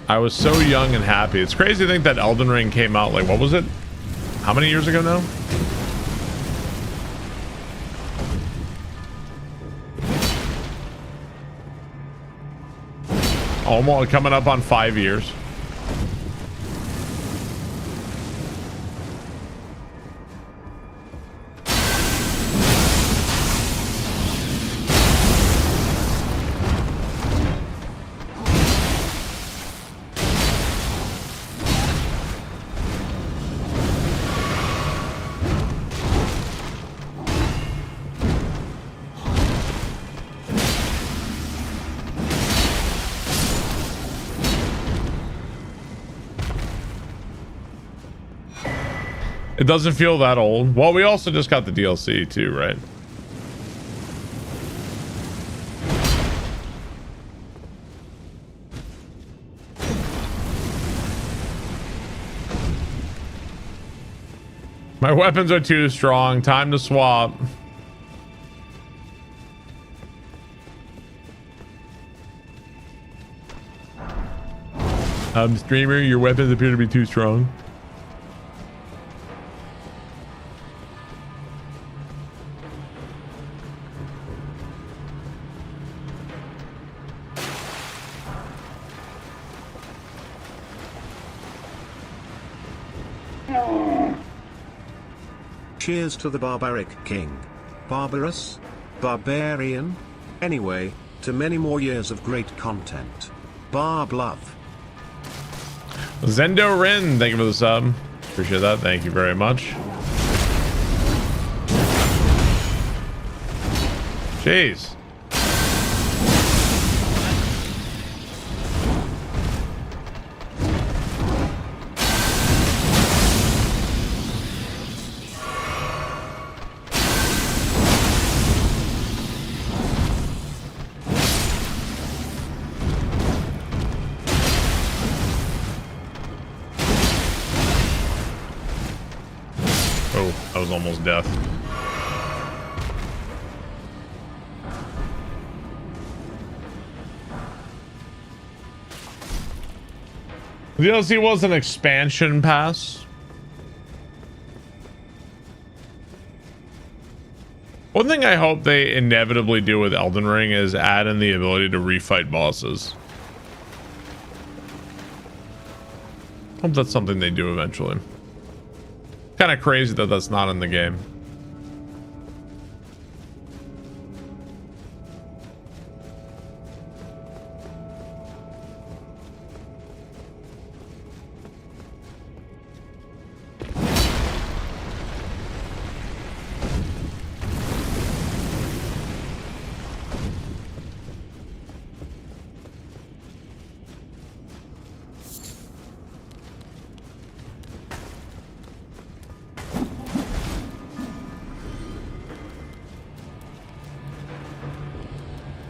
A: I was so young and happy. It's crazy to think that Elden Ring came out, like, what was it? How many years ago now? Almost coming up on 5 years. It doesn't feel that old. Well, we also just got the DLC too, right? My weapons are too strong. Time to swap. Streamer, your weapons appear to be too strong.
B: Cheers to the barbaric king. Barbarous? Barbarian? Anyway, to many more years of great content. Barb love.
A: Zendo Rin, thank you for the sub. Appreciate that. Thank you very much. Jeez. That was almost death. The DLC was an expansion pass. One thing I hope they inevitably do with Elden Ring is add in the ability to refight bosses. Hope that's something they do eventually. Kind of crazy that that's not in the game.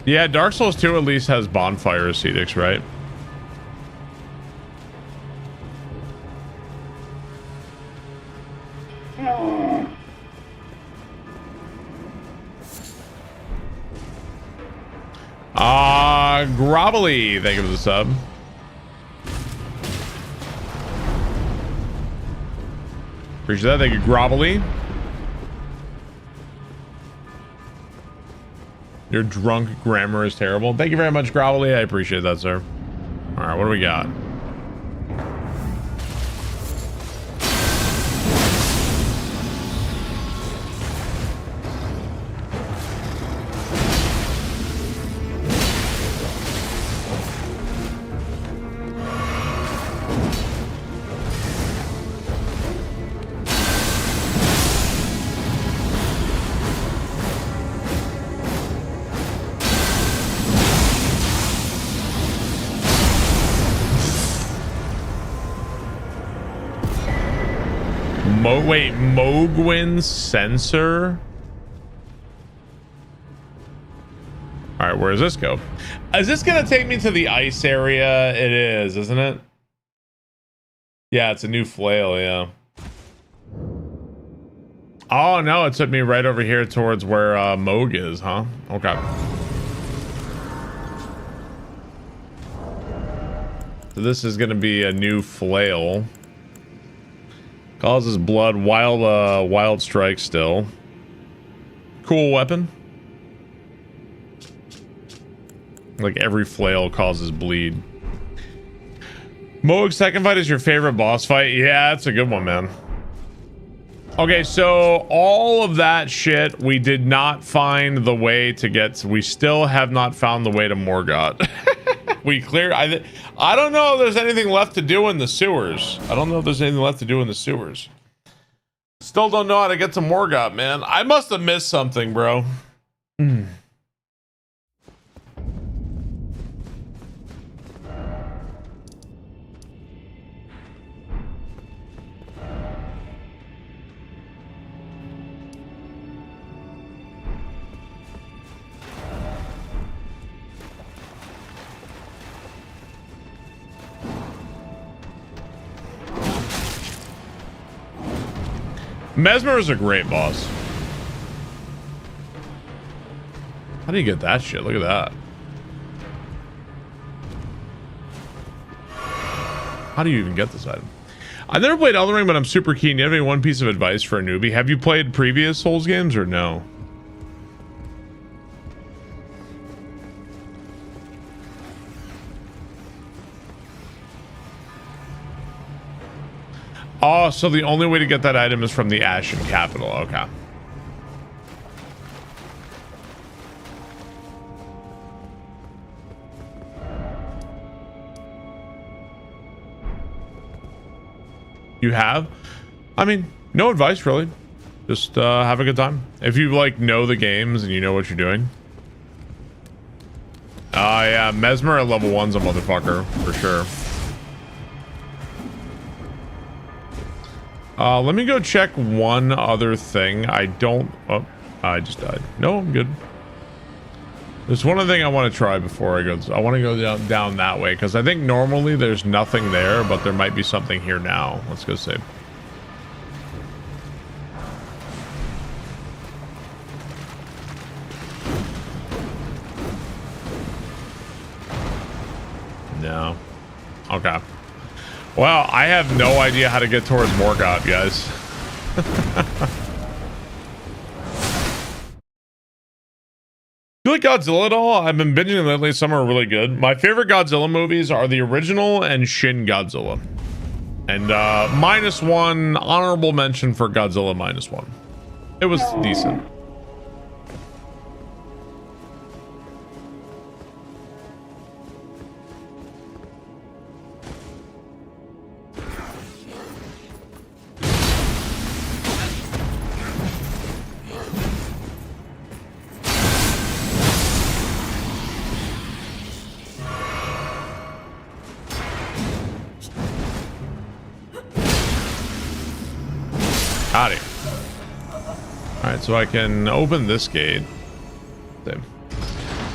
A: Yeah, Dark Souls 2 at least has bonfire ascetics, right? Grobbly, thank you for the sub. Appreciate that, thank you, Grobbly. Your drunk grammar is terrible. Thank you very much, Grovelly. I appreciate that, sir. All right, what do we got? Wait, Mogwin's sensor? All right, where does this go? Is this gonna take me to the ice area? It is, isn't it? Yeah, it's a new flail, yeah. Oh no, it took me right over here towards where Moog is, huh? Okay. So this is gonna be a new flail. Causes blood, wild strike still. Cool weapon. Like every flail causes bleed. Moog's second fight is your favorite boss fight? Yeah, that's a good one, man. Okay, so all of that shit, we did not find the way to get to, we still have not found the way to Morgott. We cleared, I don't know if there's anything left to do in the sewers. I don't know if there's anything left to do in the sewers. Still don't know how to get to Morgott, man. I must have missed something, bro. Mesmer is a great boss. How do you get that shit? Look at that. How do you even get this item? I've never played Elden Ring, but I'm super keen. Do you have any one piece of advice for a newbie? Have you played previous Souls games or no? Oh, so the only way to get that item is from the Ashen Capital. Okay. You have? I mean, no advice really. Just have a good time. If you like know the games and you know what you're doing. Yeah, Mesmer at level 1's a motherfucker for sure. Let me go check one other thing. I just died. No, I'm good. There's one other thing I want to try before I go. I want to go down that way because I think normally there's nothing there, but there might be something here now. Let's go see. No. Okay. Well, I have no idea how to get towards Morgoth, guys. You like Godzilla at all? I've been binging lately. Some are really good. My favorite Godzilla movies are the original and Shin Godzilla. And -1 honorable mention for Godzilla -1. It was decent. Got it. Alright, so I can open this gate. Same.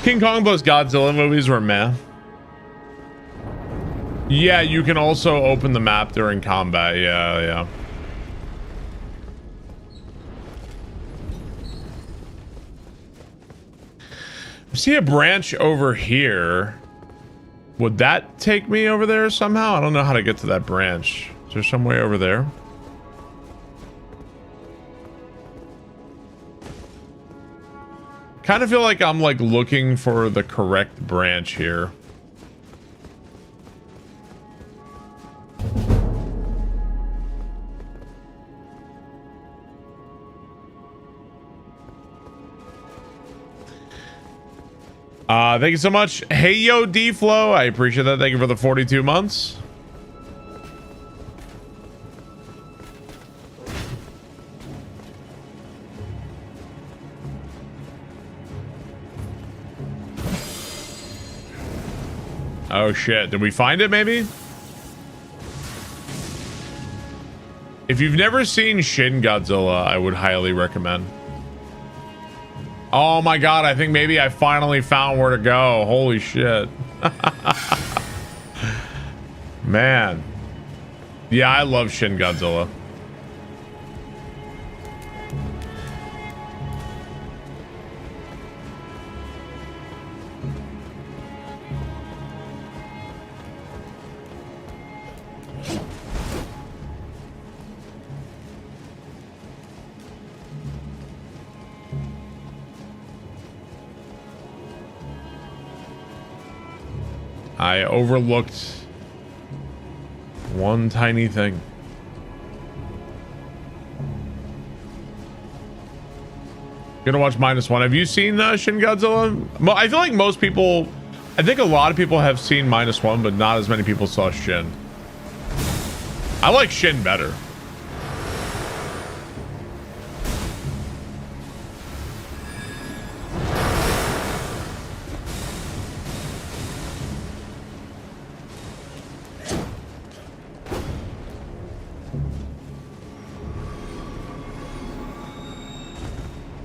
A: King Kong plus Godzilla movies were meh. Yeah, you can also open the map during combat. Yeah. I see a branch over here. Would that take me over there somehow? I don't know how to get to that branch. Is there some way over there? Kind of feel like I'm like looking for the correct branch here. Thank you so much. Hey yo D-Flow, I appreciate that. Thank you for the 42 months. Oh shit, did we find it maybe? If you've never seen Shin Godzilla, I would highly recommend. Oh my god, I think maybe I finally found where to go. Holy shit. Man. Yeah, I love Shin Godzilla. I overlooked one tiny thing. Gonna watch -1. Have you seen Shin Godzilla? I feel like most people, I think a lot of people have seen -1, but not as many people saw Shin. I like Shin better.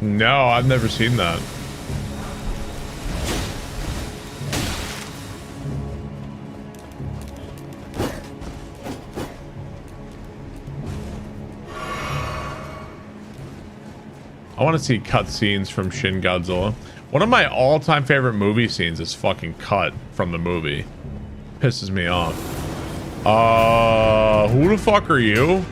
A: No, I've never seen that. I want to see cutscenes from Shin Godzilla. One of my all-time favorite movie scenes is fucking cut from the movie. Pisses me off. Who the fuck are you?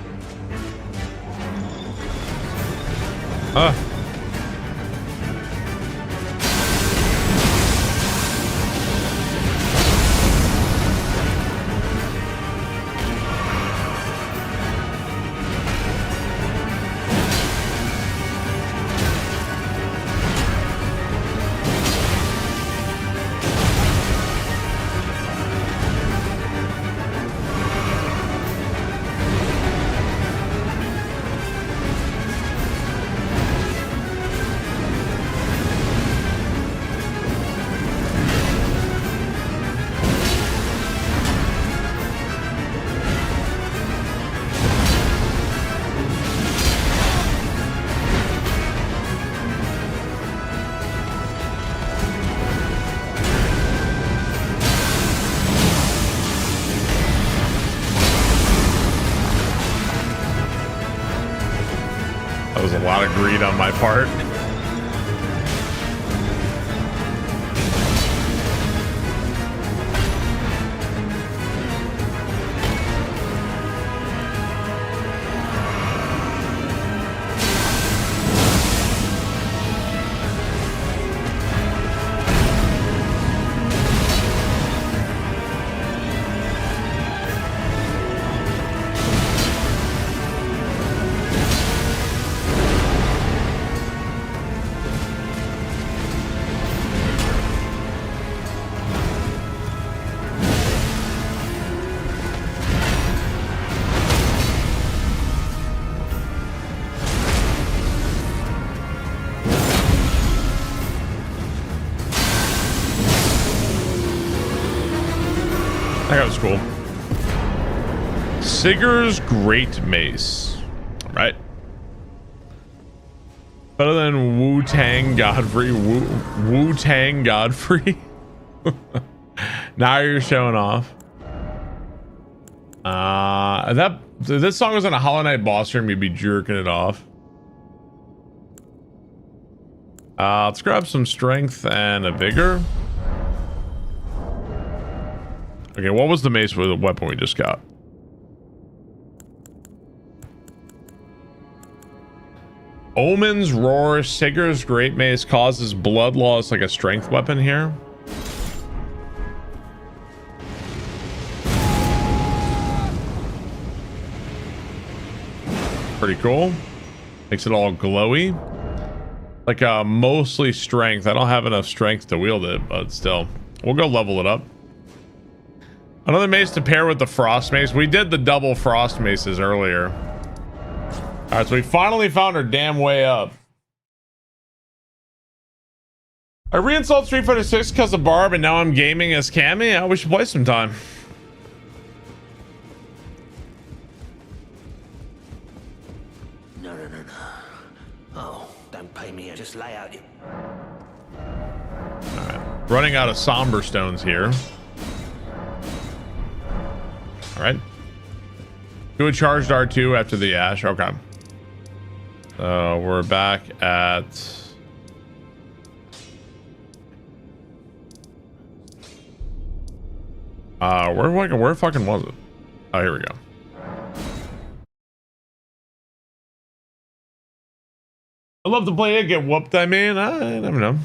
A: That was a lot of greed on my part. That was cool. Sigur's Great Mace. Right. Better than Wu-Tang Godfrey. Wu-Tang Godfrey. Now you're showing off. If this song was on a Hollow Knight boss room, you'd be jerking it off. Let's grab some strength and a vigor. Okay, what was the mace with the weapon we just got? Omen's Roar. Sigur's Great Mace causes blood loss like a strength weapon here. Pretty cool. Makes it all glowy. Like mostly strength. I don't have enough strength to wield it, but still. We'll go level it up. Another mace to pair with the Frost Mace. We did the double Frost Maces earlier. Alright, so we finally found our damn way up. I reinstalled Street Fighter 6 because of Barb, and now I'm gaming as Cammy. Yeah, we should play sometime.
M: No. Oh, don't pay me. Just lay out your...
A: Alright. Running out of Somber Stones here. Alright. Do a charged R2 after the Ash. Okay. We're back at... where fucking was it? Oh, here we go. I love to play it, get whooped, I mean. I never know.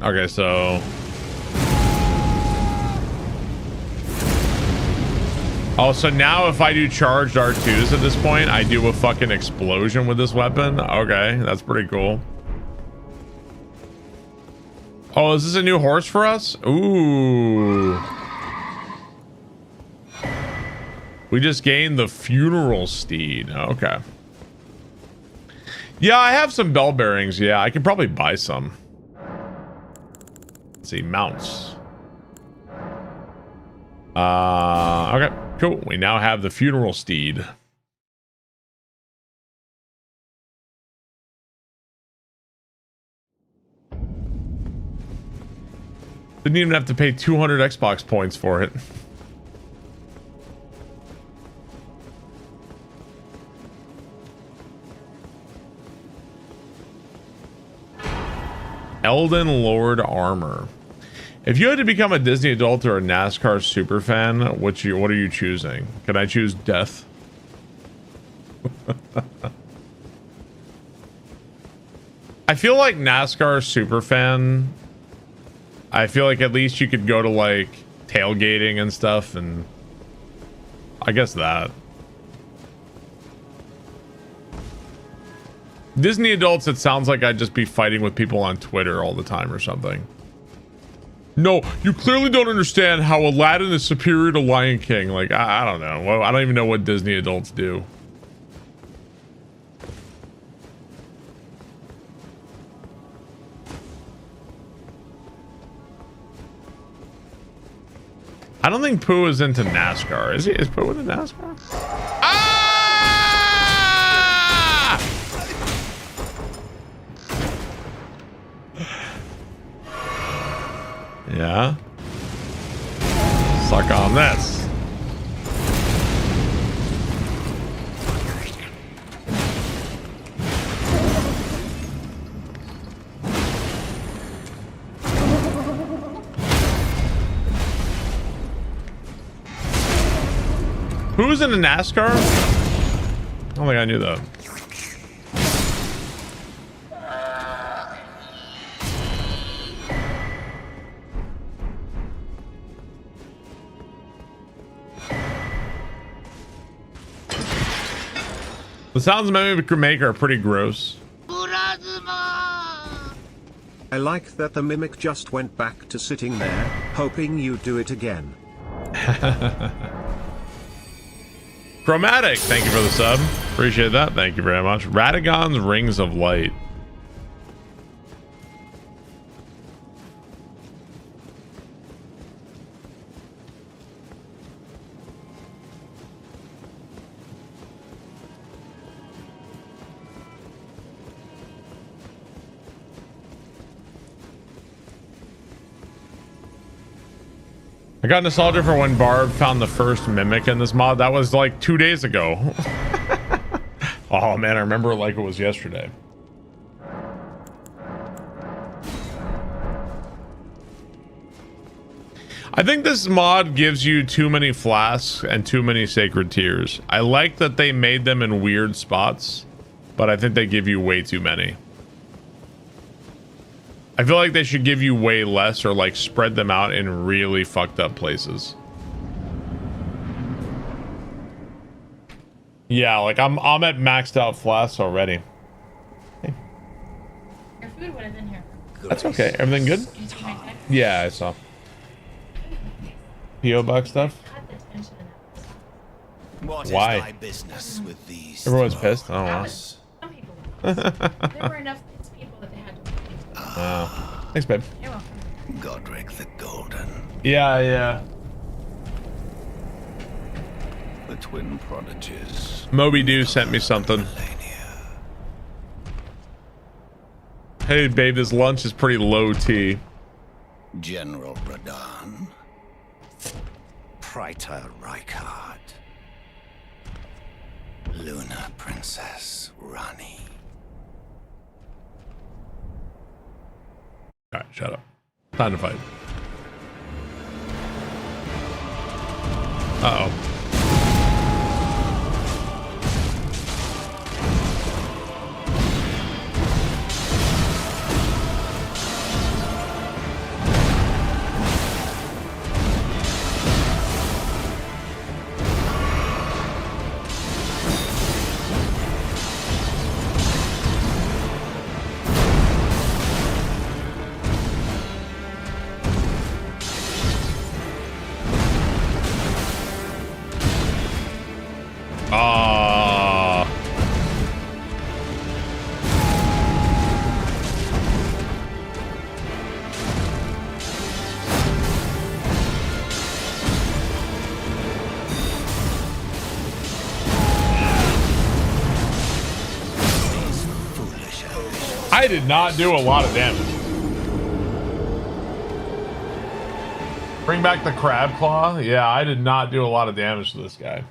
A: Okay, so... Oh, so now if I do charged R2s at this point, I do a fucking explosion with this weapon? Okay, that's pretty cool. Oh, is this a new horse for us? Ooh. We just gained the Funeral Steed. Okay. Yeah, I have some bell bearings. Yeah, I could probably buy some. Let's see, mounts. Okay, cool. We now have the Funeral Steed. Didn't even have to pay 200 Xbox points for it. Elden Lord armor. If you had to become a Disney adult or a NASCAR super fan, what are you choosing? Can I choose death? I feel like NASCAR super fan. I feel like at least you could go to like tailgating and stuff, and I guess that. Disney adults, it sounds like I'd just be fighting with people on Twitter all the time or something. No, you clearly don't understand how Aladdin is superior to Lion King. Like, I don't know. Well, I don't even know what Disney adults do. I don't think Pooh is into NASCAR. Is he? Is Pooh into NASCAR? Ah! Yeah. Suck on this. Who's in the NASCAR? I don't think I knew that. The sounds Mimic could make are pretty gross.
B: I like that the Mimic just went back to sitting there, hoping you'd do it again.
A: Chromatic, thank you for the sub. Appreciate that. Thank you very much. Radagon's Rings of Light. I got nostalgia for when Barb found the first Mimic in this mod. That was like 2 days ago. Oh man, I remember it like it was yesterday. I think this mod gives you too many flasks and too many sacred tears. I like that they made them in weird spots, but I think they give you way too many. I feel like they should give you way less, or like spread them out in really fucked up places. Yeah, like I'm at maxed out flasks already. Hey.
N: Your food would have been here.
A: That's okay. Everything good? Yeah, I saw. PO box stuff? Why?
M: My business with these
A: Everyone's pissed. Oh wow.
N: Some people were. There were enough people that they had to.
A: Thanks, babe.
N: You're welcome.
M: Godric the Golden.
A: Yeah.
M: The twin prodigies.
A: Moby Doo sent me something. Hey, babe, this lunch is pretty low T.
M: General Radahn. Praetor Rykard. Luna Princess Rani.
A: Alright, shut up. Time to fight. Uh-oh. I did not do a lot of damage. Bring back the crab claw. Yeah, I did not do a lot of damage to this guy.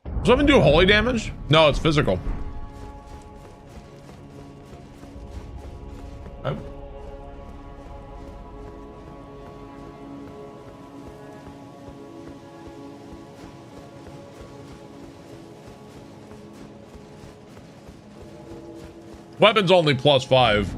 A: Does something do holy damage? No, it's physical. Oh. Weapons only +5.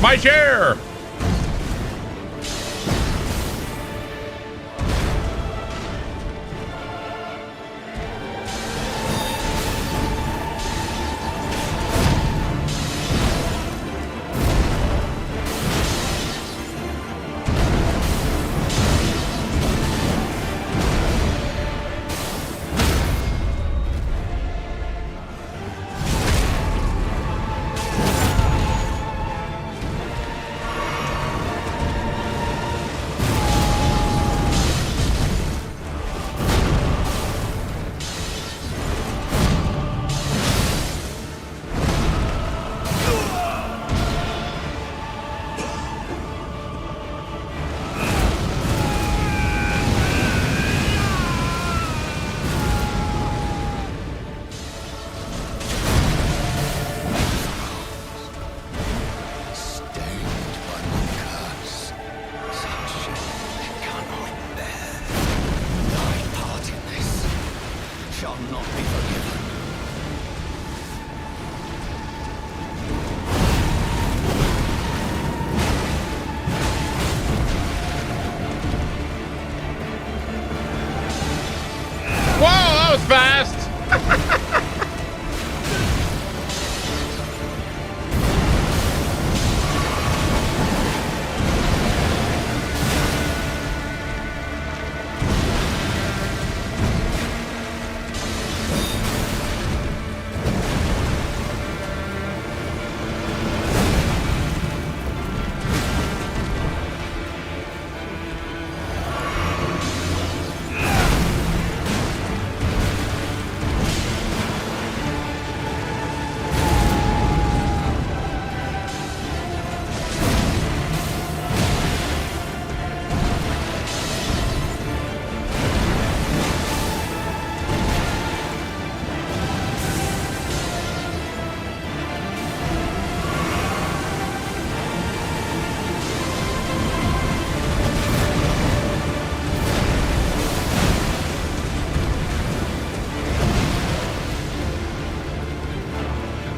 A: My chair! Fast.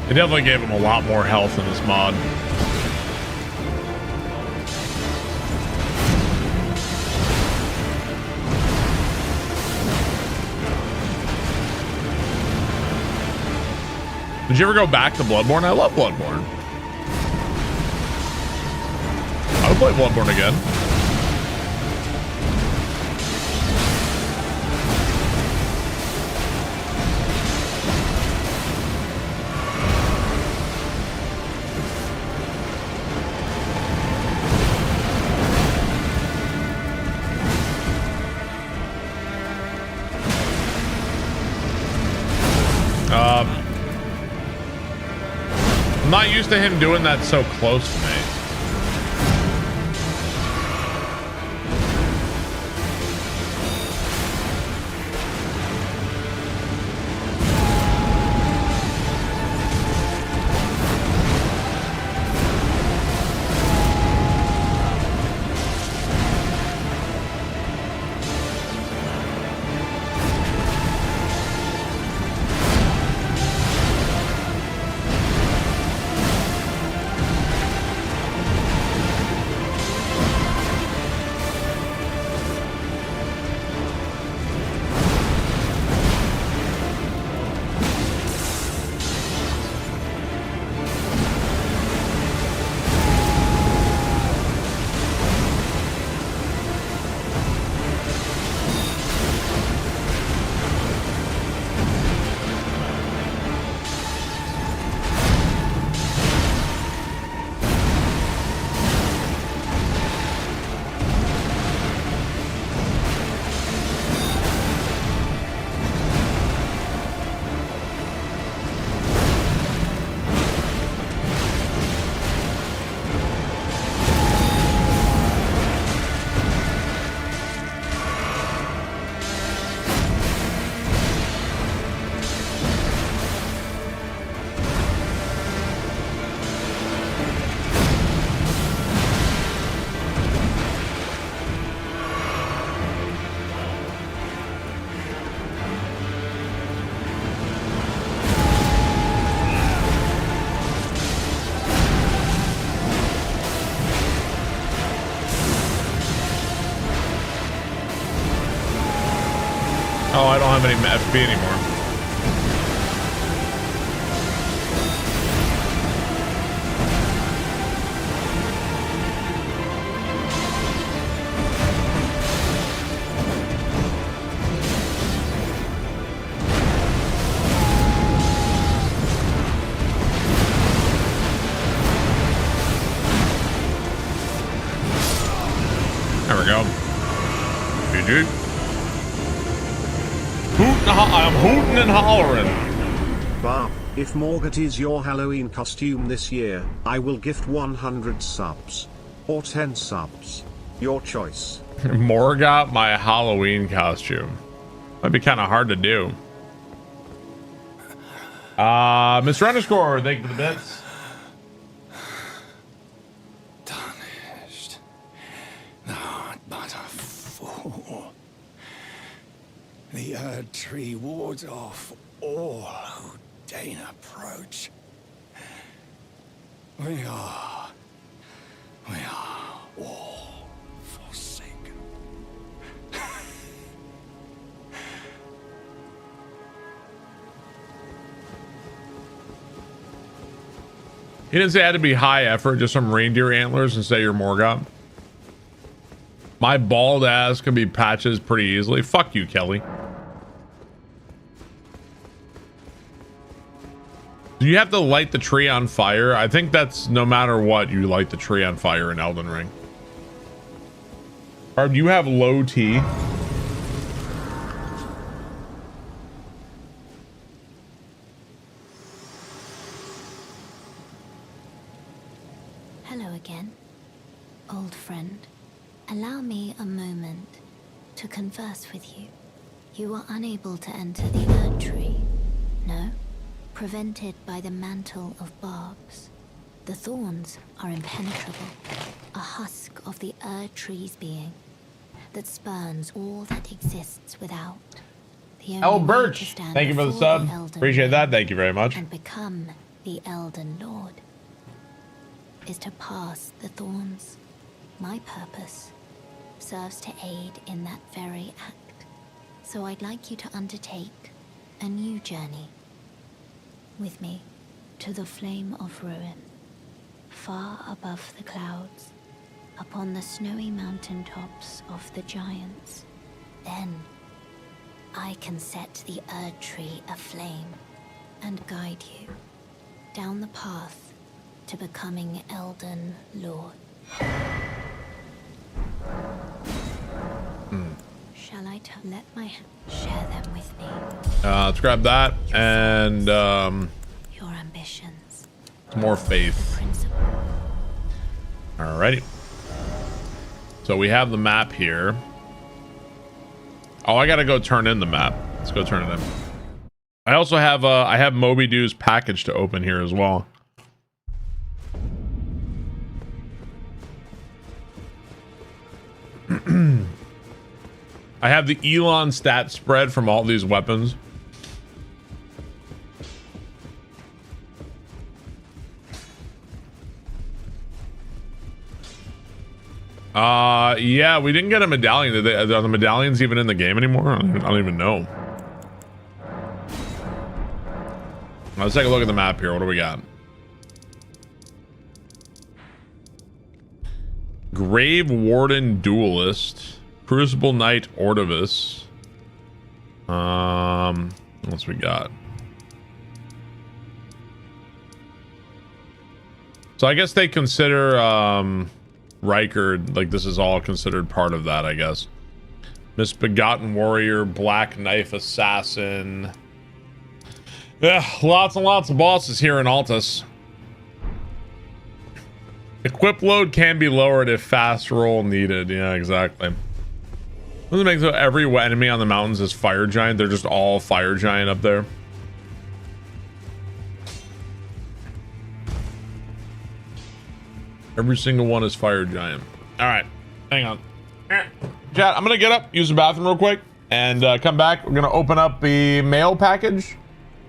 A: It definitely gave him a lot more health in this mod. Did you ever go back to Bloodborne? I love Bloodborne. I would play Bloodborne again. I'm not used to him doing that so close to me. Oh, I don't have any FP anymore. There we go. GG. I'm hooting and hollering.
B: Bob, if Morgat is your Halloween costume this year, I will gift 100 subs. Or 10 subs. Your choice.
A: Morgat, my Halloween costume. Might be kind of hard to do. Mr. Underscore, thank you for the bits.
D: Tarnished. Not but a fool. The Erd Tree wards off all who deign approach. We are all forsaken.
A: He didn't say it had to be high effort, just some reindeer antlers and say you're Morgat. My bald ass can be patches pretty easily. Fuck you, Kelly. Do you have to light the tree on fire? I think that's no matter what, you light the tree on fire in Elden Ring. Or do you have low T?
O: Hello again, old friend. Allow me a moment to converse with you. You are unable to enter the Erd Tree. No? Prevented by the mantle of barbs. The thorns are impenetrable. A husk of the Erd Tree's being that spurns all that exists without. The only way to stand
A: thank you for the
O: before
A: sub.
O: Elden
A: Appreciate that.
O: Ring
A: Thank you very much.
O: And become the Elden Lord is to pass the thorns. My purpose serves to aid in that very act. So I'd like you to undertake a new journey with me to the Flame of Ruin, far above the clouds, upon the snowy mountaintops of the giants. Then I can set the Erd Tree aflame and guide you down the path to becoming Elden Lord. Shall I let my share them with me?
A: Let's grab that and
O: Your ambitions.
A: more faith. Alrighty. So we have the map here. Oh, I gotta go turn in the map. Let's go turn it in. I also have I have Moby Doo's package to open here as well. I have the Elon stat spread from all these weapons. Yeah, we didn't get a medallion. Are the medallions even in the game anymore? I don't even know. Let's take a look at the map here. What do we got? Grave Warden Duelist. Crucible Knight Ordovis. What else we got? So I guess they consider Riker, like this is all considered part of that, I guess. Misbegotten Warrior, Black Knife Assassin. Yeah, lots and lots of bosses here in Altus. Equip load can be lowered if fast roll needed. Yeah, exactly. Doesn't make so every enemy on the mountains is fire giant. They're just all fire giant up there. Every single one is fire giant. All right, hang on. Chat, I'm gonna get up, use the bathroom real quick, and come back. We're gonna open up the mail package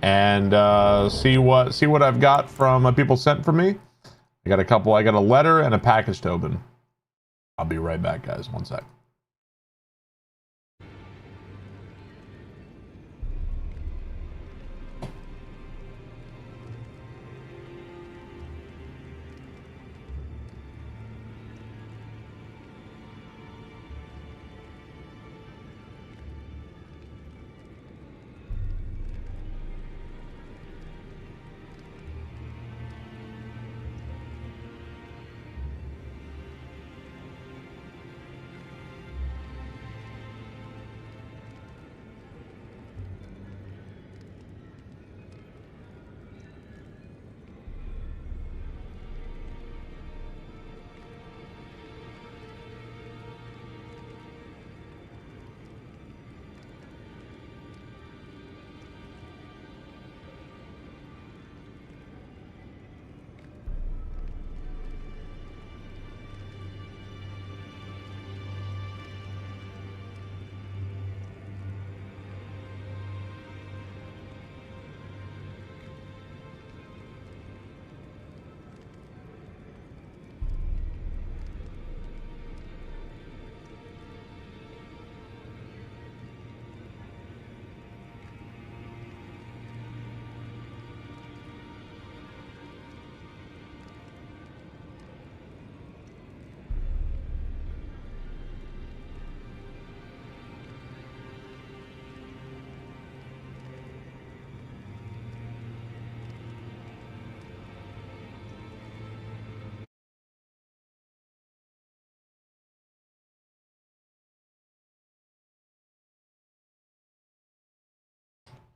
A: and see what I've got from people sent for me. I got a letter and a package to open. I'll be right back, guys. One sec.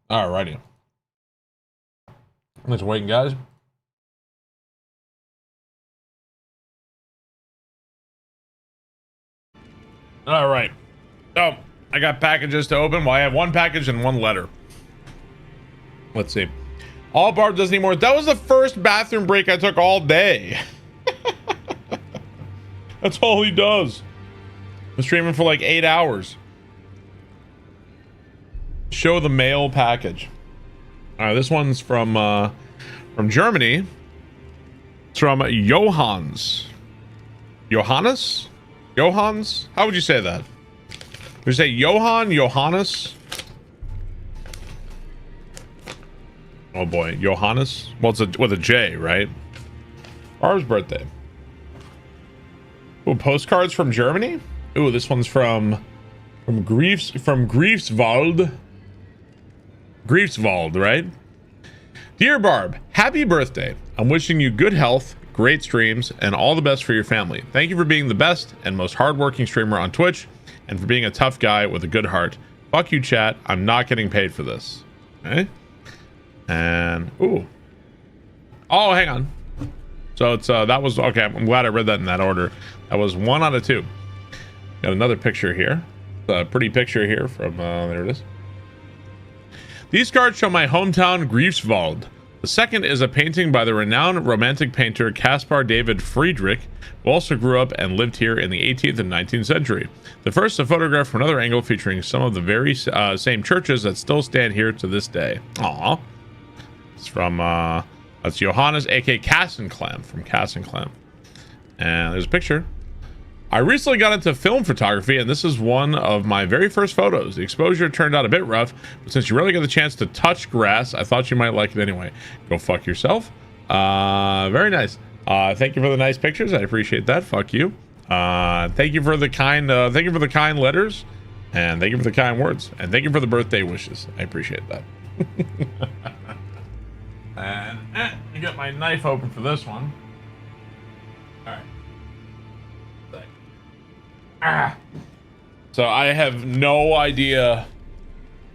A: Alrighty. Let's wait, guys. All right. So I got packages to open. Well, I have one package and one letter. Let's see. All Barb does anymore. That was the first bathroom break I took all day. That's all he does. I'm streaming for like 8 hours. Show the mail package. All right, this one's from Germany. It's from Johannes. Johannes? Johans? How would you say that? Would you say Johann? Johannes? Oh boy, Johannes? Well, it's with a J, right? Barb's birthday. Ooh, postcards from Germany? Ooh, this one's from Greifswald. Greifswald, right? Dear Barb, happy birthday. I'm wishing you good health, great streams, and all the best for your family. Thank you for being the best and most hardworking streamer on Twitch, and for being a tough guy with a good heart. Fuck you, chat. I'm not getting paid for this. Okay? And ooh. Oh, hang on. So it's that was okay. I'm glad I read that in that order. That was 1 out of 2. Got another picture here. A pretty picture here from there it is. These cards show my hometown Greifswald. The second is a painting by the renowned romantic painter Caspar David Friedrich, who also grew up and lived here in the 18th and 19th century. The first, a photograph from another angle featuring some of the very same churches that still stand here to this day. Aww. It's from, that's Johannes, aka Kassenklam, from Kassenklam. And there's a picture. I recently got into film photography, and this is one of my very first photos. The exposure turned out a bit rough, but since you really got the chance to touch grass, I thought you might like it anyway. Go fuck yourself. Very nice. Thank you for the nice pictures. I appreciate that. Fuck you. Thank you for the kind letters, and thank you for the kind words, and thank you for the birthday wishes. I appreciate that. And I got my knife open for this one. All right. So I have no idea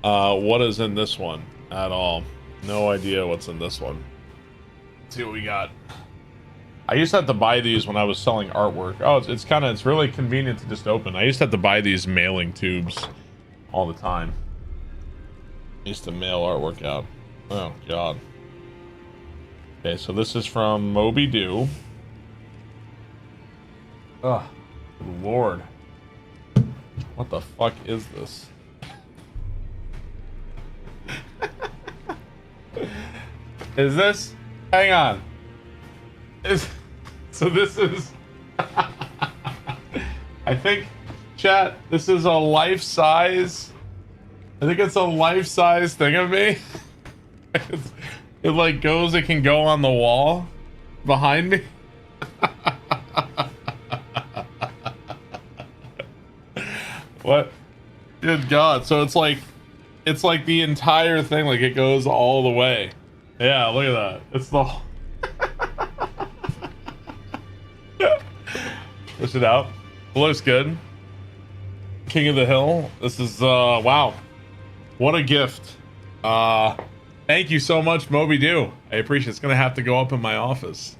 A: what is in this one at all. No idea what's in this one. Let's see what we got. I used to have to buy these when I was selling artwork. Oh, it's really convenient to just open. I used to have to buy these mailing tubes all the time. I used to mail artwork out. Oh god. Okay, so this is from Moby Dew. Oh, Lord. What the fuck is this? Is this? Hang on. So this is... I think, chat, this is a life-size... I think it's a life-size thing of me. It like goes, it can go on the wall behind me. What? Good God. So it's like the entire thing, like it goes all the way. Yeah, look at that. It's the push it out. It looks good. King of the Hill. This is wow. What a gift. Thank you so much, Moby Dew. I appreciate it. It's gonna have to go up in my office.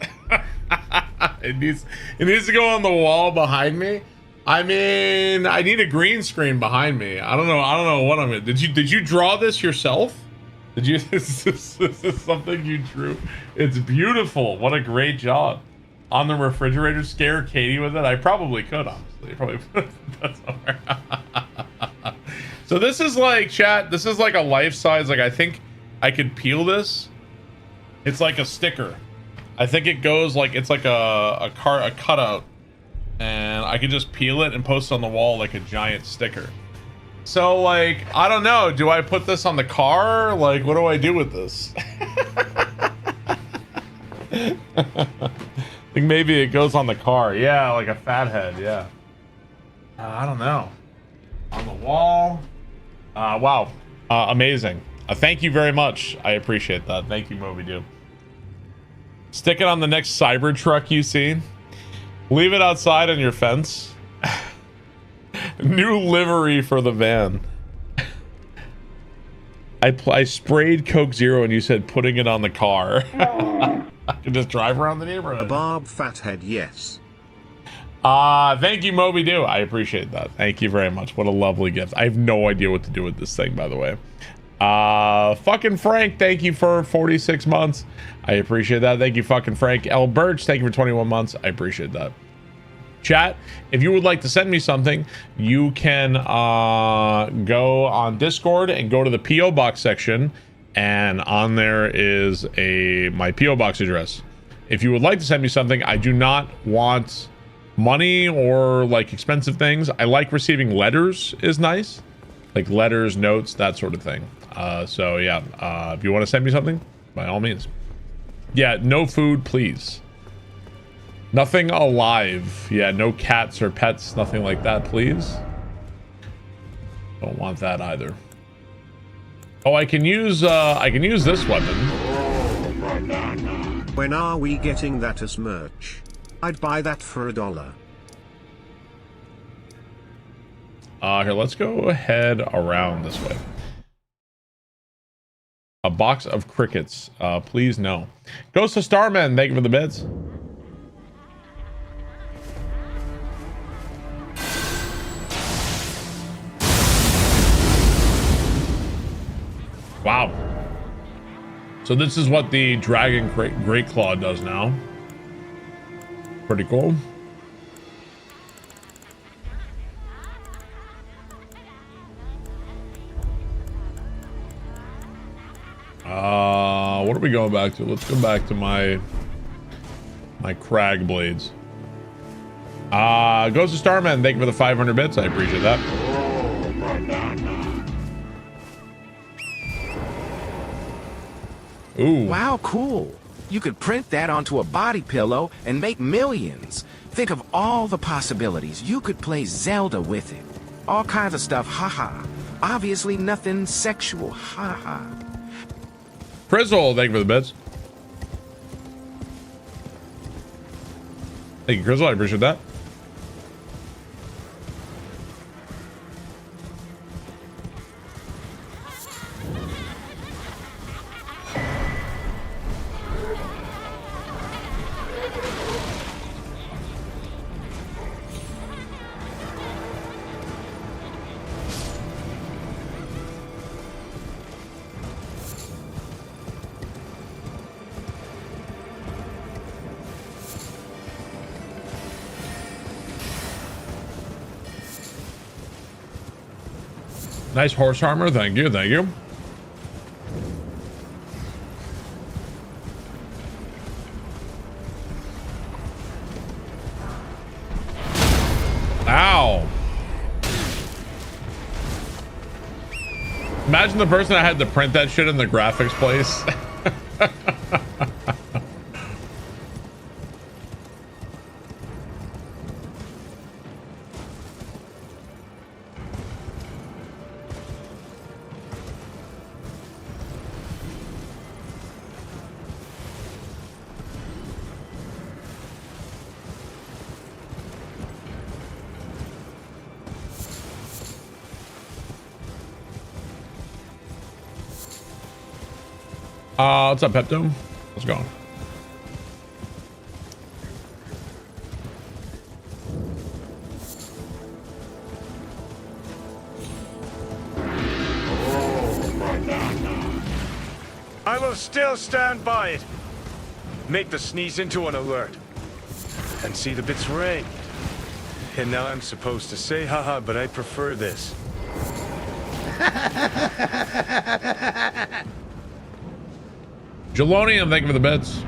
A: It needs to go on the wall behind me. I mean, I need a green screen behind me. I don't know what I'm gonna. Did you draw this yourself? Did you? This is something you drew. It's beautiful. What a great job. On the refrigerator, scare Katie with it. I probably could, honestly. Probably put that somewhere. So this is like, chat. This is like a life size. Like I think I could peel this. It's like a sticker. I think it goes like it's like a cutout. And I could just peel it and post it on the wall like a giant sticker. So like, I don't know. Do I put this on the car? Like, what do I do with this? I think maybe it goes on the car. Yeah, like a fathead. Yeah. I don't know. On the wall. Wow. Amazing. Thank you very much. I appreciate that. Thank you, Moby Dew. Stick it on the next Cybertruck you see. Leave it outside on your fence. New livery for the van. I sprayed Coke Zero and you said putting it on the car. I can just drive around the neighborhood.
B: A Barb Fathead, yes.
A: Thank you, Moby Doo. I appreciate that. Thank you very much. What a lovely gift. I have no idea what to do with this thing, by the way. Fucking Frank, thank you for 46 months. I appreciate that. Thank you, fucking Frank. L. Birch, thank you for 21 months. I appreciate that. Chat, if you would like to send me something, you can go on Discord and go to the P.O. Box section, and on there is my P.O. Box address. If you would like to send me something, I do not want money or like expensive things. I like receiving letters is nice, like letters, notes, that sort of thing. So yeah, if you want to send me something, by all means. Yeah, no food, please. Nothing alive. Yeah, no cats or pets, nothing like that, please. Don't want that either. Oh, I can use this weapon.
B: When are we getting that as merch? I'd buy that for $1.
A: Here, let's go ahead around this way. A box of crickets. Please no. Ghost of Starman, thank you for the bits. Wow. So this is what the Dragon Great Claw does now. Pretty cool. What are we going back to? Let's go back to my crag blades. Ghost of Starman, thank you for the 500 bits. I appreciate that. Ooh.
C: Wow, cool. You could print that onto a body pillow and make millions. Think of all the possibilities. You could play Zelda with it. All kinds of stuff, haha. Obviously nothing sexual, haha.
A: Crizzle, thank you for the bits. Thank you, Crizzle. I appreciate that. Nice horse armor. Thank you. Thank you. Ow. Imagine the person that had to print that shit in the graphics place. What's up, Pepto? How's it going?
K: I will still stand by it. Make the sneeze into an alert. And see the bits ring. And now I'm supposed to say haha, but I prefer this.
A: Jelonium, thank you for the bits.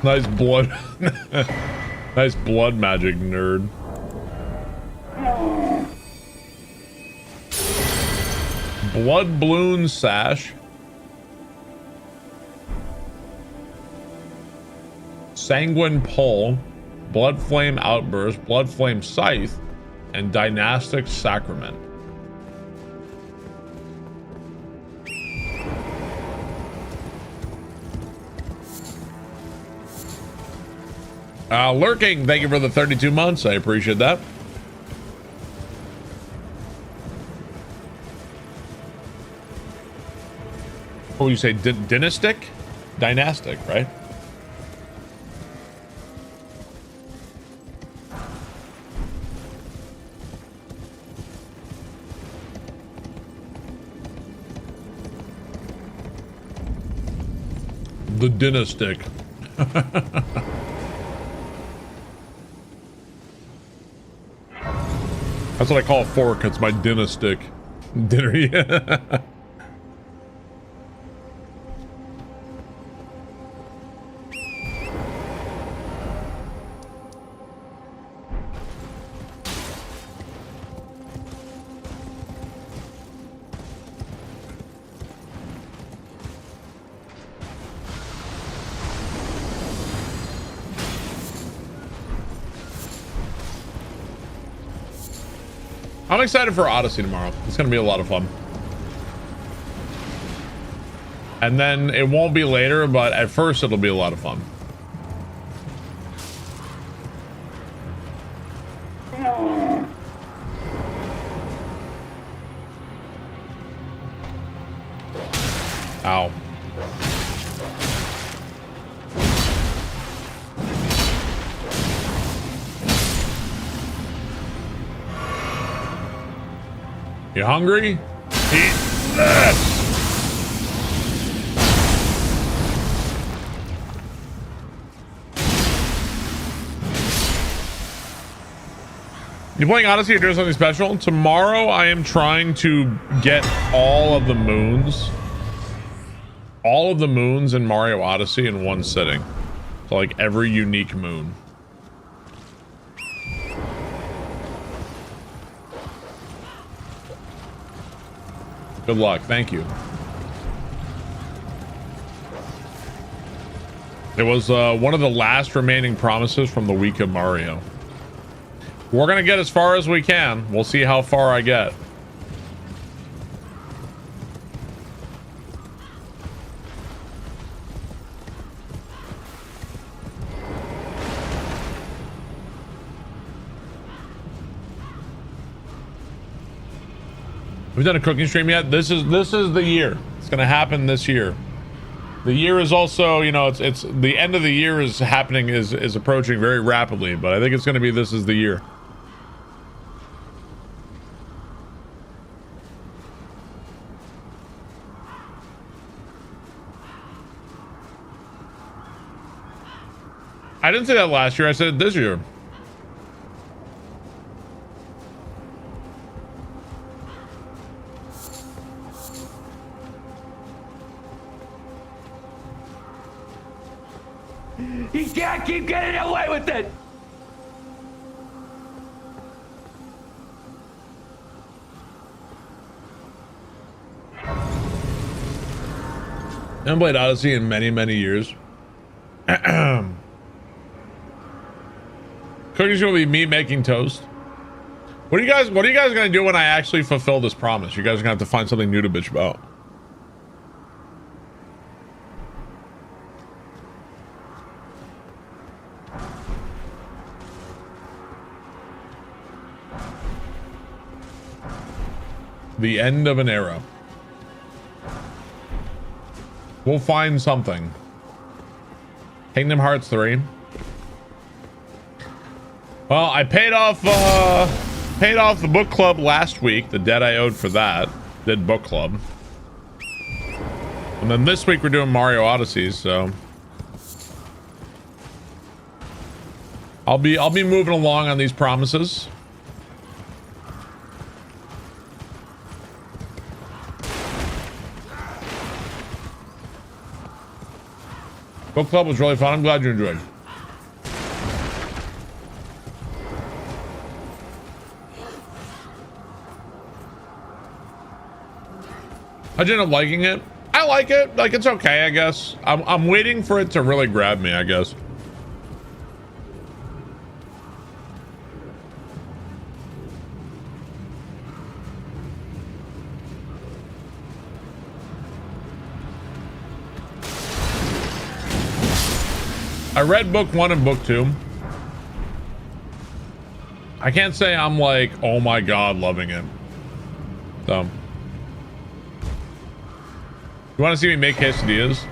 A: Nice blood. Nice blood magic, nerd. Blood balloon sash. Sanguine Pull, Blood Flame Outburst, Blood Flame Scythe, and Dynastic Sacrament. Lurking, thank you for the 32 months. I appreciate that. What would you say? Dynastic? Dynastic, right? The Dynastic. That's what I call a fork. It's my Dynastic. Dinner, yeah. I'm excited for Odyssey tomorrow. It's going to be a lot of fun. And then it won't be later, but at first it'll be a lot of fun. Ow. You hungry? Eat this! You playing Odyssey or doing something special? Tomorrow I am trying to get all of the moons. All of the moons in Mario Odyssey in one sitting. So like every unique moon. Good luck. Thank you. It was one of the last remaining promises from the week of Mario. We're going to get as far as we can. We'll see how far I get. We've done a cooking stream yet? This is the year. It's gonna happen this year. The year is also, you know, it's the end of the year is happening, is approaching very rapidly, but I think it's gonna be this is the year. I didn't say that last year, I said it this year.
I: You can't keep getting away with it!
A: I haven't played Odyssey in many, many years. Cooking's gonna be me making toast. What are you guys gonna do when I actually fulfill this promise? You guys are gonna have to find something new to bitch about. The end of an era. We'll find something. Kingdom Hearts 3. Well, I paid off the book club last week. The debt I owed for that. Did book club. And then this week we're doing Mario Odyssey, so I'll be moving along on these promises. Book club was really fun. I'm glad you enjoyed. I ended up liking it. I like it. Like, it's okay, I guess. I'm waiting for it to really grab me, I guess. I read book 1 and book 2. I can't say I'm like, oh my god, loving it. So, you want to see me make quesadillas?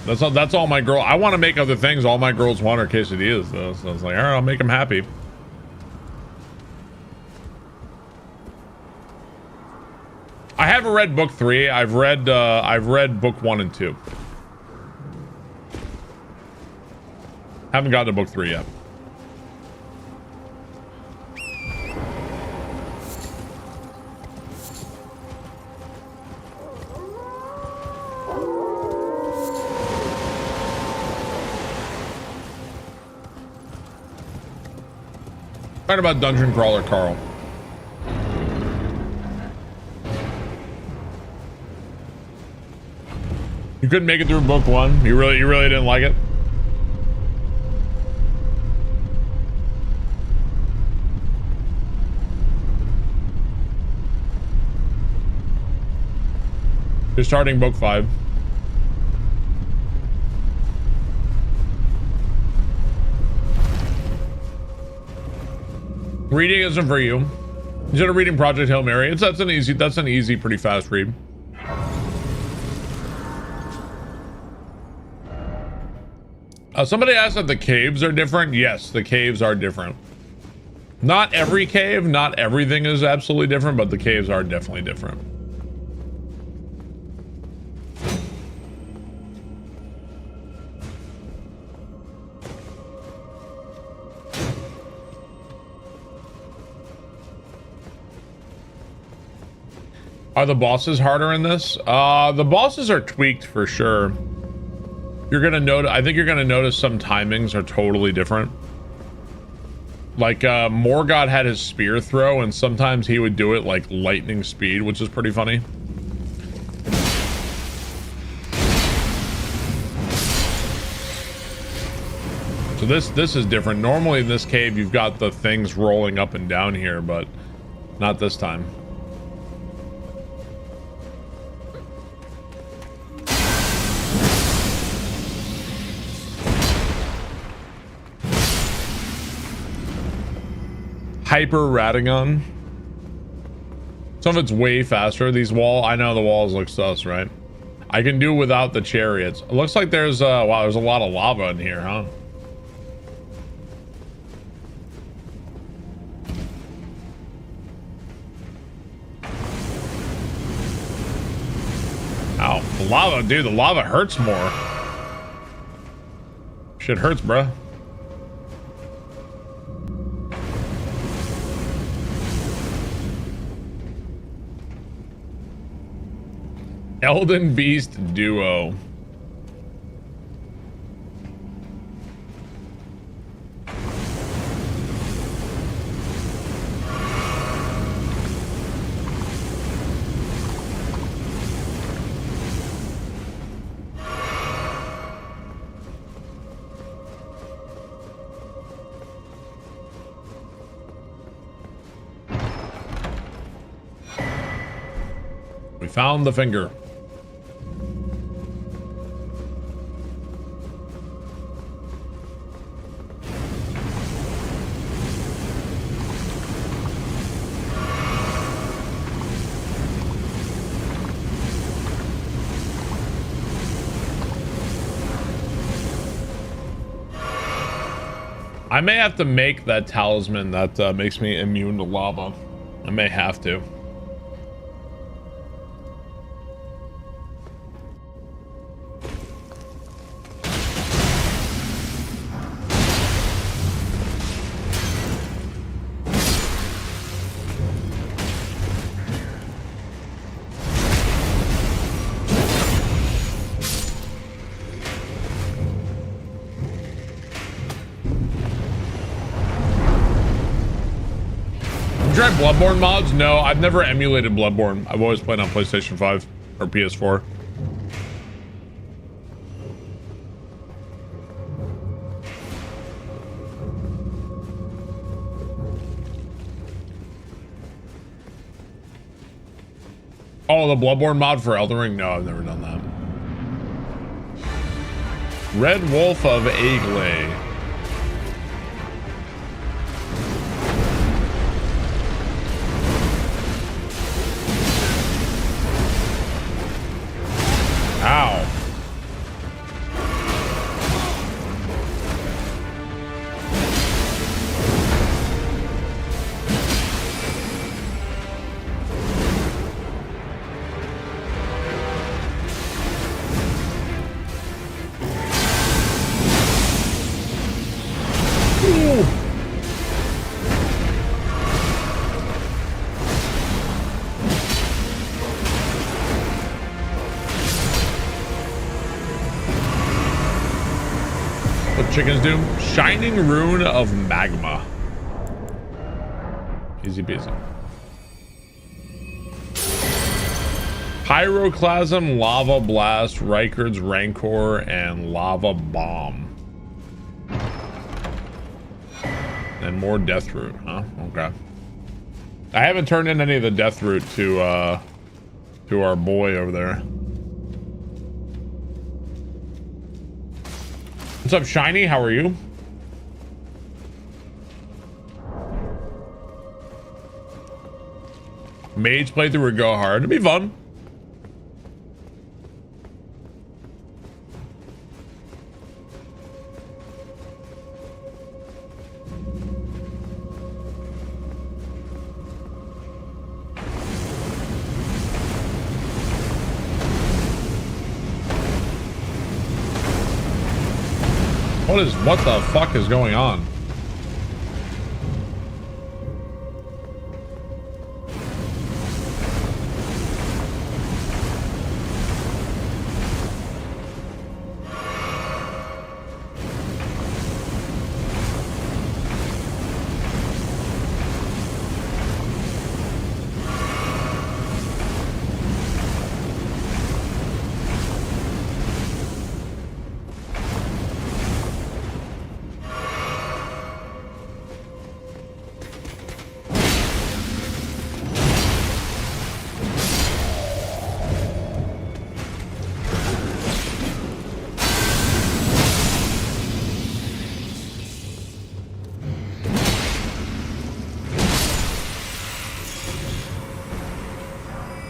A: That's all my girl. I want to make other things. All my girls want are quesadillas, though. So I was like, all right, I'll make them happy. I haven't read book 3. I've read book 1 and 2. Haven't gotten to book 3 yet. Right about Dungeon Crawler Carl. You couldn't make it through book 1. You really didn't like it? You're starting book 5. Reading isn't for you. Instead of reading Project Hail Mary, that's an easy, pretty fast read. Somebody asked if the caves are different. Yes, the caves are different. Not every cave, not everything is absolutely different, but the caves are definitely different. Are the bosses harder in this? The bosses are tweaked for sure. You're gonna notice. I think you're gonna notice some timings are totally different. Like Morgoth had his spear throw, and sometimes he would do it like lightning speed, which is pretty funny. So this is different. Normally in this cave, you've got the things rolling up and down here, but not this time. Hyper Radagon. Some of it's way faster. These I know the walls look sus, right? I can do without the chariots. It looks like there's wow, there's a lot of lava in here, huh? Ow, the lava, dude, the lava hurts more. Shit hurts, bruh. Elden Beast Duo. We found the finger. I may have to make that talisman that makes me immune to lava. I may have to. Tried Bloodborne mods? No, I've never emulated Bloodborne. I've always played on PlayStation 5 or PS4. Oh, the Bloodborne mod for Elden Ring? No, I've never done that. Red Wolf of Aigley. Ow. What chickens do? Shining Rune of Magma. Easy peasy. Pyroclasm, Lava Blast, Rikard's Rancor, and Lava Bomb. And more Death Root, huh? Okay. I haven't turned in any of the Death Root to our boy over there. What's up, Shiny? How are you? Mage playthrough would go hard. It'd be fun. What the fuck is going on?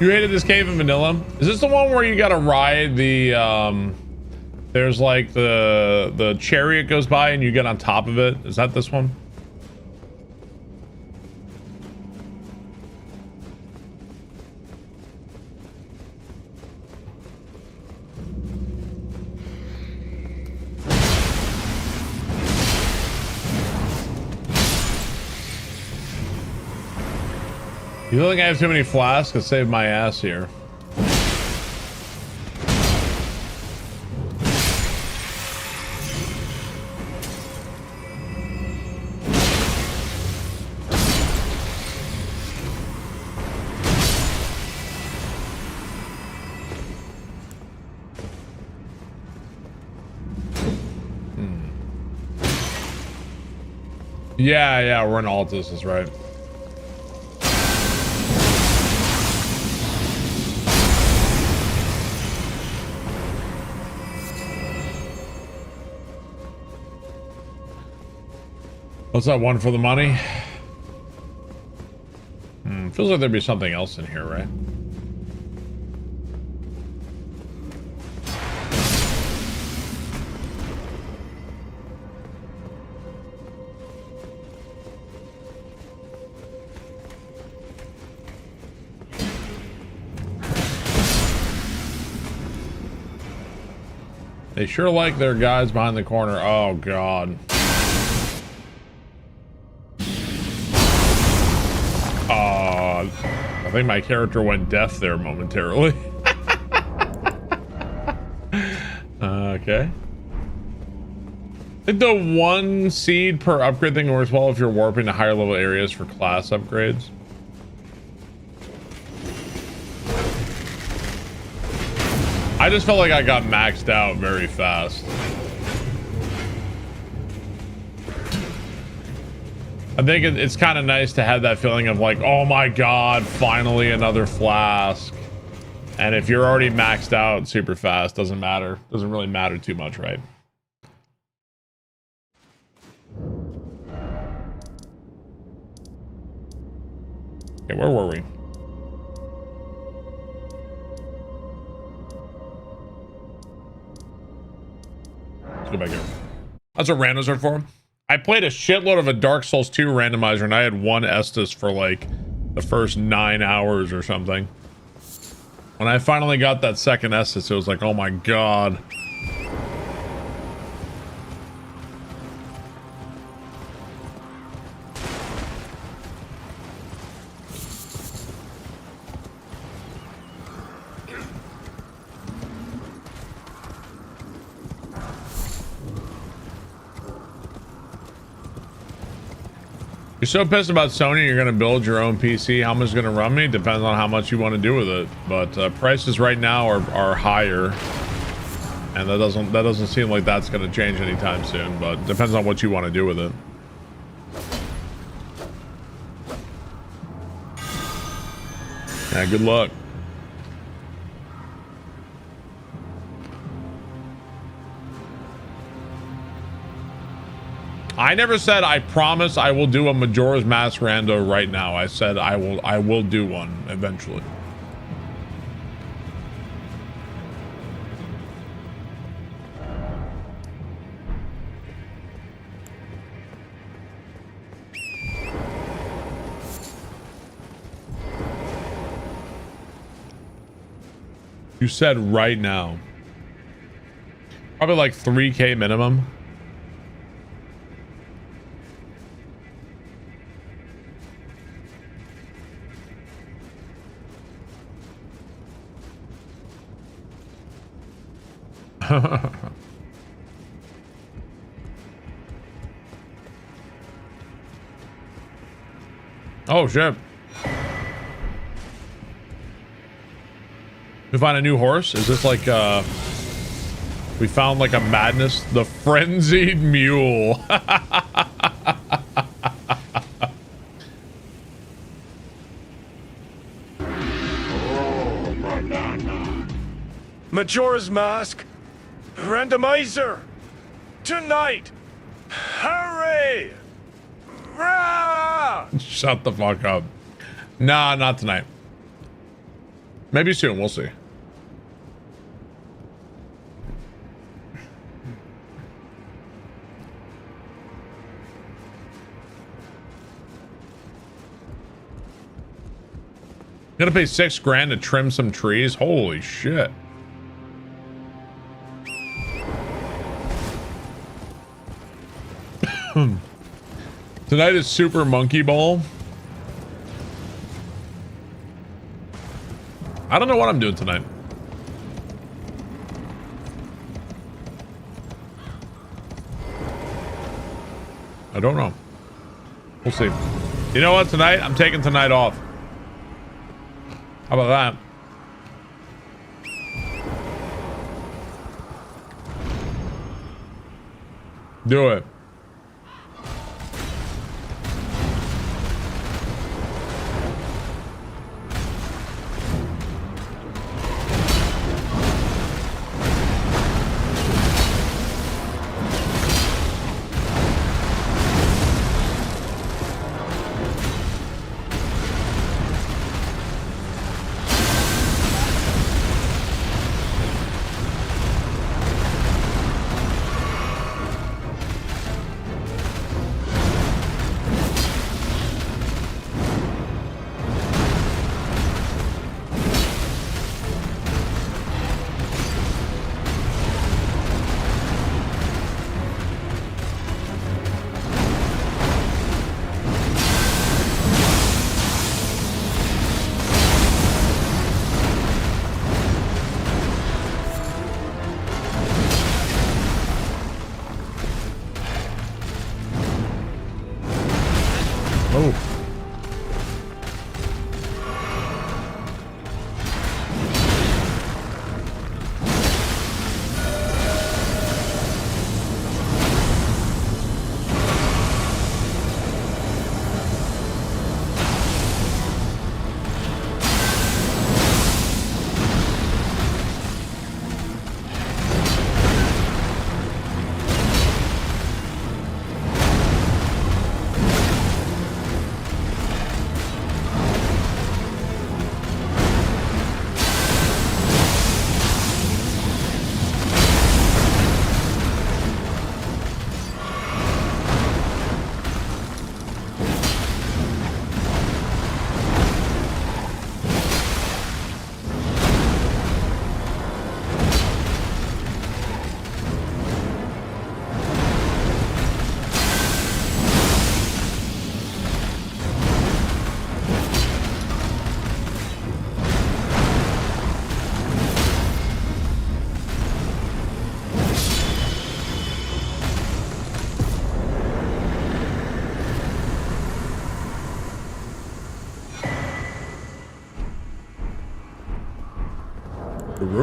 A: You hated this cave in vanilla? Is this the one where you gotta ride the, there's like the chariot goes by and you get on top of it? Is that this one? You don't think I have too many flasks? Could save my ass here. Yeah, we're in Altus, is right. What's that one for the money? Feels like there'd be something else in here, right? They sure like their guys behind the corner. Oh, God. I think my character went deaf there momentarily. Okay. I think the 1 seed per upgrade thing works well if you're warping to higher level areas for class upgrades. I just felt like I got maxed out very fast. I think it's kind of nice to have that feeling of like, oh my God, finally another flask. And if you're already maxed out super fast, doesn't matter. Doesn't really matter too much, right? Okay, where were we? Let's go back here. That's what randoms are for. I played a shitload of a Dark Souls 2 randomizer and I had one Estus for like the first 9 hours or something. When I finally got that second Estus, it was like, oh my god. You're so pissed about Sony, you're gonna build your own PC. How much is gonna run me? Depends on how much you want to do with it. But prices right now are higher, and that doesn't seem like that's gonna change anytime soon. But depends on what you want to do with it. Yeah, good luck. I never said I promise I will do a Majora's Mask rando right now. I said I will do one eventually. You said right now. Probably like 3K minimum. Oh shit. We find a new horse? Is this like we found like a madness? The frenzied mule.
K: Majora's Mask. Randomizer. Tonight. Hooray! Rah!
A: Shut the fuck up. Nah, not tonight. Maybe soon, we'll see. Gonna pay $6 grand to trim some trees? Holy shit. Tonight is Super Monkey Ball. I don't know what I'm doing tonight. I don't know. We'll see. You know what? Tonight, I'm taking tonight off. How about that? Do it.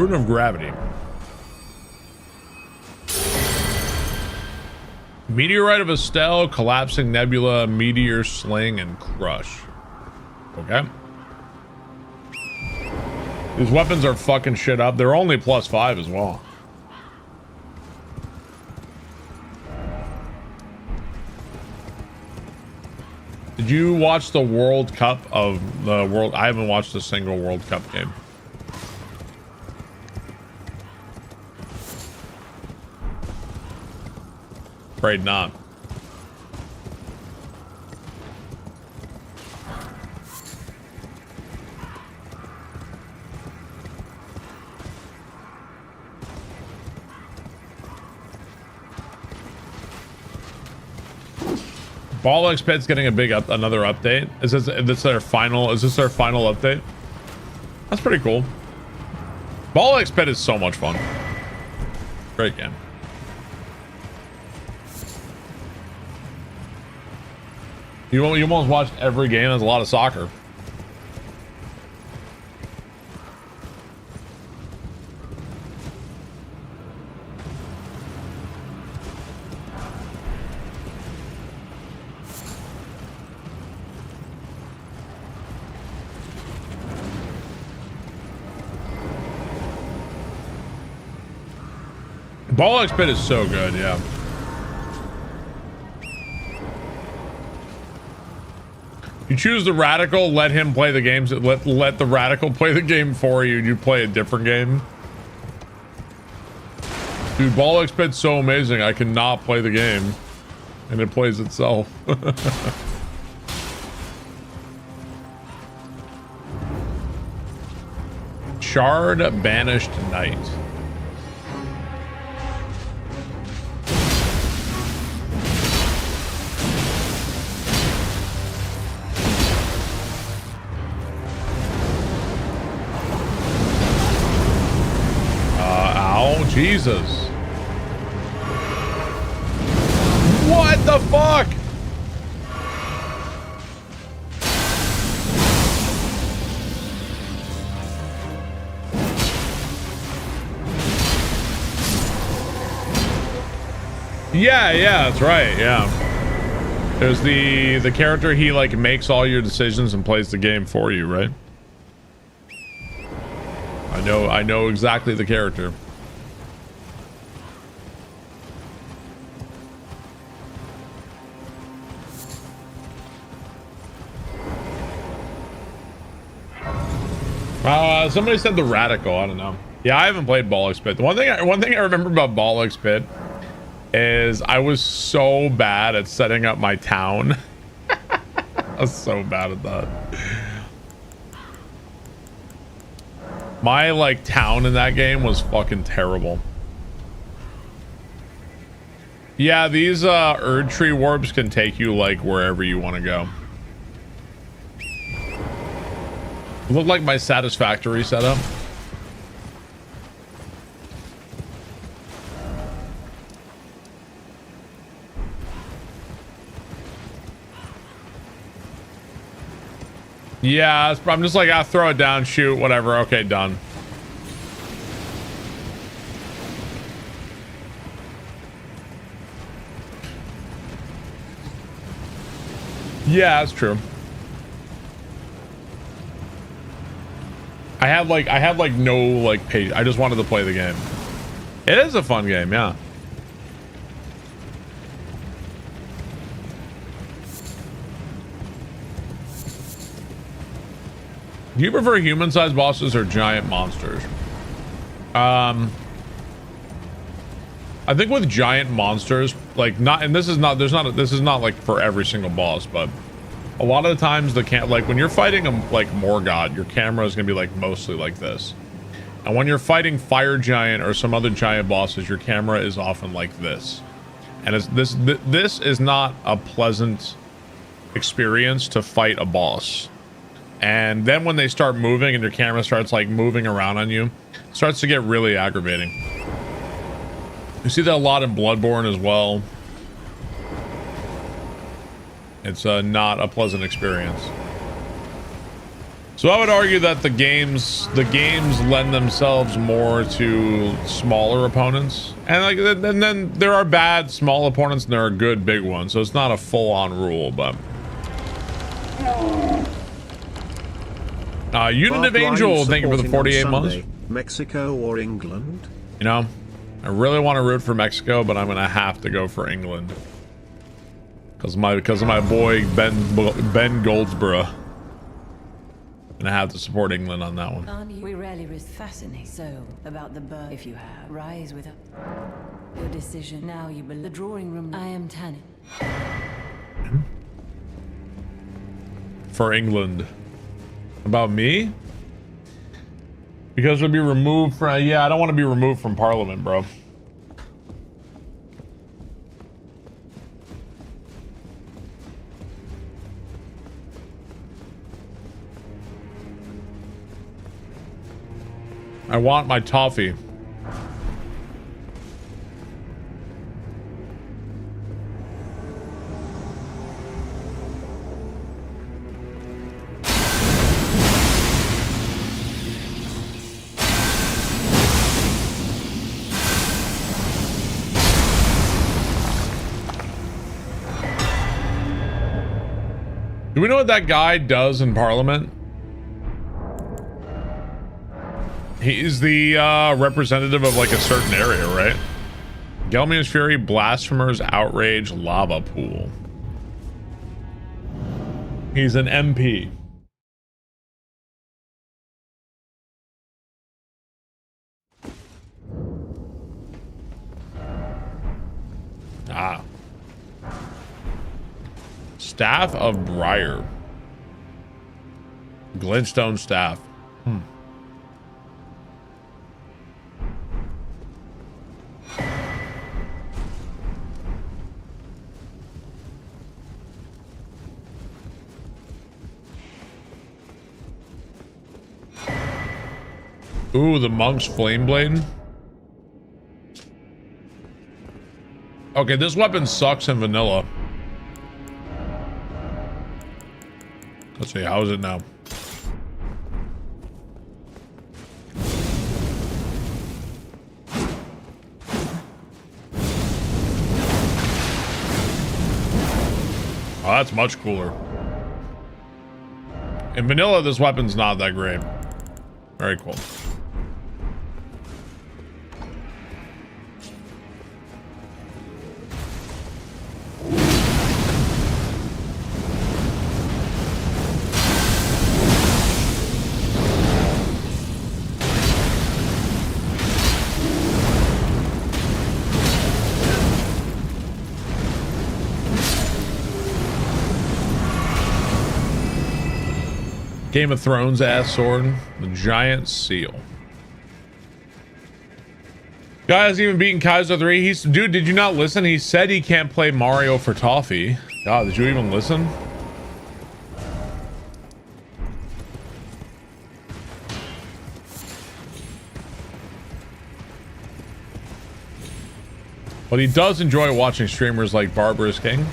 A: Rune of Gravity. Meteorite of Estelle, Collapsing Nebula, Meteor Sling, and Crush. Okay. These weapons are fucking shit up. They're only +5 as well. Did you watch the World Cup of the World? I haven't watched a single World Cup game. Afraid not. Bollocks Pit's getting a big another update. Is this their final? Is this their final update? That's pretty cool. Bollocks Pit is so much fun. Great game. You almost watched every game. There's a lot of soccer. Bollocks Pit is so good, yeah. You choose the Radical, let him play the games, let the Radical play the game for you, and you play a different game. Dude, Bollocks Pit's so amazing, I cannot play the game. And it plays itself. Shard Banished Knight. Jesus. What the fuck? Yeah, that's right. Yeah. There's the character, he like makes all your decisions and plays the game for you, right? I know exactly the character. Somebody said the Radical. I don't know. Yeah, I haven't played Bollocks Pit. One thing I remember about Bollocks Pit is I was so bad at setting up my town. I was so bad at that. My like town in that game was fucking terrible. Yeah, these Erd Tree warps can take you like wherever you want to go. Look like my satisfactory setup. Yeah, I'm just like, I'll throw it down, shoot, whatever. Okay, done. Yeah, that's true. I had like no like page. I just wanted to play the game. It is a fun game, yeah. Do you prefer human-sized bosses or giant monsters? I think with giant monsters, like this is not like for every single boss, but a lot of the times like when you're fighting a like Morgott, your camera is gonna be like mostly like this, and when you're fighting Fire Giant or some other giant bosses, your camera is often like this, and this is not a pleasant experience to fight a boss. And then when they start moving and your camera starts like moving around on you, it starts to get really aggravating. You see that a lot in Bloodborne as well. It's not a pleasant experience. So I would argue that the games lend themselves more to smaller opponents, and like, and then there are bad small opponents and there are good big ones. So it's not a full-on rule, but. Unit of Angel, thank you for the 48 months.
B: Mexico or England?
A: You know, I really want to root for Mexico, but I'm gonna have to go for England because of my boy Ben Goldsborough. Gonna have to support England on that one.
P: We rarely risk fascinating. So about the birth, if you have, rise with your decision. Now you believe the drawing room. I am Tannin.
A: For England. About me? Because we'll be removed from. Yeah, I don't want to be removed from Parliament, bro. I want my toffee. Do we know what that guy does in Parliament? He's the representative of like a certain area, right? Gelmion's Fury, Blasphemers, Outrage, Lava Pool. He's an MP. Ah. Staff of Briar. Glintstone Staff. Ooh, the Monk's Flame Blade. Okay, this weapon sucks in vanilla. Let's see, how is it now? Oh, that's much cooler. In vanilla, this weapon's not that great. Very cool. Game of Thrones ass sword, the Giant Seal. Guy hasn't even beaten Kaiser 3. He's, dude, did you not listen? He said he can't play Mario for toffee. God, did you even listen? But he does enjoy watching streamers like Barbarous King.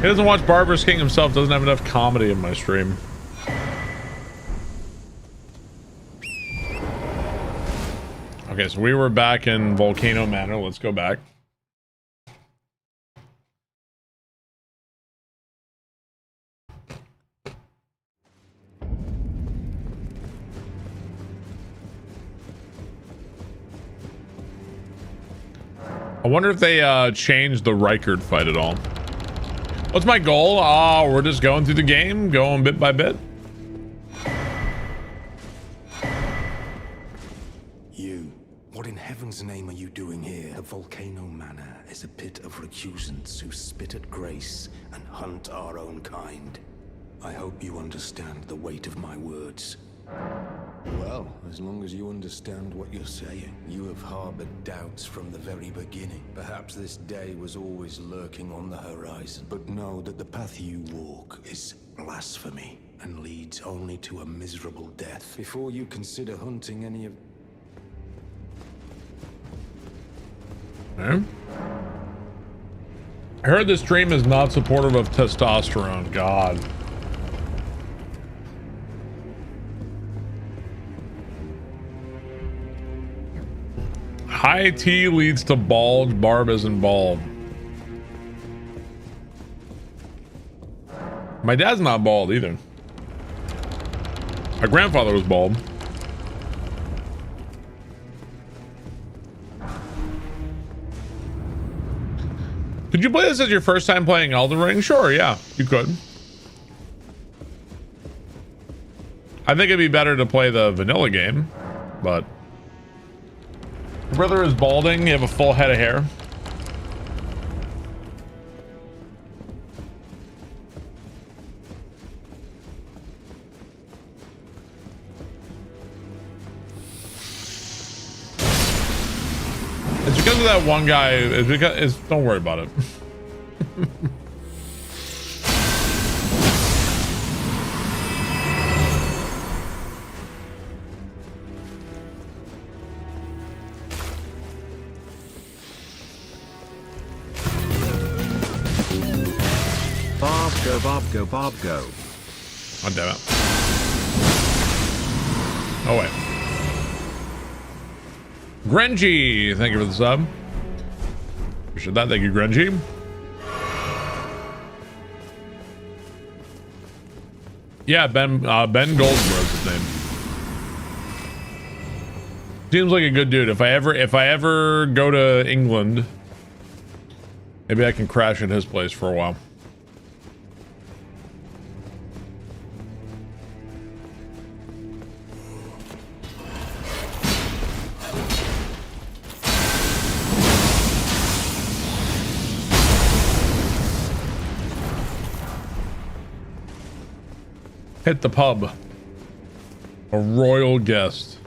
A: He doesn't watch Barbarous King himself, doesn't have enough comedy in my stream. Okay, so we were back in Volcano Manor. Let's go back. I wonder if they changed the Rykard fight at all. What's my goal? Oh, we're just going through the game, going bit by bit.
Q: You. What in heaven's name are you doing here? The Volcano Manor is a pit of recusants who spit at grace and hunt our own kind. I hope you understand the weight of my words. Well, as long as you understand what you're saying. You have harbored doubts from the very beginning. Perhaps this day was always lurking on the horizon. But know that the path you walk is blasphemy and leads only to a miserable death. Before you consider hunting any of...
A: Okay. I heard this stream is not supportive of testosterone. God. High T leads to bulge, Barb isn't bald. My dad's not bald either. My grandfather was bald. Could you play this as your first time playing Elden Ring? Sure, yeah, you could. I think it'd be better to play the vanilla game, but... Your brother is balding, you have a full head of hair. It's because of that one guy. Don't worry about it.
B: Bob go.
A: Oh, damn it. Oh, wait. Grenji, thank you for the sub. Appreciate that. Thank you, Grenji. Yeah, Ben Goldsboro's his name. Seems like a good dude. If I ever go to England, maybe I can crash at his place for a while. Hit the pub. A royal guest.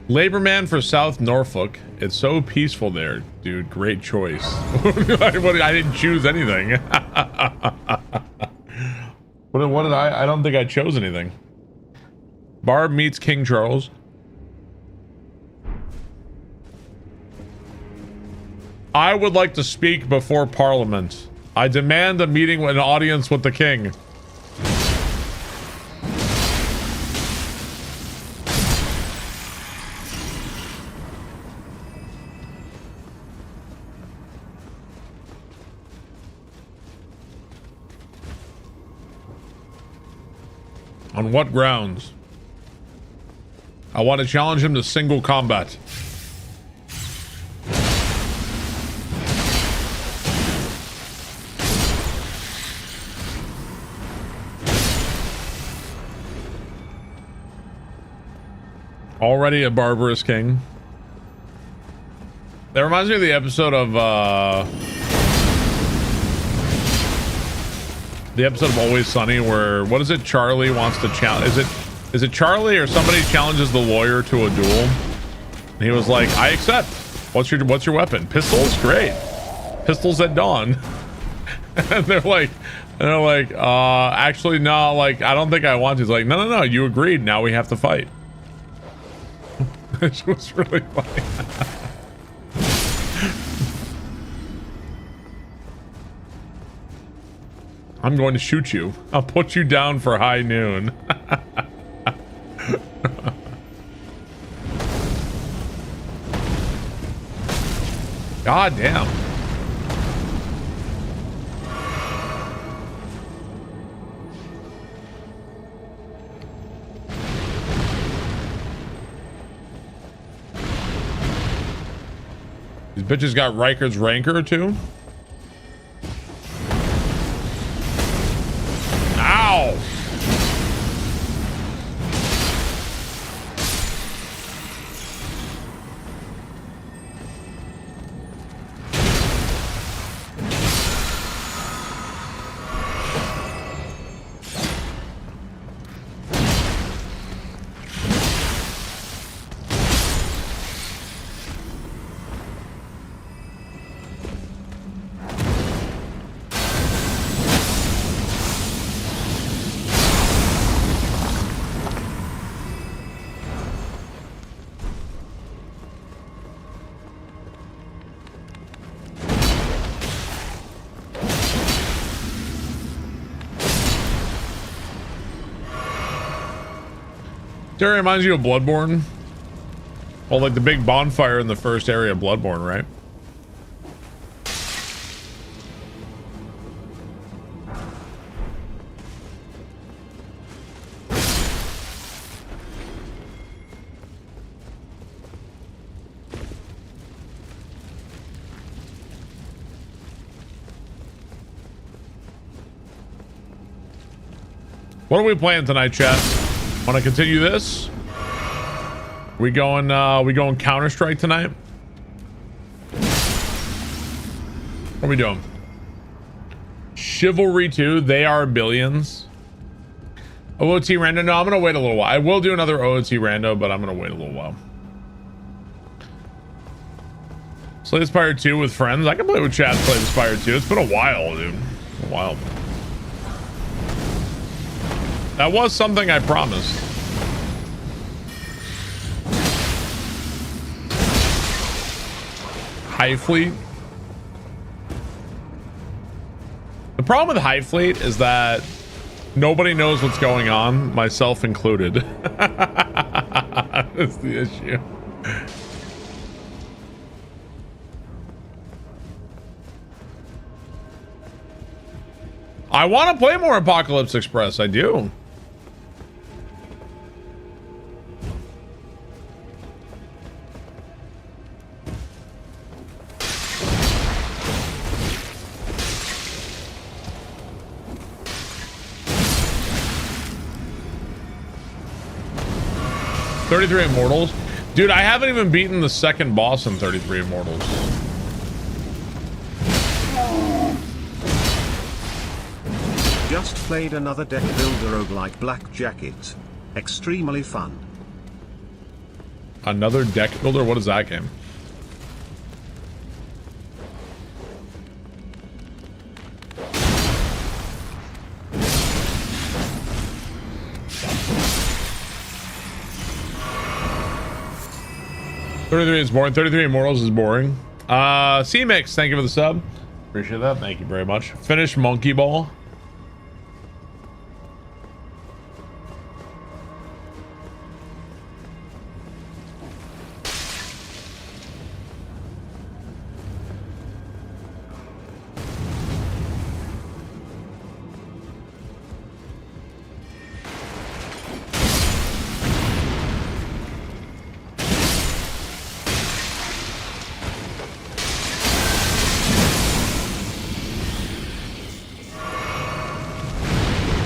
A: Laborman for South Norfolk. It's so peaceful there, dude. Great choice. I didn't choose anything. What did I don't think I chose anything. Barb meets King Charles. I would like to speak before Parliament. I demand a meeting with an audience with the king. On what grounds? I want to challenge him to single combat. Already a barbarous king. That reminds me of the episode of Always Sunny where, what is it, Charlie wants to challenge, is it Charlie or somebody challenges the lawyer to a duel? And he was like, I accept. What's your weapon? Pistols? Great. Pistols at dawn. And they're like, actually no, like I don't think I want to. He's like, no, you agreed, now we have to fight. It was really funny. I'm going to shoot you. I'll put you down for high noon. God damn. These bitches got Riker's Rancor too. Ow! It reminds you of Bloodborne. Well, like the big bonfire in the first area of Bloodborne, right? What are we playing tonight, chat? Want to continue this? We going Counter-Strike tonight? What are we doing? Chivalry 2, they are billions. OOT rando. No, I'm gonna wait a little while. I will do another OOT rando, but I'm gonna wait a little while. Slay the Spire 2 with friends. I can play with chat, Slay the Spire 2. It's been a while, dude. A while. That was something I promised. Hive Fleet. The problem with Hive Fleet is that nobody knows what's going on, myself included. That's the issue. I want to play more Apocalypse Express. I do. $33 Immortals. Dude, I haven't even beaten the second boss in 33 Immortals.
B: Just played another deck builder roguelike Black Jacket. Extremely fun.
A: Another deck builder? What is that game? $33 is boring. 33 Immortals is boring. C-Mix, thank you for the sub. Appreciate that. Thank you very much. Finish Monkey Ball.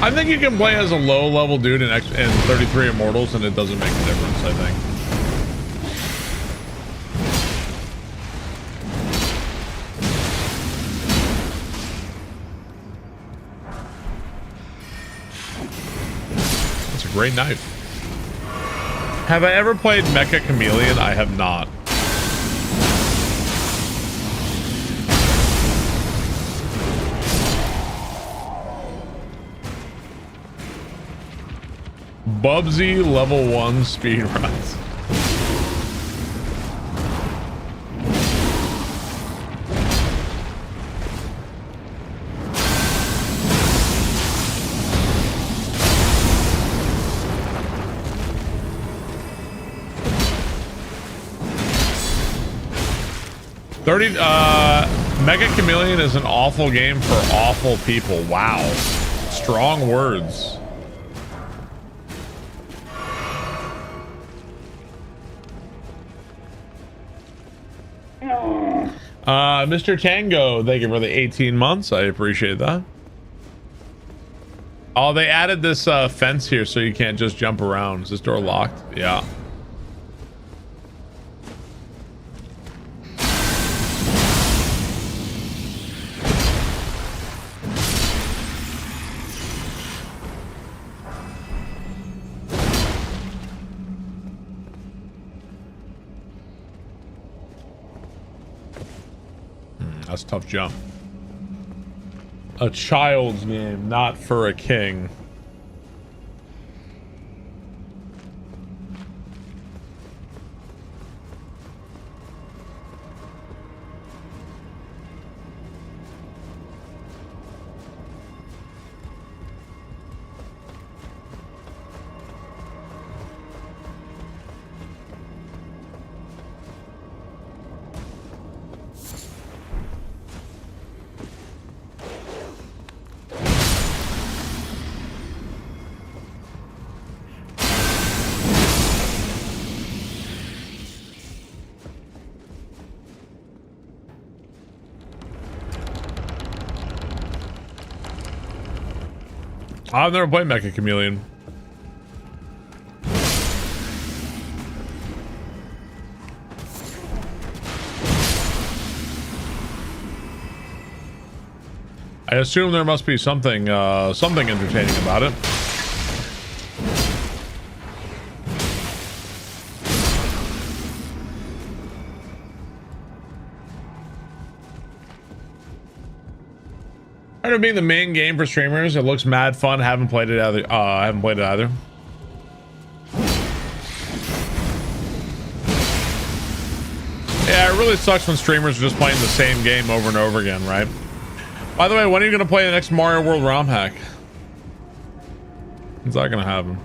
A: I think you can play as a low level dude in 33 Immortals and it doesn't make a difference, I think. That's a great knife. Have I ever played Mecha Chameleon? I have not. Bubsy level 1 speedruns. 30 Mega Chameleon is an awful game for awful people. Wow. Strong words. Mr. Tango, thank you for the 18 months. I appreciate that. Oh, they added this fence here so you can't just jump around. Is this door locked? Yeah. That's a tough jump. A child's game, not for a king. I've never played Mecha Chameleon. I assume there must be something entertaining about it. Part of being the main game for streamers, it looks mad fun. Haven't played it either. I haven't played it either. Yeah, it really sucks when streamers are just playing the same game over and over again, right? By the way, when are you gonna play the next Mario World ROM hack? It's not gonna happen.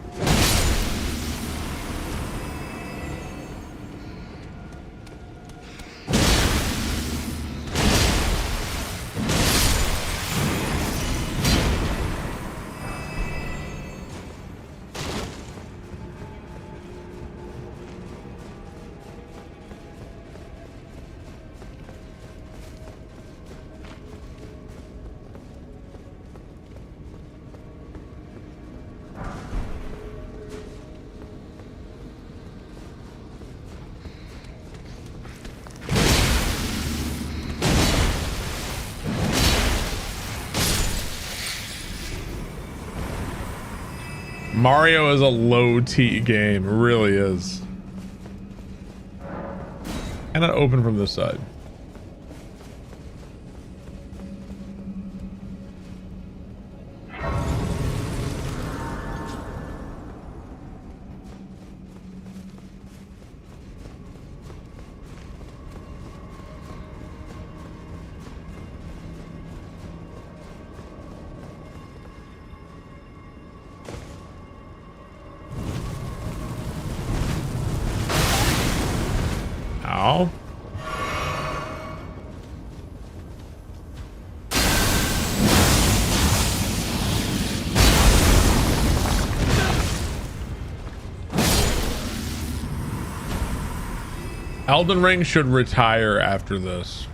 A: Mario is a low-T game, it really is. And I open from this side. Ow. Elden Ring should retire after this.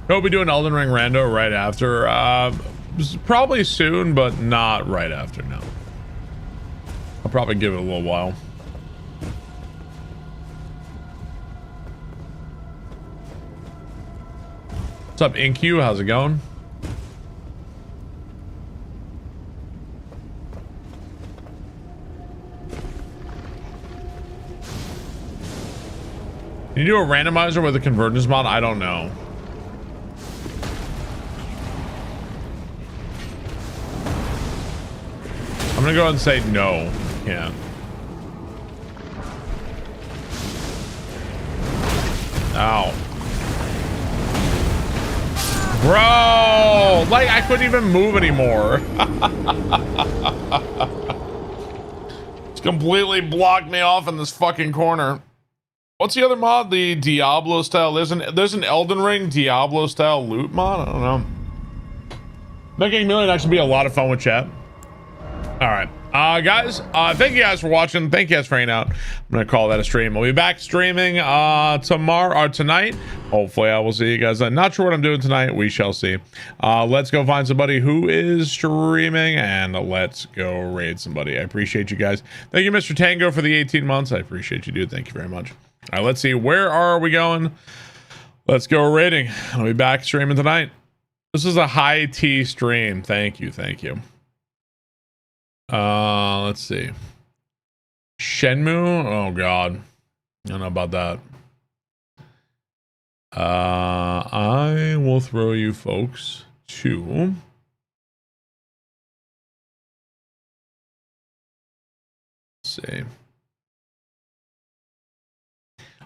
A: We'll be doing Elden Ring rando right after. Probably soon, but not right after, no. I'll probably give it a little while. What's up, InQ? How's it going? Can you do a randomizer with a convergence mod? I don't know. gonna go ahead and say no. Yeah. Ow. Bro! Like, I couldn't even move anymore. It's completely blocked me off in this fucking corner. What's the other mod? The Diablo style. There's an Elden Ring Diablo style loot mod? I don't know. Making a million actually be a lot of fun with chat. Alright. Guys, thank you guys for watching. Thank you guys for hanging out. I'm gonna call that a stream. I'll be back streaming tomorrow or tonight. Hopefully I will see you guys. I'm not sure what I'm doing tonight. We shall see. Let's go find somebody who is streaming and let's go raid somebody. I appreciate you guys. Thank you, Mr. Tango, for the 18 months. I appreciate you, dude. Thank you very much. All right, let's see. Where are we going? Let's go raiding. I'll be back streaming tonight. This is a high tea stream. Thank you. Thank you. Let's see. Shenmue? Oh god. I don't know about that. I will throw you folks to let's see.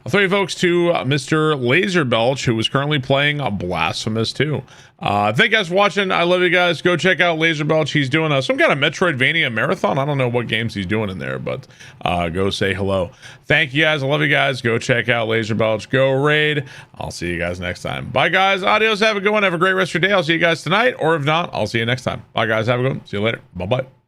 A: I'll throw you folks to Mr. Laser Belch, who is currently playing Blasphemous 2. Thank you guys for watching. I love you guys. Go check out Laser Belch. He's doing some kind of Metroidvania marathon. I don't know what games he's doing in there, but go say hello. Thank you guys. I love you guys. Go check out Laser Belch. Go raid. I'll see you guys next time. Bye, guys. Adios. Have a good one. Have a great rest of your day. I'll see you guys tonight, or if not, I'll see you next time. Bye, guys. Have a good one. See you later. Bye-bye.